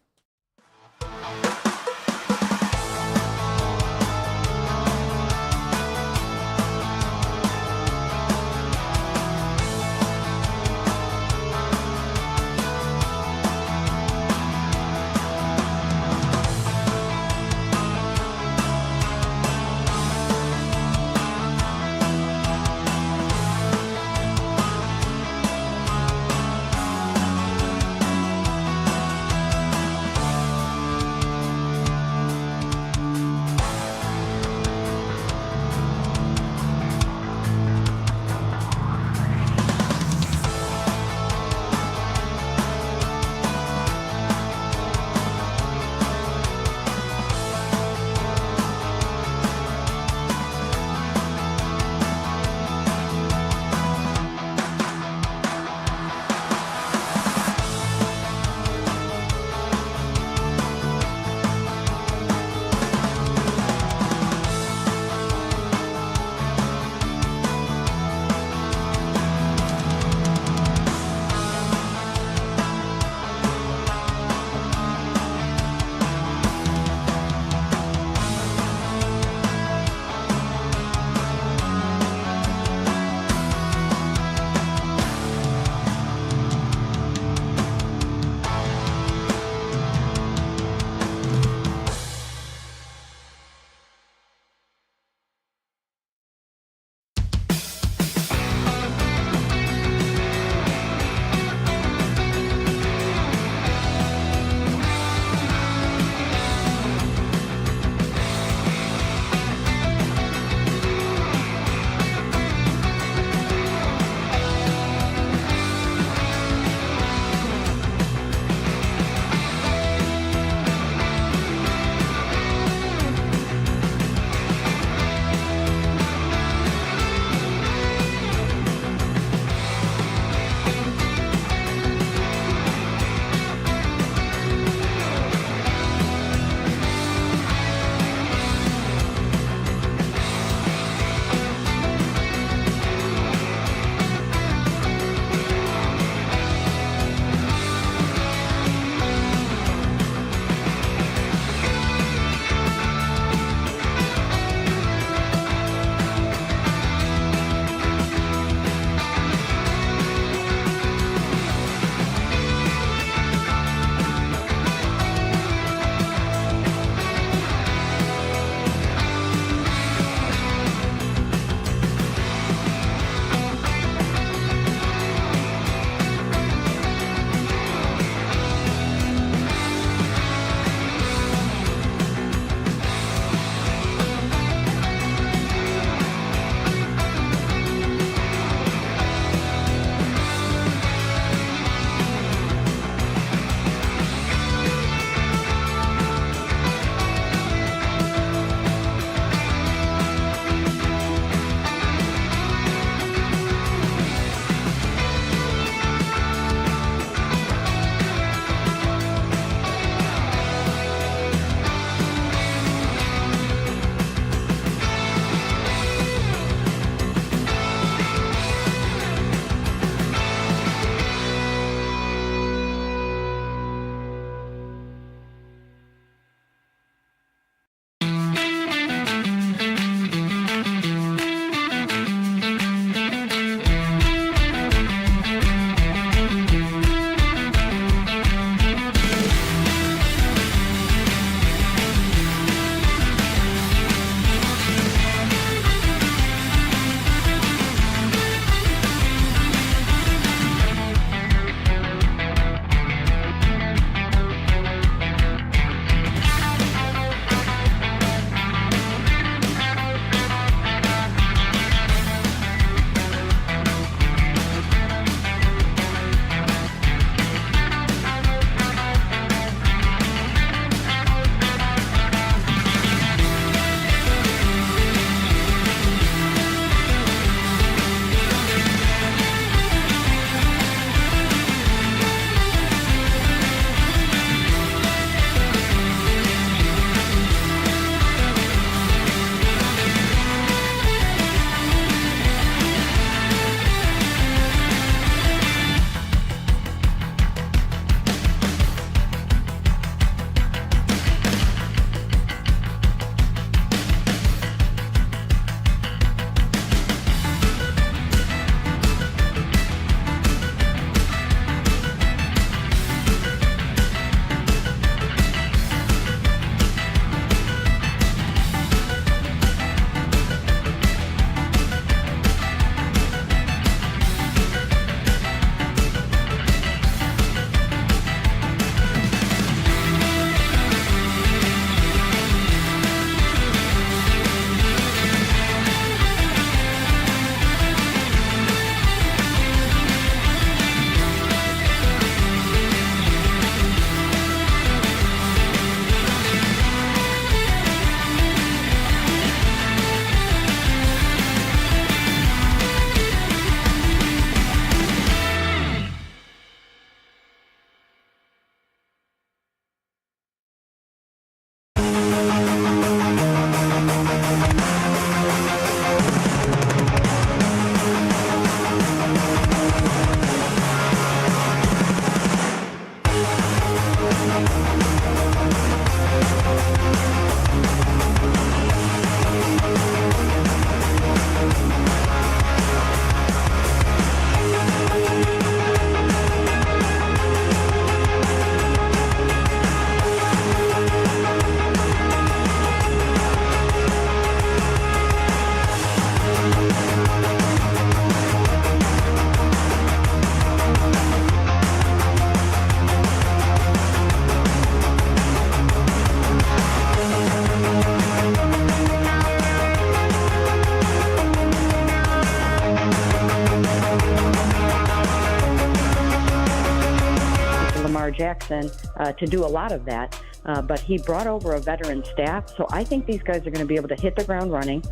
Hendrickson to do a lot of that. But he brought over a veteran staff, so I think these guys are going to be able to hit the ground running.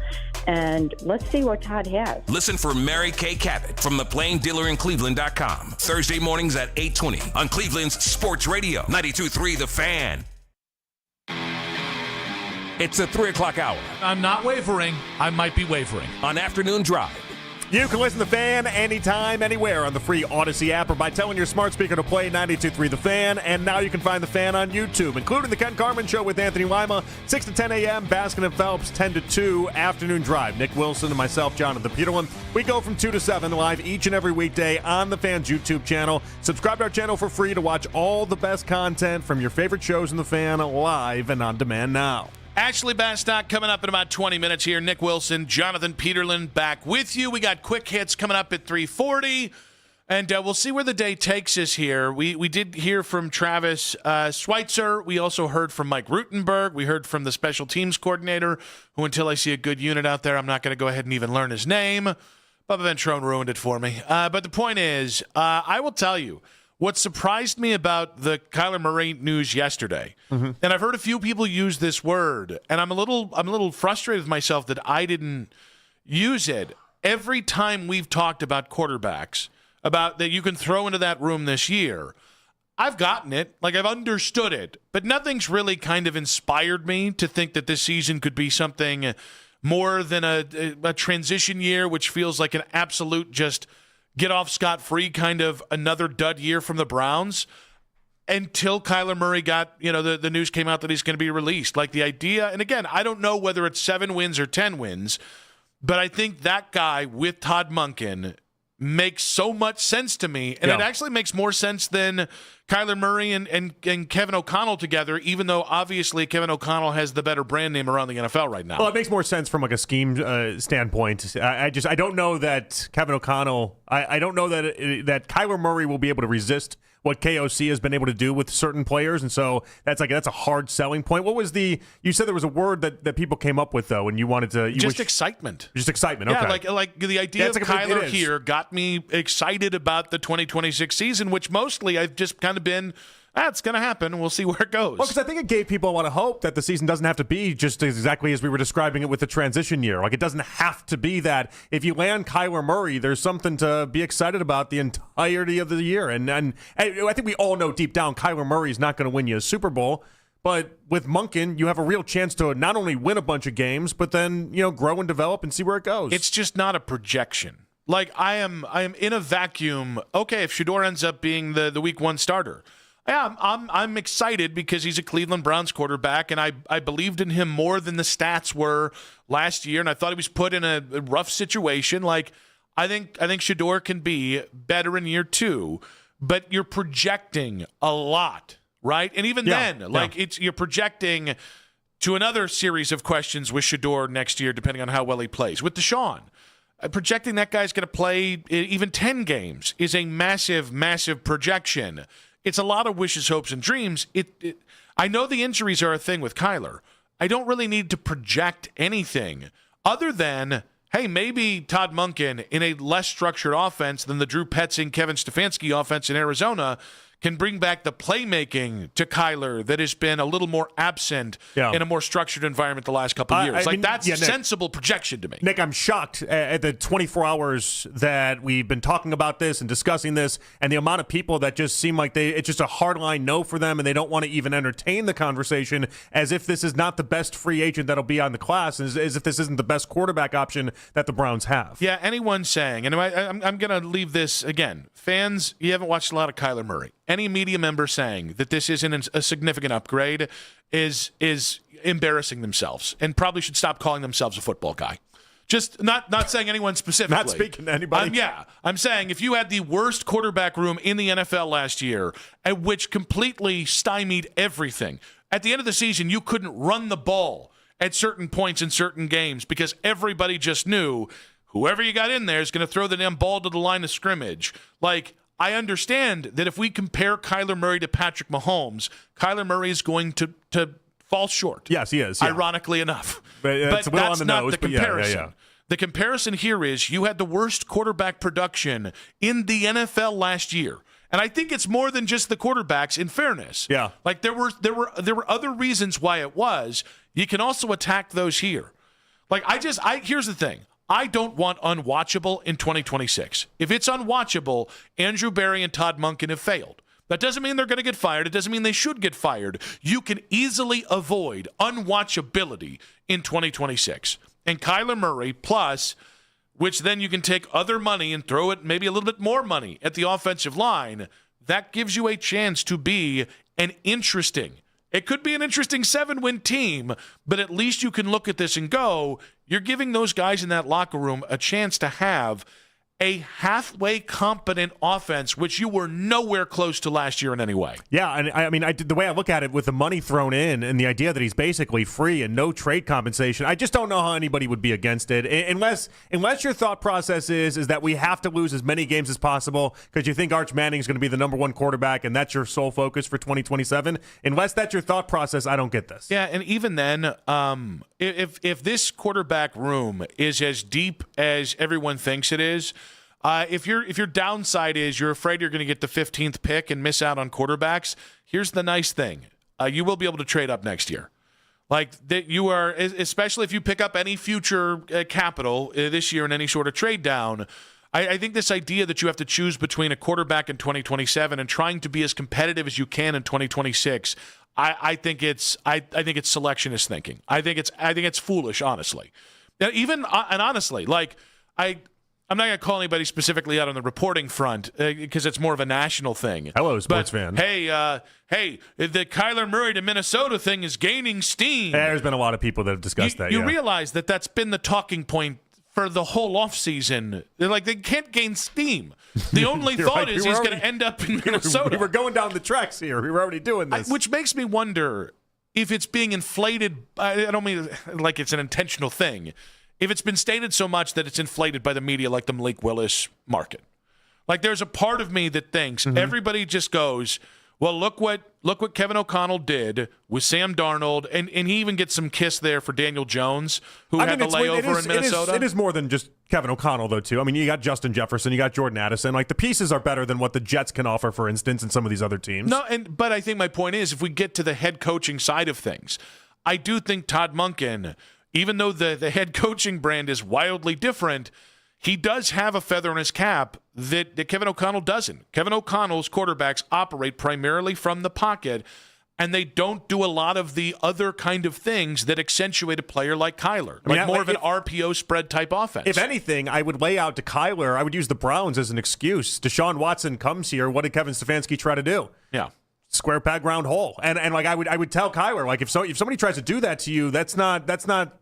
And let's see what Todd has. Listen for Mary Kay Cabot from the Plain Dealer in Cleveland.com. Thursday mornings at 8:20 on Cleveland's Sports Radio, 92.3 The Fan. It's the 3 o'clock hour. I'm not wavering. I might be wavering. On Afternoon Drive. You can listen to The Fan anytime, anywhere on the free Odyssey app or by telling your smart speaker to play 92.3 The Fan. And now you can find The Fan on YouTube, including The Ken Carman Show with Anthony Lima, 6 to 10 a.m., Baskin and Phelps, 10 to 2, Afternoon Drive. Nick Wilson and myself, Jonathan Peterlin. We go from 2 to 7 live each and every weekday on The Fan's YouTube channel. Subscribe to our channel for free to watch all the best content from your favorite shows in The Fan live and on demand now. Ashley Bastock coming up in about 20 minutes here. Nick Wilson, Jonathan Peterlin back with you. We got quick hits coming up at 3:40, and we'll see where the day takes us here. We did hear from Travis Schweitzer. We also heard from Mike Rutenberg. We heard from the special teams coordinator, who until I see a good unit out there, I'm not going to go ahead and even learn his name. Bubba Ventrone ruined it for me. But the point is, I will tell you, what surprised me about the Kyler Murray news yesterday, and I've heard a few people use this word, and I'm a little frustrated with myself that I didn't use it. Every time we've talked about quarterbacks, about that you can throw into that room this year, I've gotten it, like I've understood it, but nothing's really kind of inspired me to think that this season could be something more than a transition year, which feels like an absolute just get off scot-free kind of another dud year from the Browns until Kyler Murray got, the news came out that he's going to be released. Like the idea, and again, I don't know whether it's 7 wins or 10 wins, but I think that guy with Todd Monken makes so much sense to me, and it actually makes more sense than Kyler Murray and Kevin O'Connell together, even though obviously Kevin O'Connell has the better brand name around the NFL right now. Well, it makes more sense from like a scheme standpoint. I don't know that Kevin O'Connell, I don't know that Kyler Murray will be able to resist what KOC has been able to do with certain players, and so that's a hard selling point. What was you said there was a word that people came up with though, and you wanted to excitement. Just excitement. Okay. Yeah, like the idea of Kyler here got me excited about the 2026 season, which mostly I've just kind of been, it's going to happen. We'll see where it goes. Well, because I think it gave people a lot of hope that the season doesn't have to be just exactly as we were describing it with the transition year. Like, it doesn't have to be that. If you land Kyler Murray, there's something to be excited about the entirety of the year. And I think we all know deep down Kyler Murray is not going to win you a Super Bowl. But with Monken, you have a real chance to not only win a bunch of games, but then, grow and develop and see where it goes. It's just not a projection. Like, I am in a vacuum. Okay, if Shedeur ends up being the week 1 starter, yeah, I'm excited because he's a Cleveland Browns quarterback, and I believed in him more than the stats were last year, and I thought he was put in a rough situation. Like, I think Shedeur can be better in year 2, but you're projecting a lot, right? And even you're projecting to another series of questions with Shedeur next year, depending on how well he plays. With Deshaun, projecting that guy's going to play even 10 games is a massive, massive projection. It's a lot of wishes, hopes, and dreams. I know the injuries are a thing with Kyler. I don't really need to project anything other than, hey, maybe Todd Monken in a less structured offense than the Drew Petzing, Kevin Stefanski offense in Arizona can bring back the playmaking to Kyler that has been a little more absent in a more structured environment the last couple of years. That's a sensible projection to me. Nick, I'm shocked at the 24 hours that we've been talking about this and discussing this, and the amount of people that just seem like it's just a hardline no for them, and they don't want to even entertain the conversation, as if this is not the best free agent that'll be on the class, as if this isn't the best quarterback option that the Browns have. Yeah, anyone saying, and I'm going to leave this again. Fans, you haven't watched a lot of Kyler Murray. Any media member saying that this isn't a significant upgrade is embarrassing themselves and probably should stop calling themselves a football guy. Just not saying anyone specifically. Not speaking to anybody. I'm saying if you had the worst quarterback room in the NFL last year, which completely stymied everything, at the end of the season you couldn't run the ball at certain points in certain games because everybody just knew whoever you got in there is going to throw the damn ball to the line of scrimmage. Like, I understand that if we compare Kyler Murray to Patrick Mahomes, Kyler Murray is going to fall short. Yes, he is. Yeah. Ironically enough. But that's not nose, the comparison. Yeah. The comparison here is you had the worst quarterback production in the NFL last year. And I think it's more than just the quarterbacks, in fairness. Yeah. Like there were other reasons why it was. You can also attack those here. Like here's the thing. I don't want unwatchable in 2026. If it's unwatchable, Andrew Berry and Todd Monken have failed. That doesn't mean they're going to get fired. It doesn't mean they should get fired. You can easily avoid unwatchability in 2026. And Kyler Murray plus, which then you can take other money and throw it maybe a little bit more money at the offensive line, that gives you a chance to be an interesting, it could be an interesting 7-win team, but at least you can look at this and go, you're giving those guys in that locker room a chance to have a halfway competent offense, which you were nowhere close to last year in any way. Yeah, and I mean, the way I look at it with the money thrown in and the idea that he's basically free and no trade compensation, I just don't know how anybody would be against it unless your thought process is that we have to lose as many games as possible because you think Arch Manning is going to be the number one quarterback and that's your sole focus for 2027. Unless that's your thought process, I don't get this. Yeah, and even then, if this quarterback room is as deep as everyone thinks it is, if your downside is you're afraid you're going to get the 15th pick and miss out on quarterbacks, here's the nice thing. You will be able to trade up next year. Like that you are, especially if you pick up any future capital this year in any sort of trade down. I think this idea that you have to choose between a quarterback in 2027 and trying to be as competitive as you can in 2026, I think it's selectionist thinking. I think it's foolish, honestly. And honestly, like I'm not going to call anybody specifically out on the reporting front because it's more of a national thing. Hello, sports fan. Hey, the Kyler Murray to Minnesota thing is gaining steam. There's been a lot of people that have discussed that. You realize that that's been the talking point for the whole offseason. They're like, they can't gain steam. The only thought is he's going to end up in Minnesota. We were going down the tracks here. We were already doing this. Which makes me wonder if it's being inflated. I don't mean like it's an intentional thing. If it's been stated so much that it's inflated by the media like the Malik Willis market. Like there's a part of me that thinks everybody just goes, well, look what Kevin O'Connell did with Sam Darnold, and he even gets some kiss there for Daniel Jones, who had the layover in Minnesota. It is more than just Kevin O'Connell, though, too. I mean, you got Justin Jefferson, you got Jordan Addison. Like, the pieces are better than what the Jets can offer, for instance, and some of these other teams. No, but I think my point is, if we get to the head coaching side of things, I do think Todd Monken, even though the head coaching brand is wildly different, he does have a feather in his cap that Kevin O'Connell doesn't. Kevin O'Connell's quarterbacks operate primarily from the pocket, and they don't do a lot of the other kind of things that accentuate a player like Kyler, more of an RPO spread type offense. If anything, I would lay out to Kyler, I would use the Browns as an excuse. Deshaun Watson comes here. What did Kevin Stefanski try to do? Yeah. Square peg round hole. And like I would tell Kyler, like if somebody tries to do that to you, that's not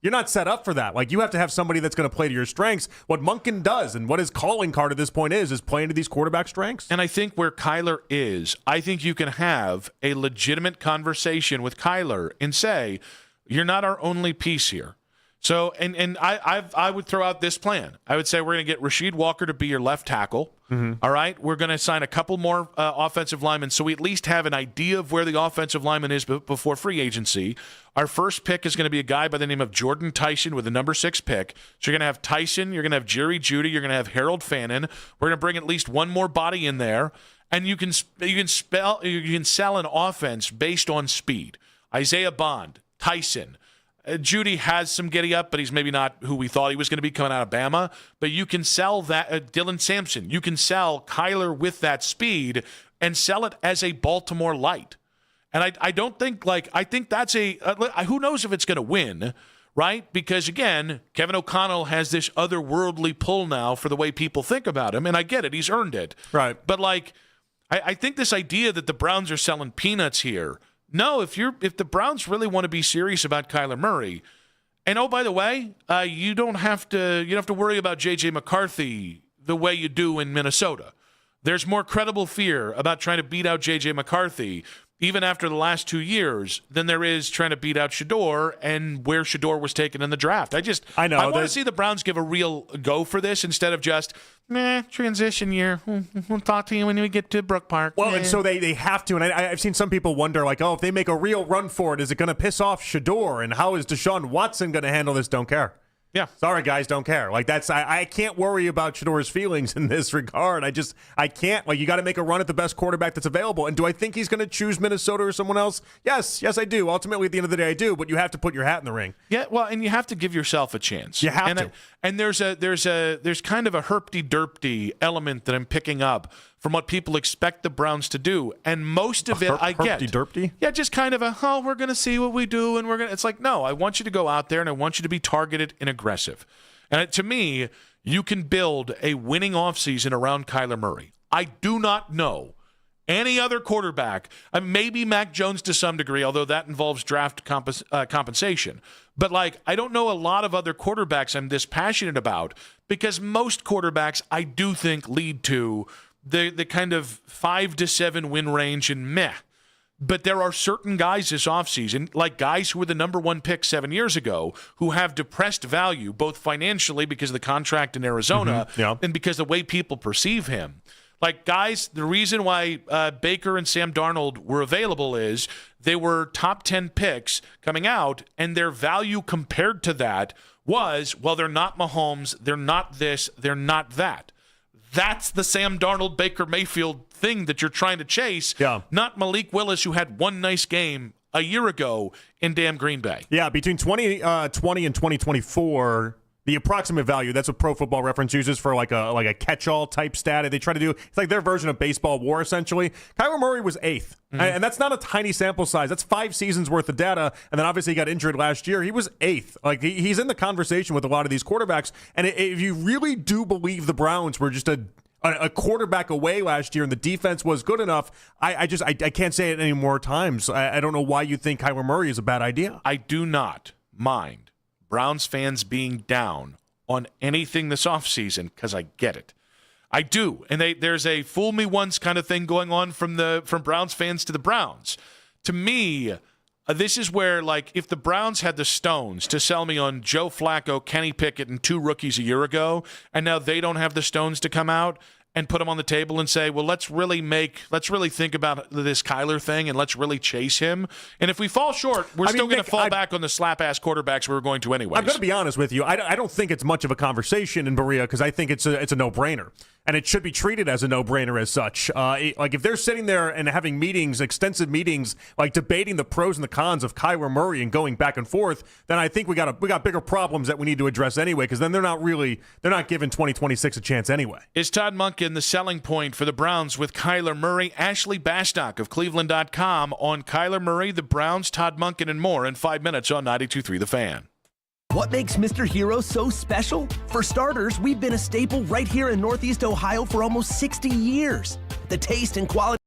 you're not set up for that. Like you have to have somebody that's going to play to your strengths. What Monken does and what his calling card at this point is playing to these quarterback strengths. And I think where Kyler is, I think you can have a legitimate conversation with Kyler and say, you're not our only piece here. So, and I would throw out this plan. I would say we're going to get Rasheed Walker to be your left tackle. All right? We're going to sign a couple more offensive linemen so we at least have an idea of where the offensive lineman is before free agency. Our first pick is going to be a guy by the name of Jordan Tyson with the number 6 pick. So you're going to have Tyson, you're going to have Jerry Jeudy, you're going to have Harold Fannin. We're going to bring at least one more body in there, and you can sell an offense based on speed. Isaiah Bond, Tyson. Jeudy has some giddy up, but he's maybe not who we thought he was going to be coming out of Bama. But you can sell that Dylan Sampson. You can sell Kyler with that speed and sell it as a Baltimore light. And I don't think I think that's who knows if it's going to win, right? Because again, Kevin O'Connell has this otherworldly pull now for the way people think about him, and I get it. He's earned it. Right. But I think this idea that the Browns are selling peanuts here. No, if the Browns really want to be serious about Kyler Murray, and oh, by the way, you don't have to worry about J.J. McCarthy the way you do in Minnesota. There's more credible fear about trying to beat out J.J. McCarthy, even after the last 2 years, than there is trying to beat out Shedeur and where Shedeur was taken in the draft. I want to see the Browns give a real go for this instead of just, transition year. We'll talk to you when we get to Brook Park. Well, and so they have to, and I've seen some people wonder, if they make a real run for it, is it going to piss off Shedeur? And how is Deshaun Watson going to handle this? Don't care. Yeah. Sorry, guys, don't care. Like, I can't worry about Shadour's feelings in this regard. I can't. Like, you got to make a run at the best quarterback that's available. And do I think he's going to choose Minnesota or someone else? Yes, I do. Ultimately, at the end of the day, I do. But you have to put your hat in the ring. Yeah, well, and you have to give yourself a chance. You have to. And there's kind of a herpty-derpty element that I'm picking up from what people expect the Browns to do. And most of it I get. Herpty-derpty? Yeah, just kind of we're going to see what we do, and it's like, no, I want you to go out there, and I want you to be targeted and aggressive. And to me, you can build a winning offseason around Kyler Murray. I do not know any other quarterback, maybe Mac Jones to some degree, although that involves draft compensation. But, I don't know a lot of other quarterbacks I'm this passionate about, because most quarterbacks, I do think, lead to the kind of 5 to 7 win range and meh. But there are certain guys this offseason, like guys who were the number 1 pick 7 years ago, who have depressed value, both financially because of the contract in Arizona and because of the way people perceive him. Like, guys, the reason why Baker and Sam Darnold were available is they were top 10 picks coming out, and their value compared to that was, well, they're not Mahomes, they're not this, they're not that. That's the Sam Darnold, Baker Mayfield thing that you're trying to chase, not Malik Willis, who had one nice game a year ago in damn Green Bay. Yeah, between 2020 and 2024, the approximate value, that's what Pro Football Reference uses for like a catch-all type stat. They try to do, it's like their version of baseball war, essentially. Kyler Murray was 8th. And that's not a tiny sample size. That's 5 seasons worth of data. And then obviously he got injured last year. He was 8th. Like, he's in the conversation with a lot of these quarterbacks. And if you really do believe the Browns were just a quarterback away last year and the defense was good enough, I can't say it any more times. I don't know why you think Kyler Murray is a bad idea. I do not mind Browns fans being down on anything this offseason, because I get it. I do. And there's a fool me once kind of thing going on from Browns fans to the Browns. To me, this is where, if the Browns had the stones to sell me on Joe Flacco, Kenny Pickett, and 2 rookies a year ago, and now they don't have the stones to come out and put them on the table and say, well, let's really think about this Kyler thing and let's really chase him. And if we fall short, we're still going to fall back on the slap-ass quarterbacks we were going to anyways. I'm going to be honest with you. I don't think it's much of a conversation in Berea, because I think it's a no-brainer. And it should be treated as a no-brainer as such. If they're sitting there and having meetings, extensive meetings, debating the pros and the cons of Kyler Murray and going back and forth, then I think we got bigger problems that we need to address anyway, because then they're not giving 2026 a chance anyway. Is Todd Monken the selling point for the Browns with Kyler Murray? Ashley Bastock of Cleveland.com on Kyler Murray, the Browns, Todd Monken, and more in 5 minutes on 92.3 The Fan. What makes Mr. Hero so special? For starters, we've been a staple right here in Northeast Ohio for almost 60 years. The taste and quality.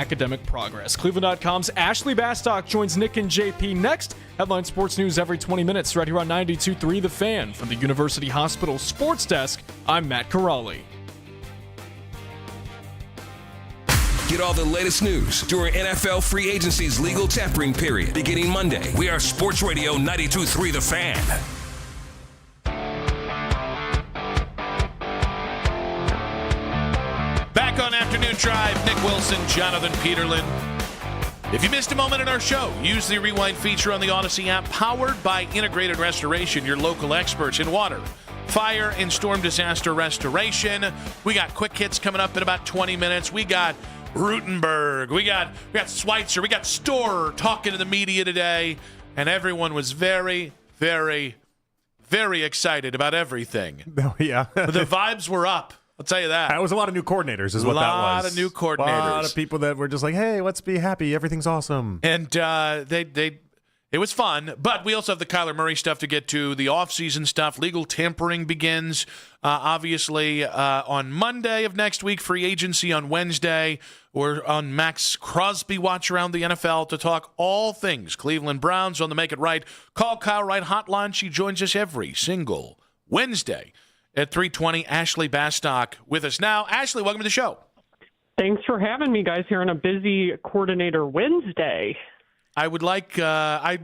academic progress. Cleveland.com's Ashley Bastock joins Nick and JP next. Headline sports news every 20 minutes right here on 92.3 The Fan. From the University Hospital Sports Desk, I'm Matt Corrali. Get all the latest news during NFL free agency's legal tampering period beginning Monday. We are Sports Radio 92.3 The Fan. Back on Afternoon Drive, Nick Wilson, Jonathan Peterlin. If you missed a moment in our show, use the Rewind feature on the Odyssey app, powered by Integrated Restoration, your local experts in water, fire, and storm disaster restoration. We got quick hits coming up in about 20 minutes. We got Rutenberg, we got Schweitzer, we got Storer talking to the media today, and everyone was very, very, very excited about everything. Oh, yeah. The vibes were up. I'll tell you that. That was a lot of new coordinators is what that was. A lot of new coordinators. A lot of people that were just like, hey, let's be happy. Everything's awesome. And it was fun, but we also have the Kyler Murray stuff to get to, the offseason stuff. Legal tampering begins, obviously, on Monday of next week, free agency on Wednesday. We're on Max Crosby Watch around the NFL to talk all things Cleveland Browns on the Make It Right. Call Kyle Wright hotline. She joins us every single Wednesday at 3:20. Ashley Bastock with us now. Ashley, welcome to the show. Thanks for having me, guys, here on a busy Coordinator Wednesday. I would like. I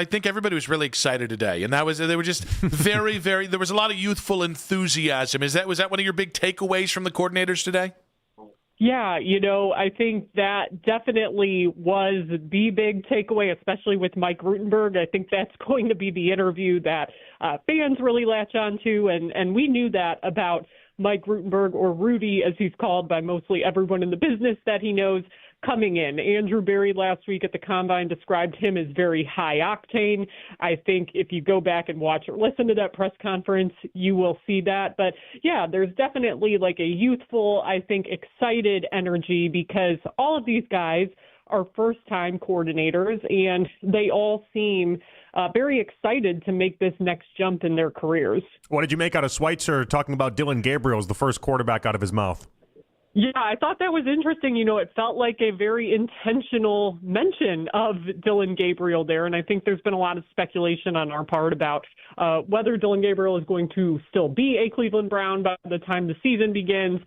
think everybody was really excited today, and they were just very, very. There was a lot of youthful enthusiasm. Was that one of your big takeaways from the coordinators today? Yeah, I think that definitely was the big takeaway, especially with Mike Rutenberg. I think that's going to be the interview that fans really latch on to, and we knew that about Mike Rutenberg, or Rudy, as he's called by mostly everyone in the business that he knows, coming in. Andrew Berry last week at the Combine described him as very high octane. I think if you go back and watch or listen to that press conference, you will see that. But yeah, there's definitely like a youthful, I think, excited energy, because all of these guys are first-time coordinators, and they all seem very excited to make this next jump in their careers. What did you make out of Schweitzer talking about Dylan Gabriel as the first quarterback out of his mouth? Yeah, I thought that was interesting. It felt like a very intentional mention of Dylan Gabriel there, and I think there's been a lot of speculation on our part about whether Dylan Gabriel is going to still be a Cleveland Brown by the time the season begins,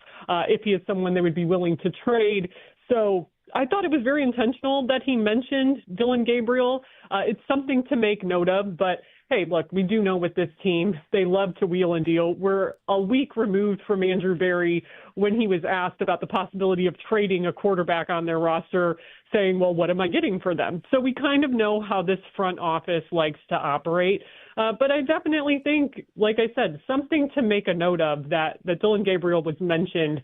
if he is someone they would be willing to trade. So I thought it was very intentional that he mentioned Dylan Gabriel. It's something to make note of, but hey, look, we do know with this team, they love to wheel and deal. We're a week removed from Andrew Berry when he was asked about the possibility of trading a quarterback on their roster, saying, well, what am I getting for them? So we kind of know how this front office likes to operate. But I definitely think, like I said, something to make a note of that Dylan Gabriel was mentioned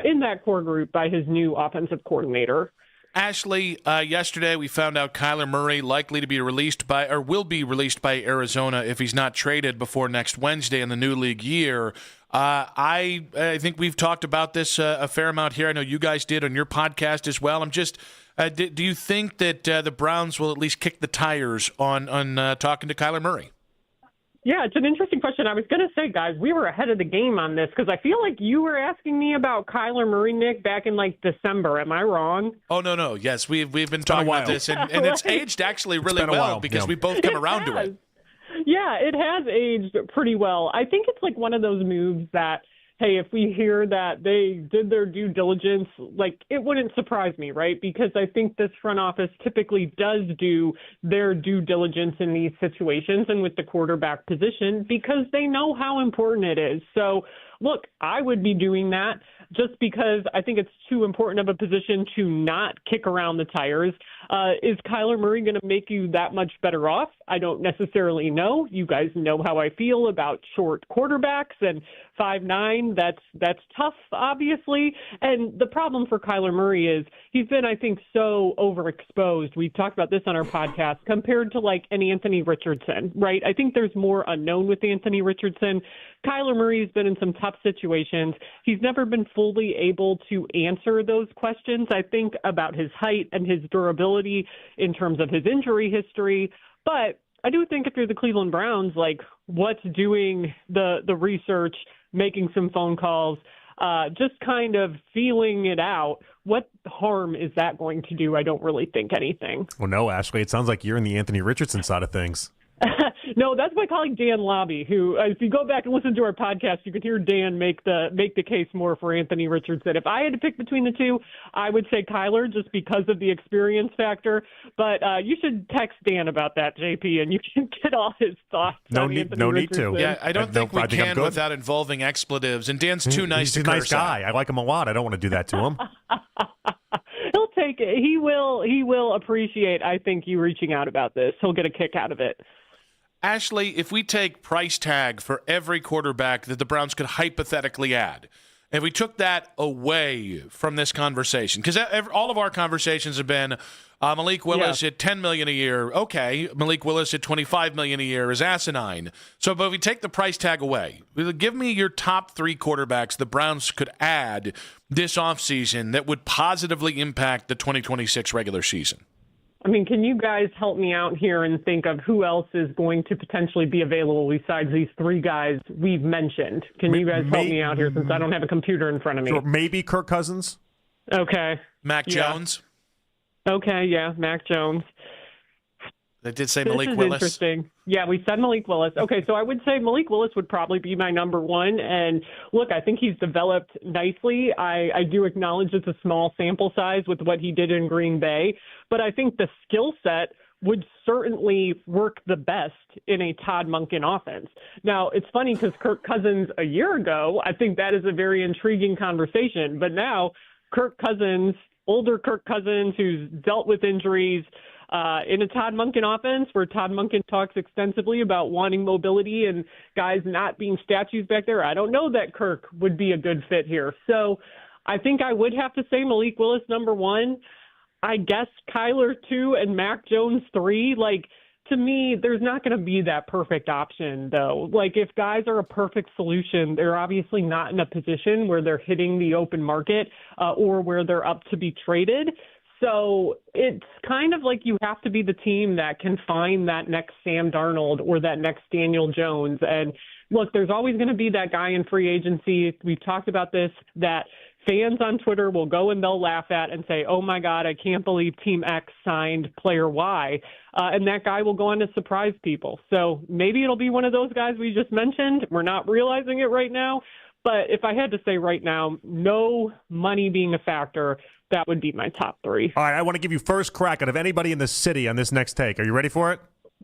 in that core group by his new offensive coordinator. Ashley, yesterday we found out Kyler Murray likely to be released will be released by Arizona if he's not traded before next Wednesday in the new league year. I think we've talked about this a fair amount here. I know you guys did on your podcast as well. I'm just, do you think that the Browns will at least kick the tires on talking to Kyler Murray? Yeah, it's an interesting question. I was going to say, guys, we were ahead of the game on this, because I feel like you were asking me about Kyler Murray, Nick, back in December. Am I wrong? Oh, no. Yes, we've been talking about this, and it's aged actually really well because we both come around to it. Yeah, it has aged pretty well. I think it's like one of those moves that, hey, if we hear that they did their due diligence, it wouldn't surprise me, right? Because I think this front office typically does do their due diligence in these situations and with the quarterback position, because they know how important it is. So, look, I would be doing that just because I think it's too important of a position to not kick around the tires. Is Kyler Murray going to make you that much better off? I don't necessarily know. You guys know how I feel about short quarterbacks, and 5'9", that's tough, obviously. And the problem for Kyler Murray is he's been, I think, so overexposed. We've talked about this on our podcast, compared to an Anthony Richardson, right? I think there's more unknown with Anthony Richardson. Kyler Murray's been in some tough situations. He's never been fully able to answer those questions, I think, about his height and his durability in terms of his injury history. But I do think if you're the Cleveland Browns, what's doing the research, making some phone calls, just kind of feeling it out. What harm is that going to do? I don't really think anything. Well, no, Ashley, it sounds like you're in the Anthony Richardson side of things. No, that's my colleague Dan Lobby, who, if you go back and listen to our podcast, you could hear Dan make the case more for Anthony Richardson. If I had to pick between the two, I would say Kyler, just because of the experience factor. But you should text Dan about that, JP, and you can get all his thoughts. No need to. Yeah, I don't think we can without involving expletives. And Dan's too nice to He's a nice curse guy. at. I like him a lot. I don't want to do that to him. He'll take it. He will appreciate, I think, you reaching out about this. He'll get a kick out of it. Ashley, if we take price tag for every quarterback that the Browns could hypothetically add, if we took that away from this conversation, because all of our conversations have been Malik Willis at $10 million a year. Okay, Malik Willis at $25 million a year is asinine. So, but if we take the price tag away, give me your top 3 quarterbacks the Browns could add this offseason that would positively impact the 2026 regular season. I mean, can you guys help me out here and think of who else is going to potentially be available besides these 3 guys we've mentioned? Can you guys help me out here since I don't have a computer in front of me? Sure, maybe Kirk Cousins. Okay. Mac Jones. Okay, yeah, Mac Jones. They did say This Malik is Willis. Interesting. Yeah, we said Malik Willis. Okay, so I would say Malik Willis would probably be my number 1. And look, I think he's developed nicely. I do acknowledge it's a small sample size with what he did in Green Bay, but I think the skill set would certainly work the best in a Todd Monken offense. Now, it's funny because Kirk Cousins a year ago, I think that is a very intriguing conversation. But now Kirk Cousins, older Kirk Cousins who's dealt with injuries, in a Todd Monken offense where Todd Monken talks extensively about wanting mobility and guys not being statues back there, I don't know that Kirk would be a good fit here. So I think I would have to say Malik Willis number 1. I guess Kyler 2 and Mac Jones 3. Like, to me, there's not going to be that perfect option, though. Like, if guys are a perfect solution, they're obviously not in a position where they're hitting the open market or where they're up to be traded. So it's kind of like you have to be the team that can find that next Sam Darnold or that next Daniel Jones. And look, there's always going to be that guy in free agency. We've talked about this, that fans on Twitter will go and they'll laugh at and say, oh my God, I can't believe Team X signed player Y. And that guy will go on to surprise people. So maybe it'll be one of those guys we just mentioned. We're not realizing it right now. But if I had to say right now, no money being a factor, that would be my top 3. All right, I want to give you first crack out of anybody in the city on this next take. Are you ready for it?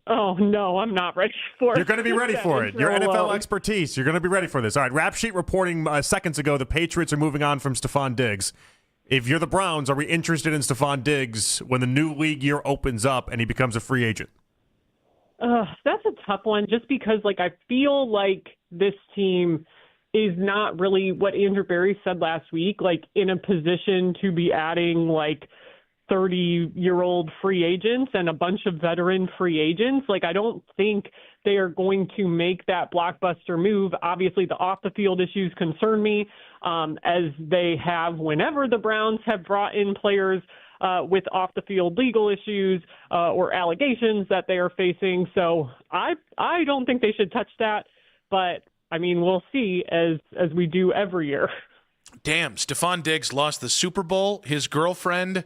Oh, no, I'm not ready for it. You're going to be ready for it. Your NFL expertise. You're going to be ready for this. All right, Rap Sheet reporting seconds ago the Patriots are moving on from Stephon Diggs. If you're the Browns, are we interested in Stephon Diggs when the new league year opens up and he becomes a free agent? That's a tough one just because, like, I feel like this team is not really what Andrew Berry said last week, like in a position to be adding like 30-year-old free agents and a bunch of veteran free agents. Like, I don't think they are going to make that blockbuster move. Obviously, the off-the-field issues concern me, as they have whenever the Browns have brought in players with off-the-field legal issues or allegations that they are facing. So I don't think they should touch that, but I mean, we'll see as we do every year. Damn, Stephon Diggs lost the Super Bowl, his girlfriend,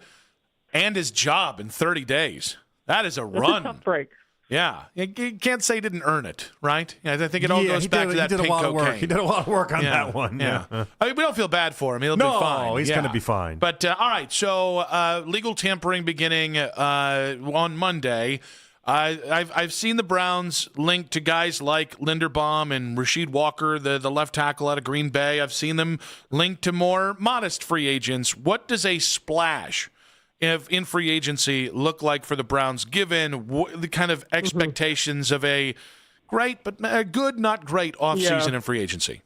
and his job in 30 days. That is a run. That's a tough break. Yeah. You can't say he didn't earn it, right? Yeah, I think it all goes back to that pink cocaine. He did a lot of work on that one. Yeah. I mean, we don't feel bad for him. He'll be fine. No, he's going to be fine. But, all right, so legal tampering beginning on Monday. I've seen the Browns linked to guys like Linderbaum and Rasheed Walker, the left tackle out of Green Bay. I've seen them linked to more modest free agents. What does a splash in free agency look like for the Browns, given the kind of expectations of a great but a good, not great offseason in free agency?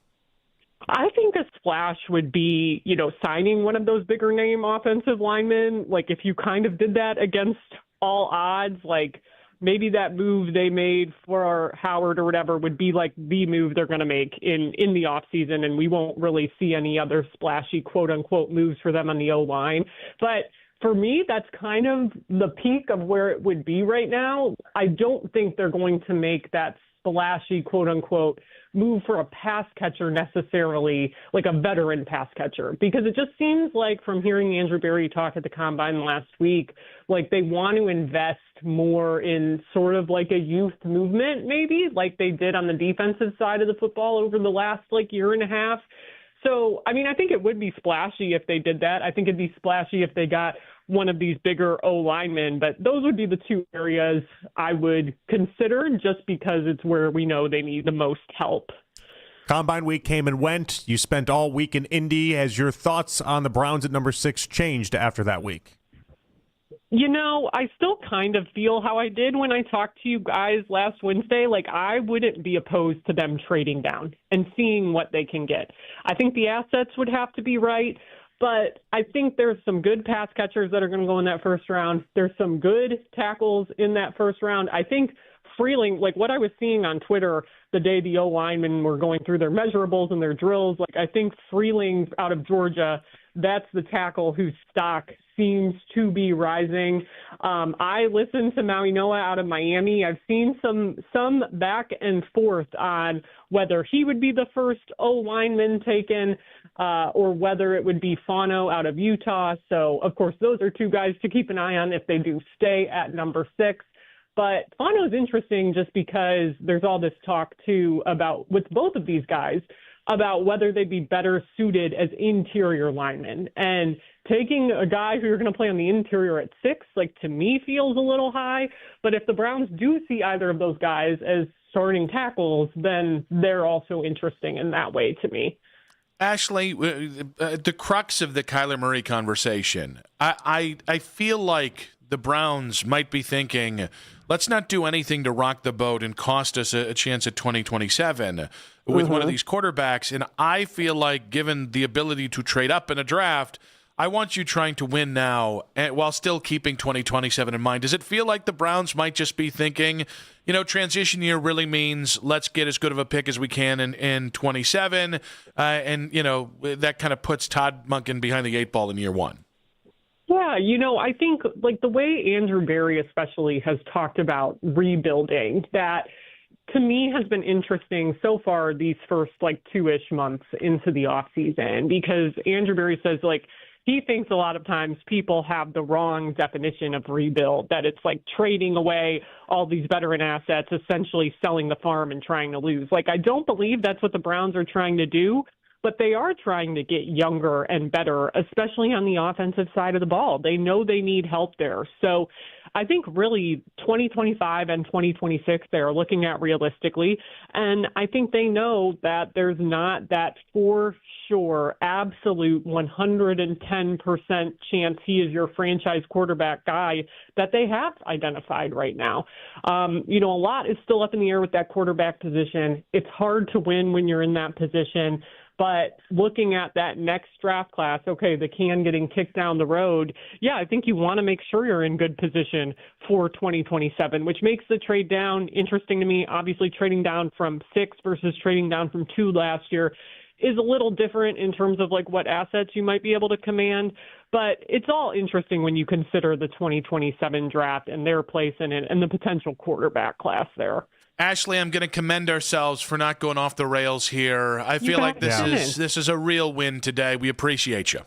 I think a splash would be, signing one of those bigger name offensive linemen. Like, if you kind of did that against all odds, like maybe that move they made for Howard or whatever would be like the move they're going to make in the offseason, and we won't really see any other splashy quote-unquote moves for them on the O-line. But for me, that's kind of the peak of where it would be right now. I don't think they're going to make that splashy quote-unquote move for a pass catcher necessarily, like a veteran pass catcher, because it just seems like from hearing Andrew Berry talk at the Combine last week, like they want to invest more in sort of like a youth movement, maybe like they did on the defensive side of the football over the last like year and a half. So, I mean, I think it would be splashy if they did that. I think it'd be splashy if they got one of these bigger O-linemen, but those would be the two areas I would consider just because it's where we know they need the most help. Combine week came and went. You spent all week in Indy. Has your thoughts on the Browns at number 6 changed after that week? You know, I still kind of feel how I did when I talked to you guys last Wednesday. Like, I wouldn't be opposed to them trading down and seeing what they can get. I think the assets would have to be right, but I think there's some good pass catchers that are going to go in that first round. There's some good tackles in that first round. I think Freeling, like what I was seeing on Twitter the day the O-linemen were going through their measurables and their drills, like I think Freeling out of Georgia, that's the tackle whose stock seems to be rising. I listened to Maui Noah out of Miami. I've seen some back and forth on whether he would be the first O-lineman taken or whether it would be Fano out of Utah. So, of course, those are two guys to keep an eye on if they do stay at number 6. But Fano's interesting just because there's all this talk, too, about with both of these guys about whether they'd be better suited as interior linemen. And taking a guy who you're going to play on the interior at 6, like, to me feels a little high. But if the Browns do see either of those guys as starting tackles, then they're also interesting in that way to me. Ashley, the crux of the Kyler Murray conversation, I feel like the Browns might be thinking, let's not do anything to rock the boat and cost us a chance at 2027 with one of these quarterbacks. And I feel like, given the ability to trade up in a draft, I want you trying to win now while still keeping 2027 in mind. Does it feel like the Browns might just be thinking, you know, transition year really means let's get as good of a pick as we can in 27, and, you know, that kind of puts Todd Monken behind the 8 ball in year 1? Yeah, you know, I think like the way Andrew Berry especially has talked about rebuilding, that to me has been interesting so far these first like 2-ish months into the offseason, because Andrew Berry says like he thinks a lot of times people have the wrong definition of rebuild, that it's like trading away all these veteran assets, essentially selling the farm and trying to lose. Like, I don't believe that's what the Browns are trying to do. But they are trying to get younger and better, especially on the offensive side of the ball. They know they need help there. So I think really 2025 and 2026 they are looking at realistically. And I think they know that there's not that for sure, absolute 110% chance he is your franchise quarterback guy that they have identified right now. You know, a lot is still up in the air with that quarterback position. It's hard to win when you're in that position. But looking at that next draft class, okay, the can getting kicked down the road, yeah, I think you want to make sure you're in good position for 2027, which makes the trade down interesting to me. Obviously, trading down from 6 versus trading down from 2 last year is a little different in terms of like what assets you might be able to command. But it's all interesting when you consider the 2027 draft and their place in it and the potential quarterback class there. Ashley, I'm going to commend ourselves for not going off the rails here. I feel like this is a real win today. We appreciate you.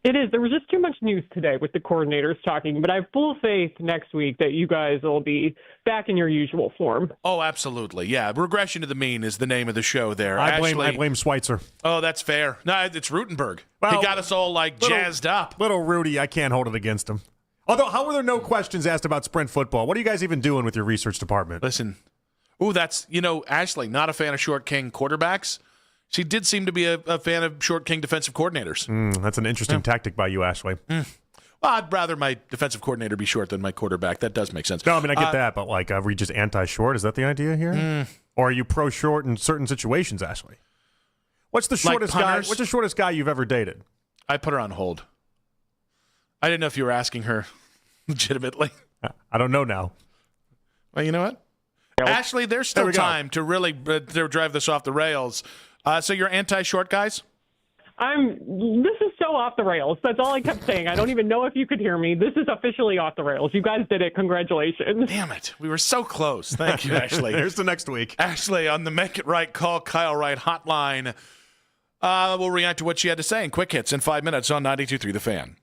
It is. There was just too much news today with the coordinators talking, but I have full faith next week that you guys will be back in your usual form. Oh, absolutely. Yeah. Regression to the mean is the name of the show there. I blame Schweitzer. Oh, that's fair. No, it's Rutenberg. Well, he got us all like jazzed up. Little Rudy, I can't hold it against him. Although, how were there no questions asked about Sprint football? What are you guys even doing with your research department? Listen. Ooh, that's, you know, Ashley, not a fan of short king quarterbacks. She did seem to be a fan of short king defensive coordinators. That's an interesting tactic by you, Ashley. Well, I'd rather my defensive coordinator be short than my quarterback. That does make sense. No, I mean, I get that, but like, are we just anti-short? Is that the idea here? Or are you pro-short in certain situations, Ashley? What's the shortest guy? What's the shortest guy you've ever dated? I put her on hold. I didn't know if you were asking her legitimately. I don't know now. Well, you know what? Ashley, there's still time to really drive this off the rails. So you're anti-short guys? This is so off the rails. That's all I kept saying. I don't even know if you could hear me. This is officially off the rails. You guys did it. Congratulations. Damn it. We were so close. Thank you, Ashley. There's the next week. Ashley on the Make It Right Call Kyle Wright hotline. We'll react to what she had to say in quick hits in 5 minutes on 92.3 The Fan.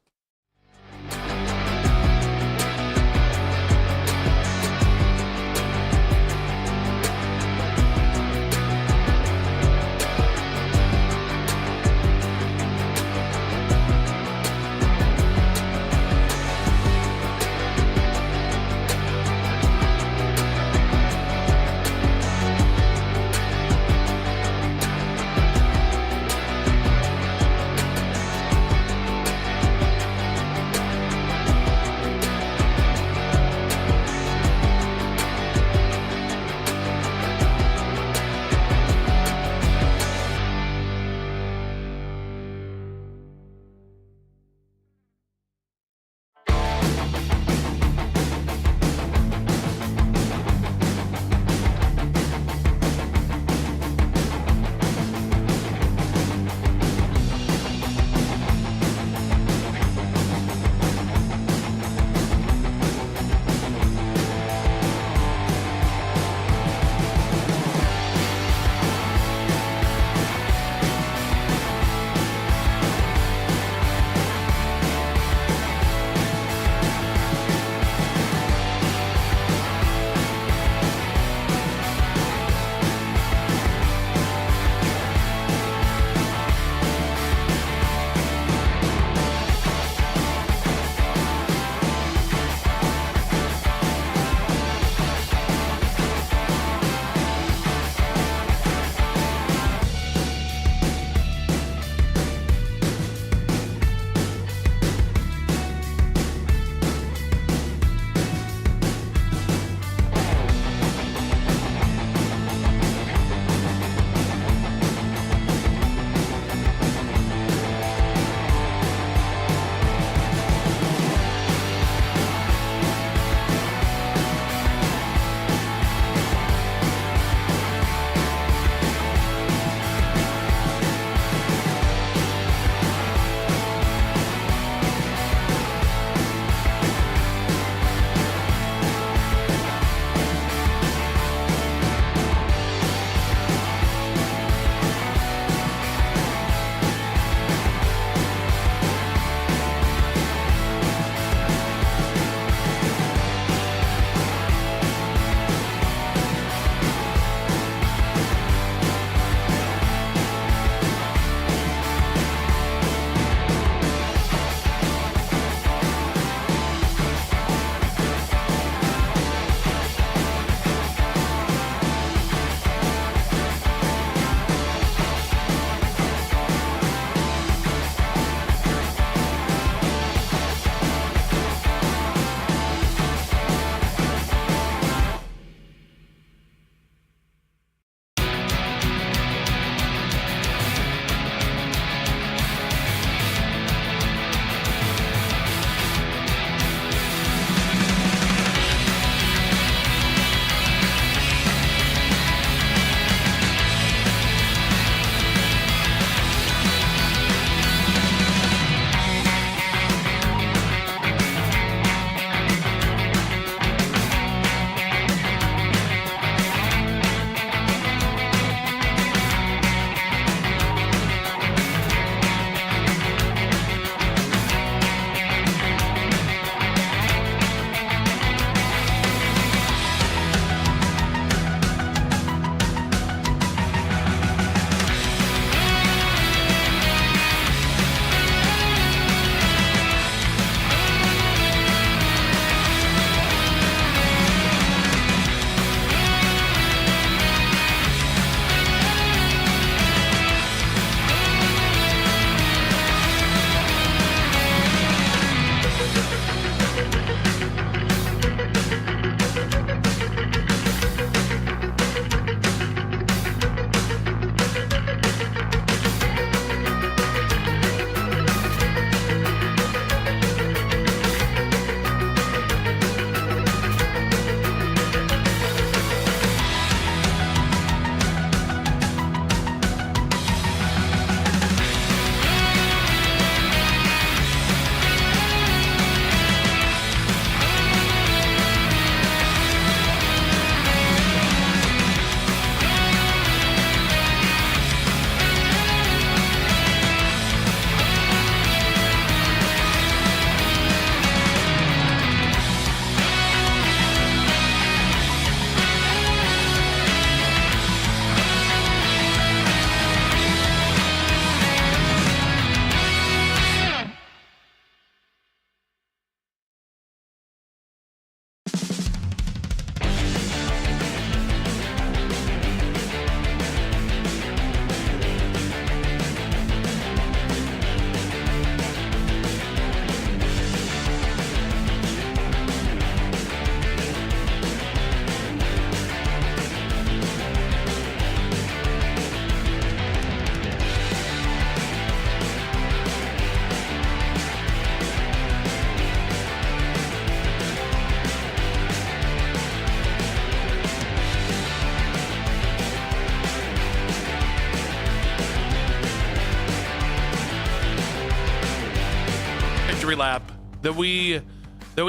victory lap that we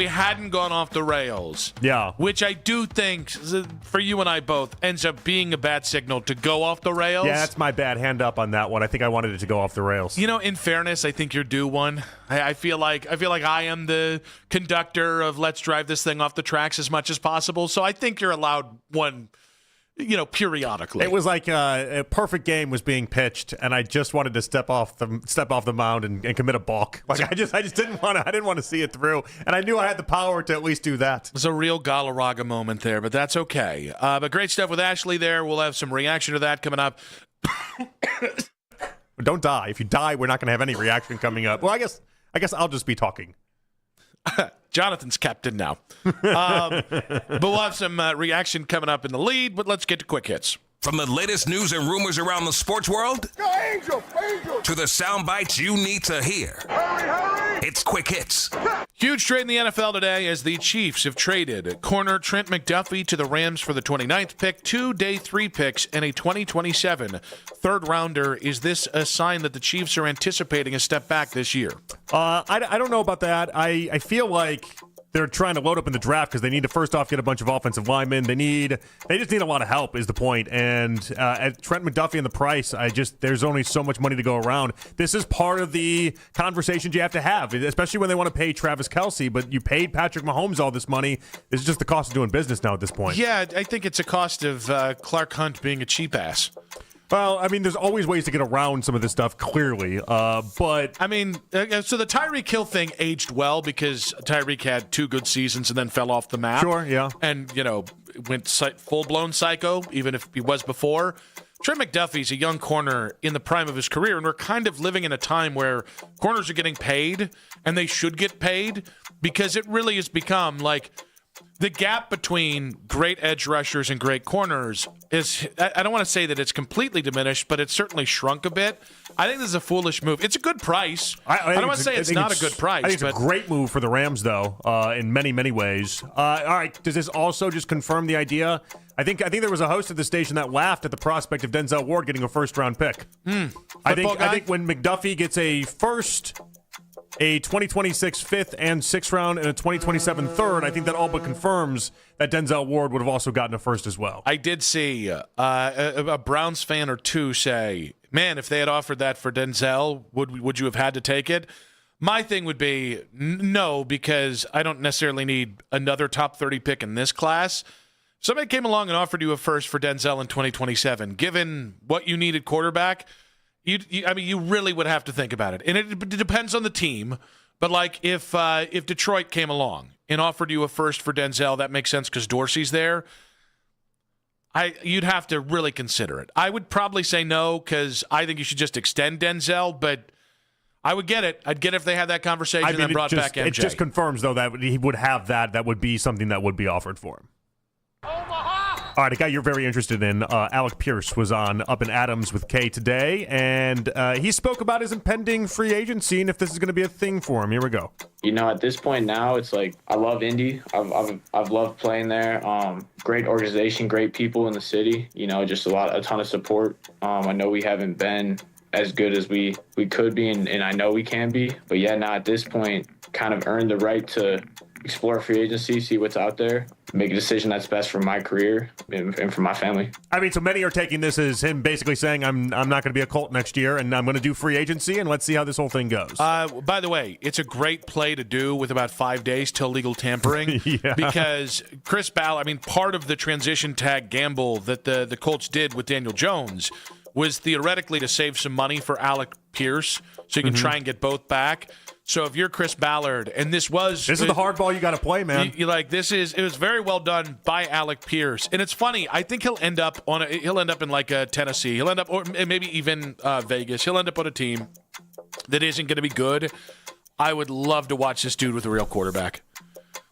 hadn't gone off the rails. Yeah. Which I do think, for you and I both, ends up being a bad signal to go off the rails. Yeah, that's my bad. Hand up on that one. I think I wanted it to go off the rails. You know, in fairness, I think you're due one. I feel like I am the conductor of let's drive this thing off the tracks as much as possible. So I think you're allowed one, periodically. It was like a perfect game was being pitched, and I just wanted to step off the mound and commit a balk. Like I just didn't want to see it through, and I knew I had the power to at least do that. It was a real Galarraga moment there, but that's okay. But great stuff with Ashley there. We'll have some reaction to that coming up. Don't die. If you die, we're not going to have any reaction coming up. Well, I guess I'll just be talking. Jonathan's captain now. But we'll have some reaction coming up in the lead, but let's get to quick hits. From the latest news and rumors around the sports world to the sound bites you need to hear. It's Quick Hits. Huge trade in the NFL today as the Chiefs have traded corner Trent McDuffie to the Rams for the 29th pick, 2 day 3 picks, and a 2027 third rounder. Is this a sign that the Chiefs are anticipating a step back this year? I don't know about that. I feel like they're trying to load up in the draft because they need to first off get a bunch of offensive linemen. They just need a lot of help is the point. And at Trent McDuffie and the price, there's only so much money to go around. This is part of the conversations you have to have, especially when they want to pay Travis Kelce. But you paid Patrick Mahomes all this money. This is just the cost of doing business now at this point. Yeah, I think it's a cost of Clark Hunt being a cheap ass. Well, I mean, there's always ways to get around some of this stuff, clearly. But I mean, so the Tyreek Hill thing aged well because Tyreek had 2 good seasons and then fell off the map. Sure, yeah. And, went full-blown psycho, even if he was before. Trent McDuffie's a young corner in the prime of his career, and we're kind of living in a time where corners are getting paid, and they should get paid, because it really has become like the gap between great edge rushers and great corners is, I don't want to say that it's completely diminished, but it's certainly shrunk a bit. I think this is a foolish move. It's a good price. I don't want to say it's not a good price. I think it's a great move for the Rams, though, in many, many ways. All right, does this also just confirm the idea? I think there was a host at the station that laughed at the prospect of Denzel Ward getting a first-round pick. I think when McDuffie gets a first, a 2026 fifth and sixth round, and a 2027 third, I think that all but confirms that Denzel Ward would have also gotten a first as well. I did see a Browns fan or two say, man, if they had offered that for Denzel, would you have had to take it? My thing would be no, because I don't necessarily need another top 30 pick in this class. Somebody came along and offered you a first for Denzel in 2027. Given what you need at quarterback, you really would have to think about it. And it depends on the team. But like if Detroit came along and offered you a first for Denzel, that makes sense because Dorsey's there. You'd have to really consider it. I would probably say no because I think you should just extend Denzel, but I would get it. I'd get it if they had that conversation and then brought back MJ. It just confirms, though, that he would have that. That would be something that would be offered for him. All right, a guy you're very interested in, Alec Pierce, was on Up and Adams with Kay today, and he spoke about his impending free agency and if this is going to be a thing for him. Here we go. At this point now, it's like I love Indy. I've loved playing there. Great organization, great people in the city. Just a ton of support. I know we haven't been as good as we could be, and I know we can be. But yeah, now at this point, kind of earned the right to explore free agency, see what's out there, make a decision that's best for my career and for my family. I mean, so many are taking this as him basically saying, I'm not going to be a Colt next year, and I'm going to do free agency, and let's see how this whole thing goes. By the way, it's a great play to do with about 5 days till legal tampering. Yeah. Because Chris Ballard, part of the transition tag gamble that the Colts did with Daniel Jones was theoretically to save some money for Alec Pierce so you can try and get both back. So if you're Chris Ballard, and this is the hardball you got to play, man. It was very well done by Alec Pierce, and it's funny. I think he'll end up in like a Tennessee. He'll end up, or maybe even Vegas. He'll end up on a team that isn't going to be good. I would love to watch this dude with a real quarterback.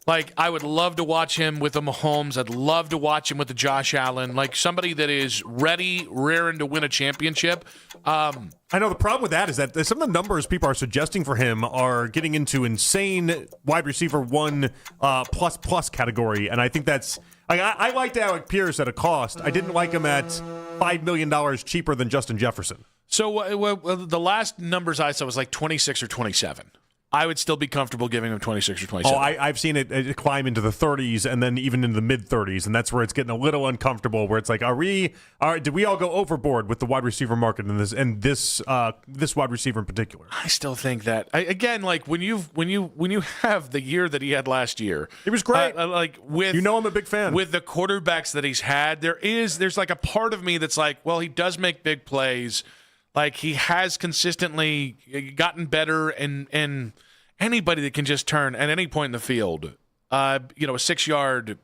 Like, I would love to watch him with the Mahomes. I'd love to watch him with the Josh Allen. Like, somebody that is ready, raring to win a championship. I know the problem with that is that some of the numbers people are suggesting for him are getting into insane wide receiver 1 plus category. And I think that's I liked Alec Pierce at a cost. I didn't like him at $5 million cheaper than Justin Jefferson. So the last numbers I saw was like 26 or 27. I would still be comfortable giving him 26 or 27. Oh, I've seen it climb into the 30s and then even into the mid-30s, and that's where it's getting a little uncomfortable. Where it's like, did we all go overboard with the wide receiver market in this wide receiver in particular? I still think that again, like when you have the year that he had last year, it was great. Like with I'm a big fan with the quarterbacks that he's had. There's like a part of me that's like, well, he does make big plays. Like he has consistently gotten better, and anybody that can just turn at any point in the field, a 6-yard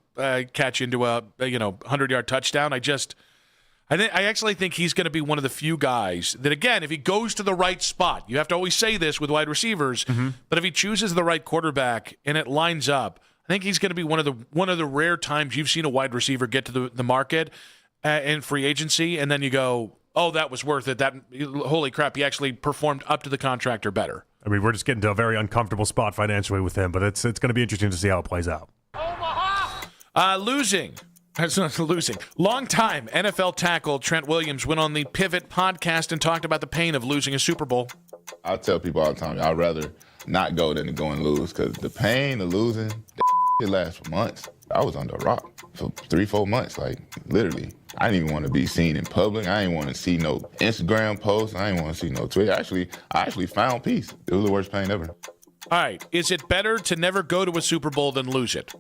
catch into a 100-yard touchdown. I actually think he's going to be one of the few guys that, again, if he goes to the right spot, you have to always say this with wide receivers, but if he chooses the right quarterback and it lines up, I think he's going to be one of the rare times you've seen a wide receiver get to the market in free agency, and then you go, oh, that was worth it. That holy crap, he actually performed up to the contract or better. I mean, we're just getting to a very uncomfortable spot financially with him, but it's going to be interesting to see how it plays out. Losing. Long-time NFL tackle Trent Williams went on the Pivot podcast and talked about the pain of losing a Super Bowl. I tell people all the time, I'd rather not go than to go and lose, because the pain of losing, it lasts for months. I was under a rock for 3-4 months, like literally. I didn't even want to be seen in public. I didn't want to see no Instagram posts. I didn't want to see no Twitter. I actually found peace. It was the worst pain ever. All right. Is it better to never go to a Super Bowl than lose it?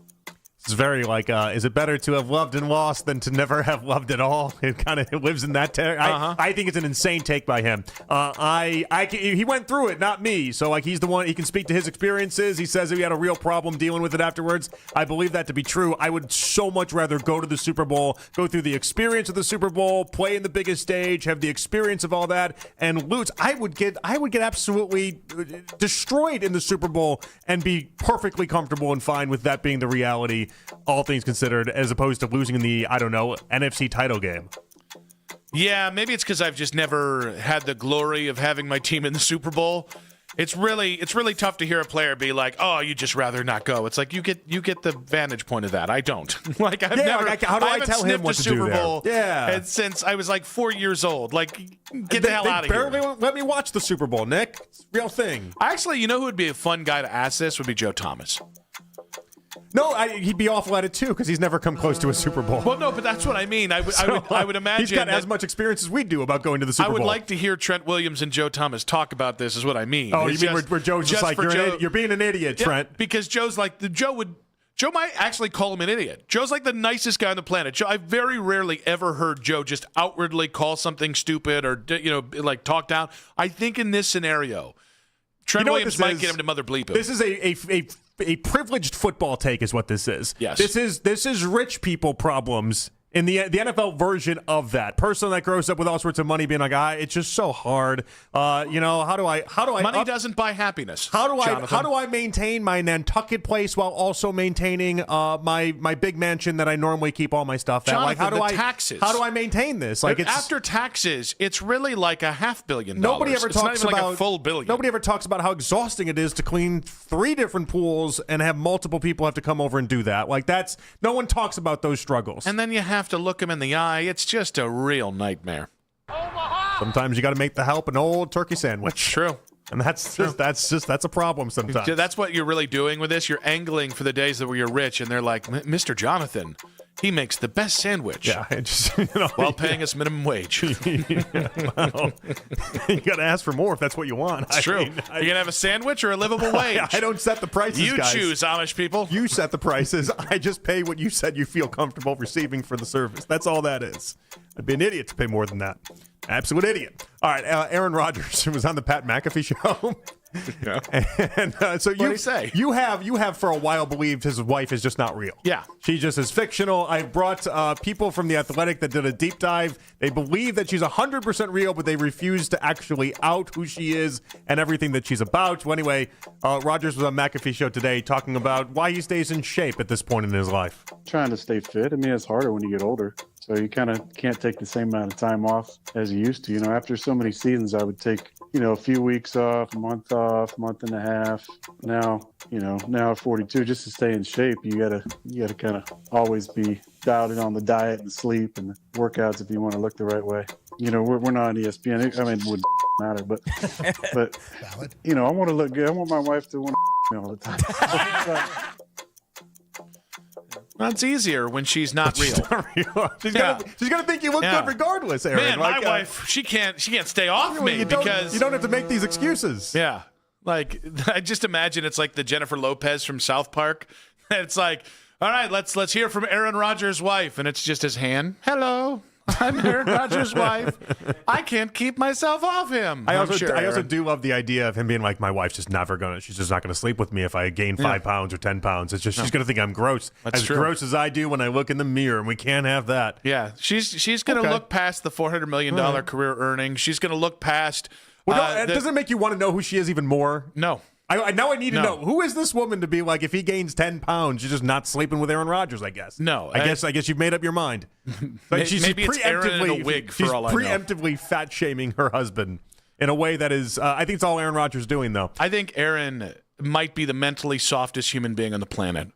It's very like, is it better to have loved and lost than to never have loved at all? It kind of lives in that I think it's an insane take by him. He went through it, not me. So like he's the one, he can speak to his experiences. He says he had a real problem dealing with it afterwards. I believe that to be true. I would so much rather go to the Super Bowl, go through the experience of the Super Bowl, play in the biggest stage, have the experience of all that, and lose. I would get absolutely destroyed in the Super Bowl and be perfectly comfortable and fine with that being the reality, all things considered, as opposed to losing in the, NFC title game. Yeah, maybe it's because I've just never had the glory of having my team in the Super Bowl. It's really tough to hear a player be like, "Oh, you'd just rather not go." It's like you get the vantage point of that. I don't. Like I've never. How do I haven't tell him what to do Super Bowl there? Yeah, and since I was like 4 years old. Like, get the hell out of here. They barely won't let me watch the Super Bowl, Nick. It's a real thing. Actually, you know who would be a fun guy to ask this would be Joe Thomas. No, he'd be awful at it too because he's never come close to a Super Bowl. Well, no, but that's what I mean. I would imagine he's got as much experience as we do about going to the Super Bowl. I would like to hear Trent Williams and Joe Thomas talk about this. Is what I mean. Oh, you mean where Joe's just like you're being an idiot, Trent? Yeah, because Joe's like Joe might actually call him an idiot. Joe's like the nicest guy on the planet. I very rarely ever heard Joe just outwardly call something stupid or like talk down. I think in this scenario, Trent Williams might get him to mother bleep him. This is a privileged football take is what this is. Yes. This is rich people problems in the NFL version of that. Person that grows up with all sorts of money being like, it's just so hard. How do I money doesn't buy happiness. How do I maintain my Nantucket place while also maintaining my big mansion that I normally keep all my stuff at? Jonathan, Like taxes. How do I maintain this? Like after taxes, it's really like $500 million. Nobody ever talks about like a full billion. Nobody ever talks about how exhausting it is to clean 3 different pools and have multiple people have to come over and do that. Like no one talks about those struggles. And then you have to look him in the eye. It's just a real nightmare. Sometimes you got to make the help an old turkey sandwich. True. And that's a problem sometimes. That's what you're really doing with this. You're angling for the days where you're rich, and they're like, Mr. Jonathan, he makes the best sandwich. Yeah, just while paying us minimum wage. Well, you got to ask for more if that's what you want. It's true. You're gonna have a sandwich or a livable wage. I don't set the prices. You guys. choose, Amish people. You set the prices. I just pay what you said you feel comfortable receiving for the service. That's all that is. I'd be an idiot to pay more than that. Absolute idiot. All right, Aaron Rodgers was on the Pat McAfee show. Yeah. And so you have for a while believed his wife is just not real. Yeah. She just is fictional. I brought people from The Athletic that did a deep dive. They believe that she's 100% real, but they refuse to actually out who she is and everything that she's about. So anyway, Rodgers was on McAfee show today talking about why he stays in shape at this point in his life. Trying to stay fit. I mean, it's harder when you get older. So you kind of can't take the same amount of time off as you used to. After so many seasons, I would take, a few weeks off, a month and a half. Now at 42, just to stay in shape, you gotta kind of always be dialed in on the diet and sleep and the workouts if you want to look the right way. we're not on ESPN. I mean, it wouldn't matter, but I want to look good. I want my wife to want to me all the time. That's easier when she's not real. She's gonna think you look good regardless, Aaron. Man, my wife, she can't stay off me because you don't have to make these excuses. Yeah, like I just imagine it's like the Jennifer Lopez from South Park. It's like, all right, let's hear from Aaron Rodgers' wife, and it's just his hand. Hello. I'm Aaron Rodgers' wife. I can't keep myself off him. I also do love the idea of him being like, my wife's just never gonna. She's just not gonna sleep with me if I gain 5 pounds or 10 pounds. It's just she's gonna think I'm gross, That's as true. gross as I do when I look in the mirror, and we can't have that. Yeah, she's gonna look past the $400 million career earnings. She's gonna look past. Does it make you want to know who she is even more? No. Now I need to know, who is this woman to be like, if he gains 10 pounds, you're just not sleeping with Aaron Rodgers, I guess. No. I guess you've made up your mind. Maybe it's Aaron in a wig for all I know. She's preemptively fat-shaming her husband in a way that is, I think it's all Aaron Rodgers doing, though. I think Aaron might be the mentally softest human being on the planet.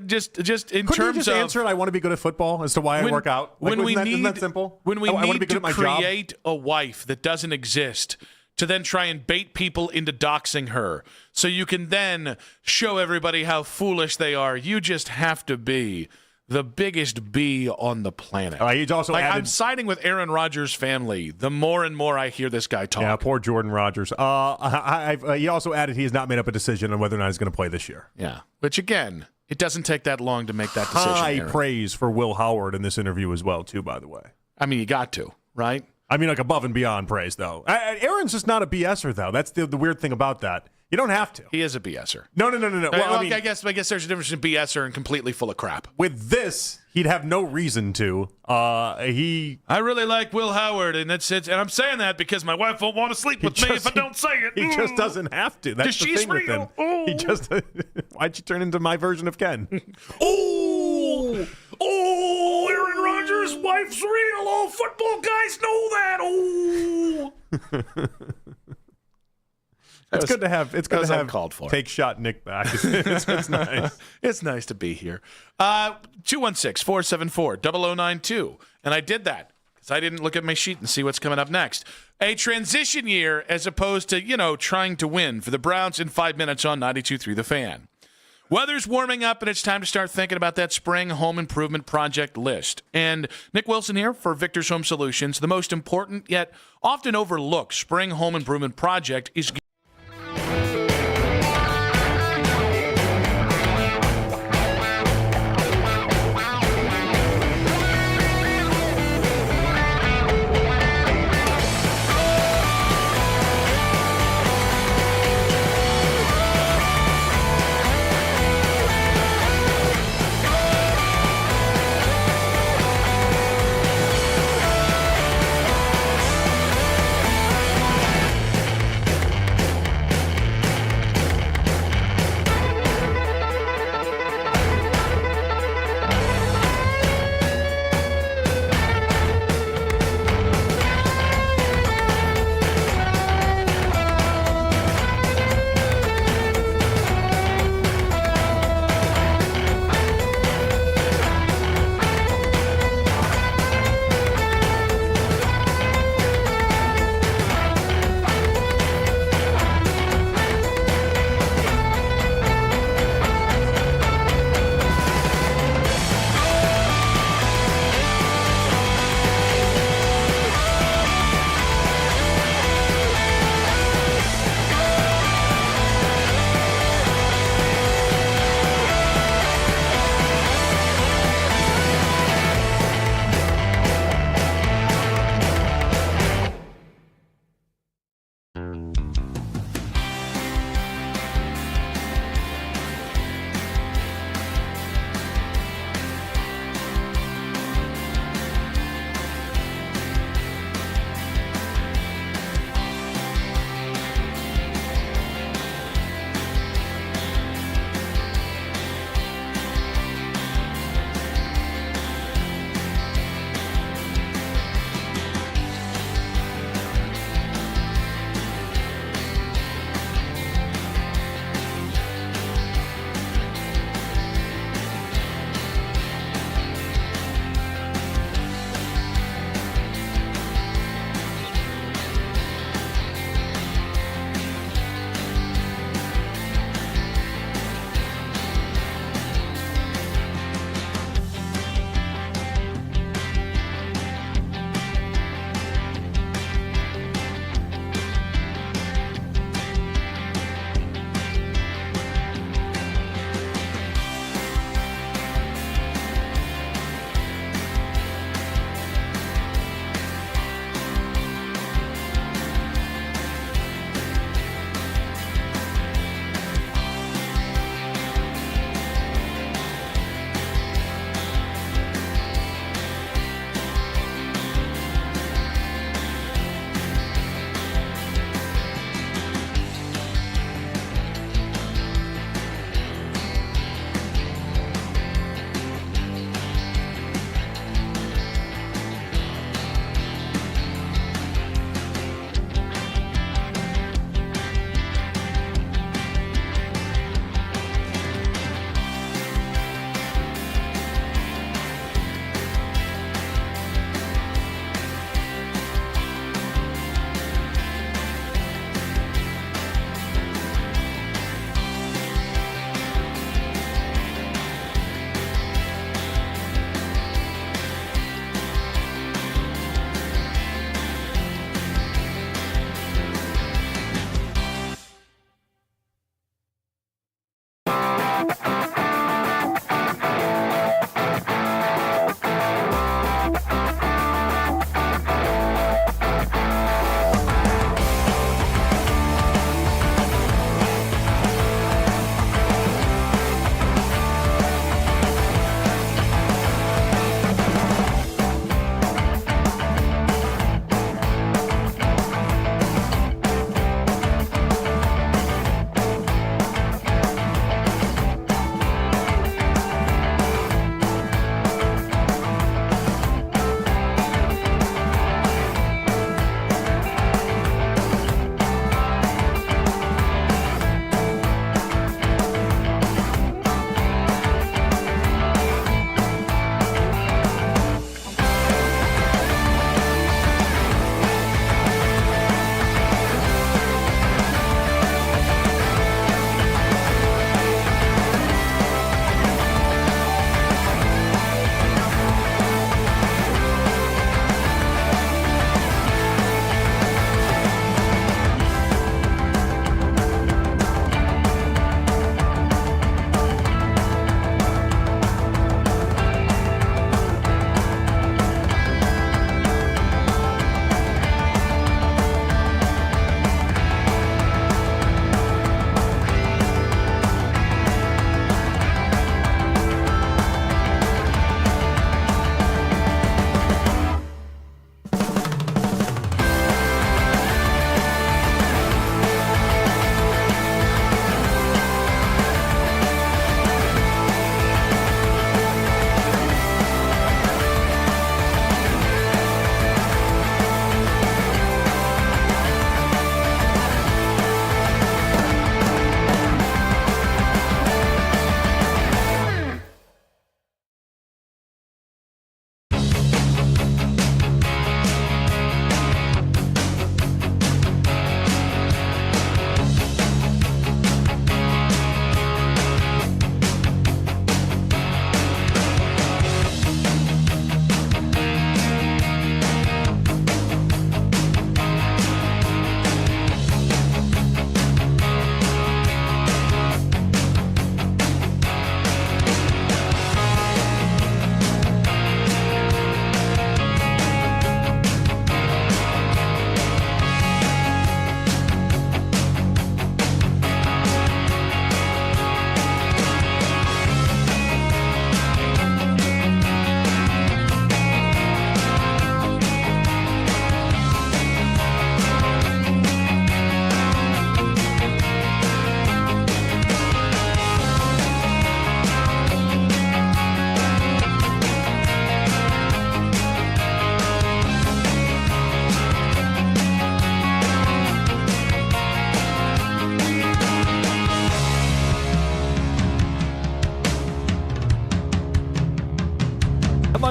Just in Couldn't terms you just of answer it, I want to be good at football as to why I work out? Like, isn't that simple? When we I want to need be good to at my job. create a wife that doesn't exist, to then try and bait people into doxing her so you can then show everybody how foolish they are, you just have to be the biggest bee on the planet. He's also I'm siding with Aaron Rodgers' family the more and more I hear this guy talk. Yeah, poor Jordan Rodgers. He also added he has not made up a decision on whether or not he's going to play this year. Yeah, which again, it doesn't take that long to make that decision. High Aaron. praise for Will Howard in this interview as well, too, by the way. I mean, you got to, right? I mean, like above and beyond praise, though. Aaron's just not a BSer, though. That's the weird thing about that. You don't have to. He is a BSer. No. Well, I guess there's a difference in BSer and completely full of crap. With this, he'd have no reason to. I really like Will Howard, and and I'm saying that because my wife won't want to sleep with me if I don't say it. He just doesn't have to. That's the thing with him. He just. Why'd you turn into my version of Ken? Oh, Aaron Rodgers' wife's real. All football guys know that. Oh. It's good to have. It's good to have called for. Take shot Nick back. It's nice. It's nice to be here. 216-474-0092. And I did that because I didn't look at my sheet and see what's coming up next. A transition year as opposed to, trying to win for the Browns in 5 minutes on 92.3 The Fan. Weather's warming up, and it's time to start thinking about that spring home improvement project list. And Nick Wilson here for Victor's Home Solutions. The most important yet often overlooked spring home improvement project is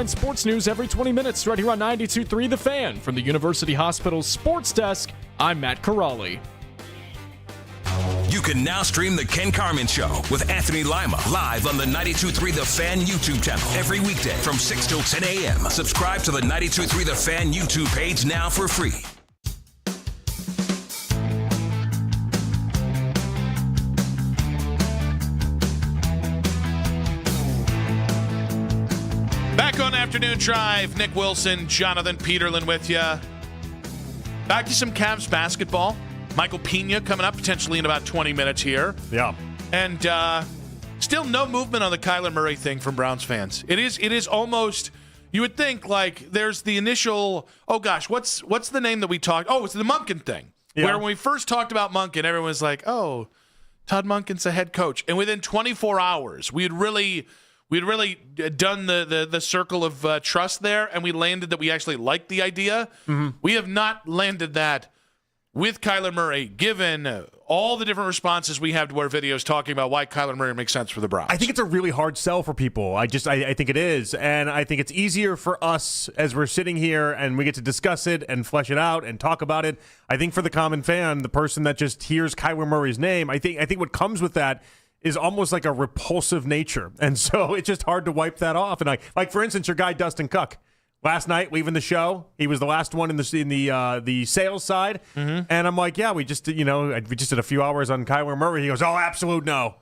headline sports news every 20 minutes right here on 92.3 The Fan. From the University Hospital's Sports Desk, I'm Matt Corrali. You can now stream The Ken Carman Show with Anthony Lima live on the 92.3 The Fan YouTube channel every weekday from 6 till 10 a.m. Subscribe to the 92.3 The Fan YouTube page now for free. Back on Afternoon Drive, Nick Wilson, Jonathan Peterlin with you. Back to some Cavs basketball. Michael Pena coming up potentially in about 20 minutes here. Yeah. And still no movement on the Kyler Murray thing from Browns fans. It is almost, you would think, like there's the initial, oh gosh, what's the name that we talked? Oh, it's the Monken thing. Yeah. Where when we first talked about Monken, everyone was like, oh, Todd Monken's the head coach. And within 24 hours, we had really done the circle of trust there, and we landed that we actually liked the idea. Mm-hmm. We have not landed that with Kyler Murray, given all the different responses we have to our videos talking about why Kyler Murray makes sense for the Browns. I think it's a really hard sell for people. I think it is. And I think it's easier for us as we're sitting here and we get to discuss it and flesh it out and talk about it. I think for the common fan, the person that just hears Kyler Murray's name, I think what comes with that is almost like a repulsive nature. And so it's just hard to wipe that off. And like for instance, your guy Dustin Cook. Last night, leaving the show, he was the last one in the sales side, and I'm like, yeah, we just did a few hours on Kyler Murray. He goes, oh, absolute no,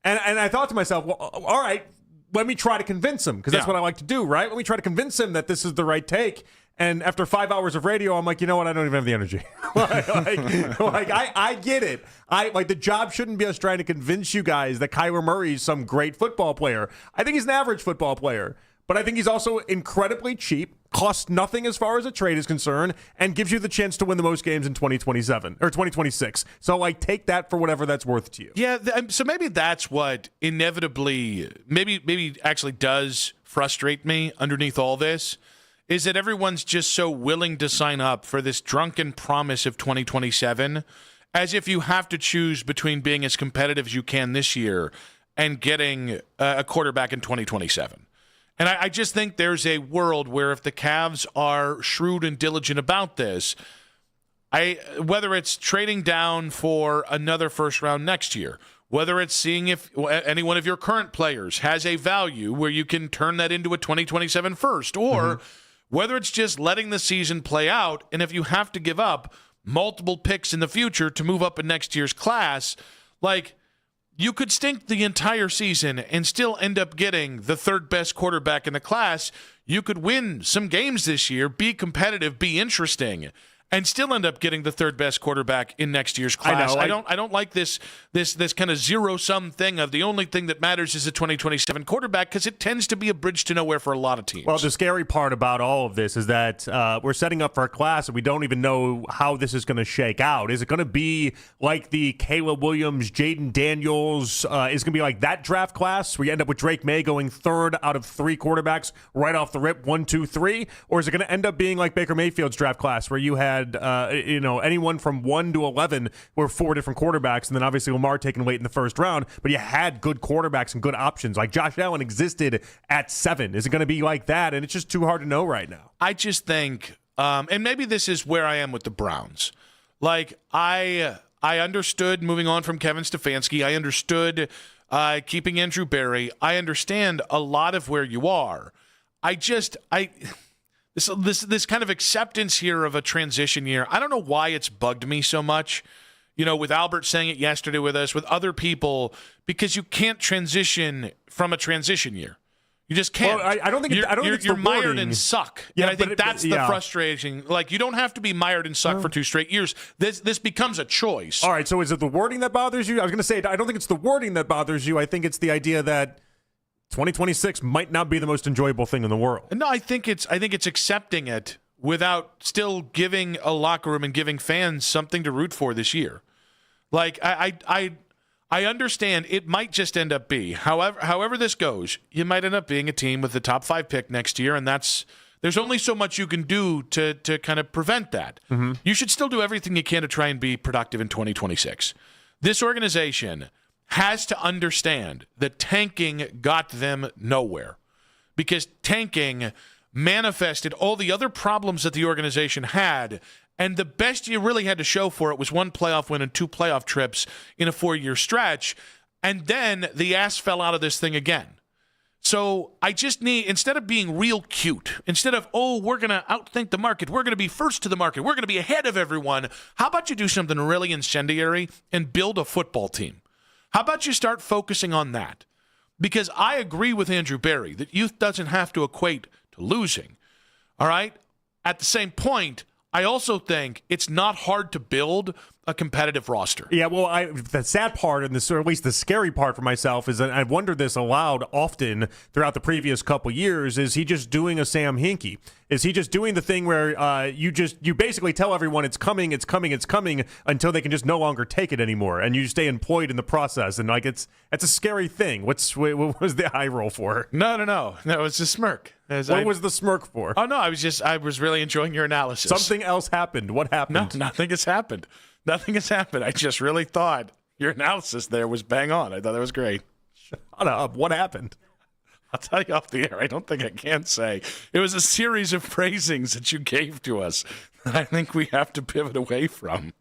and I thought to myself, well, all right, let me try to convince him because that's what I like to do, right? Let me try to convince him that this is the right take. And after 5 hours of radio, I'm like, you know what? I don't even have the energy. I get it. The job shouldn't be us trying to convince you guys that Kyler Murray is some great football player. I think he's an average football player. But I think he's also incredibly cheap, costs nothing as far as a trade is concerned, and gives you the chance to win the most games in 2027 or 2026. So, take that for whatever that's worth to you. Yeah, so maybe that's what inevitably, maybe actually does frustrate me underneath all this, is that everyone's just so willing to sign up for this drunken promise of 2027, as if you have to choose between being as competitive as you can this year and getting a quarterback in 2027. And I just think there's a world where if the Cavs are shrewd and diligent about this, whether it's trading down for another first round next year, whether it's seeing if any one of your current players has a value where you can turn that into a 2027 first, or whether it's just letting the season play out, and if you have to give up multiple picks in the future to move up in next year's class, you could stink the entire season and still end up getting the third best quarterback in the class. You could win some games this year, be competitive, be interesting, and still end up getting the third best quarterback in next year's class. I don't like this kind of zero-sum thing of the only thing that matters is the 2027 quarterback, because it tends to be a bridge to nowhere for a lot of teams. Well, the scary part about all of this is that we're setting up for a class and we don't even know how this is going to shake out. Is it going to be like the Caleb Williams, Jaden Daniels? Is it going to be like that draft class where you end up with Drake May going third out of three quarterbacks right off the rip, 1, 2, 3? Or is it going to end up being like Baker Mayfield's draft class where you had anyone from 1 to 11 were 4 different quarterbacks, and then obviously Lamar taken late in the first round, but you had good quarterbacks and good options. Like Josh Allen existed at 7. Is it going to be like that? And it's just too hard to know right now. I just think, and maybe this is where I am with the Browns. I understood moving on from Kevin Stefanski. I understood keeping Andrew Berry. I understand a lot of where you are. This kind of acceptance here of a transition year, I don't know why it's bugged me so much. With Albert saying it yesterday with us, with other people, because you can't transition from a transition year. You just can't. Well, I don't think you're mired and suck. Yeah, and I think that's the frustration. You don't have to be mired and suck for 2 straight years. This becomes a choice. All right, so is it the wording that bothers you? I was going to say, I don't think it's the wording that bothers you. I think it's the idea that 2026 might not be the most enjoyable thing in the world. No, I think it's accepting it without still giving a locker room and giving fans something to root for this year. I understand it might just end up be however this goes, you might end up being a team with the top 5 pick next year, and there's only so much you can do to kind of prevent that. You should still do everything you can to try and be productive in 2026. This organization has to understand that tanking got them nowhere, because tanking manifested all the other problems that the organization had. And the best you really had to show for it was 1 playoff win and 2 playoff trips in a 4-year stretch. And then the ass fell out of this thing again. So I just need, instead of being real cute, instead of, we're going to outthink the market, we're going to be first to the market, we're going to be ahead of everyone, how about you do something really incendiary and build a football team? How about you start focusing on that? Because I agree with Andrew Berry that youth doesn't have to equate to losing. All right? At the same point, I also think it's not hard to build a competitive roster. Yeah, well, the sad part, and or at least the scary part for myself, is that I've wondered this aloud often throughout the previous couple years. Is he just doing a Sam Hinkie? Is he just doing the thing where you basically tell everyone it's coming until they can just no longer take it anymore, and you stay employed in the process? And like it's a scary thing. What was the eye roll for? No, it's a smirk. What was the smirk for? Oh no, I was really enjoying your analysis. Something else happened. What happened? No, nothing has happened. Nothing has happened. I just really thought your analysis there was bang on. I thought that was great. Shut up. What happened? I'll tell you off the air. I don't think I can say. It was a series of phrasings that you gave to us that I think we have to pivot away from.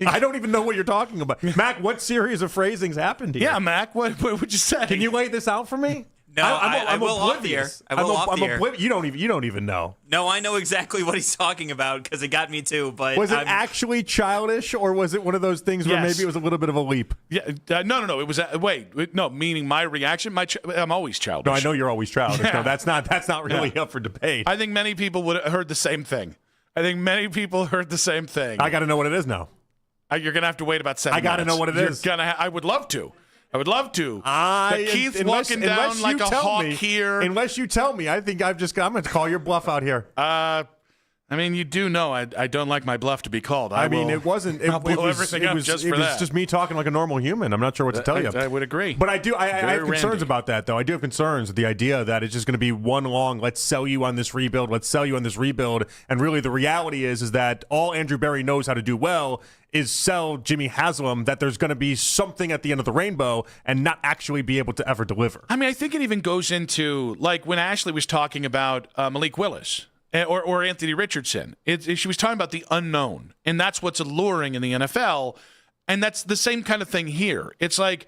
I don't even know what you're talking about. Mac, what series of phrasings happened here? Yeah, Mac, what would you say? Can you lay this out for me? No, I will off the air. I will off the air. You don't even know. No, I know exactly what he's talking about because it got me too. But was it actually childish, or was it one of those things where maybe it was a little bit of a leap? Yeah, no. It was meaning my reaction. I'm always childish. No, I know you're always childish. Yeah. No, that's not really up for debate. I think many people would have heard the same thing. I got to know what it is now. You're gonna have to wait about 7 minutes. I got to know what it is. I would love to. But Keith walking down like a hawk here. Unless you tell me, I think I'm going to call your bluff out here. I mean, you do know I don't like my bluff to be called. It wasn't. It was just me talking like a normal human. I'm not sure what to tell you. I would agree. But I have concerns about that, though. I do have concerns with the idea that it's just going to be one long, let's sell you on this rebuild. And really the reality is that all Andrew Berry knows how to do well is sell Jimmy Haslam that there's going to be something at the end of the rainbow and not actually be able to ever deliver. I mean, I think it even goes into, like, when Ashley was talking about Malik Willis or Anthony Richardson. She was talking about the unknown, and that's what's alluring in the NFL, and that's the same kind of thing here. It's like,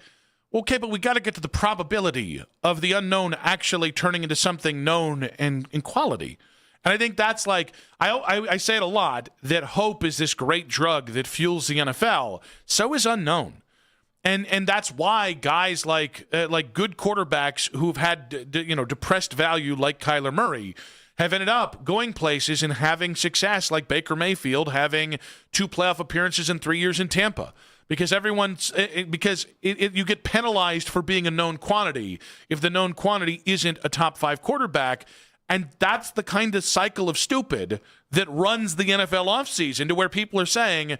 okay, but we got to get to the probability of the unknown actually turning into something known and in quality. And I think that's like, I say it a lot, that hope is this great drug that fuels the NFL. So is unknown. And that's why guys like good quarterbacks who've had depressed value like Kyler Murray have ended up going places and having success, like Baker Mayfield having 2 playoff appearances in 3 years in Tampa. Because you get penalized for being a known quantity if the known quantity isn't a top 5 quarterback. And that's the kind of cycle of stupid that runs the NFL offseason, to where people are saying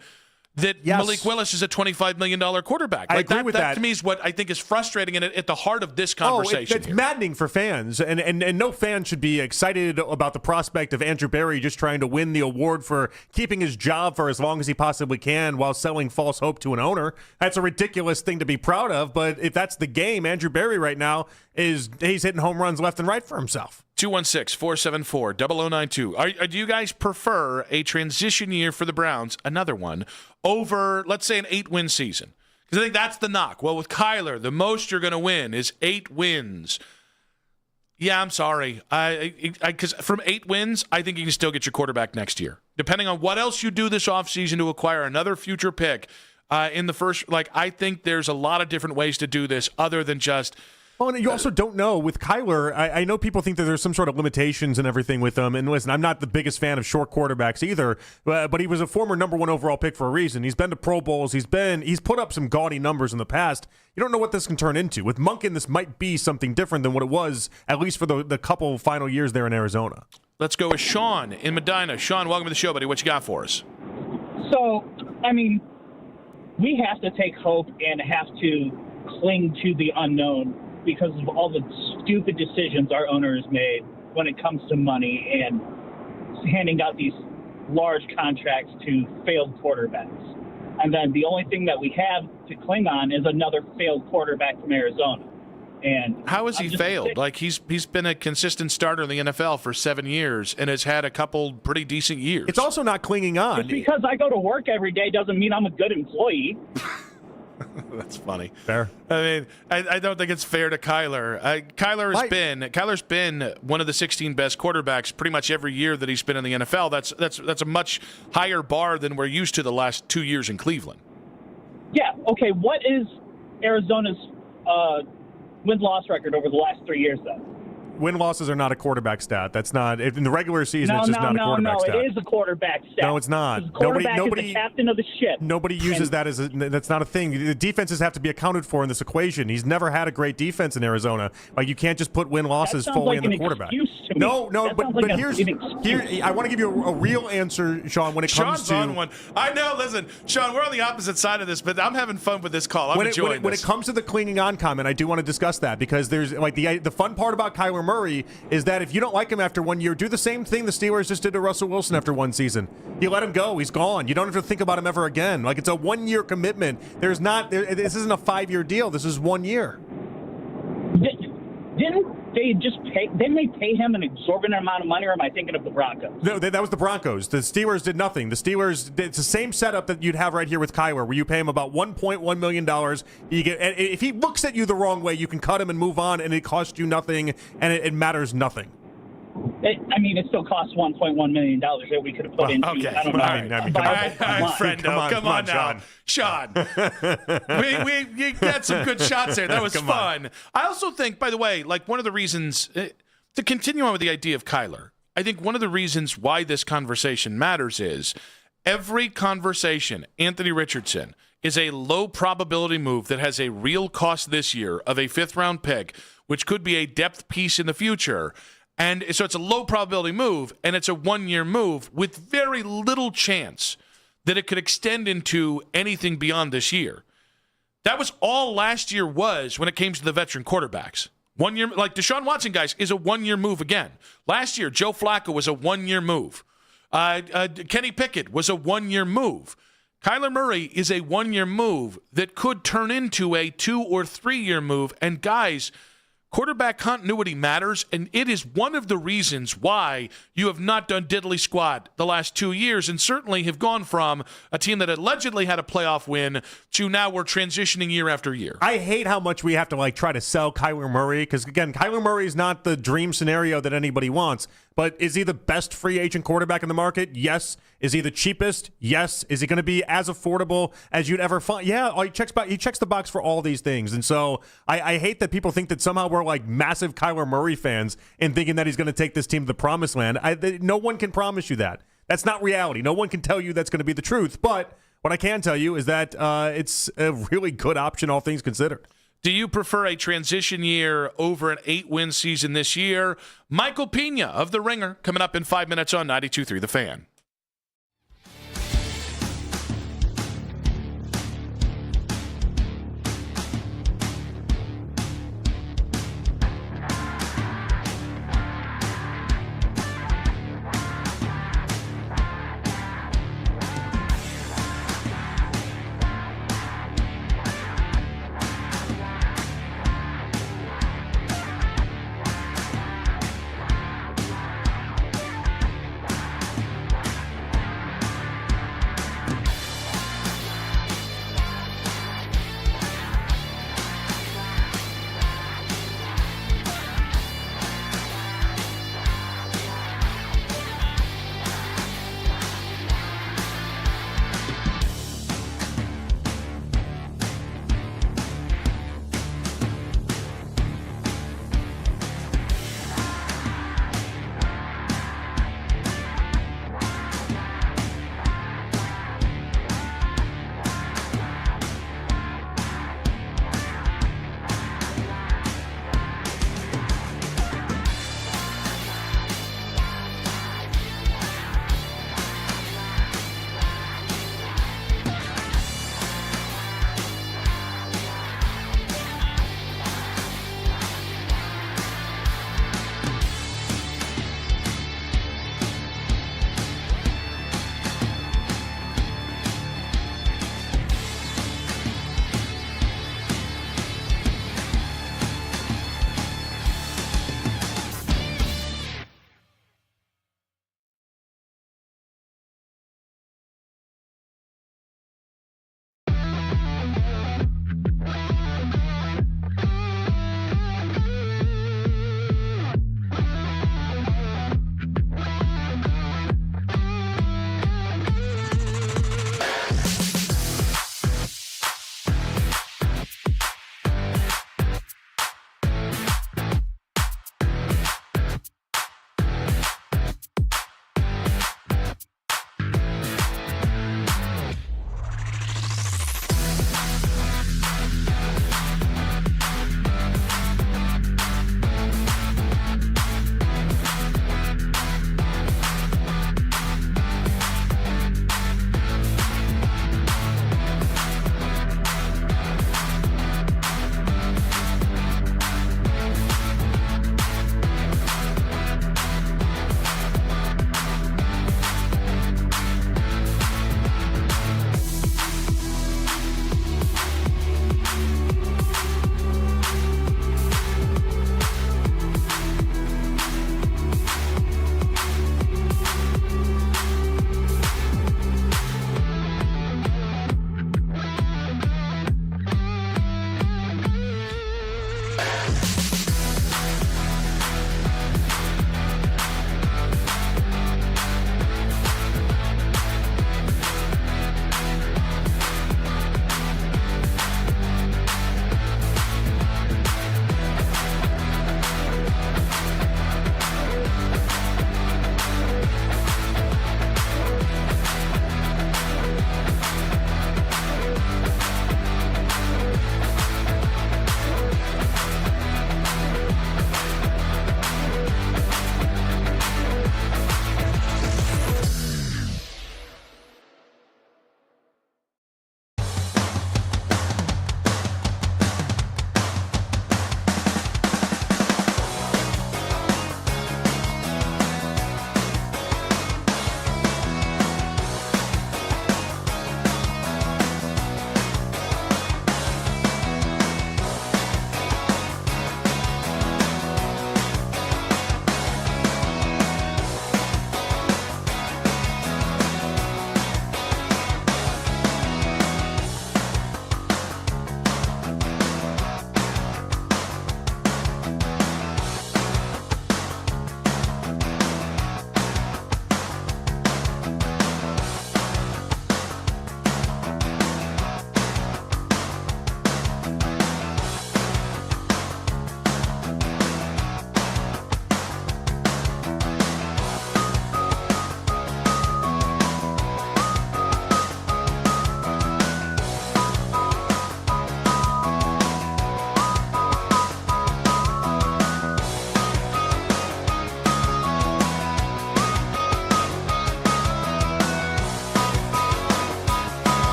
that Malik Willis is a $25 million quarterback. I agree with that. That to me is what I think is frustrating and at the heart of this conversation. It's maddening for fans, and no fan should be excited about the prospect of Andrew Berry just trying to win the award for keeping his job for as long as he possibly can while selling false hope to an owner. That's a ridiculous thing to be proud of, but if that's the game, Andrew Berry right now he's hitting home runs left and right for himself. 216-474-0092. Do you guys prefer a transition year for the Browns, another one, over, let's say, an 8-win season? Because I think that's the knock. Well, with Kyler, the most you're going to win is 8 wins. Yeah, I'm sorry. Because from 8 wins, I think you can still get your quarterback next year. Depending on what else you do this offseason to acquire another future pick in the first, I think there's a lot of different ways to do this other than just... Well, and you also don't know with Kyler. I know people think that there's some sort of limitations and everything with him. And listen, I'm not the biggest fan of short quarterbacks either. But he was a former number 1 overall pick for a reason. He's been to Pro Bowls. He's put up some gaudy numbers in the past. You don't know what this can turn into. With Monken, this might be something different than what it was, at least for the couple final years there in Arizona. Let's go with Sean in Medina. Sean, welcome to the show, buddy. What you got for us? So, I mean, we have to take hope and have to cling to the unknown, because of all the stupid decisions our owners made when it comes to money and handing out these large contracts to failed quarterbacks. And then the only thing that we have to cling on is another failed quarterback from Arizona. And how has he failed? Like he's been a consistent starter in the NFL for 7 years and has had a couple pretty decent years. It's also not clinging on. Just because I go to work every day doesn't mean I'm a good employee. That's funny. Fair. I mean, I don't think it's fair to Kyler. Kyler's been one of the 16 best quarterbacks pretty much every year that he's been in the NFL. That's a much higher bar than we're used to the last 2 years in Cleveland. Yeah. Okay. What is Arizona's win-loss record over the last 3 years, then? Win-losses are not a quarterback stat. That's not in the regular season. It's just not a quarterback stat. No, it is a quarterback stat. No, it's not. The quarterback is the captain of the ship. Nobody uses that as that's not a thing. The defenses have to be accounted for in this equation. He's never had a great defense in Arizona. Like you can't just put win-losses fully in the quarterback. No, but here's I want to give you a real answer, Sean. When it comes Sean's on one. I know. Listen, Sean, we're on the opposite side of this, but I'm having fun with this call. I'm enjoying this. When it comes to the clinging on comment, I do want to discuss that because there's like the fun part about Kyler Murray is that if you don't like him after 1 year, do the same thing the Steelers just did to Russell Wilson after one season. You let him go. He's gone. You don't have to think about him ever again. Like it's a 1 year commitment. This isn't a 5 year deal. This is 1 year. Didn't they pay him an exorbitant amount of money, or am I thinking of the Broncos? No, that was the Broncos. The Steelers did nothing. The Steelers, it's the same setup that you'd have right here with Kyler, where you pay him about $1.1 million. You get, and if he looks at you the wrong way, you can cut him and move on, and it costs you nothing, and it matters nothing. It still costs $1.1 million that we could have put into. Okay. I don't know. Friendo, come on now. Sean. we got some good shots there. That was fun. I also think, by the way, like one of the reasons, to continue on with the idea of Kyler, I think one of the reasons why this conversation matters is every conversation, Anthony Richardson, is a low probability move that has a real cost this year of a 5th round pick, which could be a depth piece in the future. And so it's a low probability move, and it's a 1 year move with very little chance that it could extend into anything beyond this year. That was all last year was when it came to the veteran quarterbacks. 1 year, like Deshaun Watson, guys, is a 1 year move again. Last year, Joe Flacco was a 1 year move. Kenny Pickett was a 1 year move. Kyler Murray is a 1 year move that could turn into a 2 or 3 year move. And guys, quarterback continuity matters, and it is one of the reasons why you have not done diddly squat the last 2 years and certainly have gone from a team that allegedly had a playoff win to now we're transitioning year after year. I hate how much we have to try to sell Kyler Murray because, again, Kyler Murray is not the dream scenario that anybody wants. But is he the best free agent quarterback in the market? Yes. Is he the cheapest? Yes. Is he going to be as affordable as you'd ever find? Yeah. He checks the box for all these things. And so I hate that people think that somehow we're like massive Kyler Murray fans and thinking that he's going to take this team to the promised land. No one can promise you that. That's not reality. No one can tell you that's going to be the truth. But what I can tell you is that it's a really good option, all things considered. Do you prefer a transition year over an 8-win season this year? Michael Pena of The Ringer coming up in 5 minutes on 92.3 The Fan.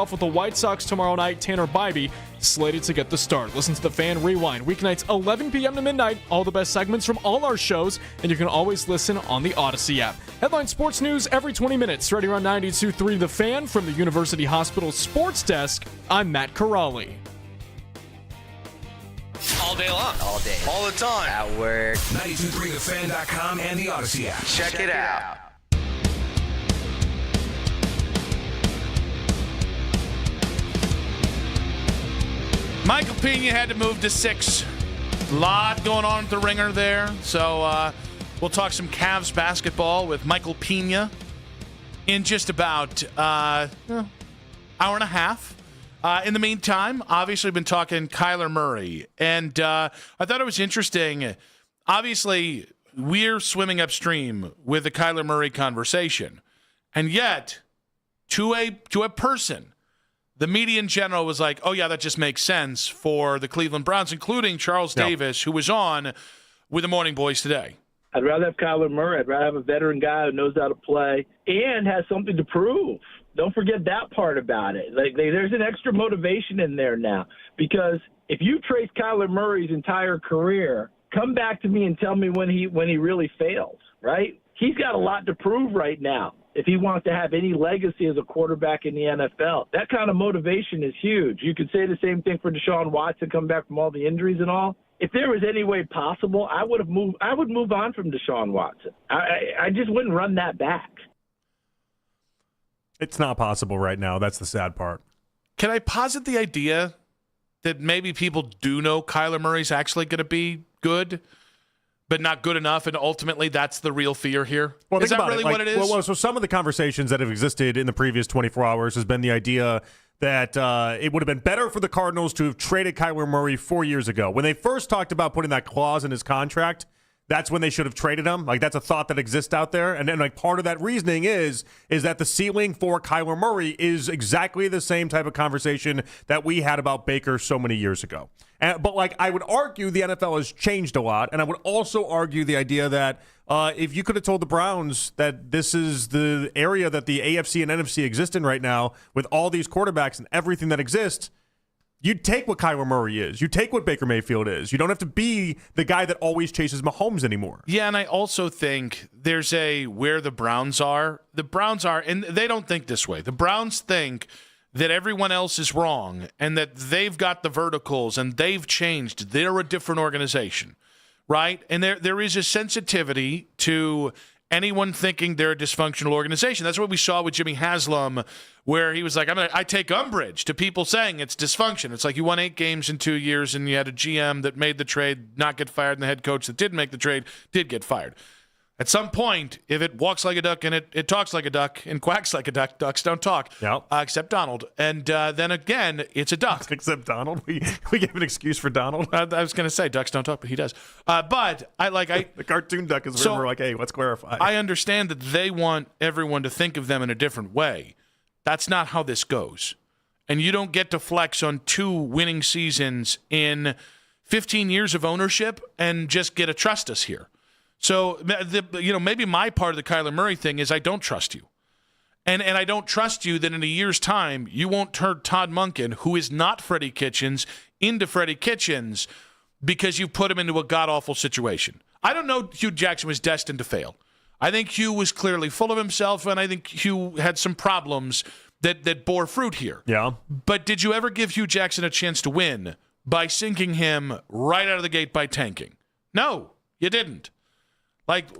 off with the White Sox tomorrow night. Tanner Bybee slated to get the start. Listen to the Fan Rewind, weeknights 11 p.m. to midnight. All the best segments from all our shows, and you can always listen on the Odyssey app. Headline sports news every 20 minutes, right here on 92.3 The Fan from the University Hospital Sports Desk. I'm Matt Corrali. All day long. All day. All the time. At work. 923thefan.com and the Odyssey app. Check it out. Michael Pena had to move to 6. A lot going on at the Ringer there. So we'll talk some Cavs basketball with Michael Pena in just about hour and a half. In the meantime, obviously been talking Kyler Murray. And I thought it was interesting. Obviously, we're swimming upstream with the Kyler Murray conversation. And yet, to a person, the media in general was like, oh, yeah, that just makes sense for the Cleveland Browns, including Charles Davis, who was on with the Morning Boys today. I'd rather have Kyler Murray. I'd rather have a veteran guy who knows how to play and has something to prove. Don't forget that part about it. There's an extra motivation in there now, because if you trace Kyler Murray's entire career, come back to me and tell me when he really failed, right? He's got a lot to prove right now if he wants to have any legacy as a quarterback in the NFL. That kind of motivation is huge. You could say the same thing for Deshaun Watson, come back from all the injuries and all. If there was any way possible, I would move on from Deshaun Watson. I just wouldn't run that back. It's not possible right now. That's the sad part. Can I posit the idea that maybe people do know Kyler Murray's actually going to be good, but not good enough, and ultimately that's the real fear here? Well, is that really what it is? Well, so some of the conversations that have existed in the previous 24 hours has been the idea that it would have been better for the Cardinals to have traded Kyler Murray 4 years ago. When they first talked about putting that clause in his contract, that's when they should have traded him. Like, that's a thought that exists out there. And then, like, part of that reasoning is that the ceiling for Kyler Murray is exactly the same type of conversation that we had about Baker so many years ago. But, like, I would argue the NFL has changed a lot. And I would also argue the idea that if you could have told the Browns that this is the area that the AFC and NFC exist in right now with all these quarterbacks and everything that exists, you'd take what Kyler Murray is. You take what Baker Mayfield is. You don't have to be the guy that always chases Mahomes anymore. Yeah, and I also think there's where the Browns are. The Browns are, and they don't think this way. The Browns think that everyone else is wrong and that they've got the verticals and they've changed. They're a different organization, right? And there is a sensitivity to anyone thinking they're a dysfunctional organization. That's what we saw with Jimmy Haslam, where he was like, I take umbrage to people saying it's dysfunction. It's like you won 8 games in 2 years and you had a GM that made the trade not get fired, and the head coach that did make the trade did get fired. At some point, if it walks like a duck and it talks like a duck and quacks like a duck, ducks don't talk, except Donald. And then again, it's a duck. Except Donald? We gave an excuse for Donald? I was going to say ducks don't talk, but he does. But the cartoon duck is where we're like, hey, let's clarify. I understand that they want everyone to think of them in a different way. That's not how this goes. And you don't get to flex on 2 winning seasons in 15 years of ownership and just get to trust us here. So, maybe my part of the Kyler Murray thing is I don't trust you. And I don't trust you that in a year's time you won't turn Todd Monken, who is not Freddie Kitchens, into Freddie Kitchens because you put him into a god-awful situation. I don't know Hugh Jackson was destined to fail. I think Hugh was clearly full of himself, and I think Hugh had some problems that bore fruit here. Yeah. But did you ever give Hugh Jackson a chance to win by sinking him right out of the gate by tanking? No, you didn't.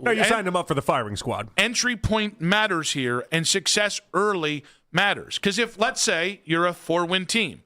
No, you signed him up for the firing squad. Entry point matters here, and success early matters. Because if, let's say, you're a 4-win team,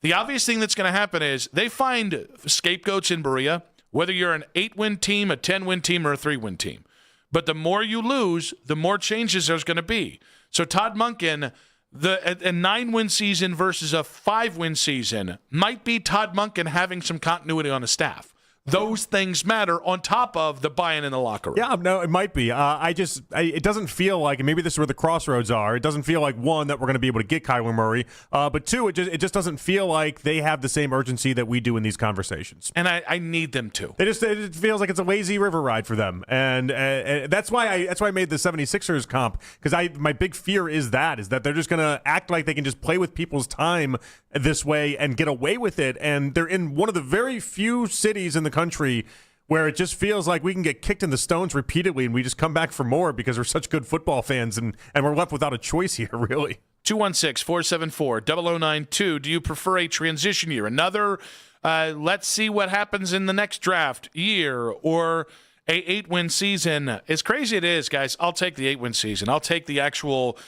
the obvious thing that's going to happen is they find scapegoats in Berea, whether you're an 8-win team, a 10-win team, or a 3-win team. But the more you lose, the more changes there's going to be. So Todd Monken, a 9-win season versus a 5-win season might be Todd Monken having some continuity on his staff. Those things matter on top of the buy-in in the locker room. Yeah, no, it might be. It doesn't feel like, and maybe this is where the crossroads are. It doesn't feel like, one, that we're going to be able to get Kyler Murray, but two, it just doesn't feel like they have the same urgency that we do in these conversations. And I need them to. It feels like it's a lazy river ride for them, and that's why I made the 76ers comp, because my big fear is that they're just going to act like they can just play with people's time this way and get away with it, and they're in one of the very few cities in the country where it just feels like we can get kicked in the stones repeatedly and we just come back for more because we're such good football fans and we're left without a choice here, really. 216-474-0092. Do you prefer a transition year, another let's see what happens in the next draft year, or a 8-win season? As crazy it is, guys, I'll take the 8-win season. I'll take the actual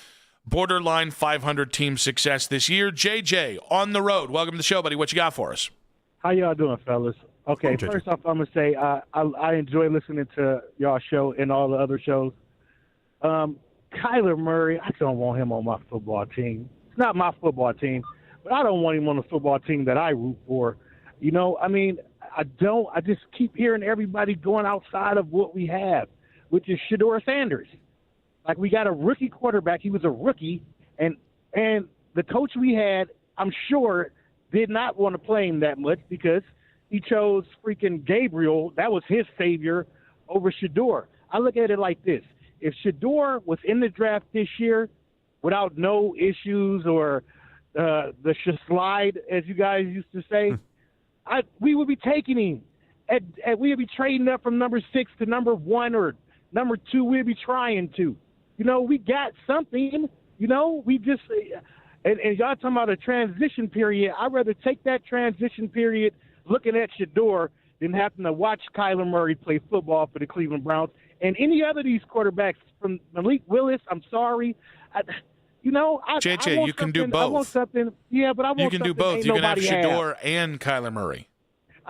borderline 500 team success this year. JJ, on the road. Welcome to the show, buddy. What you got for us? How y'all doing, fellas? Okay, first off, I'm going to say I enjoy listening to y'all show and all the other shows. Kyler Murray, I don't want him on my football team. It's not my football team, but I don't want him on the football team that I root for. You know, I mean, I just keep hearing everybody going outside of what we have, which is Shedeur Sanders. Like, we got a rookie quarterback. He was a rookie, and the coach we had, I'm sure, did not want to play him that much because he chose freaking Gabriel. That was his savior over Shedeur. I look at it like this. If Shedeur was in the draft this year without no issues or the slide, as you guys used to say, we would be taking him. We would be trading up from number 6 to number 1 or number 2. We'd be trying to. You know, we got something. You know, we just and y'all talking about a transition period. I'd rather take that transition period looking at Shedeur than having to watch Kyler Murray play football for the Cleveland Browns and any other of these quarterbacks. From Malik Willis, I'm sorry. JJ, you can do both. I want something. Yeah, but I want something. You can do both. You can have Shedeur and Kyler Murray.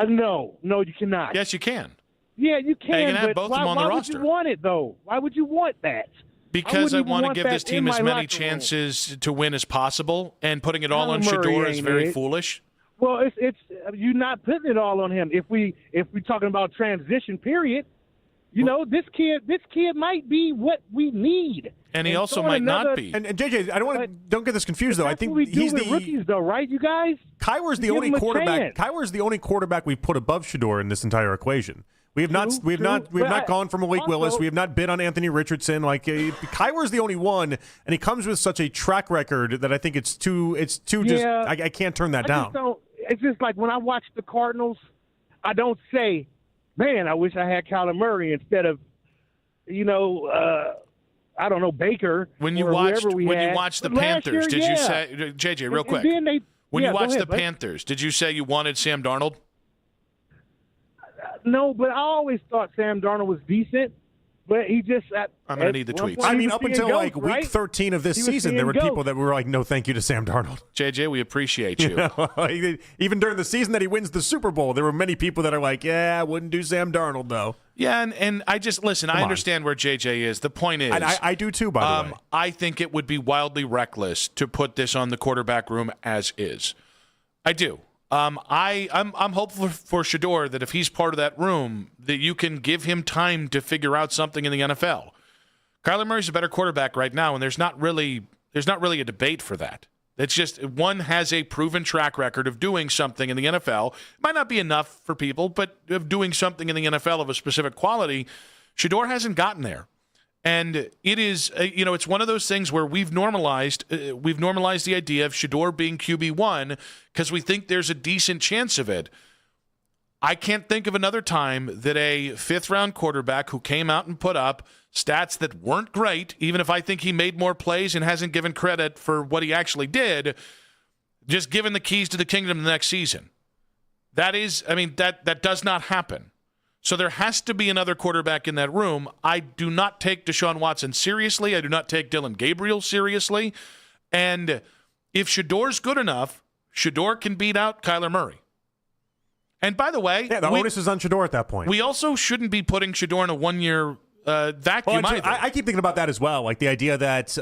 No, you cannot. Yes, you can. Yeah, you can. You can have both of them on the roster. Why would you want it, though? Why would you want that? Because I want to give this team as many chances to win as possible, and putting it all on Shedeur is very foolish. Well, it's you're not putting it all on him. If we're talking about transition period, you know, this kid might be what we need. And he also might not be. And JJ, don't get this confused though. I think he's the rookies though, right? You guys. Kyler's the only quarterback. Kyler's the only quarterback we've put above Shedeur in this entire equation. We have not gone for Malik Willis. We have not bid on Anthony Richardson. Like Kyler's the only one, and he comes with such a track record that I think it's too just I can't turn that down. It's just like when I watch the Cardinals, I don't say, man, I wish I had Kyler Murray instead of, I don't know, Baker. When you watched the Panthers, did you say, JJ, real quick? When you watched the Panthers, did you say you wanted Sam Darnold? No, but I always thought Sam Darnold was decent. But he just I'm going to need the tweets. I mean, up until like week 13 of this season, there were people that were like, no, thank you to Sam Darnold. JJ, we appreciate you. Even during the season that he wins the Super Bowl, there were many people that are like, yeah, I wouldn't do Sam Darnold, though. Yeah, and I just, listen, I understand where JJ is. The point is. I do too, by the way. I think it would be wildly reckless to put this on the quarterback room as is. I do. I'm hopeful for Shedeur that if he's part of that room, that you can give him time to figure out something in the NFL. Kyler Murray's a better quarterback right now, and there's not really a debate for that. It's just one has a proven track record of doing something in the NFL. It might not be enough for people, but of doing something in the NFL of a specific quality, Shedeur hasn't gotten there. And it is, it's one of those things where we've normalized the idea of Shedeur being QB1 because we think there's a decent chance of it. I can't think of another time that a fifth-round quarterback who came out and put up stats that weren't great, even if I think he made more plays and hasn't given credit for what he actually did, just given the keys to the kingdom the next season. That does not happen. So there has to be another quarterback in that room. I do not take Deshaun Watson seriously. I do not take Dylan Gabriel seriously. And if Shedeur's good enough, Shedeur can beat out Kyler Murray. And by the way, the onus is on Shedeur at that point. We also shouldn't be putting Shedeur in a one-year vacuum either. I keep thinking about that as well. Like the idea that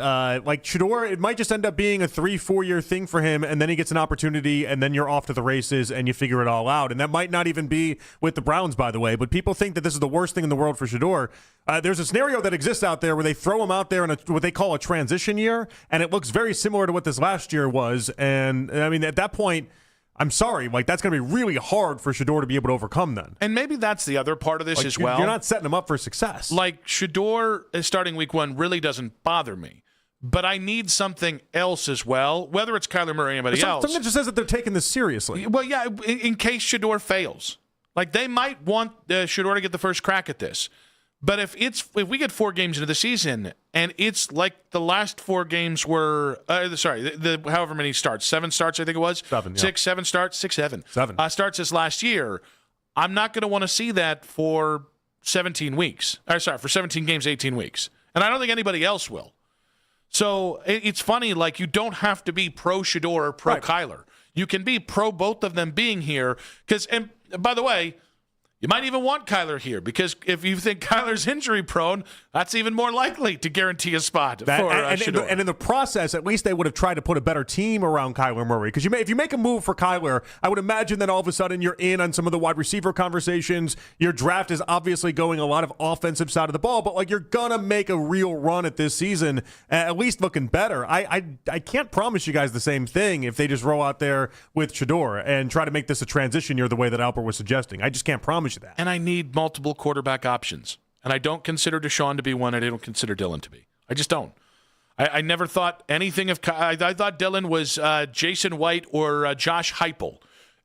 like Shedeur, it might just end up being a 3-4 year thing for him, and then he gets an opportunity, and then you're off to the races, and you figure it all out. And that might not even be with the Browns, by the way. But people think that this is the worst thing in the world for Shedeur. There's a scenario that exists out there where they throw him out there in what they call a transition year, and it looks very similar to what this last year was. And I mean, at that point, I'm sorry, like that's going to be really hard for Shedeur to be able to overcome then. And maybe that's the other part of this as well. You're not setting him up for success. Like Shedeur starting week 1 really doesn't bother me. But I need something else as well, whether it's Kyler Murray or anybody else. Something that just says that they're taking this seriously. Well, yeah, in case Shedeur fails. Like they might want Shedeur to get the first crack at this. But if we get 4 games into the season and it's like the last 4 games were, however many starts, 7 starts I think it was, 7, 6, 7 starts, 6, 7 starts this last year. I'm not going to want to see that for 17 weeks. For 17 games, 18 weeks, and I don't think anybody else will. So it's funny, like you don't have to be pro Shedeur or pro Kyler. You can be pro both of them being here. And by the way, you might even want Kyler here because if you think Kyler's injury prone, that's even more likely to guarantee a spot for Shedeur. And in the process, at least they would have tried to put a better team around Kyler Murray. Because if you make a move for Kyler, I would imagine that all of a sudden you're in on some of the wide receiver conversations. Your draft is obviously going a lot of offensive side of the ball, but like you're gonna make a real run at this season, at least looking better. I can't promise you guys the same thing if they just roll out there with Shedeur and try to make this a transition year the way that Albert was suggesting. I just can't promise you that. And I need multiple quarterback options. And I don't consider Deshaun to be one, and I don't consider Dylan to be. I just don't. I never thought anything of – I thought Dylan was Jason White or Josh Heupel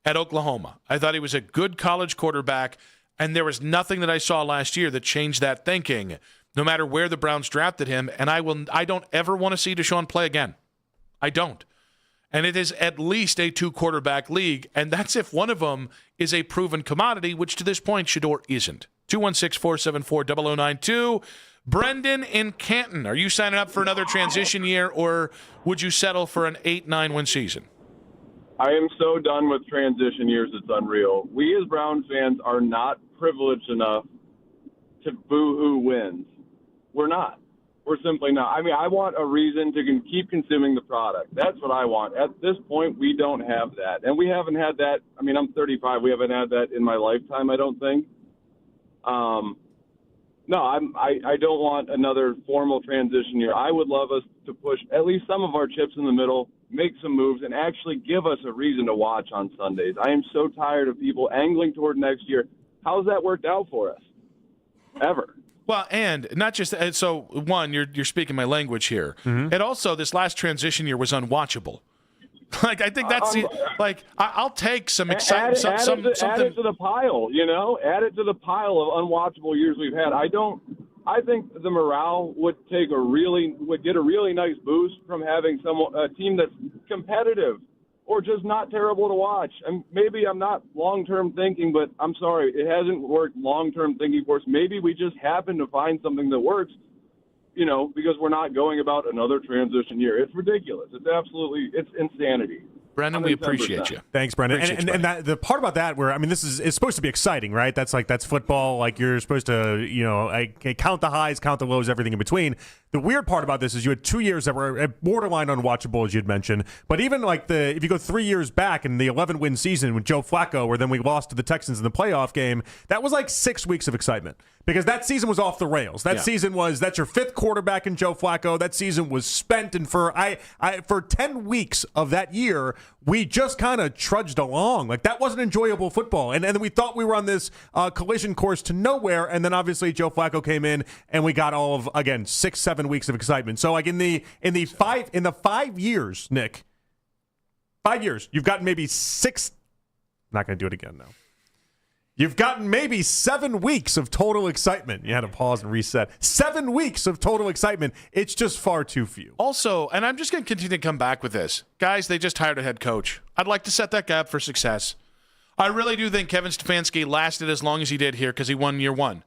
at Oklahoma. I thought he was a good college quarterback, and there was nothing that I saw last year that changed that thinking, no matter where the Browns drafted him. And I don't ever want to see Deshaun play again. I don't. And it is at least a 2-quarterback league, and that's if one of them is a proven commodity, which to this point Shedeur isn't. 216-474-0092. Brendan in Canton, are you signing up for another transition year, or would you settle for an 8-9 win season? I am so done with transition years, it's unreal. We as Browns fans are not privileged enough to boo-hoo wins. We're not. We're simply not. I mean, I want a reason to keep consuming the product. That's what I want. At this point, we don't have that. And we haven't had that. I mean, I'm 35. We haven't had that in my lifetime, I don't think. No, I don't want another formal transition year. I would love us to push at least some of our chips in the middle, make some moves, and actually give us a reason to watch on Sundays. I am so tired of people angling toward next year. How's that worked out for us? Ever. Well, and not just – so, one, you're speaking my language here. Mm-hmm. And also, this last transition year was unwatchable. Like, I think that's I'll take some excitement. Add it to the pile, you know? Add it to the pile of unwatchable years we've had. I think the morale would get a really nice boost from having a team that's competitive or just not terrible to watch. And maybe I'm not long-term thinking, but I'm sorry, it hasn't worked long-term thinking for us. Maybe we just happen to find something that works, you know, because we're not going about another transition year. It's ridiculous. It's insanity. Brendan, we appreciate you. Thanks, Brendan. And that, the part about that where, I mean, it's supposed to be exciting, right? That's football. Like, you're supposed to, you know, count the highs, count the lows, everything in between. The weird part about this is you had 2 years that were borderline unwatchable, as you'd mentioned. But even like if you go 3 years back in the 11-win season with Joe Flacco, where then we lost to the Texans in the playoff game, that was like 6 weeks of excitement because that season was off the rails. That season that's your 5th quarterback in Joe Flacco. That season was spent, and for 10 weeks of that year, we just kind of trudged along. Like, that wasn't enjoyable football. And then we thought we were on this collision course to nowhere, and then obviously Joe Flacco came in, and we got all of, again, 6-7 weeks of excitement. So like in the 5 years, Nick, 5 years, you've gotten maybe 6. I'm not going to do it again now. You've gotten maybe 7 weeks of total excitement. You had to pause and reset. 7 weeks of total excitement. It's just far too few. Also, and I'm just going to continue to come back with this. Guys, they just hired a head coach. I'd like to set that guy up for success. I really do think Kevin Stefanski lasted as long as he did here because he won year one.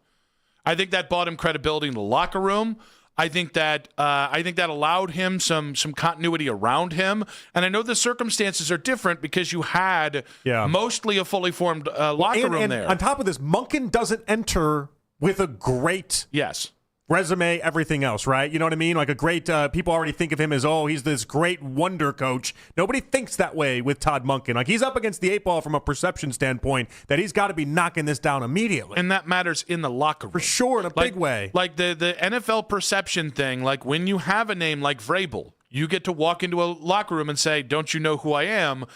I think that bought him credibility in the locker room. I think that allowed him some continuity around him. And I know the circumstances are different because you had mostly a fully formed locker room there. On top of this, Monken doesn't enter with a great resume, everything else, right? You know what I mean? Like a great, people already think of him as, he's this great wonder coach. Nobody thinks that way with Todd Monken. Like, he's up against the 8 ball from a perception standpoint that he's got to be knocking this down immediately. And that matters in the locker room. For sure, in a big way. Like the NFL perception thing, like when you have a name like Vrabel, you get to walk into a locker room and say, don't you know who I am?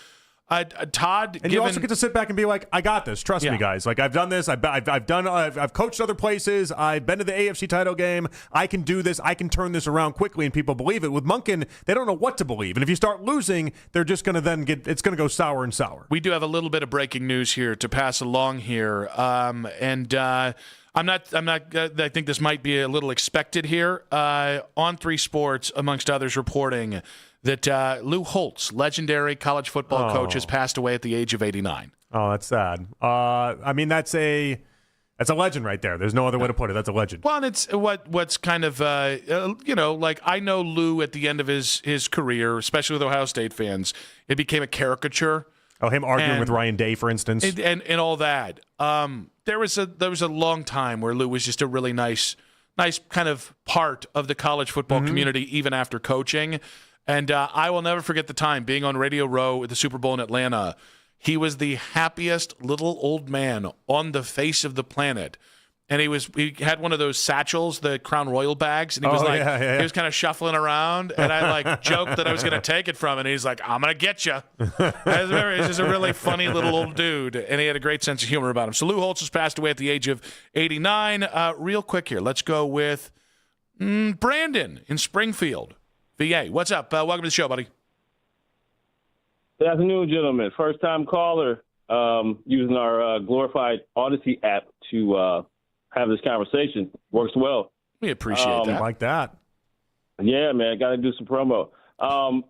Todd, and you also get to sit back and be like, I got this. Trust me, guys. Like, I've done this. I've coached other places. I've been to the AFC title game. I can do this. I can turn this around quickly, and people believe it. With Monken, they don't know what to believe. And if you start losing, they're just going to then it's going to go sour and sour. We do have a little bit of breaking news here to pass along here. I'm not, I think this might be a little expected here. On3 Sports, amongst others, reporting that Lou Holtz, legendary college football coach, has passed away at the age of 89. Oh, that's sad. I mean, that's a legend right there. There's no other way to put it. That's a legend. Well, and it's what's kind of, like I know Lou at the end of his career, especially with Ohio State fans, it became a caricature. Oh, him arguing with Ryan Day, for instance. And all that. There was a long time where Lou was just a really nice kind of part of the college football community, even after coaching. And I will never forget the time being on Radio Row at the Super Bowl in Atlanta. He was the happiest little old man on the face of the planet. And he had one of those satchels, the Crown Royal bags, and he was he was kind of shuffling around. And I joked that I was going to take it from him. And he's like, I'm going to get you. He's just a really funny little old dude. And he had a great sense of humor about him. So Lou Holtz has passed away at the age of 89. Real quick here, let's go with Brandon in Springfield. VA, what's up? Welcome to the show, buddy. Good afternoon, gentlemen. First-time caller using our glorified Odyssey app to have this conversation. Works well. We appreciate that. Like that. Yeah, man. Got to do some promo. I'm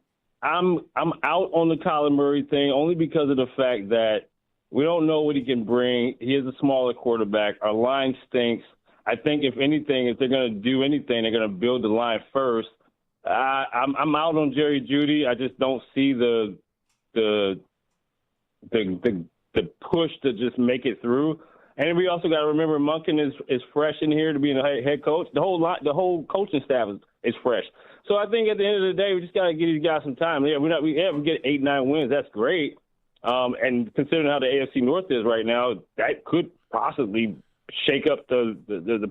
out on the Kyler Murray thing only because of the fact that we don't know what he can bring. He is a smaller quarterback. Our line stinks. I think, if anything, if they're going to do anything, they're going to build the line first. I'm out on Jerry Jeudy. I just don't see the push to just make it through. And we also got to remember Monken is fresh in here to be a head coach. The whole coaching staff is fresh. So I think at the end of the day, we just got to give these guys some time. Yeah, we get 8-9 wins. That's great. And considering how the AFC North is right now, that could possibly shake up the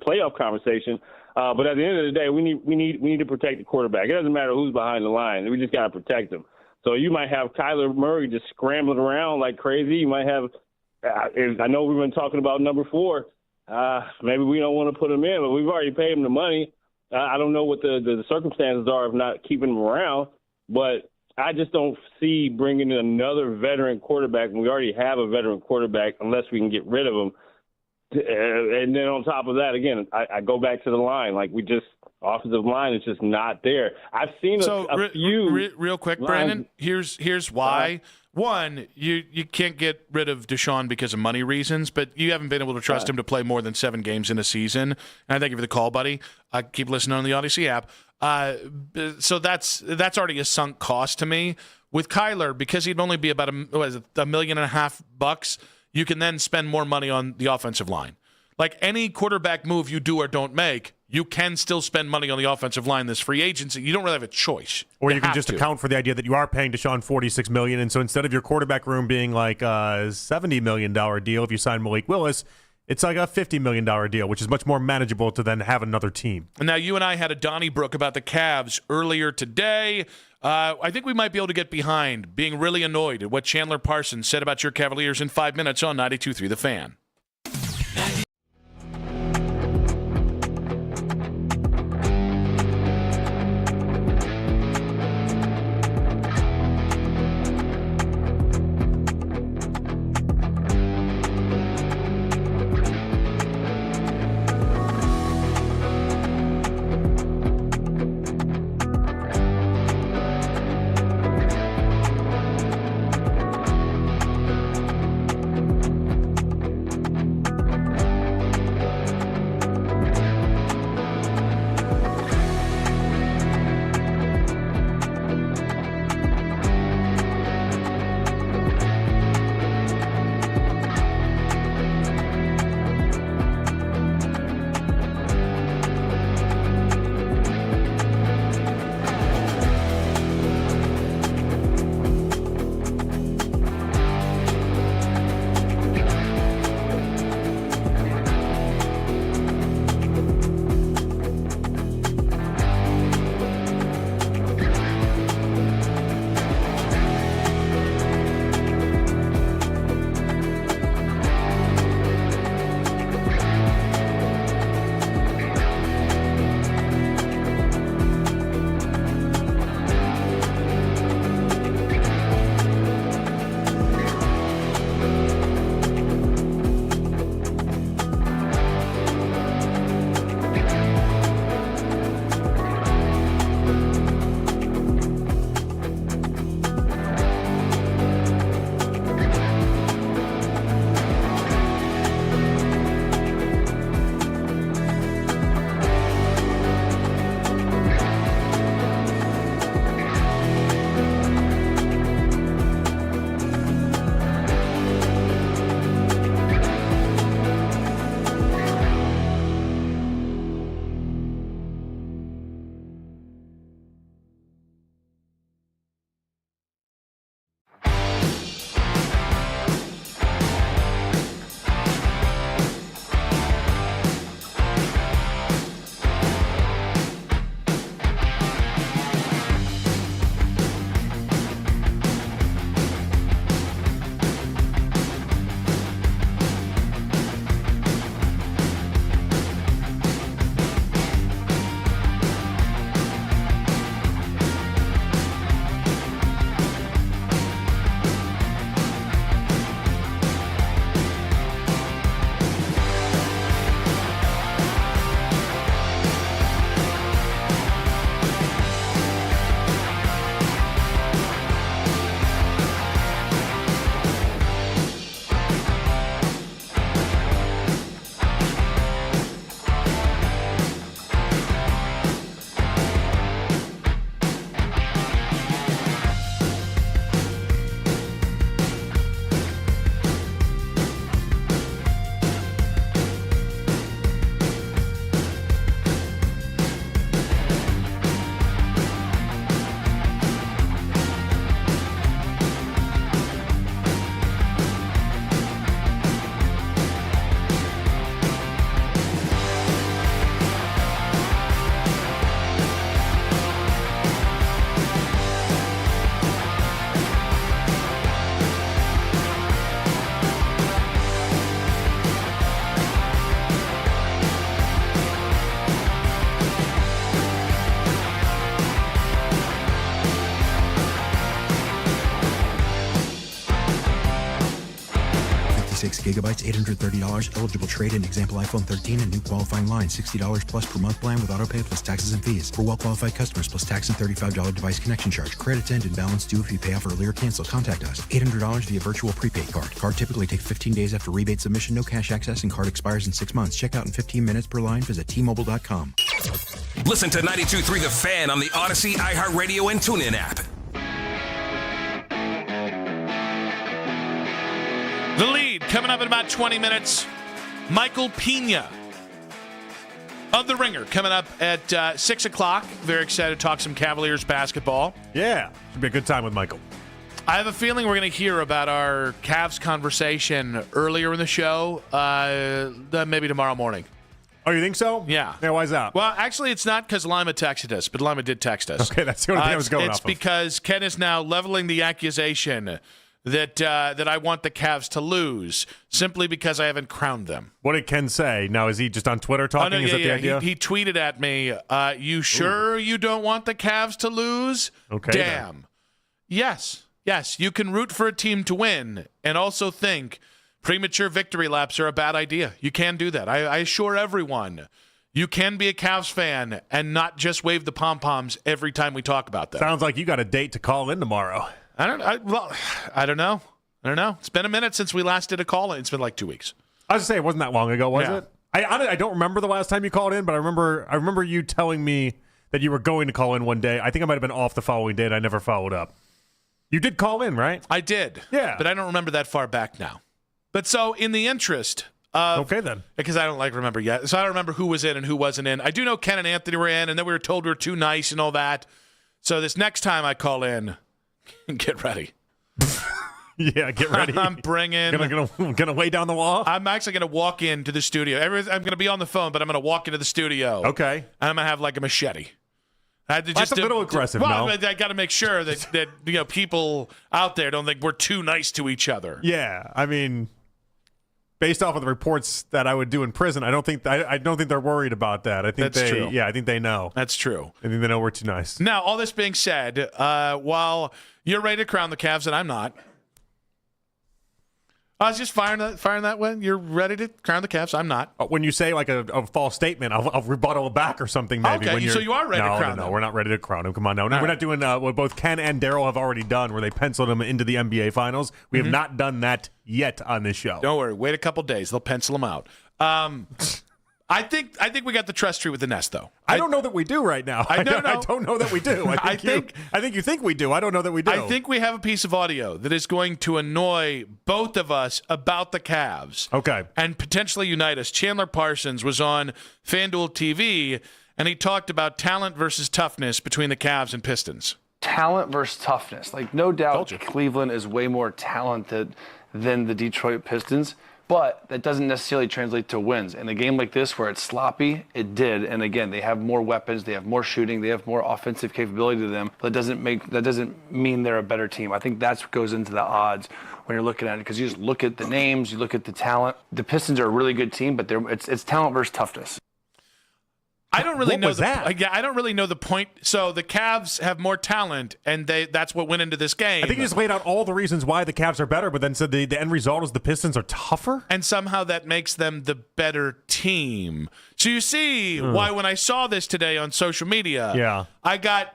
playoff conversation. But at the end of the day, we need to protect the quarterback. It doesn't matter who's behind the line. We just got to protect them. So you might have Kyler Murray just scrambling around like crazy. You might have I know we've been talking about number 4. Maybe we don't want to put him in, but we've already paid him the money. I don't know what the circumstances are of not keeping him around, but I just don't see bringing in another veteran quarterback when we already have a veteran quarterback unless we can get rid of him. And then on top of that, again, I go back to the line. Like, offensive line is just not there. I've seen a few. Real quick, Brandon, here's why. One, you can't get rid of Deshaun because of money reasons, but you haven't been able to trust him to play more than 7 games in a season. And I thank you for the call, buddy. Keep listening on the Odyssey app. So that's already a sunk cost to me. With Kyler, because he'd only be about $1.5 million, you can then spend more money on the offensive line. Like any quarterback move you do or don't make, you can still spend money on the offensive line this free agency. You don't really have a choice. Or you can just account for the idea that you are paying Deshaun $46 million, and so instead of your quarterback room being like a $70 million deal if you sign Malik Willis, it's like a $50 million deal, which is much more manageable to then have another team. And now you and I had a Donnybrook about the Cavs earlier today. I think we might be able to get behind being really annoyed at what Chandler Parsons said about your Cavaliers in 5 minutes on 92.3 The Fan. 56 gigabytes, $830. Eligible trade-in. Example iPhone 13 and new qualifying line. $60 plus per month plan with autopay plus taxes and fees. For well-qualified customers plus tax and $35 device connection charge. Credits end and balance due if you pay off early or cancel. Contact us. $800 via virtual prepaid card. Card typically takes 15 days after rebate submission. No cash access and card expires in 6 months. Check out in 15 minutes per line. Visit T-Mobile.com. Listen to 92.3 The Fan on the Odyssey, iHeartRadio, and TuneIn app. The lead coming up in about 20 minutes. Michael Pena of The Ringer coming up at 6 o'clock. Very excited to talk some Cavaliers basketball. Yeah, should be a good time with Michael. I have a feeling we're going to hear about our Cavs conversation earlier in the show, maybe tomorrow morning. Oh, you think so? Yeah. Yeah, why is that? Well, actually, it's not because Lima texted us, but Lima did text us. Okay, that's the only thing I was going It's off of. because Ken is now leveling the accusation that I want the Cavs to lose simply because I haven't crowned them. What did Ken say? Now, is he just on Twitter talking? Is that the idea? He tweeted at me, you sure you don't want the Cavs to lose? Okay. Damn. Then. Yes, you can root for a team to win and also think premature victory laps are a bad idea. You can do that. I assure everyone you can be a Cavs fan and not just wave the pom-poms every time we talk about that. Sounds like you got a date to call in tomorrow. I don't know. It's been a minute since we last did a call-in. It's been like 2 weeks. I was going to say, it wasn't that long ago, was Yeah. it? I don't remember the last time you called in, but I remember you telling me that you were going to call in one day. I think I might have been off the following day, and I never followed up. You did call in, right? I did. Yeah. But I don't remember that far back now. But so in the interest of... Okay, then. Because I don't remember yet. So I don't remember who was in and who wasn't in. I do know Ken and Anthony were in, and then we were told we were too nice and all that. So this next time I call in, get ready. Yeah, get ready. I'm bringing... Gonna lay down the law? I'm actually going to walk into the studio. I'm going to be on the phone, but I'm going to walk into the studio. Okay. And I'm going to have like a machete. That's a little aggressive, well, no? I got to make sure that people out there don't think we're too nice to each other. Yeah, I mean, based off of the reports that I would do in prison, I don't think they're worried about that. I think That's true. Yeah, I think they know. That's true. I think they know we're too nice. Now, all this being said, while you're ready to crown the Cavs and I'm not, I was just firing that one. You're ready to crown the Cavs. I'm not. When you say like a false statement, I'll rebuttal it back or something. Maybe. Okay, so you are ready to crown them. No, we're not ready to crown him. Come on, no. We're not doing what both Ken and Daryl have already done, where they penciled him into the NBA Finals. We have not done that yet on this show. Don't worry. Wait a couple days. They'll pencil them out. I think we got the trust tree with the nest, though. I don't know that we do right now. I don't know that we do. I think you think we do. I don't know that we do. I think we have a piece of audio that is going to annoy both of us about the Cavs. Okay. And potentially unite us. Chandler Parsons was on FanDuel TV, and he talked about talent versus toughness between the Cavs and Pistons. Talent versus toughness. Like, no doubt Cleveland is way more talented than the Detroit Pistons. But that doesn't necessarily translate to wins. In a game like this where it's sloppy, it did. And again, they have more weapons, they have more shooting, they have more offensive capability to them. But that doesn't mean they're a better team. I think that's what goes into the odds when you're looking at it, because you just look at the names, you look at the talent. The Pistons are a really good team, but it's talent versus toughness. I don't really know that? I don't really know the point. So the Cavs have more talent, and that's what went into this game. I think you just laid out all the reasons why the Cavs are better, but then said the end result is the Pistons are tougher? And somehow that makes them the better team. So you see why when I saw this today on social media, I got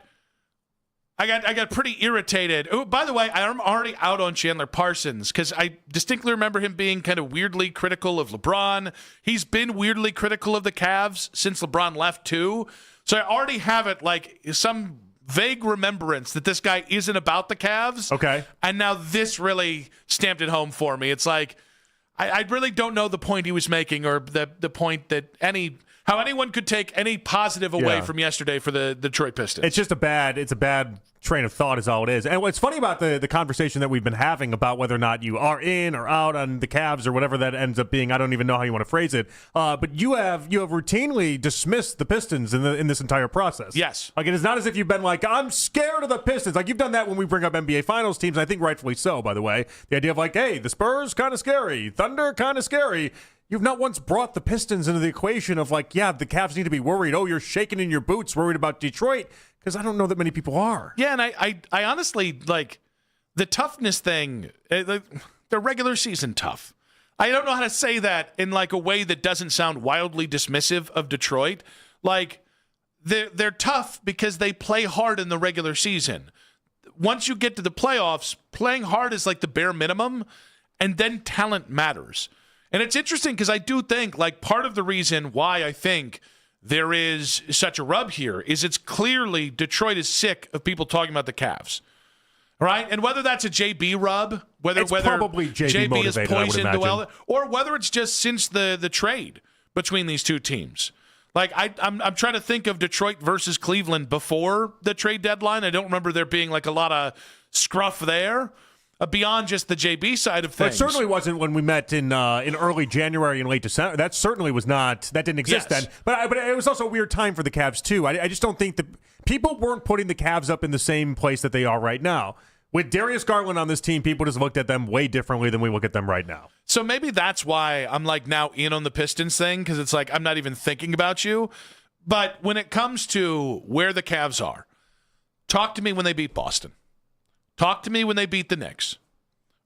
pretty irritated. Oh, by the way, I'm already out on Chandler Parsons because I distinctly remember him being kind of weirdly critical of LeBron. He's been weirdly critical of the Cavs since LeBron left too. So I already have it like some vague remembrance that this guy isn't about the Cavs. Okay. And now this really stamped it home for me. It's like I really don't know the point he was making or the point that how anyone could take any positive away from yesterday for the Detroit Pistons. It's just a bad train of thought is all it is. And what's funny about the conversation that we've been having about whether or not you are in or out on the Cavs or whatever that ends up being, I don't even know how you want to phrase it, but you have routinely dismissed the Pistons in this entire process. Yes. Like, it is not as if you've been like, I'm scared of the Pistons. Like, you've done that when we bring up NBA Finals teams, and I think rightfully so, by the way. The idea of like, hey, the Spurs, kind of scary. Thunder, kind of scary. You've not once brought the Pistons into the equation of like, yeah, the Cavs need to be worried. Oh, you're shaking in your boots, worried about Detroit, because I don't know that many people are. Yeah, and I honestly, like, the toughness thing, the regular season tough. I don't know how to say that in like a way that doesn't sound wildly dismissive of Detroit. Like they're tough because they play hard in the regular season. Once you get to the playoffs, playing hard is like the bare minimum, and then talent matters. And it's interesting because I do think like part of the reason why I think there is such a rub here is it's clearly Detroit is sick of people talking about the Cavs. Right? And whether that's a JB rub, whether probably JB is poisoned, imagine. or whether it's just since the trade between these two teams. Like I'm trying to think of Detroit versus Cleveland before the trade deadline. I don't remember there being like a lot of scruff there beyond just the JB side of things. It certainly wasn't when we met in early January and late December. That certainly was not. That didn't exist then. But it was also a weird time for the Cavs too. I just don't think that people weren't putting the Cavs up in the same place that they are right now. With Darius Garland on this team, people just looked at them way differently than we look at them right now. So maybe that's why I'm like now in on the Pistons thing, because it's like I'm not even thinking about you. But when it comes to where the Cavs are, talk to me when they beat Boston. Talk to me when they beat the Knicks.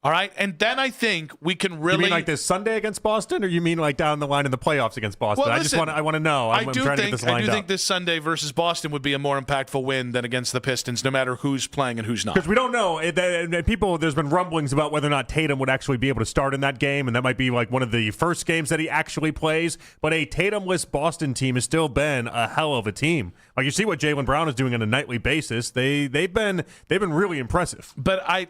All right? And then I think we can really... You mean like this Sunday against Boston, or you mean like down the line in the playoffs against Boston? Well, listen, I want to know. I'm trying to get this lined up. I do think this Sunday versus Boston would be a more impactful win than against the Pistons, no matter who's playing and who's not. Because we don't know. There's been rumblings about whether or not Tatum would actually be able to start in that game, and that might be like one of the first games that he actually plays. But a Tatum-less Boston team has still been a hell of a team. Like you see what Jaylen Brown is doing on a nightly basis. They've been really impressive. But I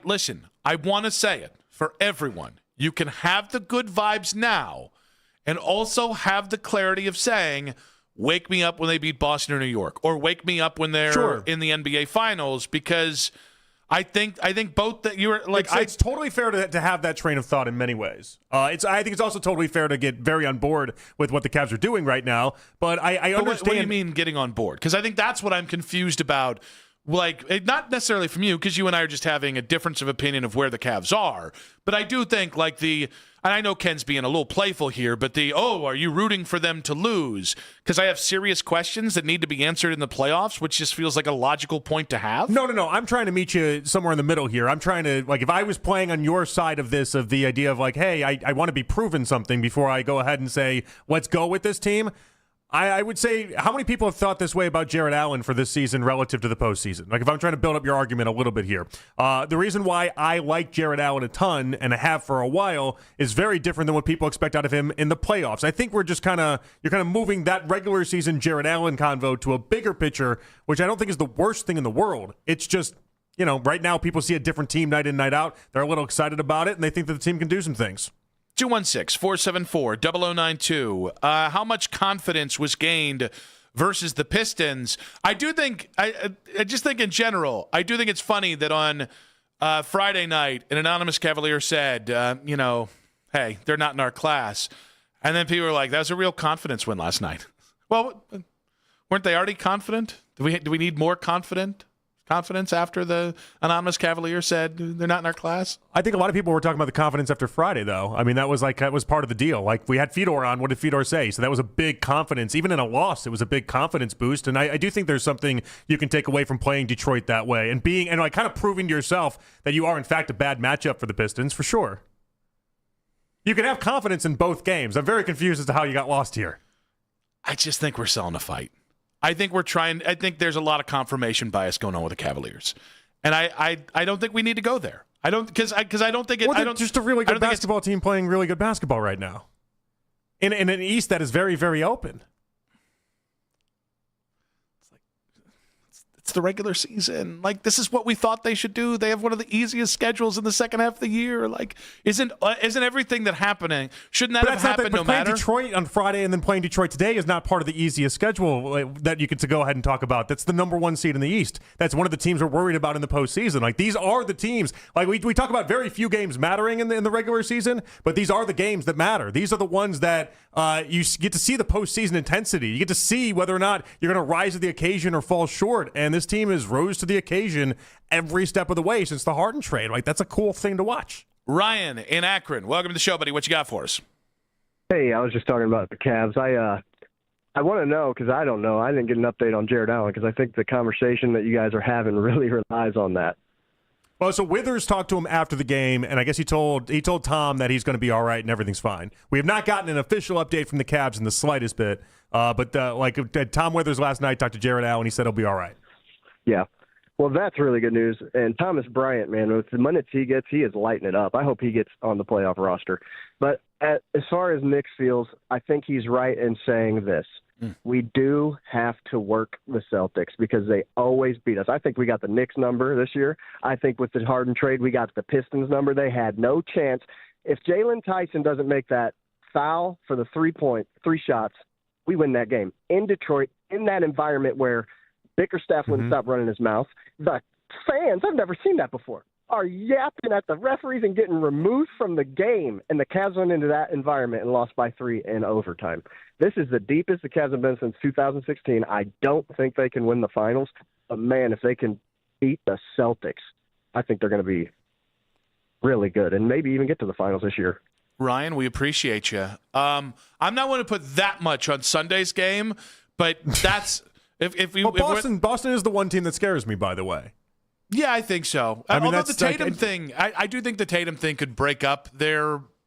want to say it. For everyone, you can have the good vibes now and also have the clarity of saying, wake me up when they beat Boston or New York, or wake me up when they're in the NBA Finals, because I think both that you're like... It's totally fair to have that train of thought in many ways. I think it's also totally fair to get very on board with what the Cavs are doing right now, but I understand... What do you mean getting on board? Because I think that's what I'm confused about. Like, not necessarily from you, because you and I are just having a difference of opinion of where the Cavs are. But I do think, like, and I know Ken's being a little playful here, but are you rooting for them to lose? Because I have serious questions that need to be answered in the playoffs, which just feels like a logical point to have. No. I'm trying to meet you somewhere in the middle here. I'm trying to, like, if I was playing on your side of this, of the idea of, like, hey, I want to be proven something before I go ahead and say, let's go with this team. I would say, how many people have thought this way about Jarrett Allen for this season relative to the postseason? Like, if I'm trying to build up your argument a little bit here, the reason why I like Jarrett Allen a ton, and I have for a while, is very different than what people expect out of him in the playoffs. I think we're just you're kind of moving that regular season Jarrett Allen convo to a bigger picture, which I don't think is the worst thing in the world. It's just, right now people see a different team night in, night out. They're a little excited about it, and they think that the team can do some things. 216-474-0092. How much confidence was gained versus the Pistons? I do think, I just think in general, I do think it's funny that on Friday night, an anonymous Cavalier said, hey, they're not in our class. And then people were like, that was a real confidence win last night. Well, weren't they already confident? Do we need more confidence after the anonymous Cavalier said they're not in our class? I think a lot of people were talking about the confidence after Friday, though. I mean, that was part of the deal. Like, we had Fedor on. What did Fedor say? So that was a big confidence. Even in a loss, it was a big confidence boost. And I do think there's something you can take away from playing Detroit that way and kind of proving to yourself that you are, in fact, a bad matchup for the Pistons, for sure. You can have confidence in both games. I'm very confused as to how you got lost here. I just think we're selling a fight. I think there's a lot of confirmation bias going on with the Cavaliers. And I don't think we need to go there. I don't, because I don't think it. Well, just a really good basketball team playing really good basketball right now. In an East that is very, very open. It's the regular season. Like, this is what we thought they should do. They have one of the easiest schedules in the second half of the year. Like, isn't everything that happening, shouldn't that have happened no matter? Playing Detroit on Friday and then playing Detroit today is not part of the easiest schedule that you get to go ahead and talk about. That's the number one seed in the East. That's one of the teams we're worried about in the postseason. Like, these are the teams. Like, we talk about very few games mattering in the regular season, but these are the games that matter. These are the ones that you get to see the postseason intensity. You get to see whether or not you're going to rise to the occasion or fall short. And this team has rose to the occasion every step of the way since the Harden trade. Like, that's a cool thing to watch. Ryan in Akron, welcome to the show, buddy. What you got for us? Hey, I was just talking about the Cavs. I want to know, because I don't know. I didn't get an update on Jarrett Allen, because I think the conversation that you guys are having really relies on that. Well, so Withers talked to him after the game, and I guess he told Tom that he's going to be all right and everything's fine. We have not gotten an official update from the Cavs in the slightest bit, but Tom Withers last night talked to Jared Allen. He said he'll be all right. Yeah. Well, that's really good news. And Thomas Bryant, man, with the minutes he gets, he is lighting it up. I hope he gets on the playoff roster. But as far as Nick feels, I think he's right in saying this. We do have to work the Celtics because they always beat us. I think we got the Knicks number this year. I think with the Harden trade, we got the Pistons number. They had no chance. If Jalen Tyson doesn't make that foul for the 3 shots, we win that game. In Detroit, in that environment where Bickerstaff wouldn't stop running his mouth, the fans, I've never seen that before, are yapping at the referees and getting removed from the game, and the Cavs went into that environment and lost by 3 in overtime. This is the deepest the Cavs have been since 2016. I don't think they can win the finals, but, man, if they can beat the Celtics, I think they're going to be really good and maybe even get to the finals this year. Ryan, we appreciate you. I'm not going to put that much on Sunday's game, but that's Boston is the one team that scares me, by the way. Yeah, I think so. I mean, although the Tatum thing, I do think the Tatum thing could break up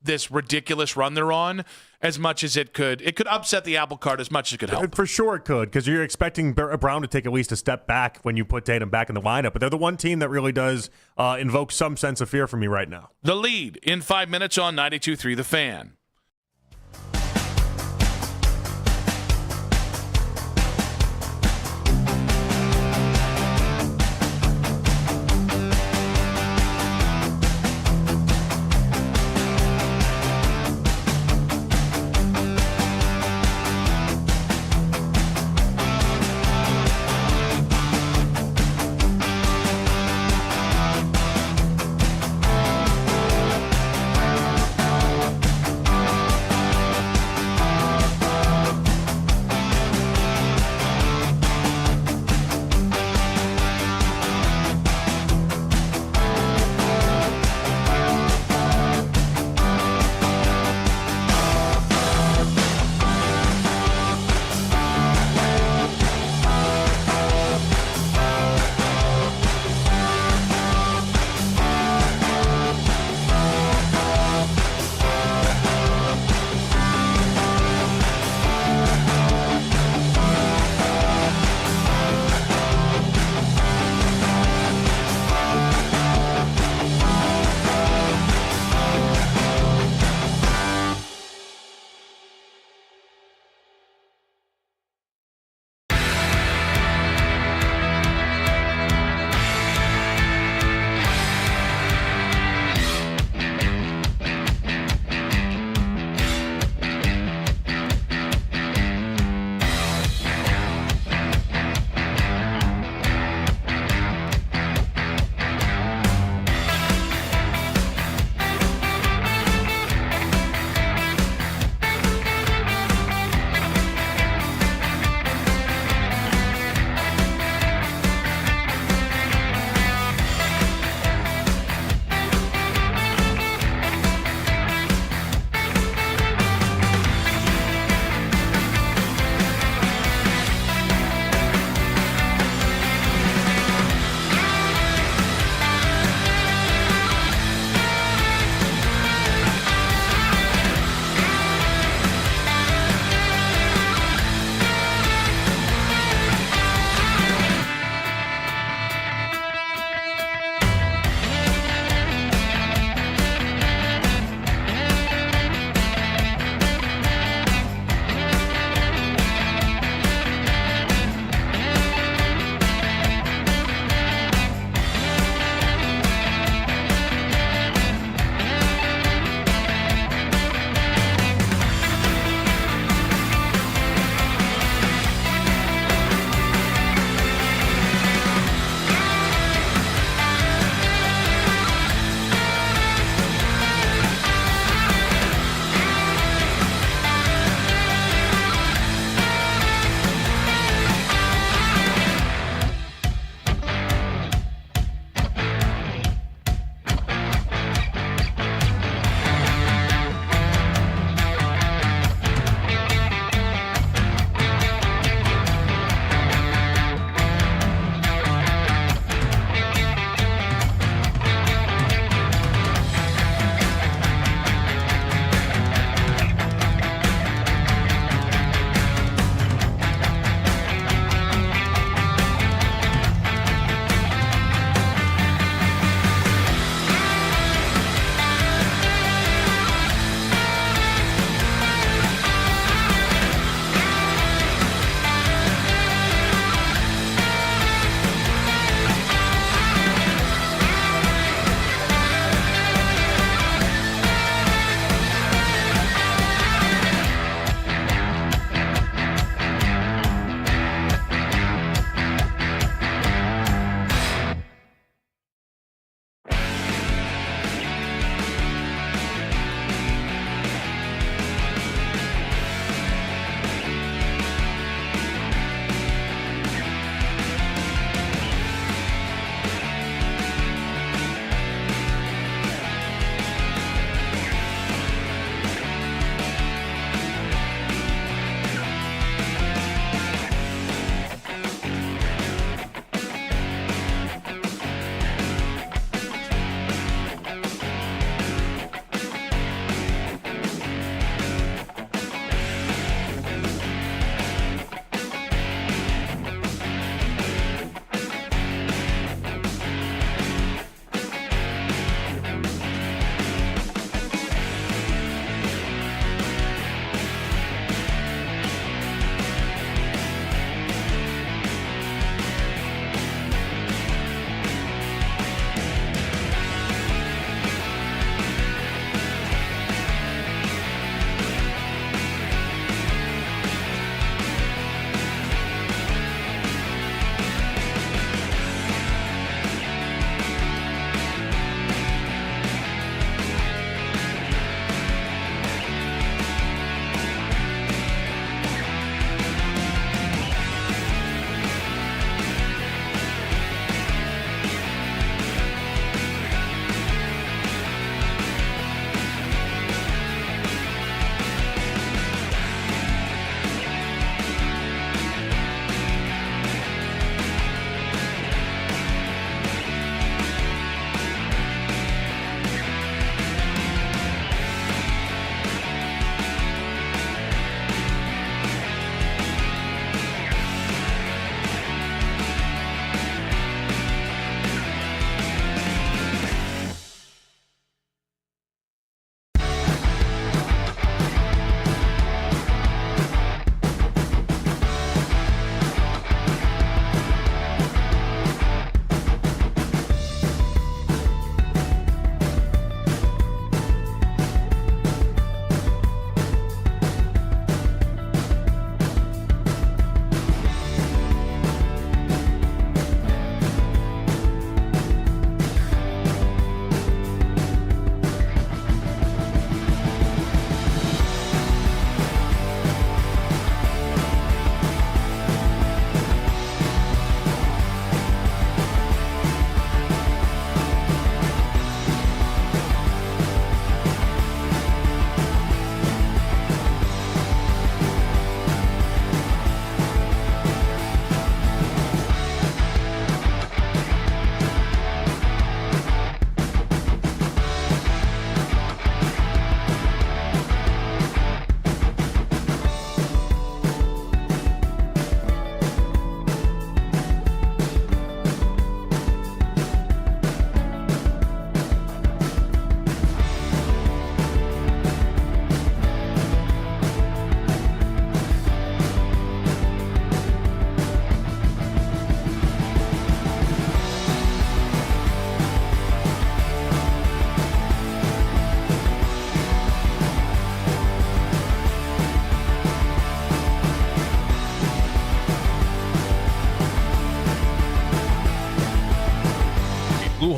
this ridiculous run they're on as much as it could. It could upset the apple cart as much as it could help. For sure it could, because you're expecting Brown to take at least a step back when you put Tatum back in the lineup. But they're the one team that really does invoke some sense of fear for me right now. The lead in 5 minutes on 92.3 The Fan.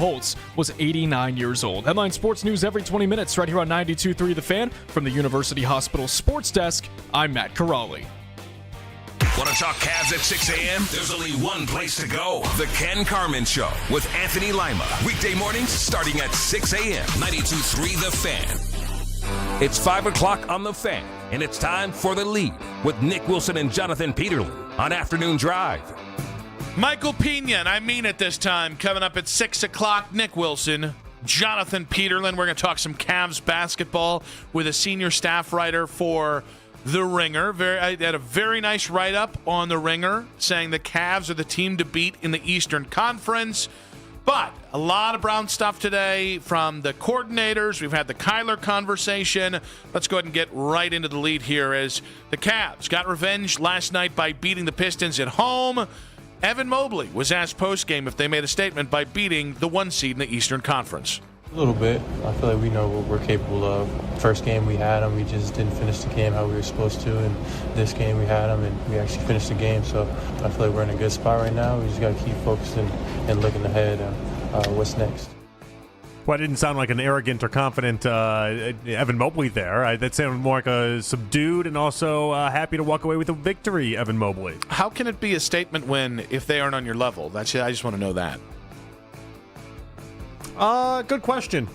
Pujols was 89 years old. Headline Sports News every 20 minutes right here on 92.3 The Fan. From the University Hospital Sports Desk, I'm Matt Corrali. Want to talk Cavs at 6 a.m.? There's only one place to go. The Ken Carman Show with Anthony Lima. Weekday mornings starting at 6 a.m. 92.3 The Fan. It's 5 o'clock on The Fan, and it's time for The Lead with Nick Wilson and Jonathan Peterlin on Afternoon Drive. Michael Pena, and I mean it this time, coming up at 6 o'clock. Nick Wilson, Jonathan Peterlin. We're going to talk some Cavs basketball with a senior staff writer for The Ringer. I had a very nice write-up on The Ringer saying the Cavs are the team to beat in the Eastern Conference. But a lot of Brown stuff today from the coordinators. We've had the Kyler conversation. Let's go ahead and get right into the lead here as the Cavs got revenge last night by beating the Pistons at home. Evan Mobley was asked post-game if they made a statement by beating the 1 seed in the Eastern Conference. A little bit. I feel like we know what we're capable of. First game we had them, we just didn't finish the game how we were supposed to. And this game we had them, and we actually finished the game. So I feel like we're in a good spot right now. We just got to keep focusing and looking ahead on what's next. Well, it didn't sound like an arrogant or confident Evan Mobley there. That sounded more like a subdued and also happy to walk away with a victory, Evan Mobley. How can it be a statement when if they aren't on your level? I just want to know that. Good question.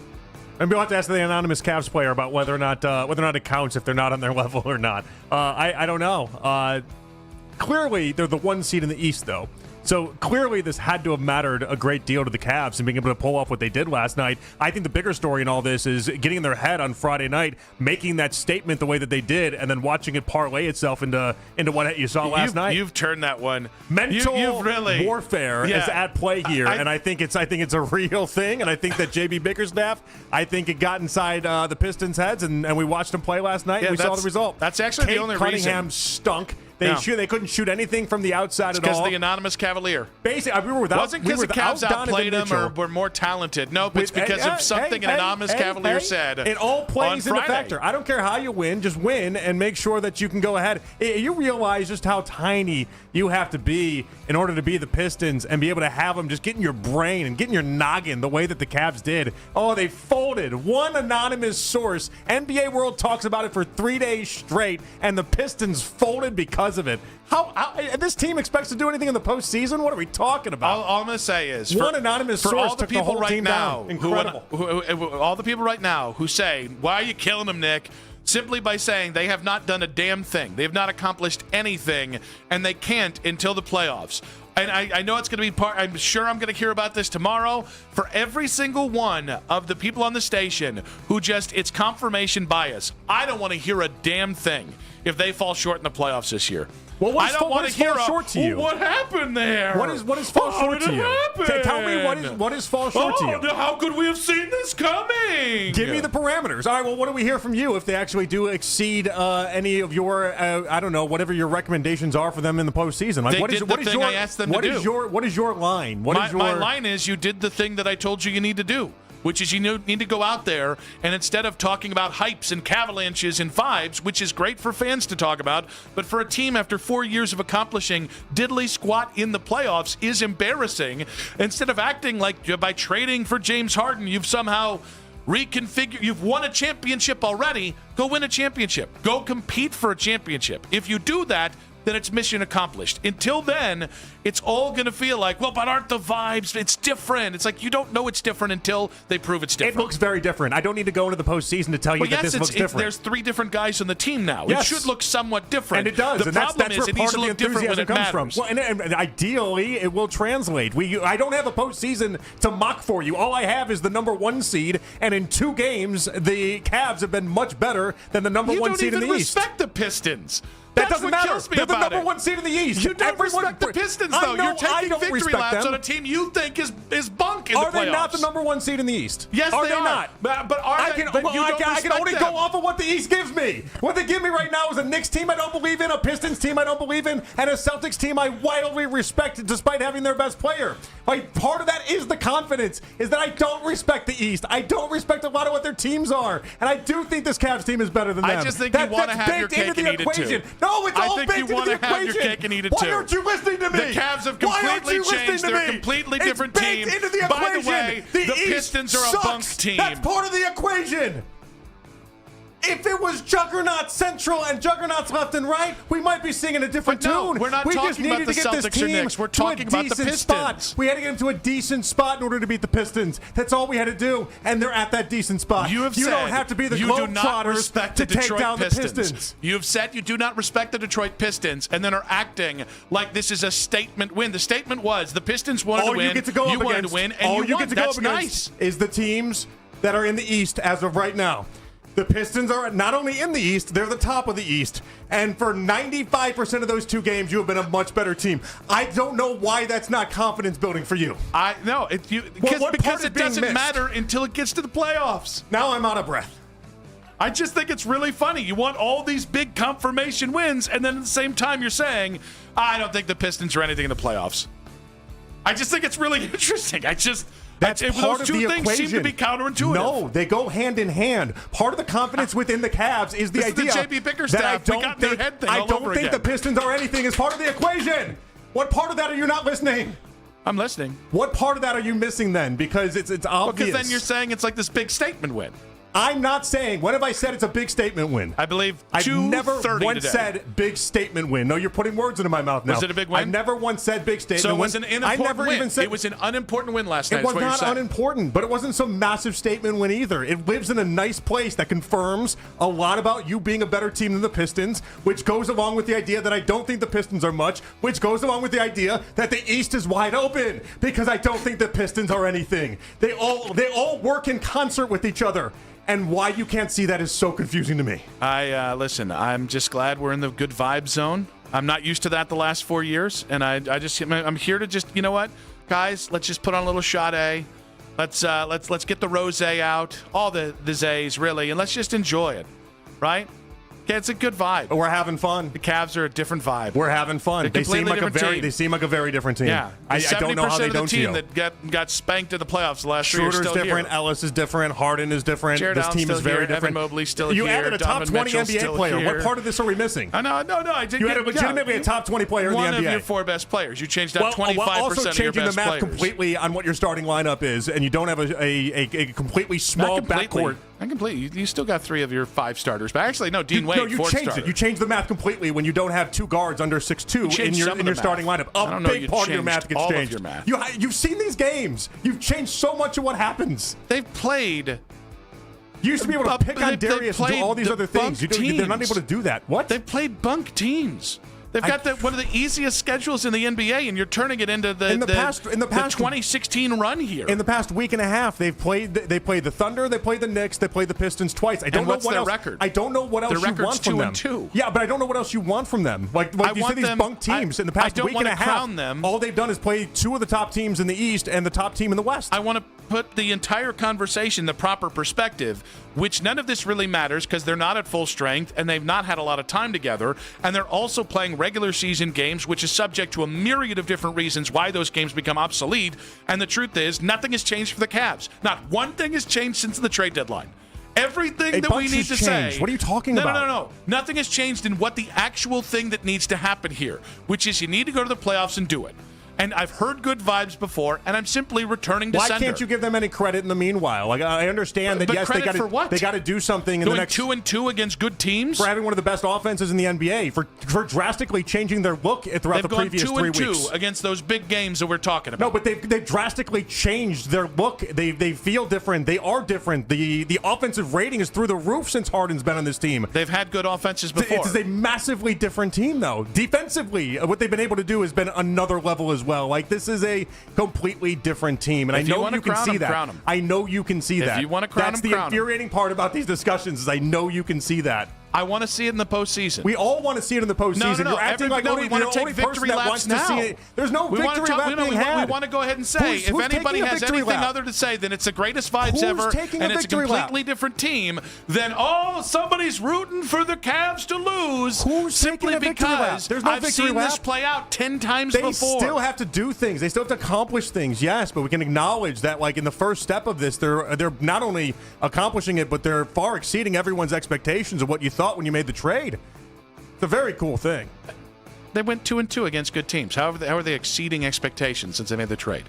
And we'll have to ask the anonymous Cavs player about whether or not it counts if they're not on their level or not. I don't know. Clearly, they're the 1 seed in the East, though. So clearly this had to have mattered a great deal to the Cavs and being able to pull off what they did last night. I think the bigger story in all this is getting in their head on Friday night, making that statement the way that they did, and then watching it parlay itself into what you saw last night. You've turned that one. Mental really, warfare is at play here, and I think it's a real thing. And I think that JB Bickerstaff, I think it got inside the Pistons' heads, and we watched them play last night. And we saw the result. That's actually the only reason. Cunningham stunk. They couldn't shoot anything from the outside at all. Because the anonymous Cavalier. Basically, we were without. Wasn't because the Cavs outplayed them or were more talented. Nope, it's because of something an anonymous Cavalier said. It all plays in a factor. I don't care how you win, just win and make sure that you can go ahead. You realize just how tiny you have to be in order to be the Pistons and be able to have them just get in your brain and get in your noggin the way that the Cavs did. Oh, they folded. One anonymous source. NBA World talks about it for 3 days straight, and the Pistons folded because of it. How this team expects to do anything in the postseason? What are we talking about? All I'm going to say is one anonymous source took the whole team down. Incredible. All the people right now who say, "Why are you killing them, Nick?" Simply by saying they have not done a damn thing. They have not accomplished anything, and they can't until the playoffs. And I know it's going to be I'm sure I'm going to hear about this tomorrow. For every single one of the people on the station who it's confirmation bias. I don't want to hear a damn thing if they fall short in the playoffs this year. Well, what is fall short to you? What happened there? What is fall short to you? Tell me what is fall short to you? How could we have seen this coming? Give me the parameters. All right. Well, what do we hear from you if they actually do exceed any of your I don't know, whatever your recommendations are for them in the postseason? Like, what is your line? My line is you did the thing that I told you need to do. Which is you need to go out there and instead of talking about hypes and cavalanches and vibes, which is great for fans to talk about, but for a team after 4 years of accomplishing diddly squat in the playoffs is embarrassing. Instead of acting like by trading for James Harden, you've somehow you've won a championship already. Go win a championship. Go compete for a championship. If you do that, then it's mission accomplished. Until then, it's all going to feel like, well, but aren't the vibes? It's different. It's like you don't know it's different until they prove it's different. It looks very different. I don't need to go into the postseason to tell you that this looks different. There's 3 different guys on the team now. Yes. It should look somewhat different. And it does. The and problem that's is it needs to look different when it matters. Well, and ideally, it will translate. I don't have a postseason to mock for you. All I have is the number 1 seed, and in 2 games, the Cavs have been much better than the number 1 seed in the East. You don't even respect the Pistons. That doesn't matter. They're the number 1 seed in the East. You don't respect the Pistons, though. You're taking victory laps on a team you think is bunk in the playoffs. Are they not the number 1 seed in the East? Yes, are they not? But are I can only go off of what the East gives me. What they give me right now is a Knicks team I don't believe in, a Pistons team I don't believe in, and a Celtics team I wildly respect despite having their best player. Like, part of that is the confidence, is that I don't respect the East. I don't respect a lot of what their teams are. And I do think this Cavs team is better than them. I just think you want to have your cake and eat it too. No, it's all I baked think you want into to the have your equation. cake and eat it Why too. aren't you listening to me? The Cavs have completely changed. They're a completely different team. Into the By equation. the way, the Pistons are a bunk team. That's part of the equation. If it was Juggernaut Central and Juggernauts left and right, we might be singing a different tune. We're not we talking just needed about the to get this Celtics or team Knicks. We're to a talking about the decent Pistons. spot. We had to get them to a decent spot in order to beat the Pistons. That's all we had to do, and they're at that decent spot. You don't have to be the you do not Globetrotters respect to the take Detroit down Pistons. the Pistons. You have said you do not respect the Detroit Pistons, and then are acting like this is a statement win. The statement was the Pistons wanted All to win. you get to go you up wanted against, to win, and all you you won. get to go That's up against nice. is the teams that are in the East as of right now. The Pistons are not only in the East, they're the top of the East. And for 95% of those two games, you have been a much better team. I don't know why that's not confidence building for you. Because it doesn't matter until it gets to the playoffs. Now I'm out of breath. I just think it's really funny. You want all these big confirmation wins, and then at the same time you're saying, I don't think the Pistons are anything in the playoffs. I just think it's really interesting. That's part those of two the things equation. seem to be counterintuitive. No, they go hand in hand. Part of the confidence within the Cavs is the This is the idea J.B. Bickerstaff. that I We don't got their think, head thing I all don't over think again. the Pistons are anything as part of the equation. What part of that are you not listening? I'm listening. What part of that are you missing then? Because it's obvious. Because then you're saying it's like this big statement win. I'm not saying. When have I said it's a big statement win? I believe I've never 2:30 once today. said big statement win. No, you're putting words into my mouth now. Was it a big win? I've never once said big statement So it win. was an I unimportant never win. even said It was an unimportant win last night. It was is what you're not saying. unimportant, but it wasn't some massive statement win either. It lives in a nice place that confirms a lot about you being a better team than the Pistons, which goes along with the idea that I don't think the Pistons are much, which goes along with the idea that the East is wide open because I don't think the Pistons are anything. They all work in concert with each other. And why you can't see that is so confusing to me. Listen, I'm just glad we're in the good vibe zone. I'm not used to that the last 4 years, and I'm here to just, you know what, guys, let's just put on a little Sade. Let's get the rosé out, all the Zays really, and let's just enjoy it, right? Yeah, it's a good vibe. We're having fun. The Cavs are a different vibe. We're having fun. They seem like a very different team. Yeah, I don't know how they don't the team feel. that got spanked in the playoffs the last 3 years. Schroeder's Still different. Here. Ellis is different. Harden is different. Jared This Allen's team is still very here. different. Evan Mobley's still you here. added a top Donovan 20 Mitchell's NBA still player. here. What part of this are we missing? No, I did. You had legitimately a top 20 player in the NBA. One of your 4 best players. You changed out 25% also of your changing best the math players. completely on what your starting lineup is, and you don't have a completely small backcourt. Not completely. You still got 3 of your 5 starters. But actually, no, Dean Wade, No, you fourth changed starter. it. You changed the math completely when you don't have 2 guards under 6'2" in your starting lineup. I don't A know, big you part of your math changed gets all of changed. your math. You've seen these games. You've changed so much of what happens. They've played. You used to be able to pick on Darius and do all these other things. They're not able to do that. What? They've played bunk teams. They've got one of the easiest schedules in the NBA, and you're turning it into the 2016 run here. In the past week and a half, they played the Thunder, they played the Knicks, they played the Pistons twice. I don't And know what's what their else. record? I don't know what else Their you want from them. record's 2-2. Yeah, but I don't know what else you want from them. Like you said, these bunk teams in the past week and a half. All they've done is play 2 of the top teams in the East and the top team in the West. I want to put the entire conversation in the proper perspective, which none of this really matters because they're not at full strength and they've not had a lot of time together, and they're also playing regular season games, which is subject to a myriad of different reasons why those games become obsolete. And the truth is, nothing has changed for the Cavs. Not one thing has changed since the trade deadline. Everything that we need to say. What are you talking about? No. Nothing has changed in what the actual thing that needs to happen here, which is you need to go to the playoffs and do it. And I've heard good vibes before, and I'm simply returning to Why sender. can't you give them any credit in the meanwhile? Like I understand that But yes, they credit for what? got to do something in the Going next 2-2 against good teams for having one of the best offenses in the NBA for drastically changing their look throughout the previous 3 weeks. They've gone 2-2 against those big games that we're talking about. No, but they've drastically changed their look. They feel different. They are different. The offensive rating is through the roof since Harden's been on this team. They've had good offenses before. It's a massively different team, though. Defensively, what they've been able to do has been another level as well. Like this is a completely different team, and If I know you can see that. crown 'em. I know you can see that. If you want to crown That's them, the crown 'em. infuriating part about these discussions. Is I know you can see that. I want to see it in the postseason. We all want to see it in the postseason. No. You're acting like we only want the to only take person victory that laps wants now. to see it. There's no victory lap being had. We want to go ahead and say, Who's if anybody taking a has victory anything lap? other to say, then it's the greatest vibes Who's ever, taking a and it's a victory lap? completely different team, then, somebody's rooting for the Cavs to lose. Who's simply taking a victory lap? because There's no I've victory seen lap. this play out 10 times They before. still have to do things. They still have to accomplish things, yes, but we can acknowledge that, like, in the first step of this, they're not only accomplishing it, but they're far exceeding everyone's expectations of what you thought when you made the trade. It's a very cool thing. They went 2-2 against good teams. How are they exceeding expectations since they made the trade?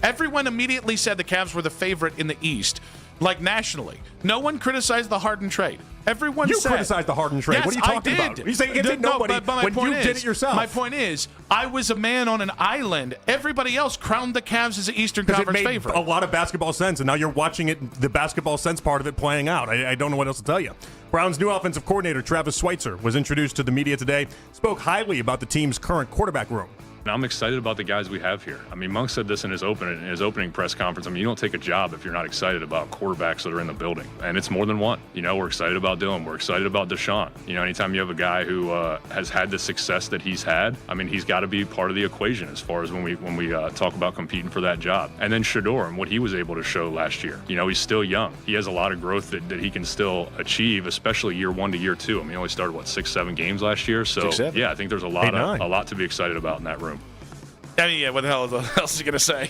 Everyone immediately said the Cavs were the favorite in the East, like nationally. No one criticized the Harden trade. Everyone You said, criticized the Harden trade. Yes, What are you talking I did. about? You say it did nobody but my when point you did it yourself. My point is, I was a man on an island. Everybody else crowned the Cavs as an Eastern Because it Conference made favorite. a lot of basketball sense, and now you're watching it, the basketball sense part of it playing out. I don't know what else to tell you. Browns' new offensive coordinator, Travis Schweitzer, was introduced to the media today, spoke highly about the team's current quarterback room. And I'm excited about the guys we have here. I mean, Monk said this in his opening press conference. I mean, you don't take a job if you're not excited about quarterbacks that are in the building. And it's more than one. You know, we're excited about Dylan. We're excited about Deshaun. You know, anytime you have a guy who has had the success that he's had, I mean, he's got to be part of the equation as far as when we talk about competing for that job. And then Shedeur and what he was able to show last year. You know, he's still young. He has a lot of growth that he can still achieve, especially year 1 to year 2. I mean, he only started, 6-7 games last year. So, 6-7. yeah, I think there's a lot to be excited about in that room. I mean, yeah, what the hell else is he going to say?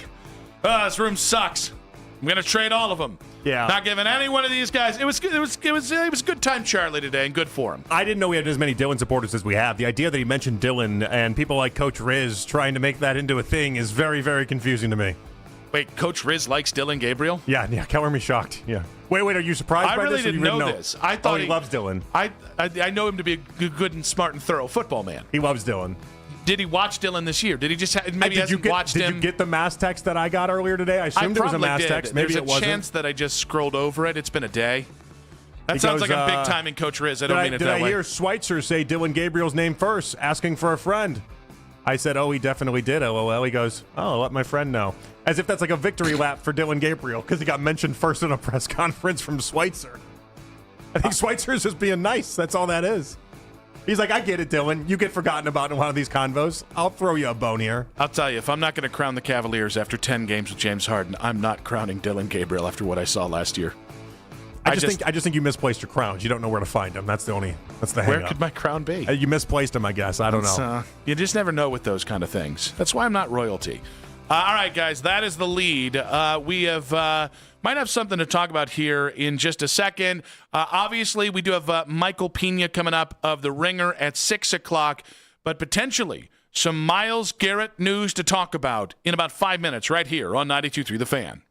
This room sucks. I'm going to trade all of them. Yeah. Not giving any one of these guys. It was good time Charlie today, and good for him. I didn't know we had as many Dylan supporters as we have. The idea that he mentioned Dylan and people like Coach Riz trying to make that into a thing is very, very confusing to me. Wait, Coach Riz likes Dylan Gabriel? Yeah, color me shocked. Yeah. Wait, are you surprised I by really this? or didn't you know know this. I thought he loves Dylan. I know him to be a good and smart and thorough football man. He loves Dylan. Did he watch Dylan this year? Did he just maybe hasn't watched him? Did you get the mass text that I got earlier today? I assumed it was a mass text. Maybe There's it wasn't. a chance that I just scrolled over it. It's been a day. That He sounds goes, like I'm big time in Coach Riz. I don't mean it did that I way. hear Schweitzer say Dylan Gabriel's name first, asking for a friend? I said, he definitely did, LOL. He goes, I'll let my friend know. As if that's like a victory lap for Dylan Gabriel, because he got mentioned first in a press conference from Schweitzer. I think Schweitzer is just being nice. That's all that is. He's like, I get it, Dylan. You get forgotten about in one of these convos. I'll throw you a bone here. I'll tell you, if I'm not going to crown the Cavaliers after 10 games with James Harden, I'm not crowning Dylan Gabriel after what I saw last year. I just think you misplaced your crowns. You don't know where to find them. That's the hang Where up. could my crown be? You misplaced them, I guess. I don't know. You just never know with those kind of things. That's why I'm not royalty. All right, guys, that is the lead. We might have something to talk about here in just a second. Obviously, we do have Michael Pena coming up of The Ringer at 6 o'clock, but potentially some Myles Garrett news to talk about in about 5 minutes right here on 92.3 The Fan.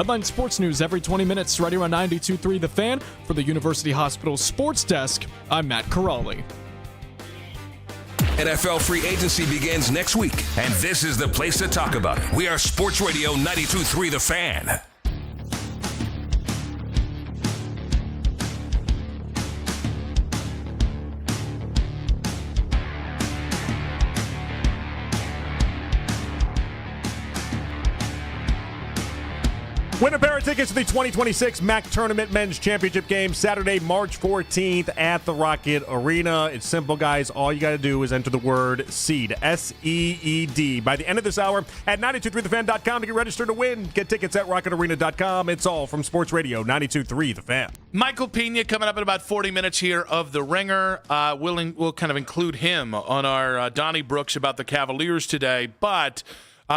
Headline Sports News every 20 minutes right here on 92.3 The Fan. For the University Hospital Sports Desk, I'm Matt Corrali. NFL free agency begins next week, and this is the place to talk about it. We are Sports Radio 92.3 The Fan. Win a pair of tickets to the 2026 MAC Tournament Men's Championship game Saturday, March 14th at the Rocket Arena. It's simple, guys. All you got to do is enter the word SEED, S-E-E-D. By the end of this hour at 923thefan.com to get registered to win. Get tickets at rocketarena.com. It's all from Sports Radio 92.3 The Fan. Michael Pena coming up in about 40 minutes here of The Ringer. We'll kind of include him on our Donnie Brooks about the Cavaliers today, but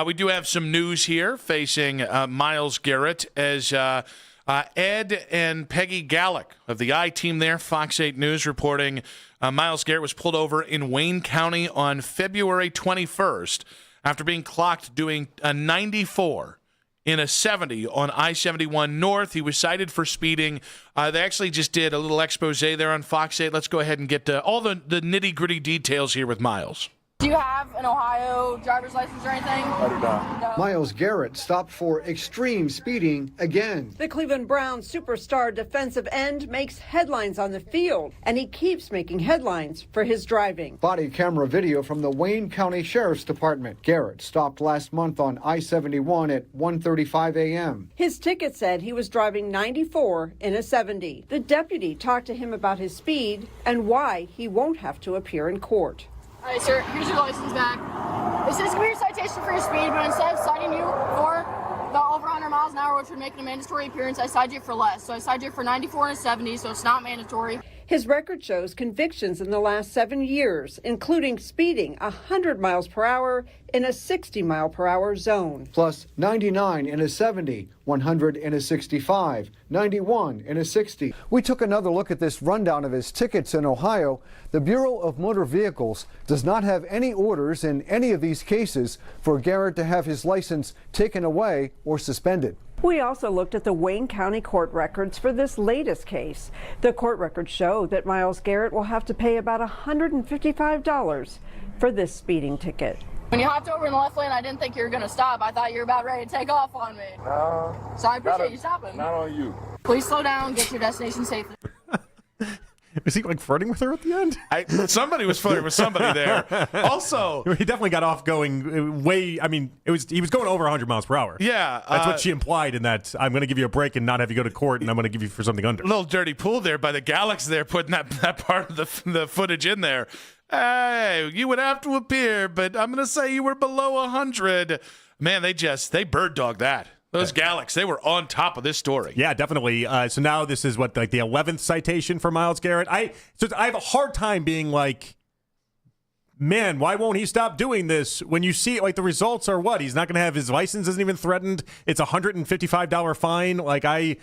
we do have some news here facing Myles Garrett as Ed and Peggy Gallick of the I-Team there, Fox 8 News, reporting Myles Garrett was pulled over in Wayne County on February 21st after being clocked doing a 94 in a 70 on I-71 North. He was cited for speeding. They actually just did a little expose there on Fox 8. Let's go ahead and get all the nitty-gritty details here with Myles. Do you have an Ohio driver's license or anything? I do not. No. Myles Garrett stopped for extreme speeding again. The Cleveland Browns superstar defensive end makes headlines on the field, and he keeps making headlines for his driving. Body camera video from the Wayne County Sheriff's Department. Garrett stopped last month on I-71 at 1:35 a.m. His ticket said he was driving 94 in a 70. The deputy talked to him about his speed and why he won't have to appear in court. All right, sir, here's your license back. It says give me your citation for your speed, but instead of citing you for the over 100 miles an hour, which would make it a mandatory appearance, I cited you for less. So I cited you for 94 and a 70, so it's not mandatory. His record shows convictions in the last 7 years, including speeding 100 miles per hour in a 60 mile per hour zone. Plus 99 in a 70, 100 in a 65, 91 in a 60. We took another look at this rundown of his tickets in Ohio. The Bureau of Motor Vehicles does not have any orders in any of these cases for Garrett to have his license taken away or suspended. We also looked at the Wayne County court records for this latest case. The court records show that Myles Garrett will have to pay about $155 for this speeding ticket. When you hopped over in the left lane, I didn't think you were going to stop. I thought you were about ready to take off on me. So I appreciate you stopping. Not on you. Please slow down, get to your destination safely. Was he like flirting with her at the end? Somebody was flirting with somebody there. Also, he definitely got off going way. I mean, he was going over 100 miles per hour. Yeah, that's what she implied in that. I'm going to give you a break and not have you go to court, and I'm going to give you for something under. A little dirty pool there by the Gallics there, putting that part of the footage in there. Hey, you would have to appear, but I'm going to say you were below 100. Man, they bird dogged that. Those Gallics, they were on top of this story. Yeah, definitely. So now this is what, like the 11th citation for Myles Garrett. I have a hard time being like, man, why won't he stop doing this? When you see like the results are what? He's not going to have his license isn't even threatened. It's $155 fine. Like I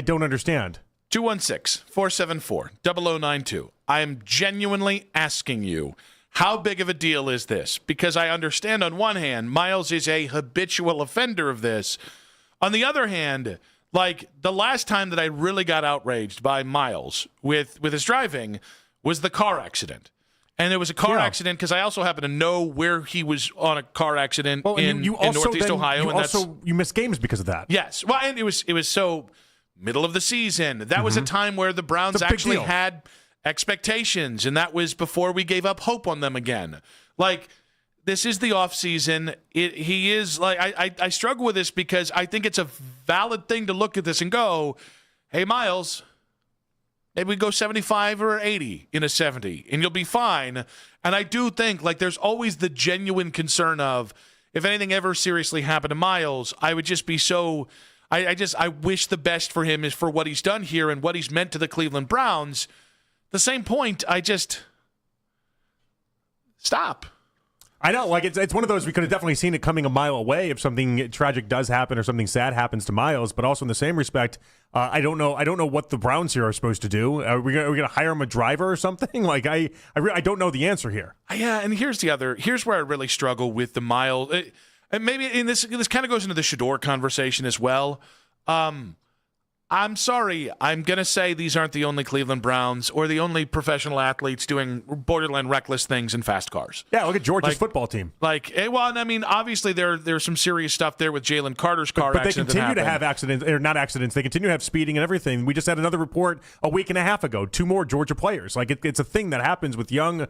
don't understand. 216-474-0092. I am genuinely asking you, how big of a deal is this? Because I understand on one hand, Myles is a habitual offender of this. On the other hand, like the last time that I really got outraged by Myles with his driving was the car accident. And it was a car accident because I also happen to know where he was on a car accident in Northeast Ohio. You missed games because of that. Yes. Well, and it was so middle of the season. That was a time where the Browns actually had expectations, and that was before we gave up hope on them again. Like, this is the offseason. He is like, I struggle with this because I think it's a valid thing to look at this and go, hey, Myles, maybe we go 75 or 80 in a 70 and you'll be fine. And I do think like there's always the genuine concern of if anything ever seriously happened to Myles, I would just be so I wish the best for him is for what he's done here and what he's meant to the Cleveland Browns. The same point, I just stop. I know, like it's one of those we could have definitely seen it coming a mile away if something tragic does happen or something sad happens to Myles. But also in the same respect, I don't know what the Browns here are supposed to do. Are we gonna hire him a driver or something? Like I don't know the answer here. Yeah, and here's where I really struggle with the Myles. And maybe this kind of goes into the Shedeur conversation as well. I'm sorry. I'm going to say these aren't the only Cleveland Browns or the only professional athletes doing borderline reckless things in fast cars. Yeah, look at Georgia's football team. Obviously there's some serious stuff there with Jalen Carter's car but they accident. continue to have accidents, or not accidents. They continue to have speeding and everything. We just had another report a week and a half ago. 2 more Georgia players. Like it's a thing that happens with young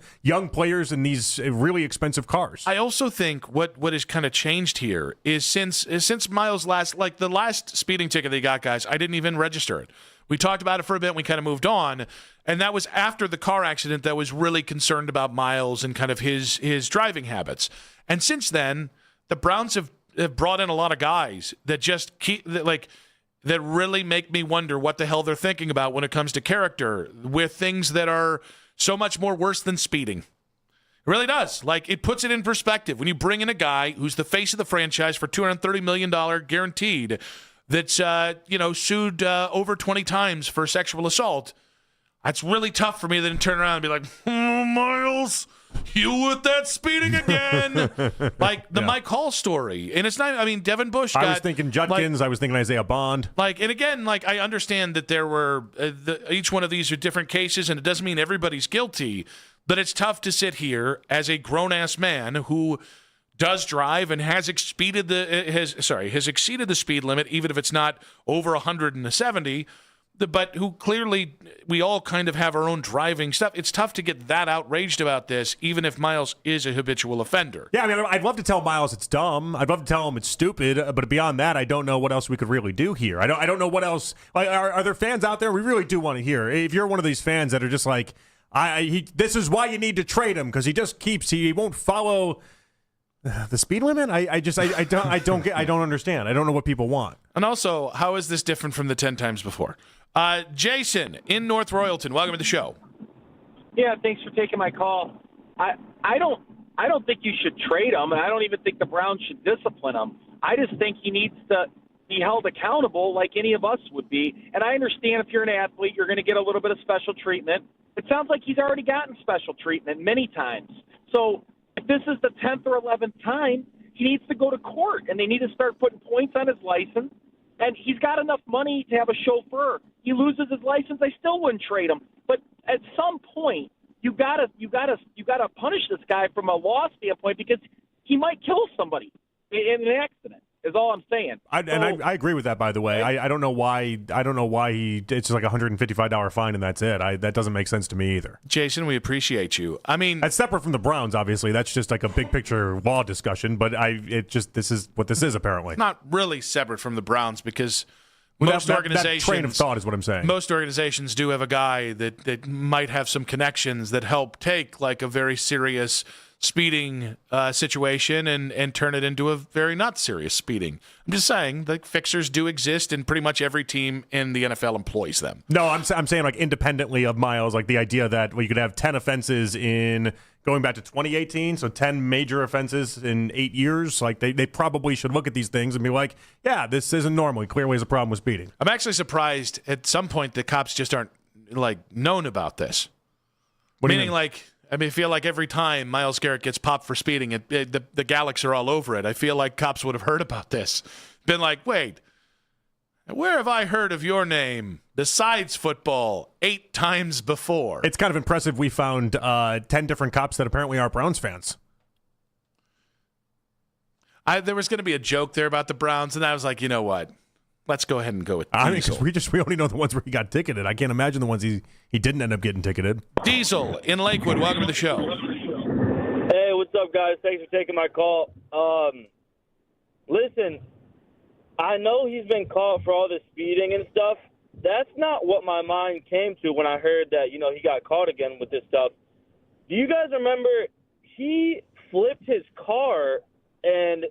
players in these really expensive cars. I also think what has kind of changed here is since Miles' the last speeding ticket they got, guys, I didn't even register it. We talked about it for a bit. We kind of moved on, and that was after the car accident that was really concerned about Miles and kind of his driving habits. And since then, the Browns have brought in a lot of guys that just that really make me wonder what the hell they're thinking about when it comes to character with things that are so much more worse than speeding. It really does. It puts it in perspective. When you bring in a guy who's the face of the franchise for $230 million guaranteed, that's sued over 20 times for sexual assault, that's really tough for me to then turn around and be like, oh, Miles, you with that speeding again. Mike Hall story. And it's not, Devin Bush I was thinking Judkins. I was thinking Isaiah Bond. And again, I understand that there were, each one of these are different cases, and it doesn't mean everybody's guilty, but it's tough to sit here as a grown-ass man who does drive and has exceeded the speed limit, even if it's not over 170, but who clearly, we all kind of have our own driving stuff. It's tough to get that outraged about this, even if Miles is a habitual offender. Yeah, I'd love to tell Miles it's dumb. I'd love to tell him it's stupid, but beyond that, I don't know what else we could really do here. I don't know what else. Are there fans out there? We really do want to hear. If you're one of these fans that are just like, this is why you need to trade him, because he won't follow the speed limit. I don't understand. I don't know what people want. And also, how is this different from the 10 times before? Jason in North Royalton, welcome to the show. Yeah, thanks for taking my call. I don't think you should trade him, and I don't even think the Browns should discipline him. I just think he needs to be held accountable like any of us would be. And I understand if you're an athlete, you're going to get a little bit of special treatment. It sounds like he's already gotten special treatment many times. So if this is the 10th or 11th time, he needs to go to court, and they need to start putting points on his license. And he's got enough money to have a chauffeur. He loses his license, I still wouldn't trade him. But at some point, you gotta punish this guy from a law standpoint, because he might kill somebody in an accident. Is all I'm saying. I agree with that. By the way, I don't know why. It's like $155 fine and that's it. That doesn't make sense to me either. Jason, we appreciate you. That's separate from the Browns. Obviously, that's just like a big picture law discussion. But this is what this is apparently. Not really separate from the Browns, because most organizations. That train of thought is what I'm saying. Most organizations do have a guy that might have some connections that help take like a very serious speeding situation and turn it into a very not serious speeding. I'm just saying the fixers do exist, and pretty much every team in the NFL employs them. No, I'm saying like independently of Miles, like the idea that you could have 10 offenses in going back to 2018, so 10 major offenses in 8 years. Like they probably should look at these things and be like, yeah, this isn't normal. He clearly has a problem with speeding. I'm actually surprised at some point the cops just aren't known about this. Meaning I feel like every time Myles Garrett gets popped for speeding, the Galaxies are all over it. I feel like cops would have heard about this. Been like, wait, where have I heard of your name besides football 8 times before? It's kind of impressive. We found 10 different cops that apparently are Browns fans. There was going to be a joke there about the Browns, and I was like, you know what? Let's go ahead and go with Diesel. We only know the ones where he got ticketed. I can't imagine the ones he didn't end up getting ticketed. Diesel in Lakewood, welcome to the show. Hey, what's up, guys? Thanks for taking my call. Listen, I know he's been caught for all this speeding and stuff. That's not what my mind came to when I heard that, he got caught again with this stuff. Do you guys remember he flipped his car and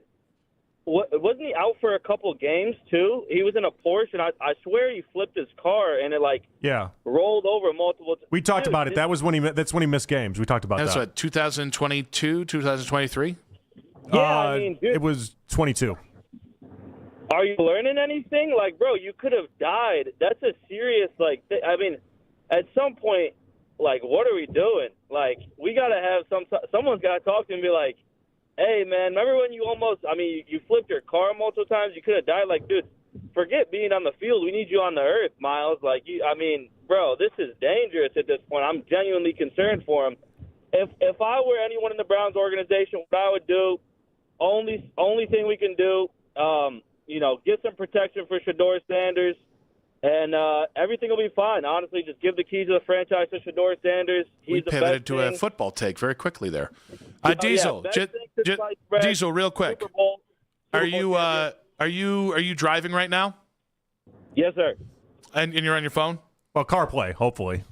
wasn't he out for a couple of games too? He was in a Porsche, and I swear he flipped his car and it rolled over multiple times. We talked about it. That's when he missed games. We talked about that. That's what, 2022, 2023? Yeah, dude, it was 22. Are you learning anything? Bro, you could have died. That's a serious at some point, what are we doing? We gotta have someone's gotta talk to him and be like, hey, man, remember when you almost, you flipped your car multiple times? You could have died. Dude, forget being on the field. We need you on the earth, Miles. Bro, this is dangerous at this point. I'm genuinely concerned for him. If I were anyone in the Browns organization, what I would do, only thing we can do, get some protection for Shedeur Sanders, and everything will be fine. Honestly, just give the keys of the franchise to Shedeur Sanders. We pivoted to a football take very quickly there. Diesel, Diesel, real quick. Are you driving right now? Yes, sir. And you're on your phone? Well, CarPlay, hopefully.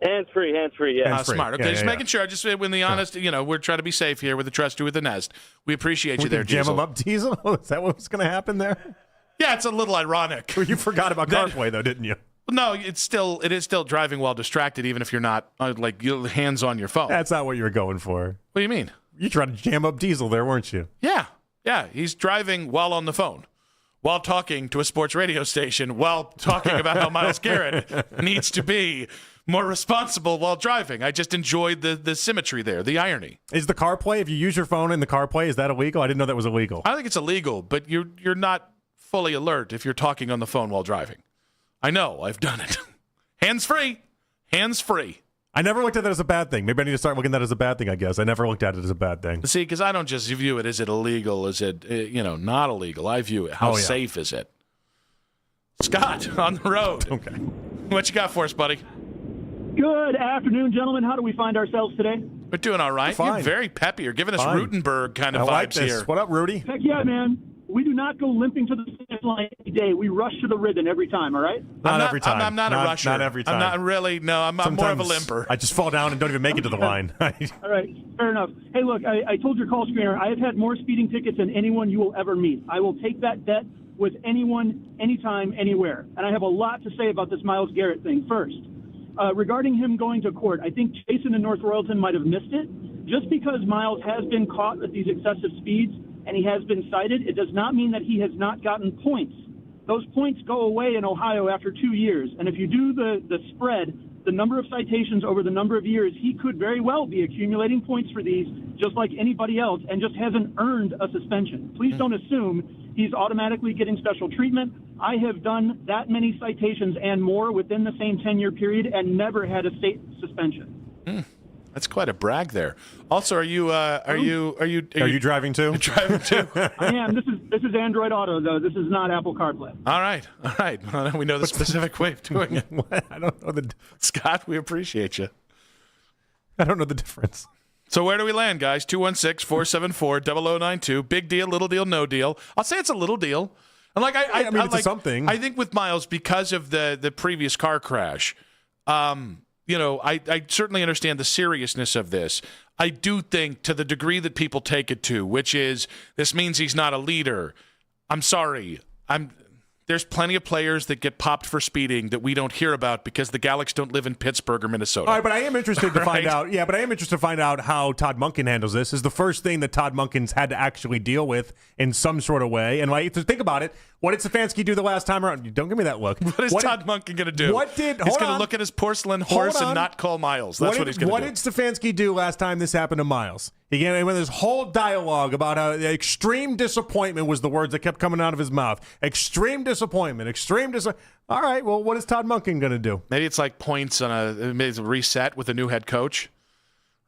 Hands-free, yeah. Smart. Okay, making sure. Just when the honest, we're trying to be safe here with the Trust You with the Nest. We appreciate you there, jam Diesel. him up, Diesel? Is that what's going to happen there? Yeah, it's a little ironic. You forgot about CarPlay, though, didn't you? No, it is still driving while distracted, even if you're not hands on your phone. That's not what you were going for. What do you mean? You tried to jam up Diesel there, weren't you? Yeah. He's driving while on the phone, while talking to a sports radio station, while talking about how Myles Garrett needs to be more responsible while driving. I just enjoyed the symmetry there, the irony. Is the CarPlay, if you use your phone in the CarPlay, is that illegal? I didn't know that was illegal. I think it's illegal, but you're not fully alert if you're talking on the phone while driving. I know. I've done it. Hands-free. Hands-free. I never looked at that as a bad thing. Maybe I need to start looking at that as a bad thing, I guess. I never looked at it as a bad thing. See, because I don't just view it, is it illegal? Is it, not illegal? I view it, how safe is it? Scott, on the road. Okay. What you got for us, buddy? Good afternoon, gentlemen. How do we find ourselves today? We're doing all right. You're very peppy. You're giving us Rutenberg kind of like vibes this. here. What up, Rudy? Heck yeah, man. We do not go limping to the finish line every day. We rush to the ribbon every time, all right? Not every time. I'm not a rusher. Not every time. I'm not really. No, I'm more of a limper. I just fall down and don't even make it to the line. All right, fair enough. Hey, look, I told your call screener I have had more speeding tickets than anyone you will ever meet. I will take that bet with anyone, anytime, anywhere. And I have a lot to say about this Myles Garrett thing. First, regarding him going to court, I think Jason and North Royalton might have missed it. Just because Myles has been caught at these excessive speeds and he has been cited, it does not mean that he has not gotten points. Those points go away in Ohio after 2 years. And if you do the spread, the number of citations over the number of years, he could very well be accumulating points for these just like anybody else and just hasn't earned a suspension. Please don't assume he's automatically getting special treatment. I have done that many citations and more within the same 10-year period and never had a state suspension. That's quite a brag there. Also, are you driving too? Driving too? I am. This is Android Auto though. This is not Apple CarPlay. All right. Well, we know the specific way of doing it. I don't know Scott, we appreciate you. I don't know the difference. So where do we land, guys? 216-474-0092. Big deal, little deal, no deal. I'll say it's a little deal. And I mean, it's something. I think with Myles, because of the previous car crash, I certainly understand the seriousness of this. I do think to the degree that people take it to, which is this means he's not a leader. I'm sorry. There's plenty of players that get popped for speeding that we don't hear about because the Galaxy don't live in Pittsburgh or Minnesota. All right, but I am interested to find out. Yeah, but I am interested to find out how Todd Monken handles this. Is the first thing that Todd Monken's had to actually deal with in some sort of way. And to think about it, what did Stefanski do the last time around? Don't give me that look. What is Todd Monken going to do? He's going to look at his porcelain horse and not call Myles. That's what he's going to do. What did Stefanski do last time this happened to Myles? He went this whole dialogue about how extreme disappointment was the words that kept coming out of his mouth. Extreme disappointment. All right, well, what is Todd Monken going to do? Maybe it's like points on a reset with a new head coach.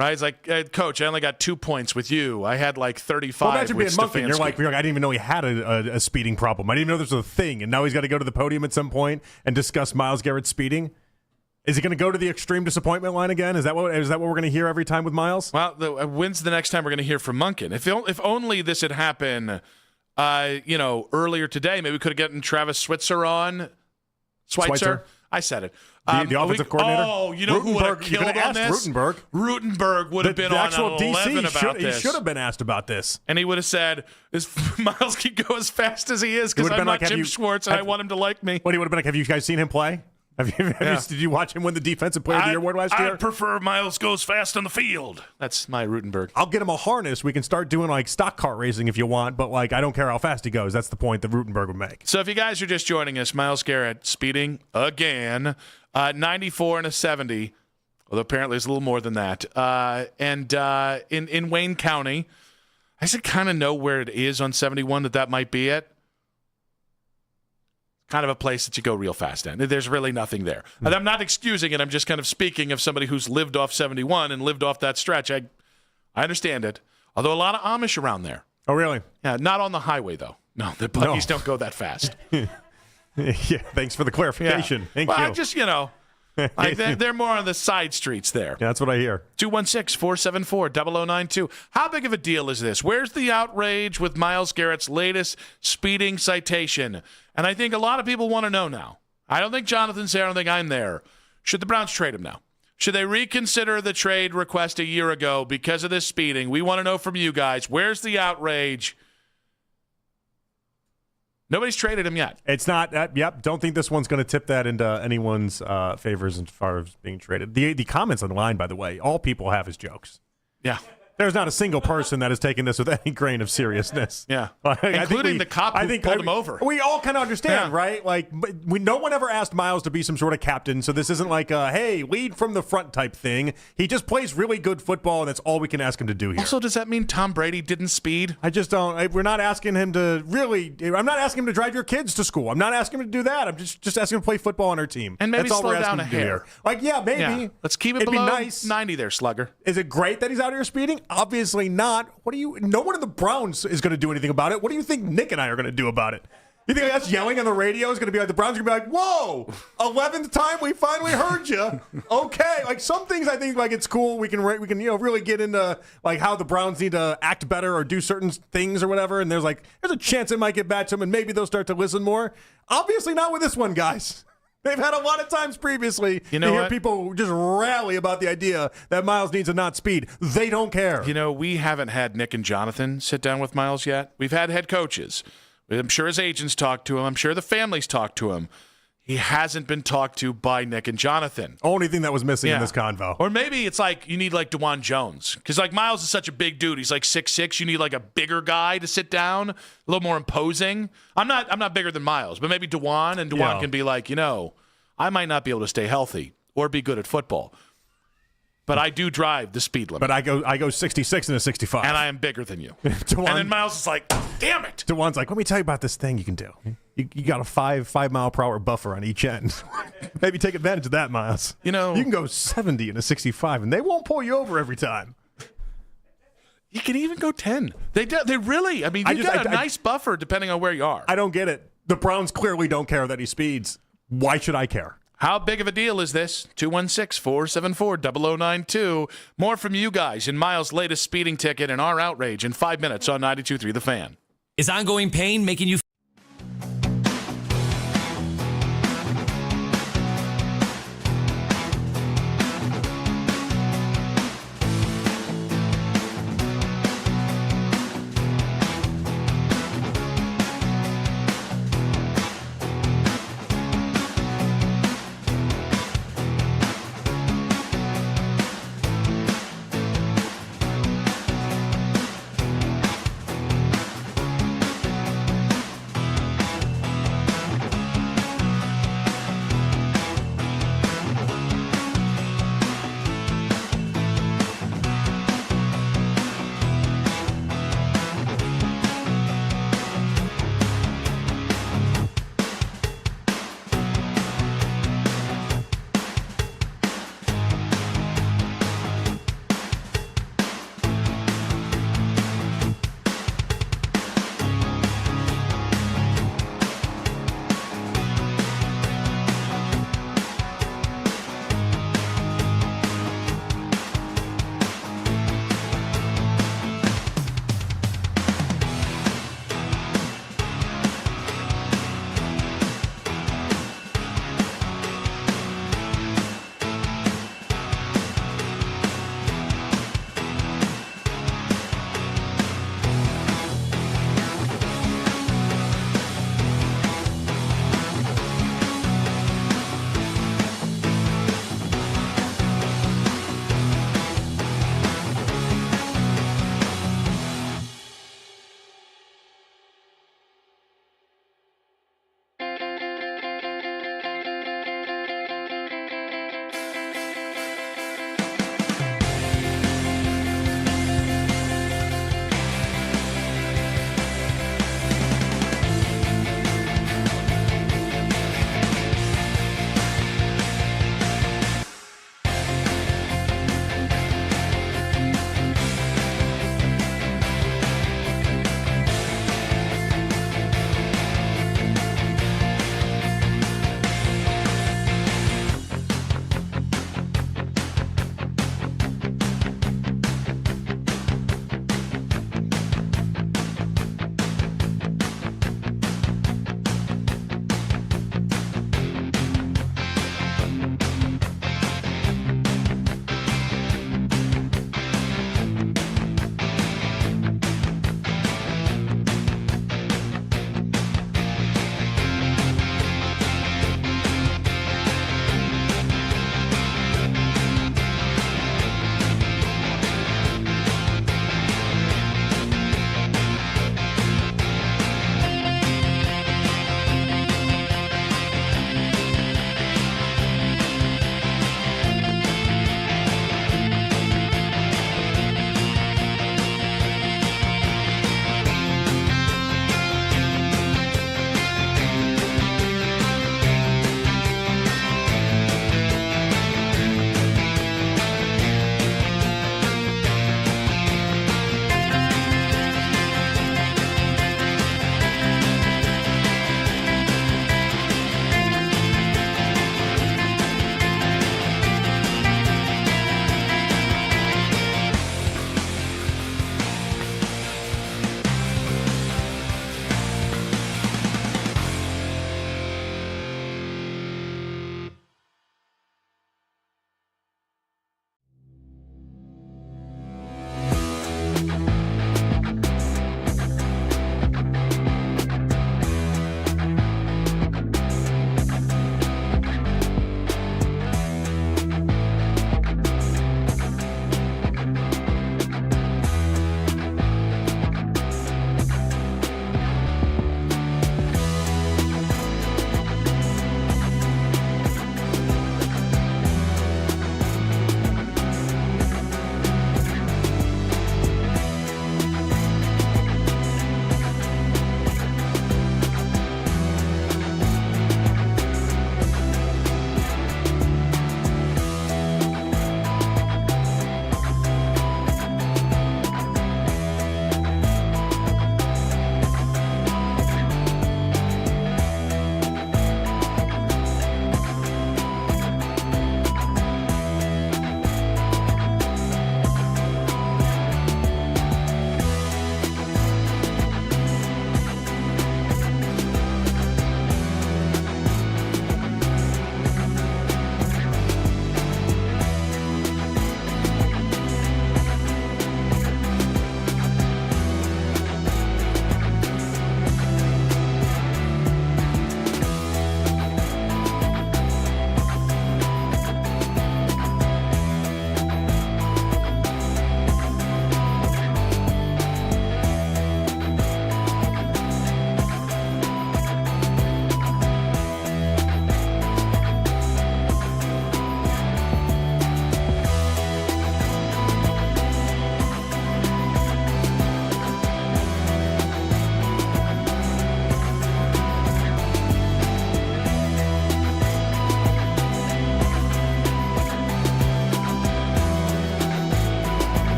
Right? It's like, Coach, I only got 2 points with you. I had like 35 well, imagine with being Monken. You're like, I didn't even know he had a speeding problem. I didn't even know this was a thing. And now he's got to go to the podium at some point and discuss Myles Garrett's speeding. Is he going to go to the extreme disappointment line again? Is that what we're going to hear every time with Myles? Well, when's the next time we're going to hear from Monken? If only this had happened, earlier today, maybe we could have gotten Travis Switzer on. Schweitzer? I said it. The offensive coordinator? Oh, you know who would have killed on this? Rutenberg would have been on actual 11 DC about this. He should have been asked about this. And he would have said, Myles can go as fast as he is because I'm not Jim Schwartz and I want him to like me. What he would have been like, have you guys seen him play? Did you watch him win the Defensive Player of the Year award last year? I prefer Myles goes fast on the field. That's my Rutenberg. I'll get him a harness. We can start doing like stock car racing if you want, but I don't care how fast he goes. That's the point that Rutenberg would make. So if you guys are just joining us, Myles Garrett speeding again, 94 and a 70. Although apparently it's a little more than that. And in Wayne County, I just kind of know where it is on 71 that might be at. kind of a place that you go real fast in. There's really nothing there. And I'm not excusing it. I'm just kind of speaking of somebody who's lived off 71 and lived off that stretch. I understand it. Although a lot of Amish around there. Oh, really? Yeah, not on the highway, though. No, the buggies don't go that fast. Yeah, thanks for the clarification. Thank you. Just, like they're more on the side streets there. Yeah, that's what I hear. 216-474-0092. How big of a deal is this? Where's the outrage with Myles Garrett's latest speeding citation? And I think a lot of people want to know now. I don't think Jonathan's there. I don't think I'm there. Should the Browns trade him now? Should they reconsider the trade request a year ago because of this speeding? We want to know from you guys. Where's the outrage? Nobody's traded him yet. It's not. Don't think this one's going to tip that into anyone's favors as far as being traded. The comments online, by the way, all people have is jokes. Yeah. There's not a single person that has taken this with any grain of seriousness. Yeah. Including the cop who pulled him over. We all kind of understand, right? Like, no one ever asked Myles to be some sort of captain, so this isn't like a, hey, lead from the front type thing. He just plays really good football, and that's all we can ask him to do here. Also, does that mean Tom Brady didn't speed? I just don't. We're not asking him to really. I'm not asking him to drive your kids to school. I'm not asking him to do that. I'm just asking him to play football on our team. And maybe that's all slow we're down asking a him to do hair. here. Like, yeah, maybe. Yeah. Let's keep it It'd below be nice. 90 there, slugger. Is it great that he's out here speeding? Obviously not. No one in the Browns is going to do anything about it. What do you think Nick and I are going to do about it? You think us yelling on the radio is going to be like, the Browns are going to be like, whoa, 11th time we finally heard you. Okay. Like, some things I think, like, it's cool. We can really get into, like, how the Browns need to act better or do certain things or whatever. And there's a chance it might get back to them and maybe they'll start to listen more. Obviously not with this one, guys. They've had a lot of times previously to hear people just rally about the idea that Myles needs to not speed. They don't care. We haven't had Nick and Jonathan sit down with Myles yet. We've had head coaches. I'm sure his agents talked to him. I'm sure the families talked to him. He hasn't been talked to by Nick and Jonathan. Only thing that was missing in this convo. Or maybe it's like you need like DeJuan Jones. Because like Myles is such a big dude. He's like 6'6". You need like a bigger guy to sit down, a little more imposing. I'm not bigger than Myles, but maybe DeJuan, and DeJuan can be like, I might not be able to stay healthy or be good at football. But I do drive the speed limit. But I go 66 and a 65. And I am bigger than you. And then Myles is like, damn it. DeJuan's like, let me tell you about this thing you can do. You got a 5 mile per hour buffer on each end. Maybe take advantage of that, Myles. You can go 70 and a 65, and they won't pull you over every time. You can even go 10. They really, you've got a nice buffer depending on where you are. I don't get it. The Browns clearly don't care that he speeds. Why should I care? How big of a deal is this? 216-474-0092. More from you guys in Myles' latest speeding ticket and our outrage in 5 minutes on 92.3 The Fan. Is ongoing pain making you...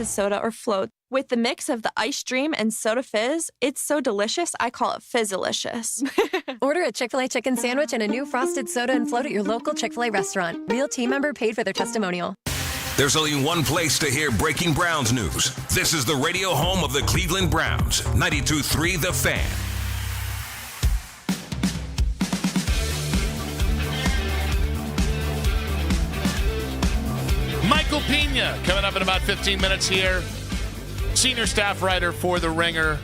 carbonated soda or float. With the mix of the Ice Dream and Soda Fizz, it's so delicious, I call it Fizzalicious. Order a Chick-fil-A chicken sandwich and a new frosted soda and float at your local Chick-fil-A restaurant. Real team member paid for their testimonial. There's only one place to hear breaking Browns news. This is the radio home of the Cleveland Browns. 92.3 The Fan. Michael Pena coming up in about 15 minutes here. Senior staff writer for The Ringer.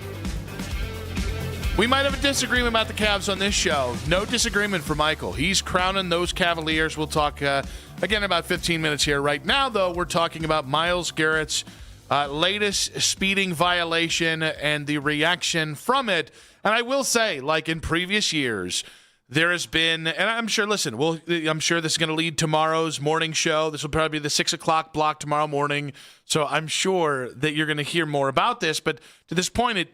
We might have a disagreement about the Cavs on this show. No disagreement for Michael. He's crowning those Cavaliers. We'll talk again in about 15 minutes here. Right now, though, we're talking about Myles Garrett's latest speeding violation and the reaction from it. And I will say, like in previous years, there has been, and I'm sure, listen, I'm sure this is going to lead tomorrow's morning show. This will probably be the 6 o'clock block tomorrow morning. So I'm sure that you're going to hear more about this. But to this point,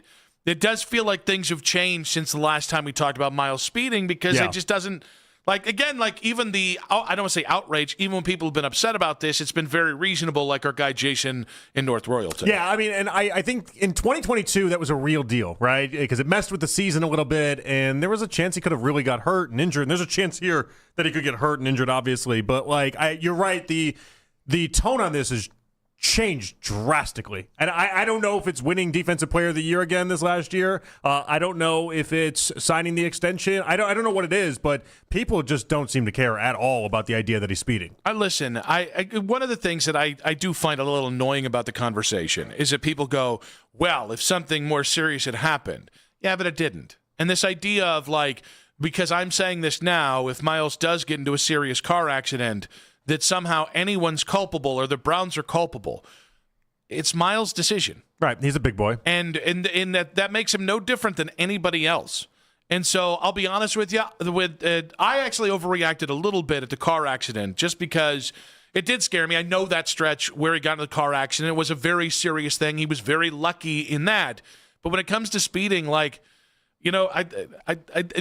it does feel like things have changed since the last time we talked about Myles speeding, because it just doesn't, like, again, like even the, I don't want to say outrage, even when people have been upset about this, it's been very reasonable, like our guy Jason in North Royalton. Yeah, I mean, and I think in 2022, that was a real deal, right? Because it messed with the season a little bit, and there was a chance he could have really got hurt and injured, and there's a chance here that he could get hurt and injured, obviously. But, like, you're right, the tone on this is changed drastically. And I don't know if it's winning Defensive Player of the Year again this last year. I don't know if it's signing the extension. I don't know what it is, but people just don't seem to care at all about the idea that he's speeding. Listen, one of the things that I do find a little annoying about the conversation is that people go, well, if something more serious had happened. Yeah, but it didn't. And this idea of, like, because I'm saying this now, if Myles does get into a serious car accident, that somehow anyone's culpable or the Browns are culpable. It's Myles' decision. Right. He's a big boy. And that makes him no different than anybody else. And so I'll be honest with you, I actually overreacted a little bit at the car accident just because it did scare me. I know that stretch where he got in the car accident. It was a very serious thing. He was very lucky in that. But when it comes to speeding, like, you know, I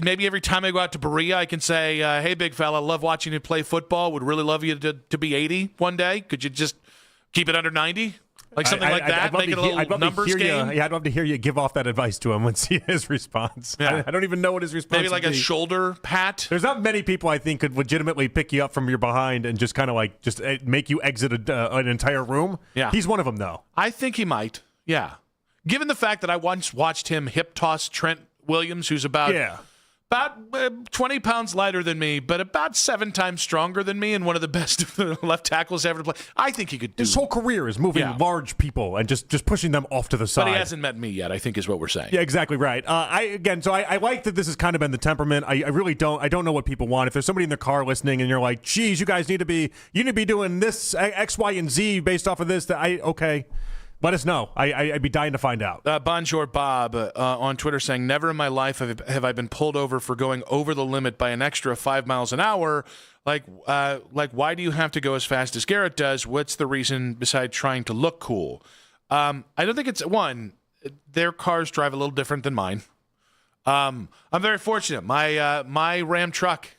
maybe every time I go out to Berea, I can say, hey, big fella, love watching you play football. Would really love you to be 80 one day. Could you just keep it under 90? Like something like that? Make it a little numbers game? I'd love to hear you give off that advice to him and see his response. Yeah. I don't even know what his response Maybe like a shoulder pat? There's not many people I think could legitimately pick you up from your behind and just kind of like just make you exit an entire room. Yeah. He's one of them, though. I think he might, yeah. Given the fact that I once watched him hip toss Trent Williams, who's about 20 pounds lighter than me, but about 7 times stronger than me and one of the best left tackles ever to play. I think he could do his whole career is moving large people and just pushing them off to the side. But he hasn't met me yet, I think is what we're saying. Yeah, exactly right. I like that this has kind of been the temperament. I really don't know what people want. If there's somebody in their car listening and you're like, geez, you guys need to be doing this X, Y, and Z based off of this, okay. Let us know. I'd be dying to find out. Bonjour Bob on Twitter saying, never in my life have I been pulled over for going over the limit by an extra 5 miles an hour. Like, why do you have to go as fast as Garrett does? What's the reason besides trying to look cool? I don't think it's one. Their cars drive a little different than mine. I'm very fortunate. My Ram truck,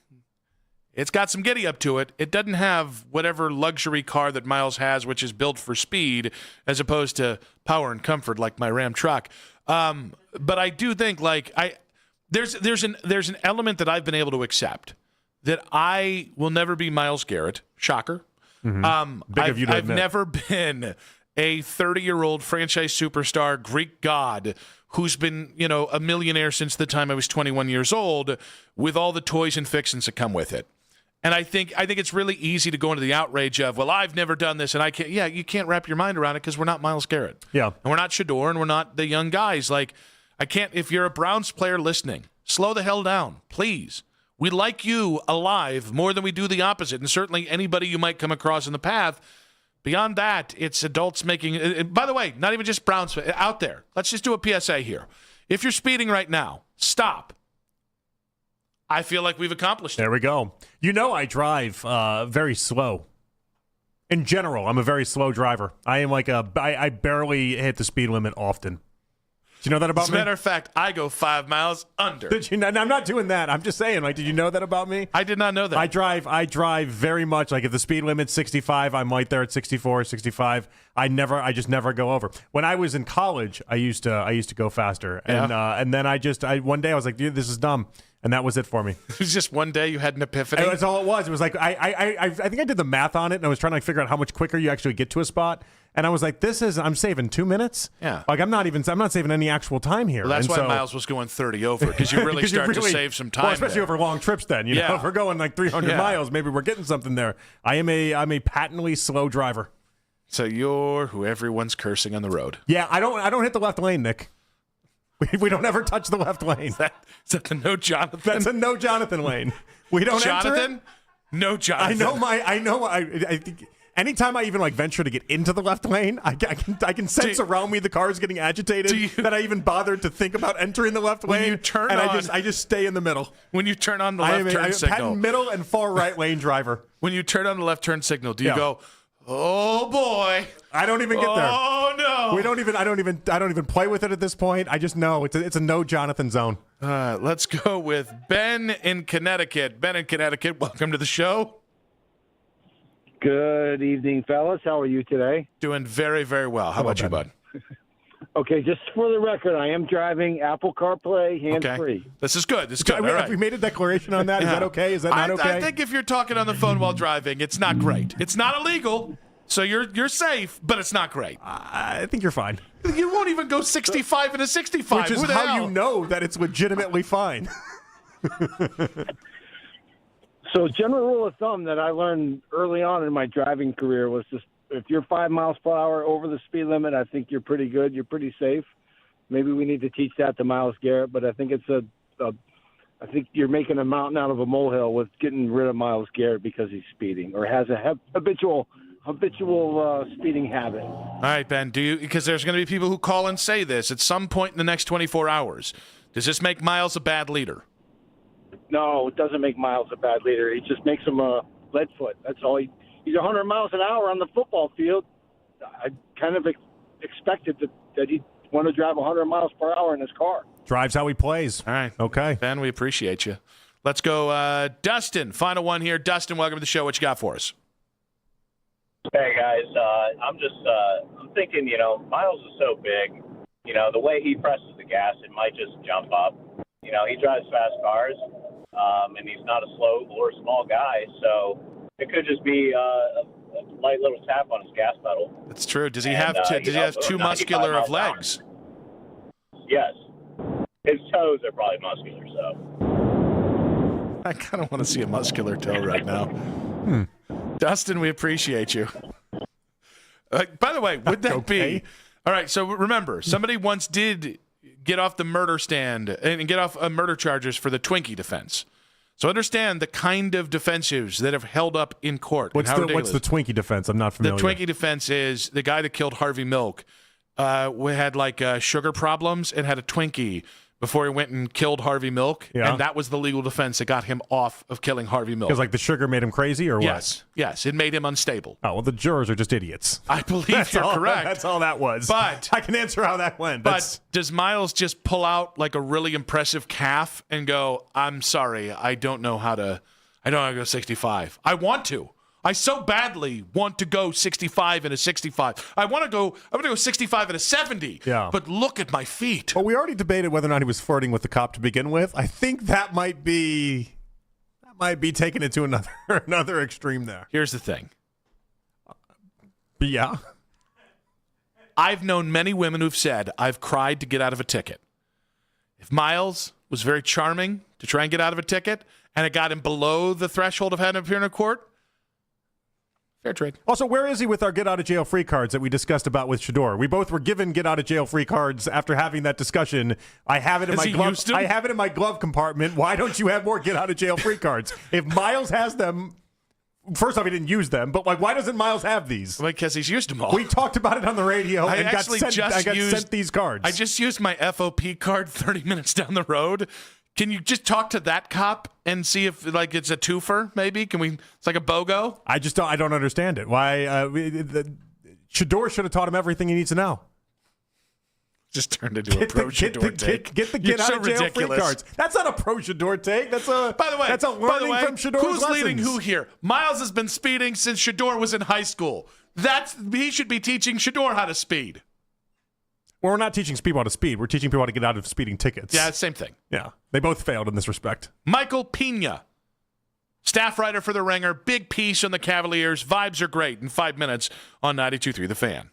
it's got some giddy up to it. It doesn't have whatever luxury car that Myles has, which is built for speed, as opposed to power and comfort like my Ram truck. But I do think there's an element that I've been able to accept that I will never be Myles Garrett. Shocker. Mm-hmm. Big of you to admit. I've never been a 30-year-old franchise superstar Greek god who's been, a millionaire since the time I was 21 years old, with all the toys and fixings that come with it. And I think it's really easy to go into the outrage of, well, I've never done this, and I can't. Yeah, you can't wrap your mind around it because we're not Myles Garrett. Yeah. And we're not Shedeur, and we're not the young guys. Like, I can't. If you're a Browns player listening, slow the hell down, please. We like you alive more than we do the opposite, and certainly anybody you might come across in the path. Beyond that, it's adults making. By the way, not even just Browns out there. Let's just do a PSA here. If you're speeding right now, stop. I feel like we've accomplished it. There we go. I drive very slow. In general, I'm a very slow driver. I am I barely hit the speed limit often. Did you know that about As a me? matter of fact, I go 5 miles under. Did you? I'm not doing that. I'm just saying. Like, did you know that about me? I did not know that. I drive very much. Like, if the speed limit's 65, I'm right there at 64, 65. I just never go over. When I was in college, I used to go faster, and then one day I was like, dude, this is dumb. And that was it for me. It was just one day you had an epiphany. That's all it was. It was like I think I did the math on it, and I was trying to figure out how much quicker you actually get to a spot. And I was like, I'm saving 2 minutes. Yeah. Like I'm not saving any actual time here. Well, that's and why Miles was going 30 over, because you really start to save some time. Well, especially there. over long trips. Then you know, if we're going like 300 miles, maybe we're getting something there. I'm a patently slow driver. So you're who everyone's cursing on the road. Yeah, I don't hit the left lane, Nick. We don't ever touch the left lane. Is that the no Jonathan? That's a no Jonathan lane. We don't Jonathan? enter it. No Jonathan. I think anytime I even like venture to get into the left lane, I can sense around me the cars getting agitated that I even bothered to think about entering the left lane. When you turn and on, I just stay in the middle. When you turn on the left turn signal, patent middle and far right lane driver. When you turn on the left turn signal, do you go, "Oh boy"? I don't even get there. Oh no! I don't even play with it at this point. I just know it's a no Jonathan zone. Let's go with Ben in Connecticut. Ben in Connecticut, welcome to the show. Good evening, fellas. How are you today? Doing very, very well. How about you, bud? Okay, just for the record, I am driving Apple CarPlay hands-free. Okay. This is good. This is good. All right. We made a declaration on that. Is that okay? Is that not okay? I think if you're talking on the phone while driving, it's not great. It's not illegal, so you're safe, but it's not great. I think you're fine. You won't even go 65 in a 65. Which is Who the how hell? you know that it's legitimately fine. So, general rule of thumb that I learned early on in my driving career was just if you're 5 miles per hour over the speed limit, I think you're pretty good. You're pretty safe. Maybe we need to teach that to Myles Garrett, but I think I think you're making a mountain out of a molehill with getting rid of Myles Garrett because he's speeding or has a habitual speeding habit. All right, Ben, because there's going to be people who call and say this at some point in the next 24 hours. Does this make Myles a bad leader? No, it doesn't make Myles a bad leader. It just makes him a lead foot. That's all. He's 100 miles an hour on the football field. I kind of expected that he'd want to drive 100 miles per hour in his car. Drives how he plays. All right. Okay. Ben, we appreciate you. Let's go Dustin. Final one here. Dustin, welcome to the show. What you got for us? Hey, guys. I'm thinking, Myles is so big. The way he presses the gas, it might just jump up. He drives fast cars, and he's not a slow or a small guy, so it could just be a light little tap on his gas pedal. That's true. Does he have too muscular of legs? Yes. His toes are probably muscular, so. I kind of want to see a muscular toe right now. Dustin, we appreciate you. By the way, would that be... All right, so remember, somebody once did get off the murder stand and get off murder charges for the Twinkie defense. So understand the kind of defenses that have held up in court. What's the Twinkie defense? I'm not familiar. The Twinkie defense is the guy that killed Harvey Milk had sugar problems and had a Twinkie before he went and killed Harvey Milk. Yeah. And that was the legal defense that got him off of killing Harvey Milk. Because the sugar made him crazy or what? Yes, it made him unstable. Oh, well, the jurors are just idiots. I believe you're correct. That's all that was. But I can answer how that went. But does Myles just pull out like a really impressive calf and go, I'm sorry, I don't know how to go 65. I want to. I so badly want to go 65 and a 65. I'm going to go 65 and a 70. Yeah. But look at my feet. Well, we already debated whether or not he was flirting with the cop to begin with. I think that might be taking it to another extreme there. Here's the thing. Yeah. I've known many women who've said, I've cried to get out of a ticket. If Myles was very charming to try and get out of a ticket and it got him below the threshold of having to appear in a court, fair trade. Also, where is he with our get-out-of-jail-free cards that we discussed about with Shedeur? We both were given get-out-of-jail-free cards after having that discussion. I have it in my glove. I have it in my glove compartment. Why don't you have more get-out-of-jail-free cards? If Myles has them, first off, he didn't use them, but why doesn't Myles have these? Because he's used them all. We talked about it on the radio and got sent these cards. I just used my FOP card 30 minutes down the road. Can you just talk to that cop and see if it's a twofer? Maybe it's like a BOGO. I don't understand it. Why Shedeur should have taught him everything he needs to know. Just turned into a pro Shador take. Get the You're get out so of jail ridiculous. free cards. That's not a pro Shador take. That's a that's a learning from Shador's who's lessons. leading who here? Miles has been speeding since Shador was in high school. He should be teaching Shador how to speed. Well, we're not teaching people how to speed. We're teaching people how to get out of speeding tickets. Yeah, same thing. Yeah, they both failed in this respect. Michael Pina, staff writer for The Ringer, big piece on the Cavaliers. Vibes are great in 5 minutes on 92.3 The Fan.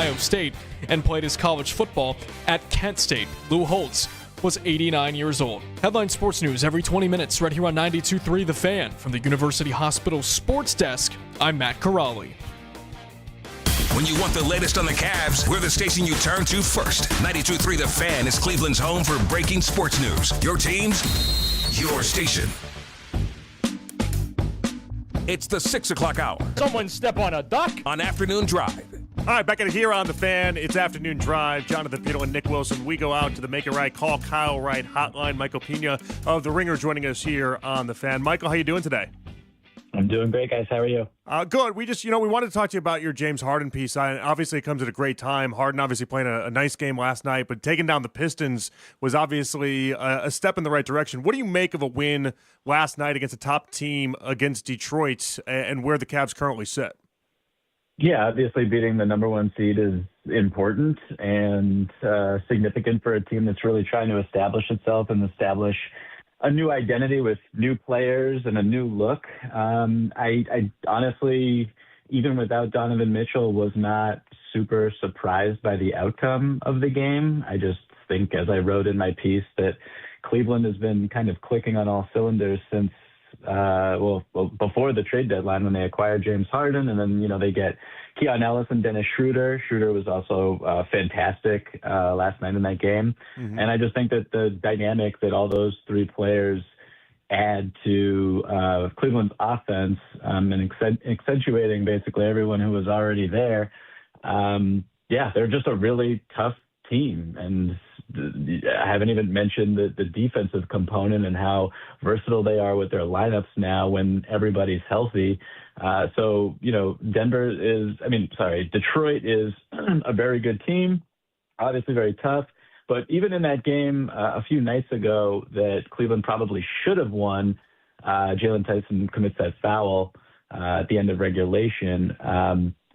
Ohio State and played his college football at Kent State. Lou Holtz was 89 years old. Headline Sports News every 20 minutes right here on 92.3 The Fan. From the University Hospital Sports Desk, I'm Matt Corrali. When you want the latest on the Cavs, we're the station you turn to first. 92.3 The Fan is Cleveland's home for breaking sports news. Your teams, your station. It's the 6 o'clock hour. Someone step on a duck. On Afternoon Drive. All right, back in here on The Fan. It's Afternoon Drive. Jonathan Peterle and Nick Wilson. We go out to the Make It Right, Call Kyle Right hotline. Michael Pina of The Ringer joining us here on The Fan. Michael, how you doing today? I'm doing great, guys. How are you? Good. We just, we wanted to talk to you about your James Harden piece. Obviously, it comes at a great time. Harden obviously playing a nice game last night, but taking down the Pistons was obviously a step in the right direction. What do you make of a win last night against a top team against Detroit and where the Cavs currently sit? Yeah, obviously beating the number one seed is important and significant for a team that's really trying to establish itself and establish a new identity with new players and a new look. I honestly, even without Donovan Mitchell, was not super surprised by the outcome of the game. I just think, as I wrote in my piece, that Cleveland has been kind of clicking on all cylinders since before the trade deadline when they acquired James Harden, and then, they get Keon Ellis and Dennis Schroeder. Schroeder was also fantastic last night in that game. Mm-hmm. And I just think that the dynamic that all those three players add to Cleveland's offense and accentuating basically everyone who was already there, they're just a really tough team. And I haven't even mentioned the defensive component and how versatile they are with their lineups now when everybody's healthy. Detroit is a very good team, obviously very tough. But even in that game a few nights ago that Cleveland probably should have won, Jalen Tyson commits that foul at the end of regulation.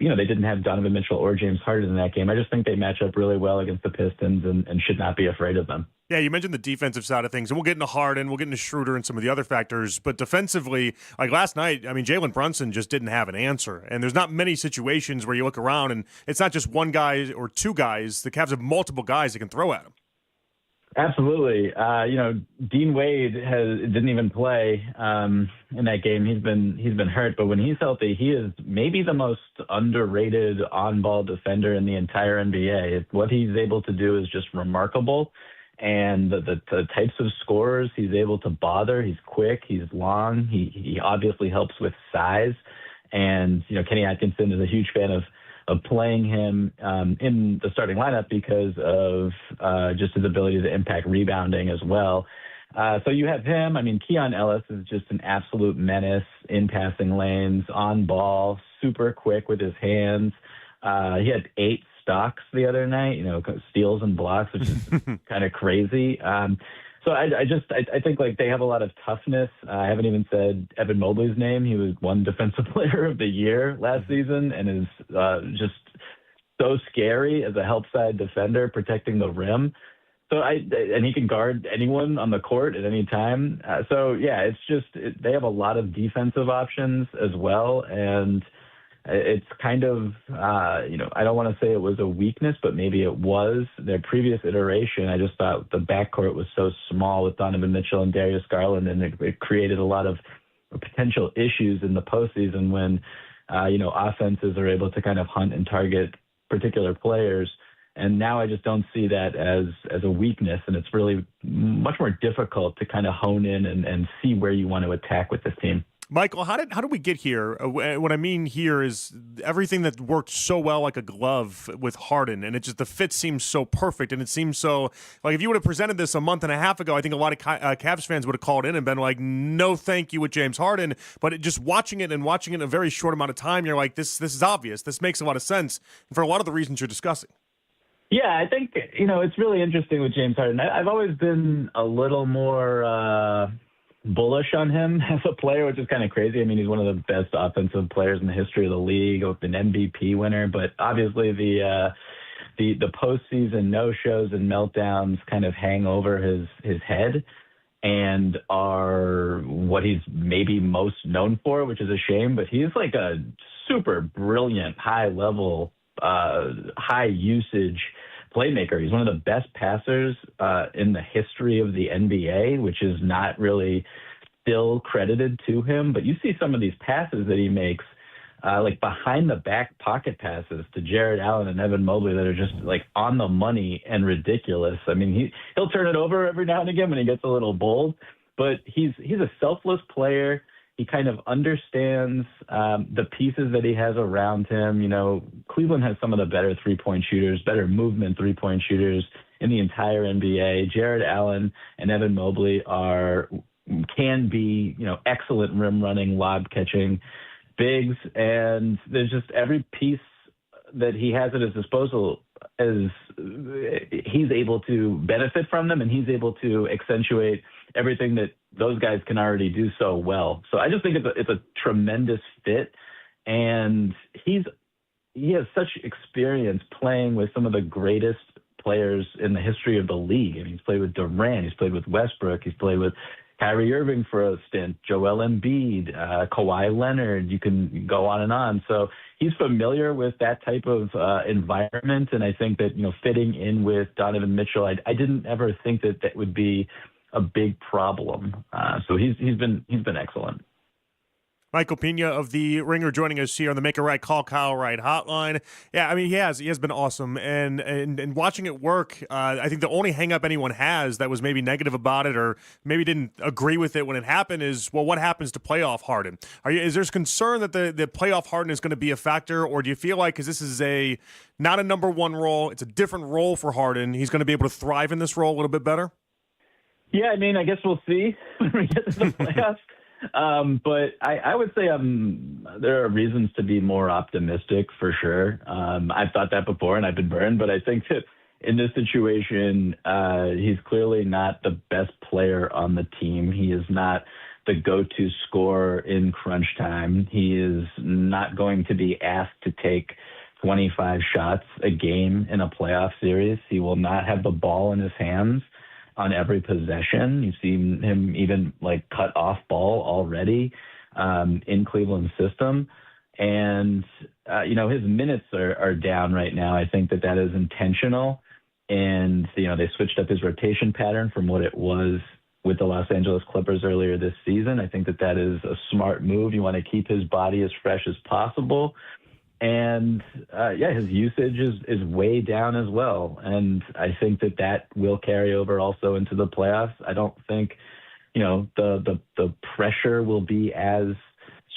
They didn't have Donovan Mitchell or James Harden in that game. I just think they match up really well against the Pistons and should not be afraid of them. Yeah, you mentioned the defensive side of things, and we'll get into Harden, we'll get into Schroeder and some of the other factors. But defensively, like last night, Jalen Brunson just didn't have an answer. And there's not many situations where you look around and it's not just one guy or two guys. The Cavs have multiple guys that can throw at him. Absolutely. Dean Wade didn't even play in that game. He's been hurt, but when he's healthy, he is maybe the most underrated on-ball defender in the entire NBA. What he's able to do is just remarkable. And the types of scorers he's able to bother, he's quick, he's long, he obviously helps with size. And, Kenny Atkinson is a huge fan of playing him in the starting lineup because of just his ability to impact rebounding as well. So you have him. Keon Ellis is just an absolute menace in passing lanes, on ball, super quick with his hands. He had 8 stocks the other night, steals and blocks, which is kind of crazy. So I think like they have a lot of toughness. I haven't even said Evan Mobley's name. He was one Defensive Player of the Year last season and is just so scary as a help side defender protecting the rim. And he can guard anyone on the court at any time. They have a lot of defensive options as well. And it's kind of, I don't want to say it was a weakness, but maybe it was. Their previous iteration, I just thought the backcourt was so small with Donovan Mitchell and Darius Garland, and it created a lot of potential issues in the postseason when, offenses are able to kind of hunt and target particular players. And now I just don't see that as a weakness, and it's really much more difficult to kind of hone in and see where you want to attack with this team. Michael, how did we get here? What I mean here is everything that worked so well like a glove with Harden, and the fit seems so perfect, and it seems so like if you would have presented this a month and a half ago, I think a lot of Cavs fans would have called in and been like, "No, thank you" with James Harden. But just watching it in a very short amount of time, you're like, "This is obvious. This makes a lot of sense," and for a lot of the reasons you're discussing. Yeah, I think it's really interesting with James Harden. I've always been a little more bullish on him as a player, which is kind of crazy. He's one of the best offensive players in the history of the league, an MVP winner, but obviously the postseason no-shows and meltdowns kind of hang over his head and are what he's maybe most known for, which is a shame, but he's like a super brilliant, high-level high usage playmaker. He's one of the best passers in the history of the NBA, which is not really still credited to him. But you see some of these passes that he makes, like behind the back pocket passes to Jared Allen and Evan Mobley that are just like on the money and ridiculous. I mean, he'll turn it over every now and again when he gets a little bold, but he's a selfless player. He kind of understands the pieces that he has around him. You know, Cleveland has some of the better three-point shooters, better movement three-point shooters in the entire NBA. Jared Allen and Evan Mobley can be, you know, excellent rim running, lob catching bigs, and there's just every piece that he has at his disposal as he's able to benefit from them, and he's able to accentuate everything that those guys can already do so well. So I just think it's a tremendous fit, and he has such experience playing with some of the greatest players in the history of the league. I mean, he's played with Durant, he's played with Westbrook, he's played with Kyrie Irving for a stint, Joel Embiid, Kawhi Leonard, you can go on and on. So he's familiar with that type of environment, and I think that, you know, fitting in with Donovan Mitchell, I didn't ever think that would be a big problem. So he's been excellent. Michael Pina of The Ringer joining us here on the Make It Right Call Kyle Wright hotline. Yeah, I mean, he has been awesome. And watching it work, I think the only hang-up anyone has that was maybe negative about it or maybe didn't agree with it when it happened is, well, what happens to playoff Harden? Is there concern that the playoff Harden is going to be a factor, or do you feel like, because this is not a number one role, it's a different role for Harden, he's going to be able to thrive in this role a little bit better? Yeah, I mean, I guess we'll see when we get to the playoffs. But I would say there are reasons to be more optimistic for sure. I've thought that before and I've been burned, but I think that in this situation, he's clearly not the best player on the team. He is not the go-to scorer in crunch time. He is not going to be asked to take 25 shots a game in a playoff series. He will not have the ball in his hands on every possession. You've seen him even like cut off ball already in Cleveland's system. And, you know, his minutes are down right now. I think that is intentional. And, you know, they switched up his rotation pattern from what it was with the Los Angeles Clippers earlier this season. I think that is a smart move. You want to keep his body as fresh as possible. And, his usage is way down as well. And I think that will carry over also into the playoffs. I don't think, you know, the pressure will be as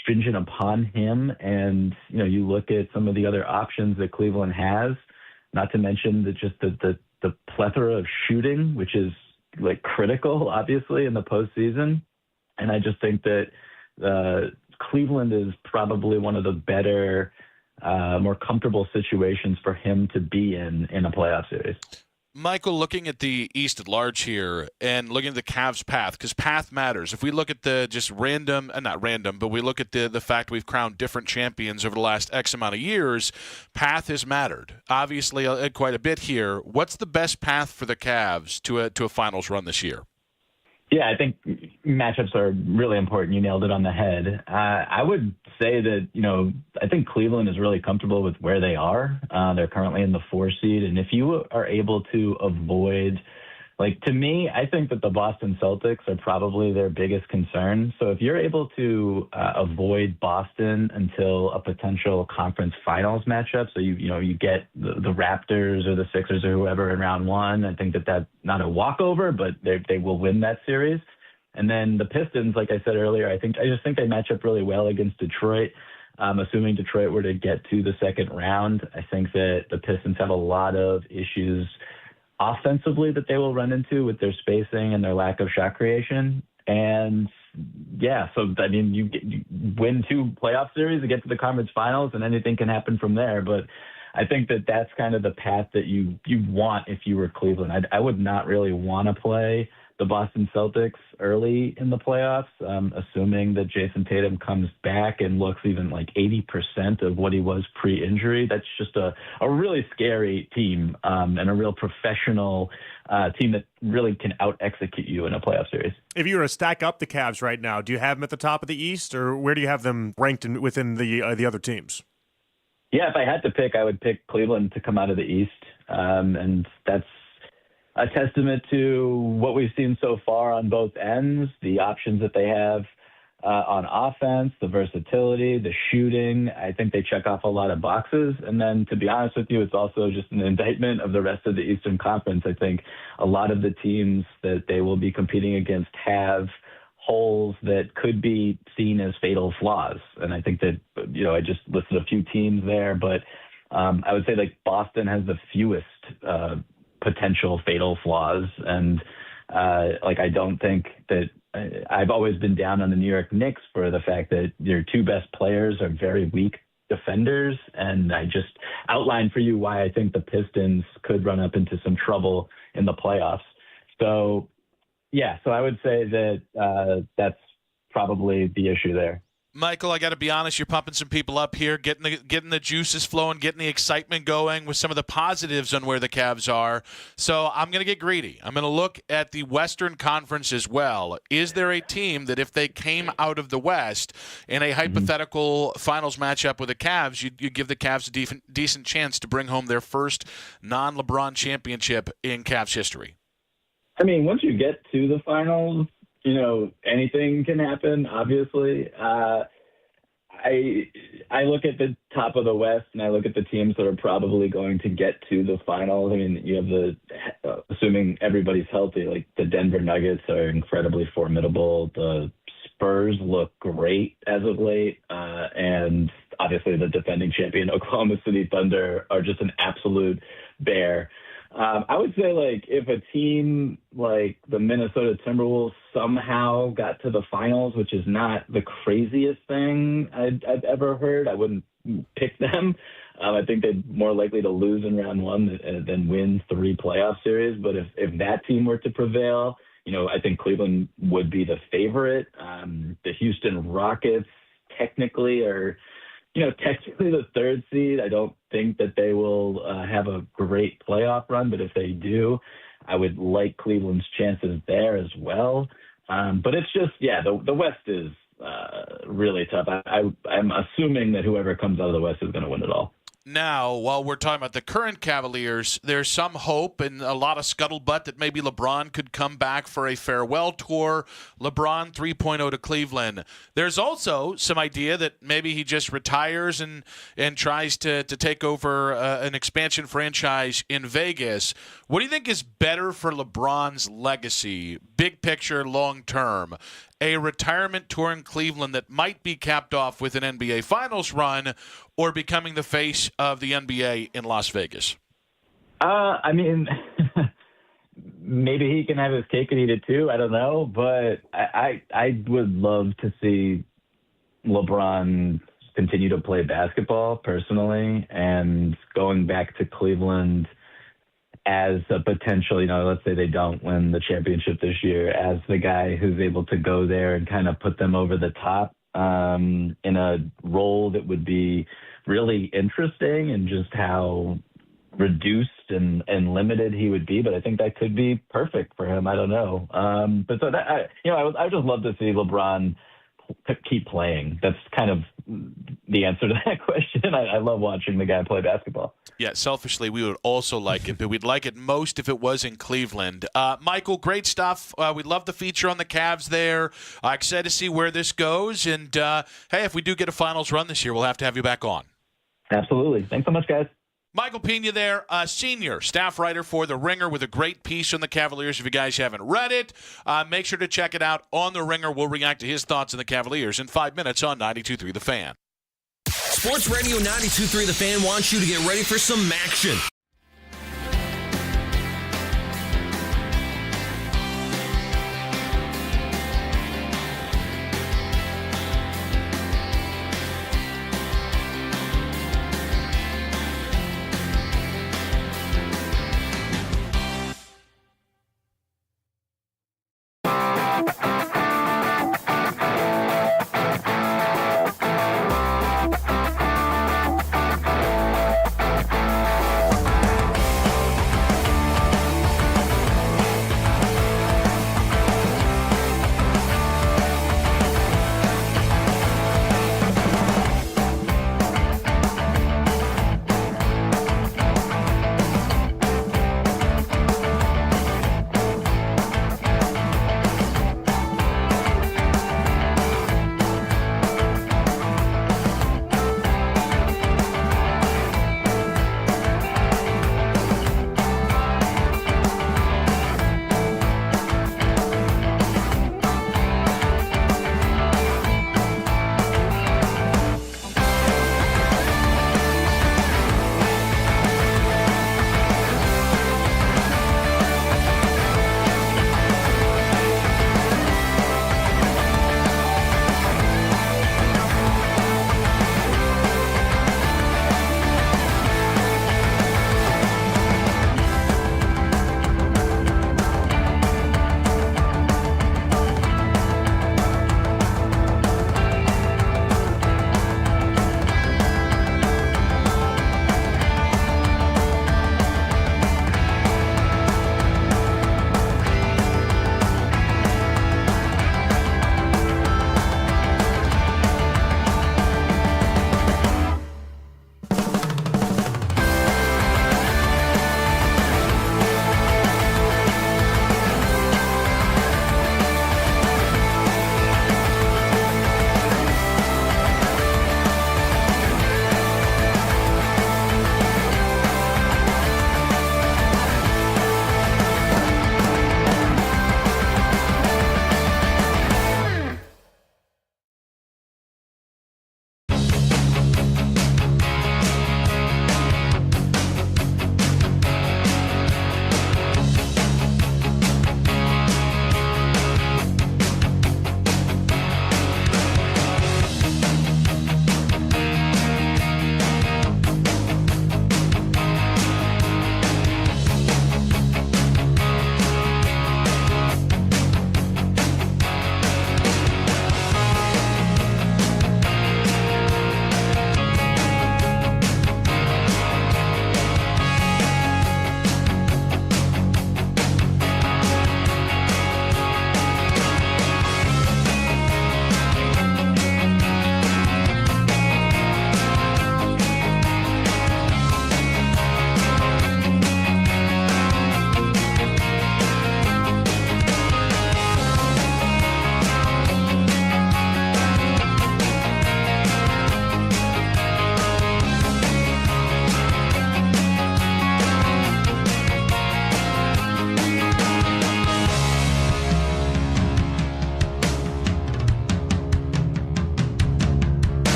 stringent upon him. And, you know, you look at some of the other options that Cleveland has, not to mention the plethora of shooting, which is like critical, obviously, in the postseason. And I just think that Cleveland is probably one of the better, more comfortable situations for him to be in a playoff series. Michael, looking at the East at large here and looking at the Cavs' path, because path matters. If we look at the just random, not random, but we look at the fact we've crowned different champions over the last X amount of years, path has mattered. Obviously, quite a bit here. What's the best path for the Cavs to a finals run this year? Yeah, I think matchups are really important. You nailed it on the head. I would say that, you know, I think Cleveland is really comfortable with where they are. They're currently in the 4 seed. And if you are able to avoid, like, to me, I think that the Boston Celtics are probably their biggest concern. So if you're able to avoid Boston until a potential conference finals matchup, so you get the Raptors or the Sixers or whoever in round 1, I think that's not a walkover, but they will win that series. And then the Pistons, like I said earlier, I just think they match up really well against Detroit. Assuming Detroit were to get to the second round, I think that the Pistons have a lot of issues offensively that they will run into with their spacing and their lack of shot creation. And yeah, so I mean, you win 2 playoff series to get to the conference finals, and anything can happen from there. But I think that's kind of the path that you want if you were Cleveland. I would not really want to play the Boston Celtics early in the playoffs, assuming that Jason Tatum comes back and looks even like 80% of what he was pre-injury. That's just a really scary team and a real professional team that really can out-execute you in a playoff series. If you were to stack up the Cavs right now, do you have them at the top of the East, or where do you have them ranked within the other teams? Yeah, if I had to pick, I would pick Cleveland to come out of the East. And that's a testament to what we've seen so far on both ends, the options that they have on offense, the versatility, the shooting. I think they check off a lot of boxes. And then, to be honest with you, it's also just an indictment of the rest of the Eastern Conference. I think a lot of the teams that they will be competing against have holes that could be seen as fatal flaws. And I think that, I just listed a few teams there, but I would say like Boston has the fewest potential fatal flaws. And I don't think that I've always been down on the New York Knicks for the fact that their two best players are very weak defenders. And I just outlined for you why I think the Pistons could run up into some trouble in the playoffs. So, yeah, so I would say that that's probably the issue there. Michael, I got to be honest, you're pumping some people up here, getting the juices flowing, getting the excitement going with some of the positives on where the Cavs are. So I'm going to get greedy. I'm going to look at the Western Conference as well. Is there a team that if they came out of the West in a hypothetical finals matchup with the Cavs, you give the Cavs a decent chance to bring home their first non-LeBron championship in Cavs history? I mean, once you get to the finals, anything can happen, obviously. I look at the top of the West, and I look at the teams that are probably going to get to the finals. I mean, you have assuming everybody's healthy, like the Denver Nuggets are incredibly formidable. The Spurs look great as of late. And obviously the defending champion Oklahoma City Thunder are just an absolute bear. I would say, if a team like the Minnesota Timberwolves somehow got to the finals, which is not the craziest thing I've ever heard, I wouldn't pick them. I think they're more likely to lose in round one than win 3 playoff series. But if that team were to prevail, I think Cleveland would be the favorite. The Houston Rockets technically are technically the 3rd seed. I don't think that they will have a great playoff run, but if they do, I would like Cleveland's chances there as well. But it's just, the West is really tough. I'm assuming that whoever comes out of the West is going to win it all. Now, while we're talking about the current Cavaliers, there's some hope and a lot of scuttlebutt that maybe LeBron could come back for a farewell tour. LeBron 3.0 to Cleveland. There's also some idea that maybe he just retires and tries to take over an expansion franchise in Vegas. What do you think is better for LeBron's legacy, big picture, long term? A retirement tour in Cleveland that might be capped off with an NBA Finals run, or becoming the face of the NBA in Las Vegas? I mean, maybe he can have his cake and eat it too. I don't know. But I would love to see LeBron continue to play basketball personally, and going back to Cleveland as a potential, let's say they don't win the championship this year, as the guy who's able to go there and kind of put them over the top in a role that would be really interesting, and just how reduced and limited he would be. But I think that could be perfect for him. I don't know. But so that, I would just love to see LeBron keep playing. That's kind of the answer to that question. I love watching the guy play basketball. Yeah, selfishly, we would also like it, but we'd like it most if it was in Cleveland. Michael, great stuff. We'd love the feature on the Cavs there. Excited to see where this goes. And, hey, if we do get a finals run this year, we'll have to have you back on. Absolutely. Thanks so much, guys. Michael Pena there, senior staff writer for The Ringer, with a great piece on the Cavaliers. If you guys haven't read it, make sure to check it out on The Ringer. We'll react to his thoughts on the Cavaliers in 5 minutes on 92.3 The Fan. Sports Radio 92.3 The Fan wants you to get ready for some action.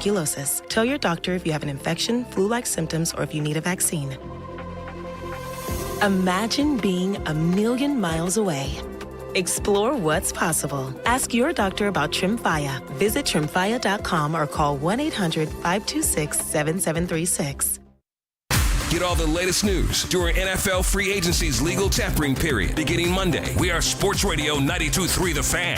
tuberculosis. Tell your doctor if you have an infection, flu-like symptoms, or if you need a vaccine. Imagine being a million miles away. Explore what's possible. Ask your doctor about Tremfya. Visit Tremfya.com or call 1-800-526-7736. Get all the latest news during NFL free agency's legal tampering period beginning Monday. We are Sports Radio 92.3 The Fan.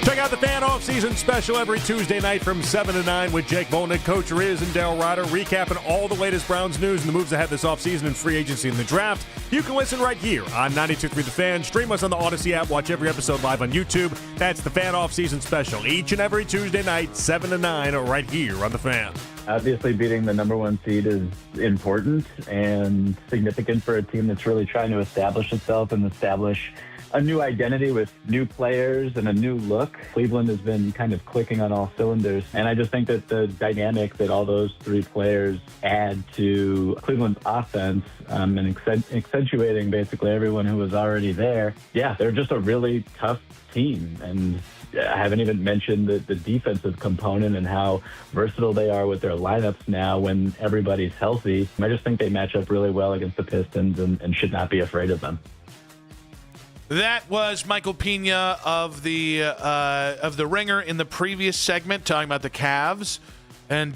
Check out the Fan Off-Season Special every Tuesday night from 7 to 9 with Jake Volnick, Coach Riz, and Daryl Ryder, recapping all the latest Browns news and the moves ahead this offseason in free agency and the draft. You can listen right here on 92.3 The Fan. Stream us on the Odyssey app. Watch every episode live on YouTube. That's the Fan Off-Season Special each and every Tuesday night, 7 to 9, right here on The Fan. Obviously, beating the number one seed is important and significant for a team that's really trying to establish itself and establish a new identity with new players and a new look. Cleveland has been kind of clicking on all cylinders, and I just think that the dynamic that all those three players add to Cleveland's offense and accentuating basically everyone who was already there, they're just a really tough team. And I haven't even mentioned the defensive component and how versatile they are with their lineups now when everybody's healthy. I just think they match up really well against the Pistons and should not be afraid of them. That was Michael Pena of the Ringer in the previous segment, talking about the Cavs, and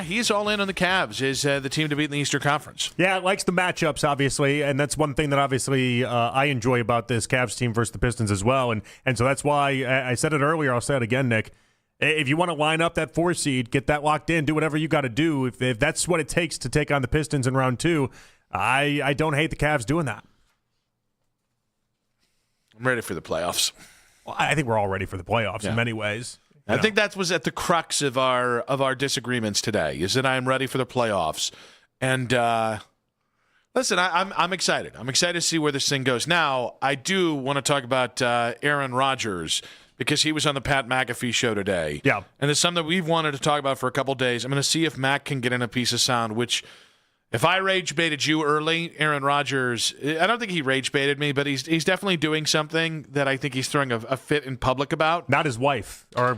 he's all in on the Cavs as the team to beat in the Eastern Conference. Yeah, it likes the matchups, obviously, and that's one thing that obviously I enjoy about this Cavs team versus the Pistons as well, and so that's why I said it earlier. I'll say it again, Nick. If you want to line up that 4 seed, get that locked in, do whatever you got to do. If that's what it takes to take on the Pistons in round 2, I don't hate the Cavs doing that. I'm ready for the playoffs. Well, I think we're all ready for the playoffs in many ways. I think that was at the crux of our disagreements today, is that I'm ready for the playoffs. And listen, I'm excited. I'm excited to see where this thing goes. Now, I do want to talk about Aaron Rodgers because he was on the Pat McAfee show today. Yeah. And it's something that we've wanted to talk about for a couple days. I'm going to see if Mac can get in a piece of sound, which – if I rage baited you early, Aaron Rodgers, I don't think he rage baited me, but he's definitely doing something that I think he's throwing a fit in public about. Not his wife, or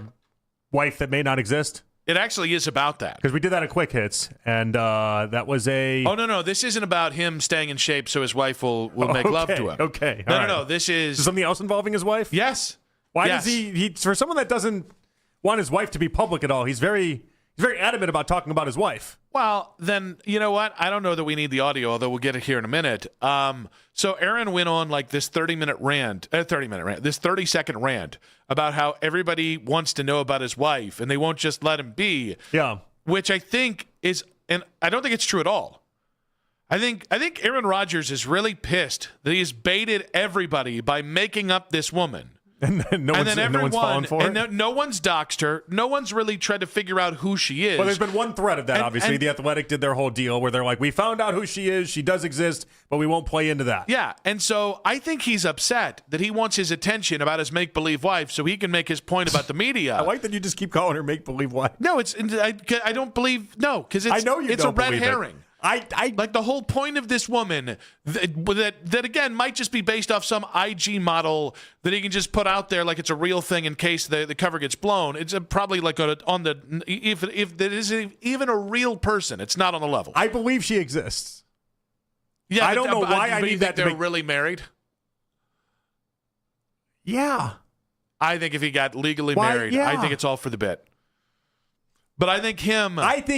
wife that may not exist. It actually is about that. Because we did that at Quick Hits, and that was a... Oh, no, this isn't about him staying in shape so his wife will make love to him. Okay, No, this is... Something else involving his wife? Yes. Why does he... For someone that doesn't want his wife to be public at all, he's very adamant about talking about his wife. Well, then, you know what? I don't know that we need the audio, although we'll get it here in a minute. So Aaron went on like this 30-second rant about how everybody wants to know about his wife, and they won't just let him be. Yeah. Which I think is, and I don't think it's true at all. I think Aaron Rodgers is really pissed that he's baited everybody by making up this woman. And no one's fallen for it? No one's doxed her. No one's really tried to figure out who she is. Well, there's been one thread of that, obviously. The Athletic did their whole deal where they're like, we found out who she is. She does exist, but we won't play into that. Yeah, and so I think he's upset that he wants his attention about his make-believe wife so he can make his point about the media. I like that you just keep calling her make-believe wife. No, I don't believe, no, because it's a red herring. I like the whole point of this woman that again might just be based off some IG model that he can just put out there like it's a real thing in case the cover gets blown. It's probably like if there is even a real person, it's not on the level. I believe she exists. Yeah, I don't know why I need that. They're really married. Yeah, I think if he got legally married, I think it's all for the bit. But I think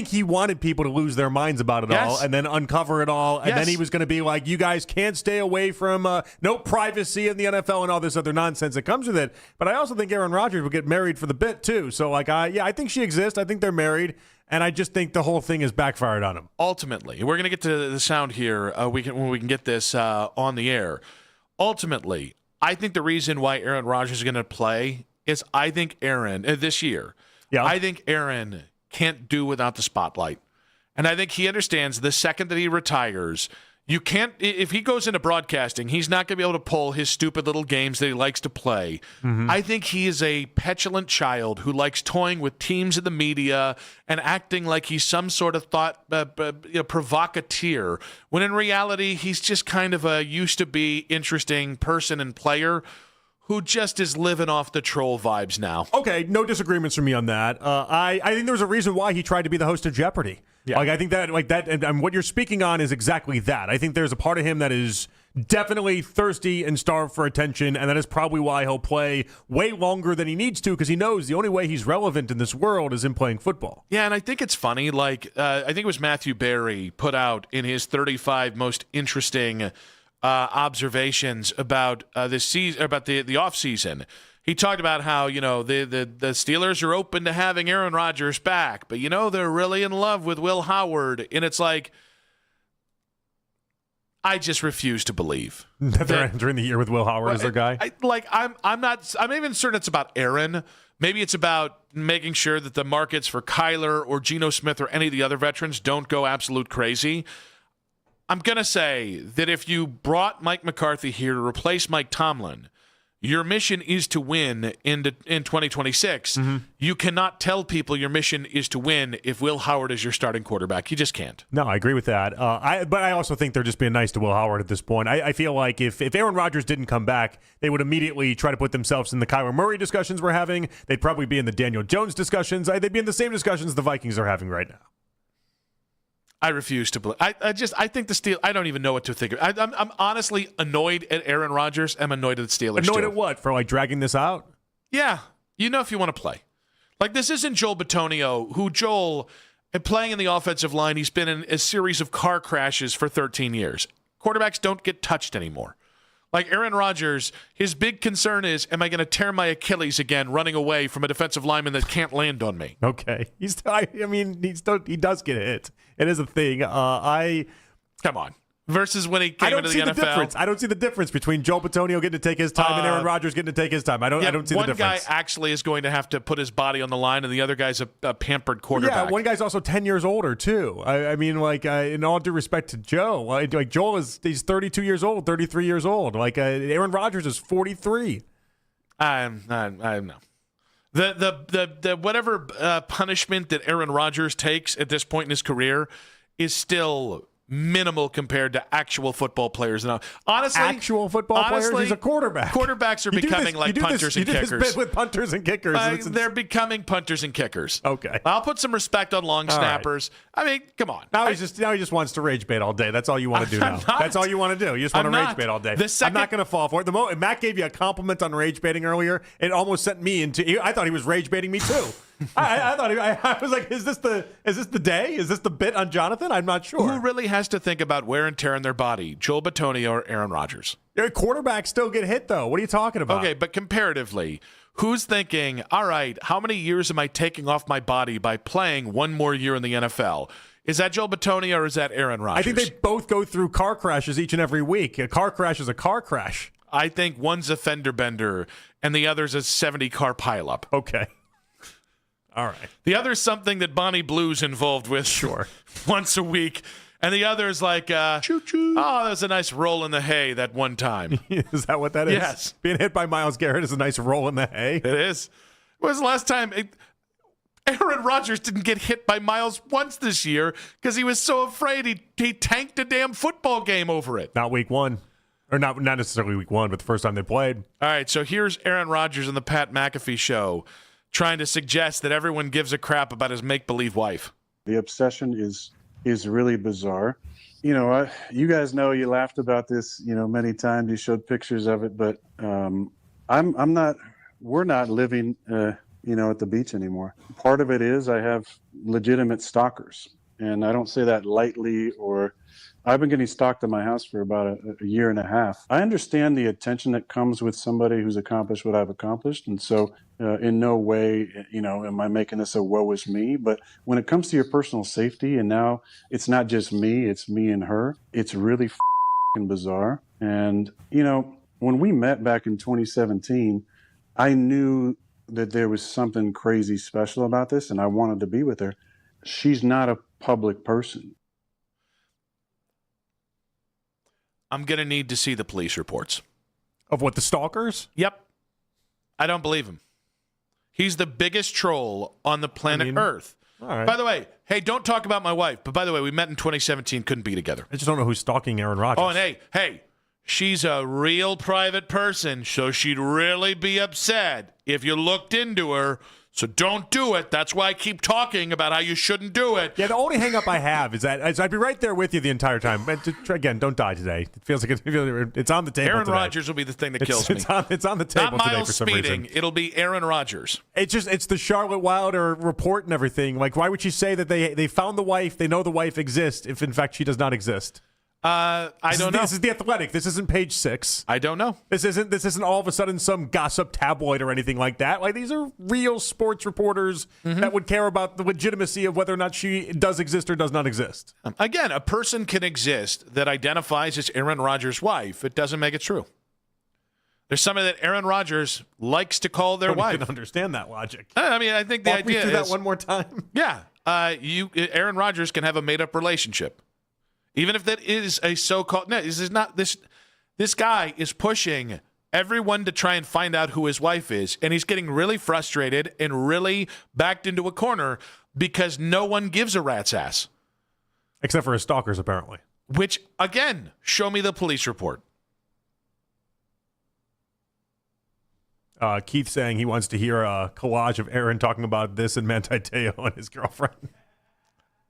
he wanted people to lose their minds about it all and then uncover it all. And then he was going to be like, you guys can't stay away from no privacy in the NFL and all this other nonsense that comes with it. But I also think Aaron Rodgers would get married for the bit too. So I think she exists. I think they're married. And I just think the whole thing is backfired on him. Ultimately, we're going to get to the sound here when we can get this on the air. Ultimately, I think the reason why Aaron Rodgers is going to play is I think Aaron this year. Yeah. I think Aaron can't do without the spotlight. And I think he understands the second that he retires, you can't, if he goes into broadcasting, he's not going to be able to pull his stupid little games that he likes to play. Mm-hmm. I think he is a petulant child who likes toying with teams in the media and acting like he's some sort of provocateur, when in reality, he's just kind of a used to be interesting person and player who just is living off the troll vibes now. Okay, no disagreements from me on that. I think there's a reason why he tried to be the host of Jeopardy. Yeah. I think that, and what you're speaking on is exactly that. I think there's a part of him that is definitely thirsty and starved for attention, and that is probably why he'll play way longer than he needs to, because he knows the only way he's relevant in this world is in playing football. Yeah, and I think it's funny. Like, I think it was Matthew Berry put out in his 35 most interesting observations about this season, about the off season. He talked about how, the Steelers are open to having Aaron Rodgers back, but they're really in love with Will Howard, and it's like, I just refuse to believe that they're entering the year with Will Howard as their guy. I'm even certain it's about Aaron. Maybe it's about making sure that the markets for Kyler or Geno Smith or any of the other veterans don't go absolute crazy. I'm going to say that if you brought Mike McCarthy here to replace Mike Tomlin, your mission is to win in 2026. Mm-hmm. You cannot tell people your mission is to win if Will Howard is your starting quarterback. You just can't. No, I agree with that. But I also think they're just being nice to Will Howard at this point. I feel like if Aaron Rodgers didn't come back, they would immediately try to put themselves in the Kyler Murray discussions we're having. They'd probably be in the Daniel Jones discussions. They'd be in the same discussions the Vikings are having right now. I refuse to believe. I think the Steelers. I don't even know what to think of. I'm honestly annoyed at Aaron Rodgers. I'm annoyed at the Steelers. Annoyed at what? For dragging this out? Yeah. If you want to play. This isn't Joel Bitonio, who playing in the offensive line, he's been in a series of car crashes for 13 years. Quarterbacks don't get touched anymore. Aaron Rodgers, his big concern is, am I going to tear my Achilles again running away from a defensive lineman that can't land on me? Okay. He does get hit. It is a thing. Come on. Versus when he came into the NFL. I don't see the difference between Joel Bitonio getting to take his time and Aaron Rodgers getting to take his time. I don't see the difference. One guy actually is going to have to put his body on the line, and the other guy's a pampered quarterback. Yeah, one guy's also 10 years older, too. In all due respect to Joe, Joel he's 32 years old, 33 years old. Aaron Rodgers is 43. I know. The whatever punishment that Aaron Rodgers takes at this point in his career is still minimal compared to actual football players. Now, honestly, actual football players, he's a quarterback. Quarterbacks are becoming punters and kickers. You do this bit with punters and kickers. They're becoming punters and kickers. Okay, I'll put some respect on long snappers. Right. Come on. Now he just wants to rage bait all day. That's all you want to do now. That's all you want to do. You just want to rage bait all day. I'm not going to fall for it. The moment Matt gave you a compliment on rage baiting earlier, it almost sent me into. I thought he was rage baiting me too. I was like, is this the day? Is this the bit on Jonathan? I'm not sure. Who really has to think about wear and tear in their body? Joel Bitonio or Aaron Rodgers? Quarterbacks still get hit, though. What are you talking about? Okay, but comparatively, who's thinking, all right, how many years am I taking off my body by playing one more year in the NFL? Is that Joel Bitonio or is that Aaron Rodgers? I think they both go through car crashes each and every week. A car crash is a car crash. I think one's a fender bender and the other's a 70-car pileup. Okay. All right. The other's something that Bonnie Blue's involved with once a week. And the other's like, choo-choo. Oh, there's a nice roll in the hay that one time. Is that what that is? Yes. Being hit by Myles Garrett is a nice roll in the hay? It is. When was the last time Aaron Rodgers didn't get hit by Myles once this year because he was so afraid he tanked a damn football game over it? Not week one. Or not necessarily week one, but the first time they played. All right, so here's Aaron Rodgers on the Pat McAfee show trying to suggest that everyone gives a crap about his make-believe wife. The obsession is really bizarre. You guys know you laughed about this, many times. You showed pictures of it, but we're not living, at the beach anymore. Part of it is I have legitimate stalkers, and I don't say that lightly I've been getting stalked in my house for about a year and a half. I understand the attention that comes with somebody who's accomplished what I've accomplished. And so in no way, am I making this a woe is me? But when it comes to your personal safety, and now it's not just me, it's me and her, it's really bizarre. And, when we met back in 2017, I knew that there was something crazy special about this, and I wanted to be with her. She's not a public person. I'm going to need to see the police reports. Of what, the stalkers? Yep. I don't believe him. He's the biggest troll on the planet Earth. All right. By the way, hey, don't talk about my wife. But by the way, we met in 2017, couldn't be together. I just don't know who's stalking Aaron Rodgers. Oh, and hey, She's a real private person, so she'd really be upset if you looked into her. So don't do it. That's why I keep talking about how you shouldn't do it. Yeah, the only hang-up I have is that I'd be right there with you the entire time. But again, don't die today. It feels like it's on the table Aaron today. Rodgers will be the thing that kills me. It's on the table Not today Miles for some speeding. reason. It'll be Aaron Rodgers. It's the Charlotte Wilder report and everything. Like, why would she say that they found the wife, they know the wife exists, if in fact she does not exist? I don't know. This is The Athletic. This isn't Page 6. I don't know. This isn't all of a sudden some gossip tabloid or anything like that. Like, these are real sports reporters that would care about the legitimacy of whether or not she does exist or does not exist. Again, a person can exist that identifies as Aaron Rodgers' wife. It doesn't make it true. There's somebody that Aaron Rodgers likes to call their wife. I can understand that logic. I mean, I think the Walk me idea through is that one more time. Yeah, Aaron Rodgers can have a made-up relationship, even if that is a so-called. No, this is not this. This guy is pushing everyone to try and find out who his wife is, and he's getting really frustrated and really backed into a corner because no one gives a rat's ass, except for his stalkers, apparently. Which again, show me the police report. Keith saying he wants to hear a collage of Aaron talking about this and Manti Te'o and his girlfriend.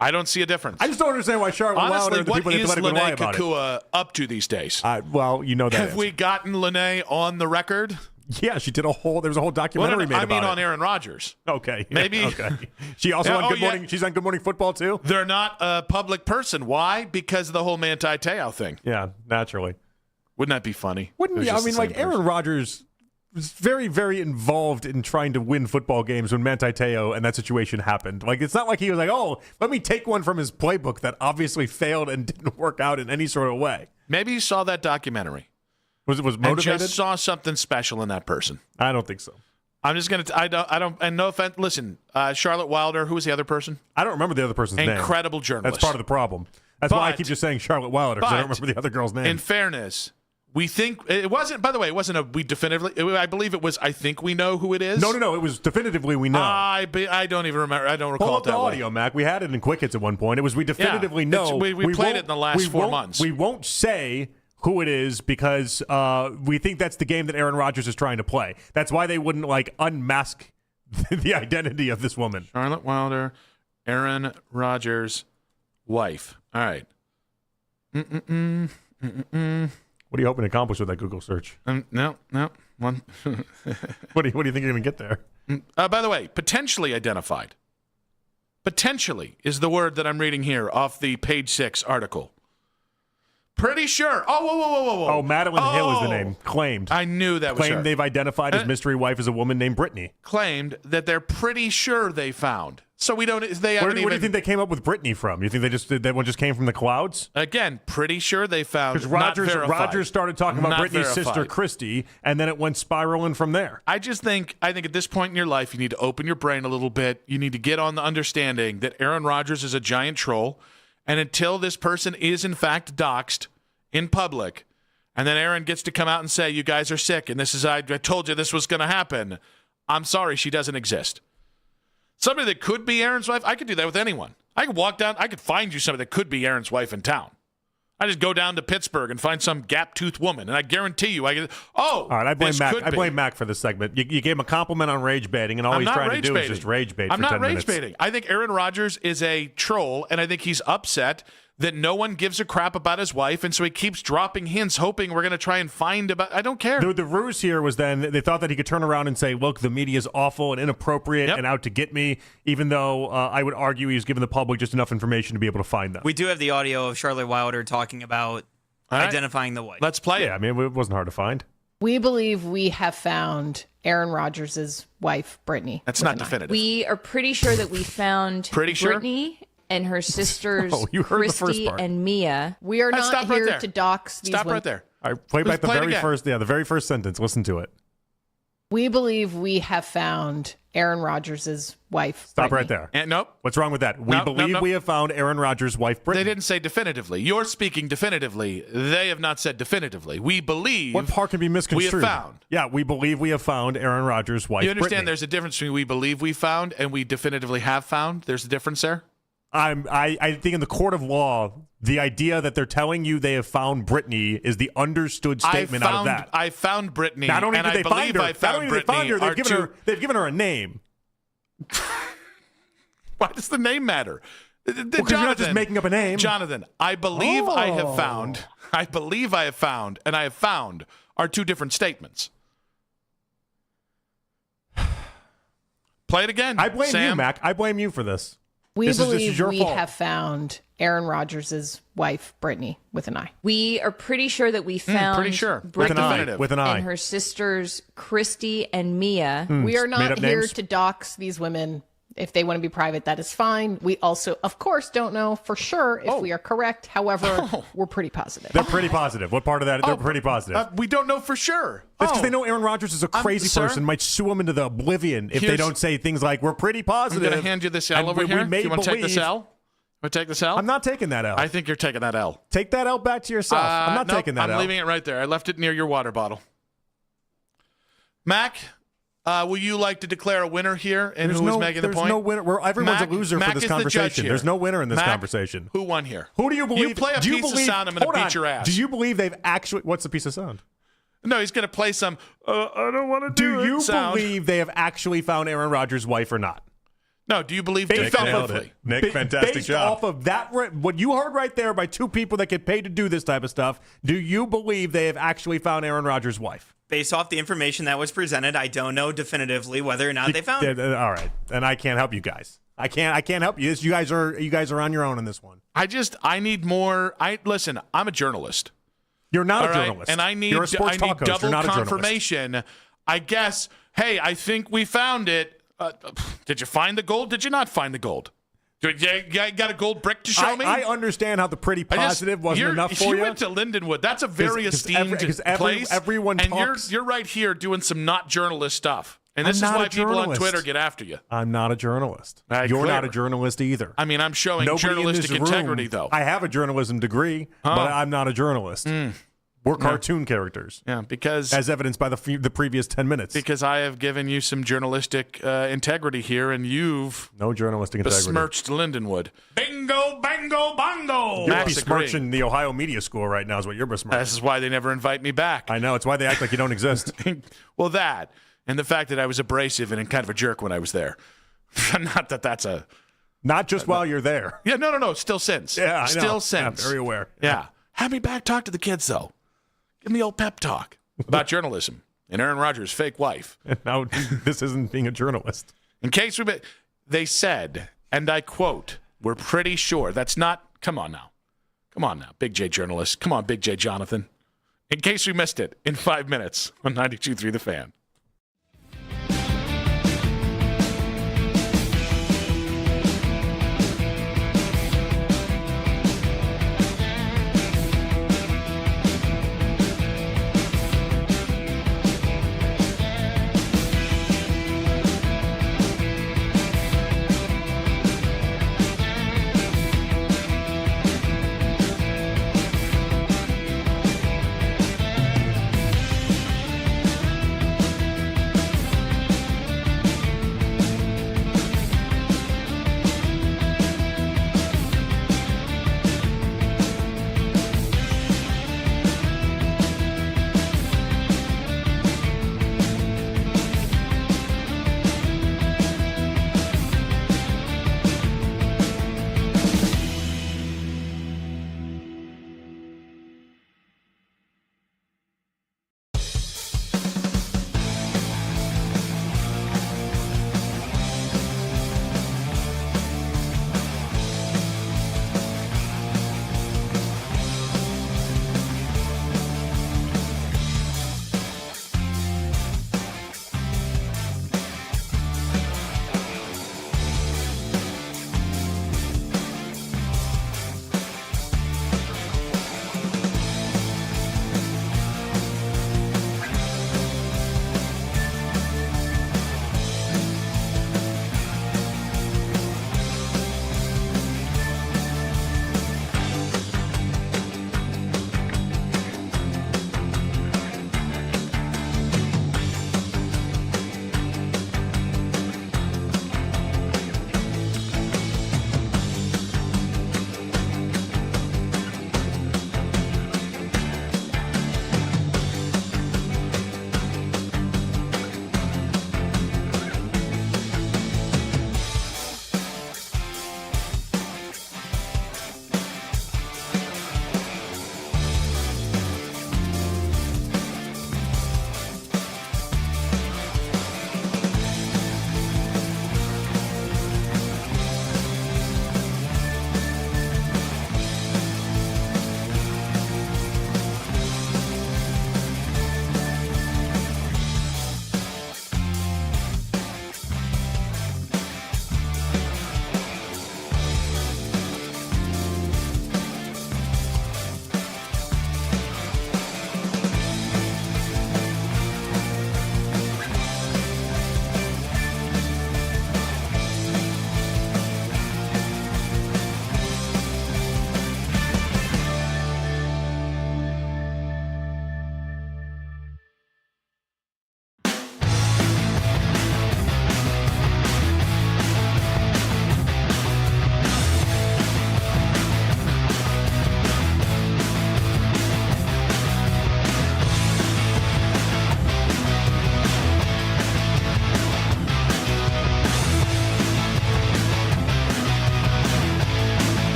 I don't see a difference. I just don't understand why Charlotte Wilder and the people at the Athletic would lie about it. What is Lene Kakua up to these days? Well, you know that. Have we gotten Lene on the record? Yeah, she did there was a whole documentary made about it. I mean on Aaron Rodgers. Okay. Maybe. Okay. She also on Good Morning. She's on Good Morning Football too? They're not a public person. Why? Because of the whole Manti Te'o thing. Yeah, naturally. Wouldn't that be funny? Wouldn't be? I mean, like Aaron Rodgers was very, very involved in trying to win football games when Manti Te'o and that situation happened. Like, it's not like he was like, oh, let me take one from his playbook that obviously failed and didn't work out in any sort of way. Maybe he saw that documentary. Was motivated? And just saw something special in that person. I don't think so. I'm just going to, I don't, and no offense, listen, Charlotte Wilder, who was the other person? I don't remember the other person's name. Incredible journalist. That's part of the problem. That's why I keep just saying Charlotte Wilder, because I don't remember the other girl's name. In fairness, we think it wasn't. By the way, it wasn't a we definitively. I believe it was. I think we know who it is. No. It was definitively we know. I don't even remember. I don't recall. Pull up it that the audio, way. Mac. We had it in Quick Hits at one point. It was we definitively know. We played it in the last 4 months. We won't say who it is because we think that's the game that Aaron Rodgers is trying to play. That's why they wouldn't like unmask the identity of this woman. Charlotte Wilder, Aaron Rodgers' wife. All right. What are you hoping to accomplish with that Google search? No. One. What do you think you're going to get there? By the way, potentially identified. Potentially is the word that I'm reading here off the Page 6 article. Pretty sure. Oh, whoa. Oh, Madeline Hill is the name. Claimed. I knew that was her. Claimed they've identified his mystery wife as a woman named Brittany. Claimed that they're pretty sure they found. So we don't. They Where haven't do you think they came up with Brittany from? You think that one just came from the clouds? Again, pretty sure they found. Because Rodgers started talking about Brittany's sister Christy, and then it went spiraling from there. I think at this point in your life, you need to open your brain a little bit. You need to get on the understanding that Aaron Rodgers is a giant troll, and until this person is in fact doxxed in public, and then Aaron gets to come out and say, "You guys are sick," and this is I told you this was going to happen. I'm sorry, she doesn't exist. Somebody that could be Aaron's wife, I could do that with anyone. I could walk down, I could find you somebody that could be Aaron's wife in town. I just go down to Pittsburgh and find some gap-toothed woman, and I guarantee you, all right, I blame Mac. I blame Mac for this segment. You gave him a compliment on rage baiting, and all he's trying to do is just rage bait for 10 minutes. I'm not rage baiting. I think Aaron Rodgers is a troll, and I think he's upset that no one gives a crap about his wife, and so he keeps dropping hints, hoping we're going to try and find about. I don't care. The ruse here was then they thought that he could turn around and say, "Look, the media is awful and inappropriate and out to get me," even though I would argue he's given the public just enough information to be able to find them. We do have the audio of Charlotte Wilder talking about identifying the wife. Let's play it. Yeah, I mean, it wasn't hard to find. We believe we have found Aaron Rodgers' wife, Brittany. That's not definitive. We are pretty sure that we found Brittany and her sisters, Christy and Mia. We are not here to dox these women. Right there. All right, play back the very first sentence. Listen to it. We believe we have found Aaron Rodgers' wife. Stop Brittany. right there. And nope. What's wrong with that? We believe we have found Aaron Rodgers' wife, Brittany. They didn't say definitively. You're speaking definitively. They have not said definitively. We believe. What part can be misconstrued? We have found. Yeah, we believe we have found Aaron Rodgers' wife, You understand Brittany. There's a difference between we believe we found and we definitively have found? There's a difference there? I think in the court of law, the idea that they're telling you they have found Brittany is the understood statement out of that. I found Brittany. Not only and did they find her, I found Brittany. They've given her a name. Why does the name matter? Because you're not just making up a name. Jonathan, I believe I have found, and I have found are two different statements. Play it again. I blame Sam. you, Mac. I blame you for this. This is your fault. have found Aaron Rodgers' wife, Brittany, with an I. We are pretty sure that we found pretty sure. Brittany With an I. and her sisters, Christy and Mia. We are not Made-up here names? to dox these women. If they want to be private, that is fine. We also, of course, don't know for sure if we are correct. However, we're pretty positive. They're pretty positive. What part of that? They're pretty positive. We don't know for sure. That's because they know Aaron Rodgers is a crazy person, might sue him into the oblivion if they don't say things like, we're pretty positive. I'm going to hand you this L over here. Do you want to take this L? Want to take this L? I'm not taking that L. I think you're taking that L. Take that L back to yourself. I'm not taking that L. I'm leaving it right there. I left it near your water bottle. Mac, will you like to declare a winner here? And who's making the point? There's no winner. Everyone's a loser for this conversation. There's no winner in this conversation. Who won here? Who do you believe? You play a piece of sound, I'm going to beat your ass. Do you believe they've actually... What's the piece of sound? No, he's going to play some, I don't want to do it Do you sound. believe they have actually found Aaron Rodgers' wife or not? No, do you believe definitively? Nick, fantastic based job. Off of that, what you heard right there by two people that get paid to do this type of stuff, do you believe they have actually found Aaron Rodgers' wife? Based off the information that was presented, I don't know definitively whether or not they found it. All right, and I can't help you guys. I can't help you. You guys are on your own in this one. I need more. Listen, I'm a journalist. You're not a right? journalist. And I need You're a sports talk host. double You're not a journalist. confirmation. I guess, hey, I think we found it. Did you find the gold? Did you not find the gold? You got a gold brick to show me? I understand how the pretty positive wasn't enough for you. You went to Lindenwood. That's a very esteemed place. Everyone and talks. You're right here doing some not journalist stuff. And this is I'm not why a people on journalist. Twitter get after you. I'm not a journalist. You're clear. not a journalist either. I mean, I'm showing Nobody journalistic in this room- integrity, though. I have a journalism degree, but I'm not a journalist. We're cartoon characters. Yeah, because as evidenced by the previous 10 minutes. Because I have given you some journalistic integrity here, and you've no journalistic integrity. Besmirched Lindenwood. Bingo, bango, bongo. You're besmirching the Ohio Media School right now is what you're besmirching. This is why they never invite me back. I know. It's why they act like you don't exist. Well, that, and the fact that I was abrasive and kind of a jerk when I was there. Not that that's a... Not just while you're there. Yeah, no. Still since. Yeah, I know. Still since. Yeah, very aware. Yeah. Have me back. Talk to the kids, though. Give me the old pep talk about journalism and Aaron Rodgers' fake wife. Now, this isn't being a journalist. In case they said, and I quote, we're pretty sure. That's not, come on now, Big J journalist. Come on, Big J Jonathan. In case we missed it, in 5 minutes on 92.3 The Fan.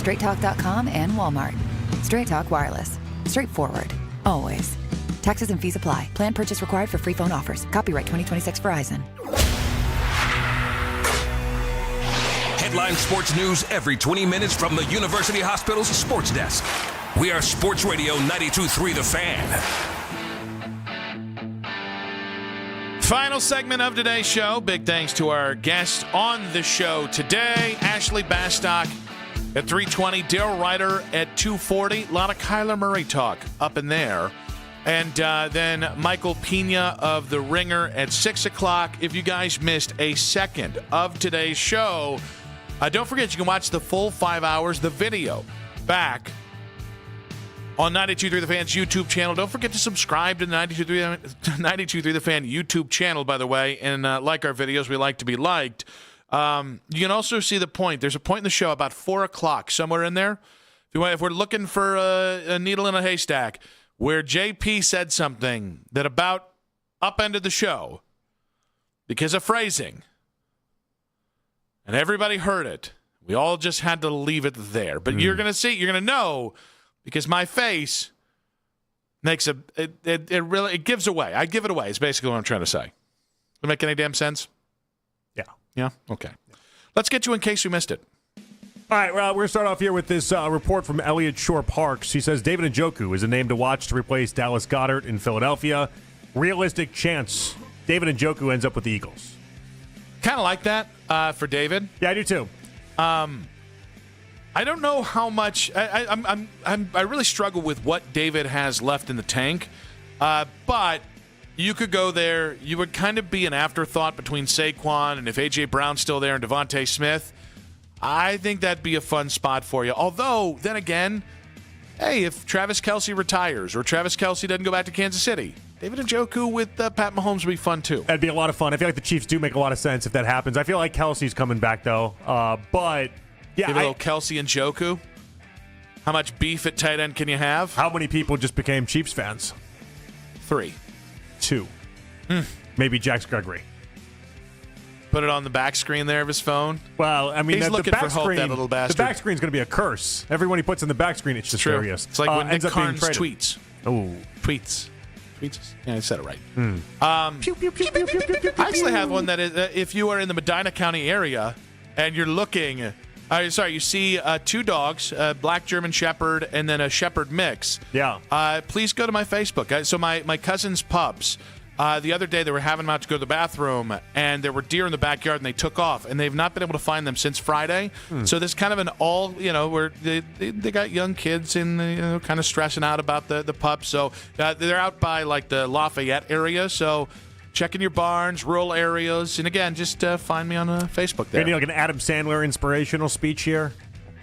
StraightTalk.com and Walmart. Straight Talk Wireless. Straightforward. Always. Taxes and fees apply. Plan purchase required for free phone offers. Copyright 2026 Verizon. Headline sports news every 20 minutes from the University Hospital's sports desk. We are Sports Radio 92.3 The Fan. Final segment of today's show. Big thanks to our guest on the show today, Ashley Bastock at 3:20, Daryl Ryder at 2:40. A lot of Kyler Murray talk up in there. And then Michael Pina of The Ringer at 6 o'clock. If you guys missed a second of today's show, don't forget you can watch the full 5 hours, the video, back on 92.3 The Fan's YouTube channel. Don't forget to subscribe to the 92.3 The Fan YouTube channel, by the way, and like our videos. We like to be liked. You can also see the point. There's a point in the show about 4 o'clock, somewhere in there. If we're looking for a needle in a haystack, where JP said something that about upended the show because of phrasing, and everybody heard it. We all just had to leave it there. But you're going to see, you're going to know, because my face makes it gives away. I give it away is basically what I'm trying to say. Does that make any damn sense? Yeah. Yeah? Okay. Let's get you in case you missed it. All right, well, we're going to start off here with this report from Elliot Shore-Parks. He says David Njoku is a name to watch to replace Dallas Goedert in Philadelphia. Realistic chance David Njoku ends up with the Eagles. Kind of like that for David. Yeah, I do too. I don't know how much. I really struggle with what David has left in the tank. But you could go there. You would kind of be an afterthought between Saquon and if A.J. Brown's still there and Devontae Smith. I think that'd be a fun spot for you. Although, then again, hey, if Travis Kelce retires or Travis Kelce doesn't go back to Kansas City, David Njoku with Pat Mahomes would be fun too. That'd be a lot of fun. I feel like the Chiefs do make a lot of sense if that happens. I feel like Kelce's coming back though. But yeah, give a little Kelce and Njoku. How much beef at tight end can you have? How many people just became Chiefs fans? 3. 2. Maybe Jax Gregory. Put it on the back screen there of his phone. Well, I mean, he's looking the back for hope, screen, that little bastard. The back screen's going to be a curse. Everyone he puts in the back screen, it's just hilarious. It's like when Nick ends up being Carnes traded. tweets. Oh, tweets. Yeah, I said it right. Pew, pew, pew, pew, pew, pew, pew, I actually pew. have one that is, if you are in the Medina County area and you're looking, you see 2 dogs, a black German Shepherd and then a Shepherd mix. Yeah. Please go to my Facebook. So my cousin's pups. The other day, they were having them out to go to the bathroom, and there were deer in the backyard, and they took off, and they've not been able to find them since Friday. So this kind of an all, where they got young kids and kind of stressing out about the pups. So they're out by, like, the Lafayette area. So check in your barns, rural areas, and again, just find me on Facebook there. Maybe like an Adam Sandler inspirational speech here.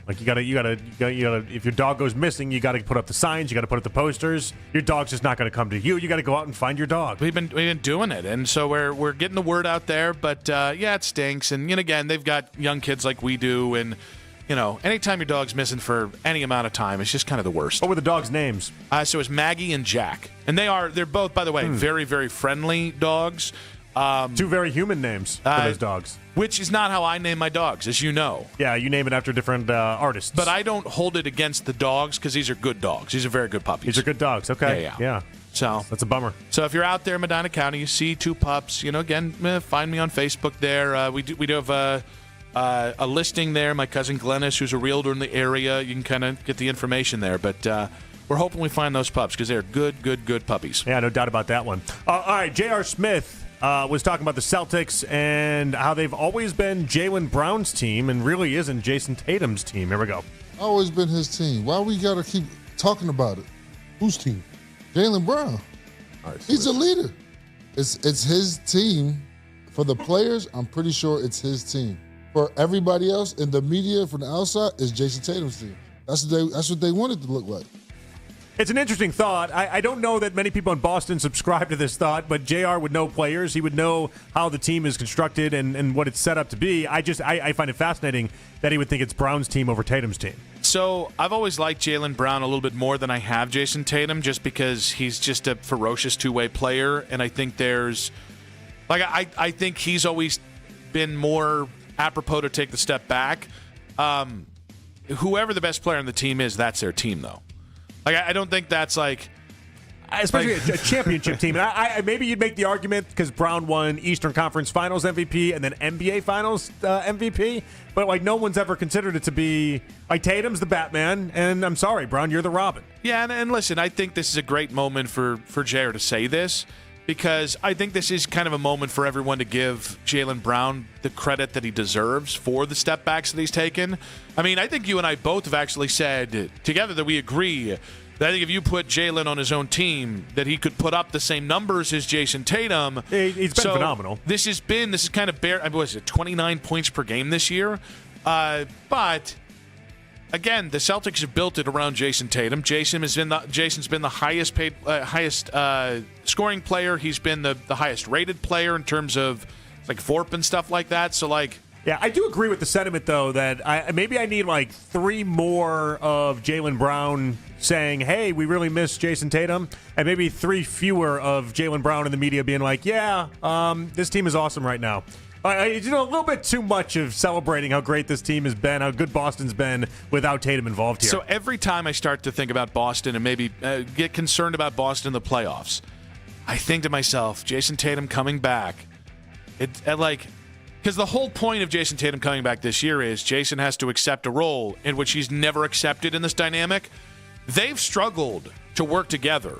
Like you gotta. If your dog goes missing, you gotta put up the signs. You gotta put up the posters. Your dog's just not gonna come to you. You gotta go out and find your dog. We've been doing it, and so we're getting the word out there. But yeah, it stinks. And again, they've got young kids like we do, and anytime your dog's missing for any amount of time, it's just kind of the worst. What were the dogs' names? So it's Maggie and Jack, and they're both, by the way, very, very friendly dogs. 2 very human names for those dogs. Which is not how I name my dogs, as you know. Yeah, you name it after different artists. But I don't hold it against the dogs because these are good dogs. These are very good puppies. These are good dogs. Okay. Yeah. So that's a bummer. So if you're out there in Medina County, you see 2 pups, again, find me on Facebook there. We do have a listing there. My cousin Glennis, who's a realtor in the area, you can kind of get the information there. But we're hoping we find those pups because they're good puppies. Yeah, no doubt about that one. All right, J.R. Smith was talking about the Celtics and how they've always been Jaylen Brown's team and really isn't Jason Tatum's team. Here we go. Always been his team. Why we got to keep talking about it? Whose team? Jaylen Brown. He's a leader. It's his team. For the players, I'm pretty sure it's his team. For everybody else in the media from the outside, it's Jason Tatum's team. That's what they want it to look like. It's an interesting thought. I don't know that many people in Boston subscribe to this thought, but JR would know players. He would know how the team is constructed and what it's set up to be. I find it fascinating that he would think it's Brown's team over Tatum's team. So I've always liked Jaylen Brown a little bit more than I have Jason Tatum just because he's just a ferocious two-way player. And I think I think he's always been more apropos to take the step back. whoever the best player on the team is, that's their team, though. Like, I don't think that's like... Especially a championship team. And I maybe you'd make the argument because Brown won Eastern Conference Finals MVP and then NBA Finals MVP. But, like, no one's ever considered it to be... Like, Tatum's the Batman, and I'm sorry, Brown, you're the Robin. Yeah, and listen, I think this is a great moment for J.R. to say this because I think this is kind of a moment for everyone to give Jaylen Brown the credit that he deserves for the step backs that he's taken. I mean, I think you and I both have actually said together that we agree that I think if you put Jaylen on his own team, that he could put up the same numbers as Jason Tatum. He's been phenomenal. This is kind of bare. What was it, 29 points per game this year? But again, the Celtics have built it around Jason Tatum. Jason's been the highest paid, highest scoring player. He's been the highest rated player in terms of like FORP and stuff like that. So like. Yeah, I do agree with the sentiment, though, that maybe I need like 3 more of Jaylen Brown saying, hey, we really miss Jason Tatum, and maybe 3 fewer of Jaylen Brown in the media being like, yeah, this team is awesome right now. A little bit too much of celebrating how great this team has been, how good Boston's been without Tatum involved here. So every time I start to think about Boston and maybe get concerned about Boston in the playoffs, I think to myself, Jason Tatum coming back, because the whole point of Jason Tatum coming back this year is Jason has to accept a role in which he's never accepted in this dynamic. They've struggled to work together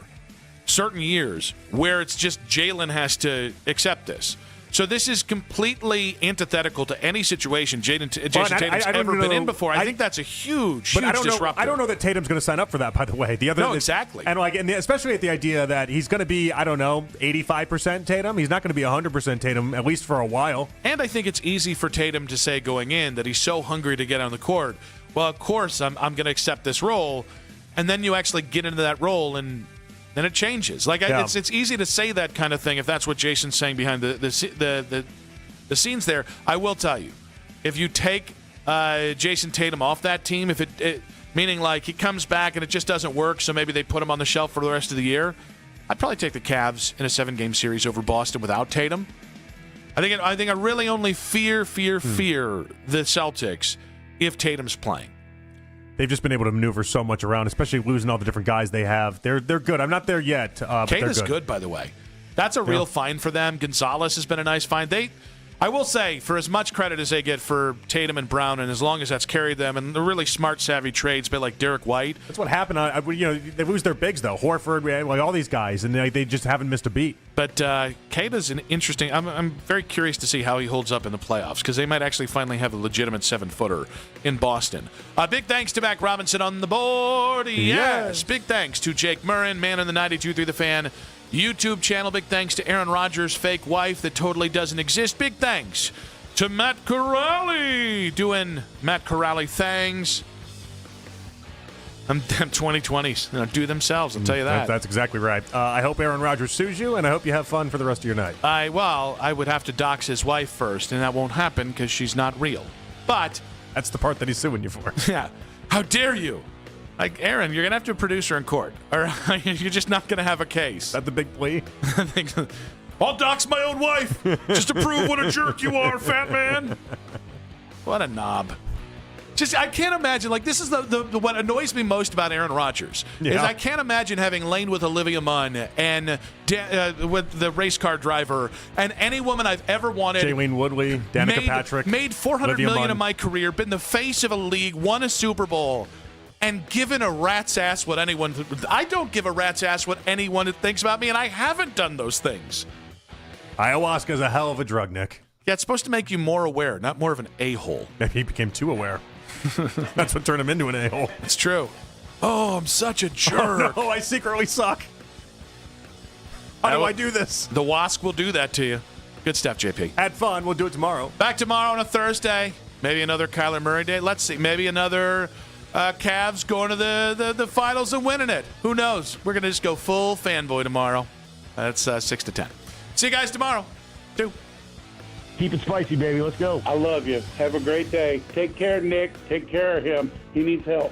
certain years where it's just Jaylen has to accept this. So this is completely antithetical to any situation Jason Tatum's ever been in before. I think that's a huge disruptor. I don't know that Tatum's going to sign up for that, by the way. Exactly. And especially at the idea that he's going to be, 85% Tatum. He's not going to be 100% Tatum, at least for a while. And I think it's easy for Tatum to say going in that he's so hungry to get on the court. Well, of course, I'm going to accept this role. And then you actually get into that role and then it changes. It's easy to say that kind of thing if that's what Jason's saying behind the scenes there. I will tell you, if you take Jason Tatum off that team, if it meaning like he comes back and it just doesn't work, so maybe they put him on the shelf for the rest of the year, I'd probably take the Cavs in a 7-game series over Boston without Tatum. I think I really only fear the Celtics if Tatum's playing. They've just been able to maneuver so much around, especially losing all the different guys they have. They're good. I'm not there yet. But Kata's good, by the way. That's a real find for them. Gonzalez has been a nice find. I will say, for as much credit as they get for Tatum and Brown, and as long as that's carried them, and the really smart, savvy trades, but like Derek White. That's what happened. They lose their bigs, though. Horford, like all these guys, and they just haven't missed a beat. But Kata's an interesting. I'm very curious to see how he holds up in the playoffs, because they might actually finally have a legitimate 7-footer in Boston. Big thanks to Mac Robinson on the board. Yes. Big thanks to Jake Murrin, man on the 92.3 The Fan YouTube channel. Big thanks to Aaron Rodgers' fake wife that totally doesn't exist. Big thanks to Matt Corrali doing Matt Corrali things. 2020s do themselves, I'll tell you that. That's exactly right. I hope Aaron Rodgers sues you, and I hope you have fun for the rest of your night. I would have to dox his wife first, and that won't happen because she's not real. But that's the part that he's suing you for. Yeah. How dare you? Like, Aaron, you're going to have to produce her in court, or you're just not going to have a case. Is that the big plea? I'll dox my own wife just to prove what a jerk you are, fat man. What a knob. I can't imagine, this is the what annoys me most about Aaron Rodgers, is I can't imagine having lain with Olivia Munn and with the race car driver and any woman I've ever wanted. Shailene Woodley, Danica Patrick. Made $400 million in my career, been the face of a league, won a Super Bowl, and given a rat's ass what anyone... I don't give a rat's ass what anyone thinks about me, and I haven't done those things. Ayahuasca's a hell of a drug, Nick. Yeah, it's supposed to make you more aware, not more of an a-hole. Maybe he became too aware. That's what turned him into an a-hole. It's true. Oh, I'm such a jerk. Oh, no, I secretly suck. How do I do this? The WASC will do that to you. Good stuff, JP. Had fun. We'll do it tomorrow. Back tomorrow on a Thursday. Maybe another Kyler Murray day. Let's see. Maybe another... Cavs going to the finals and winning it. Who knows? We're going to just go full fanboy tomorrow. That's 6 to 10. See you guys tomorrow. 2. Keep it spicy, baby. Let's go. I love you. Have a great day. Take care, Nick. Take care of him. He needs help.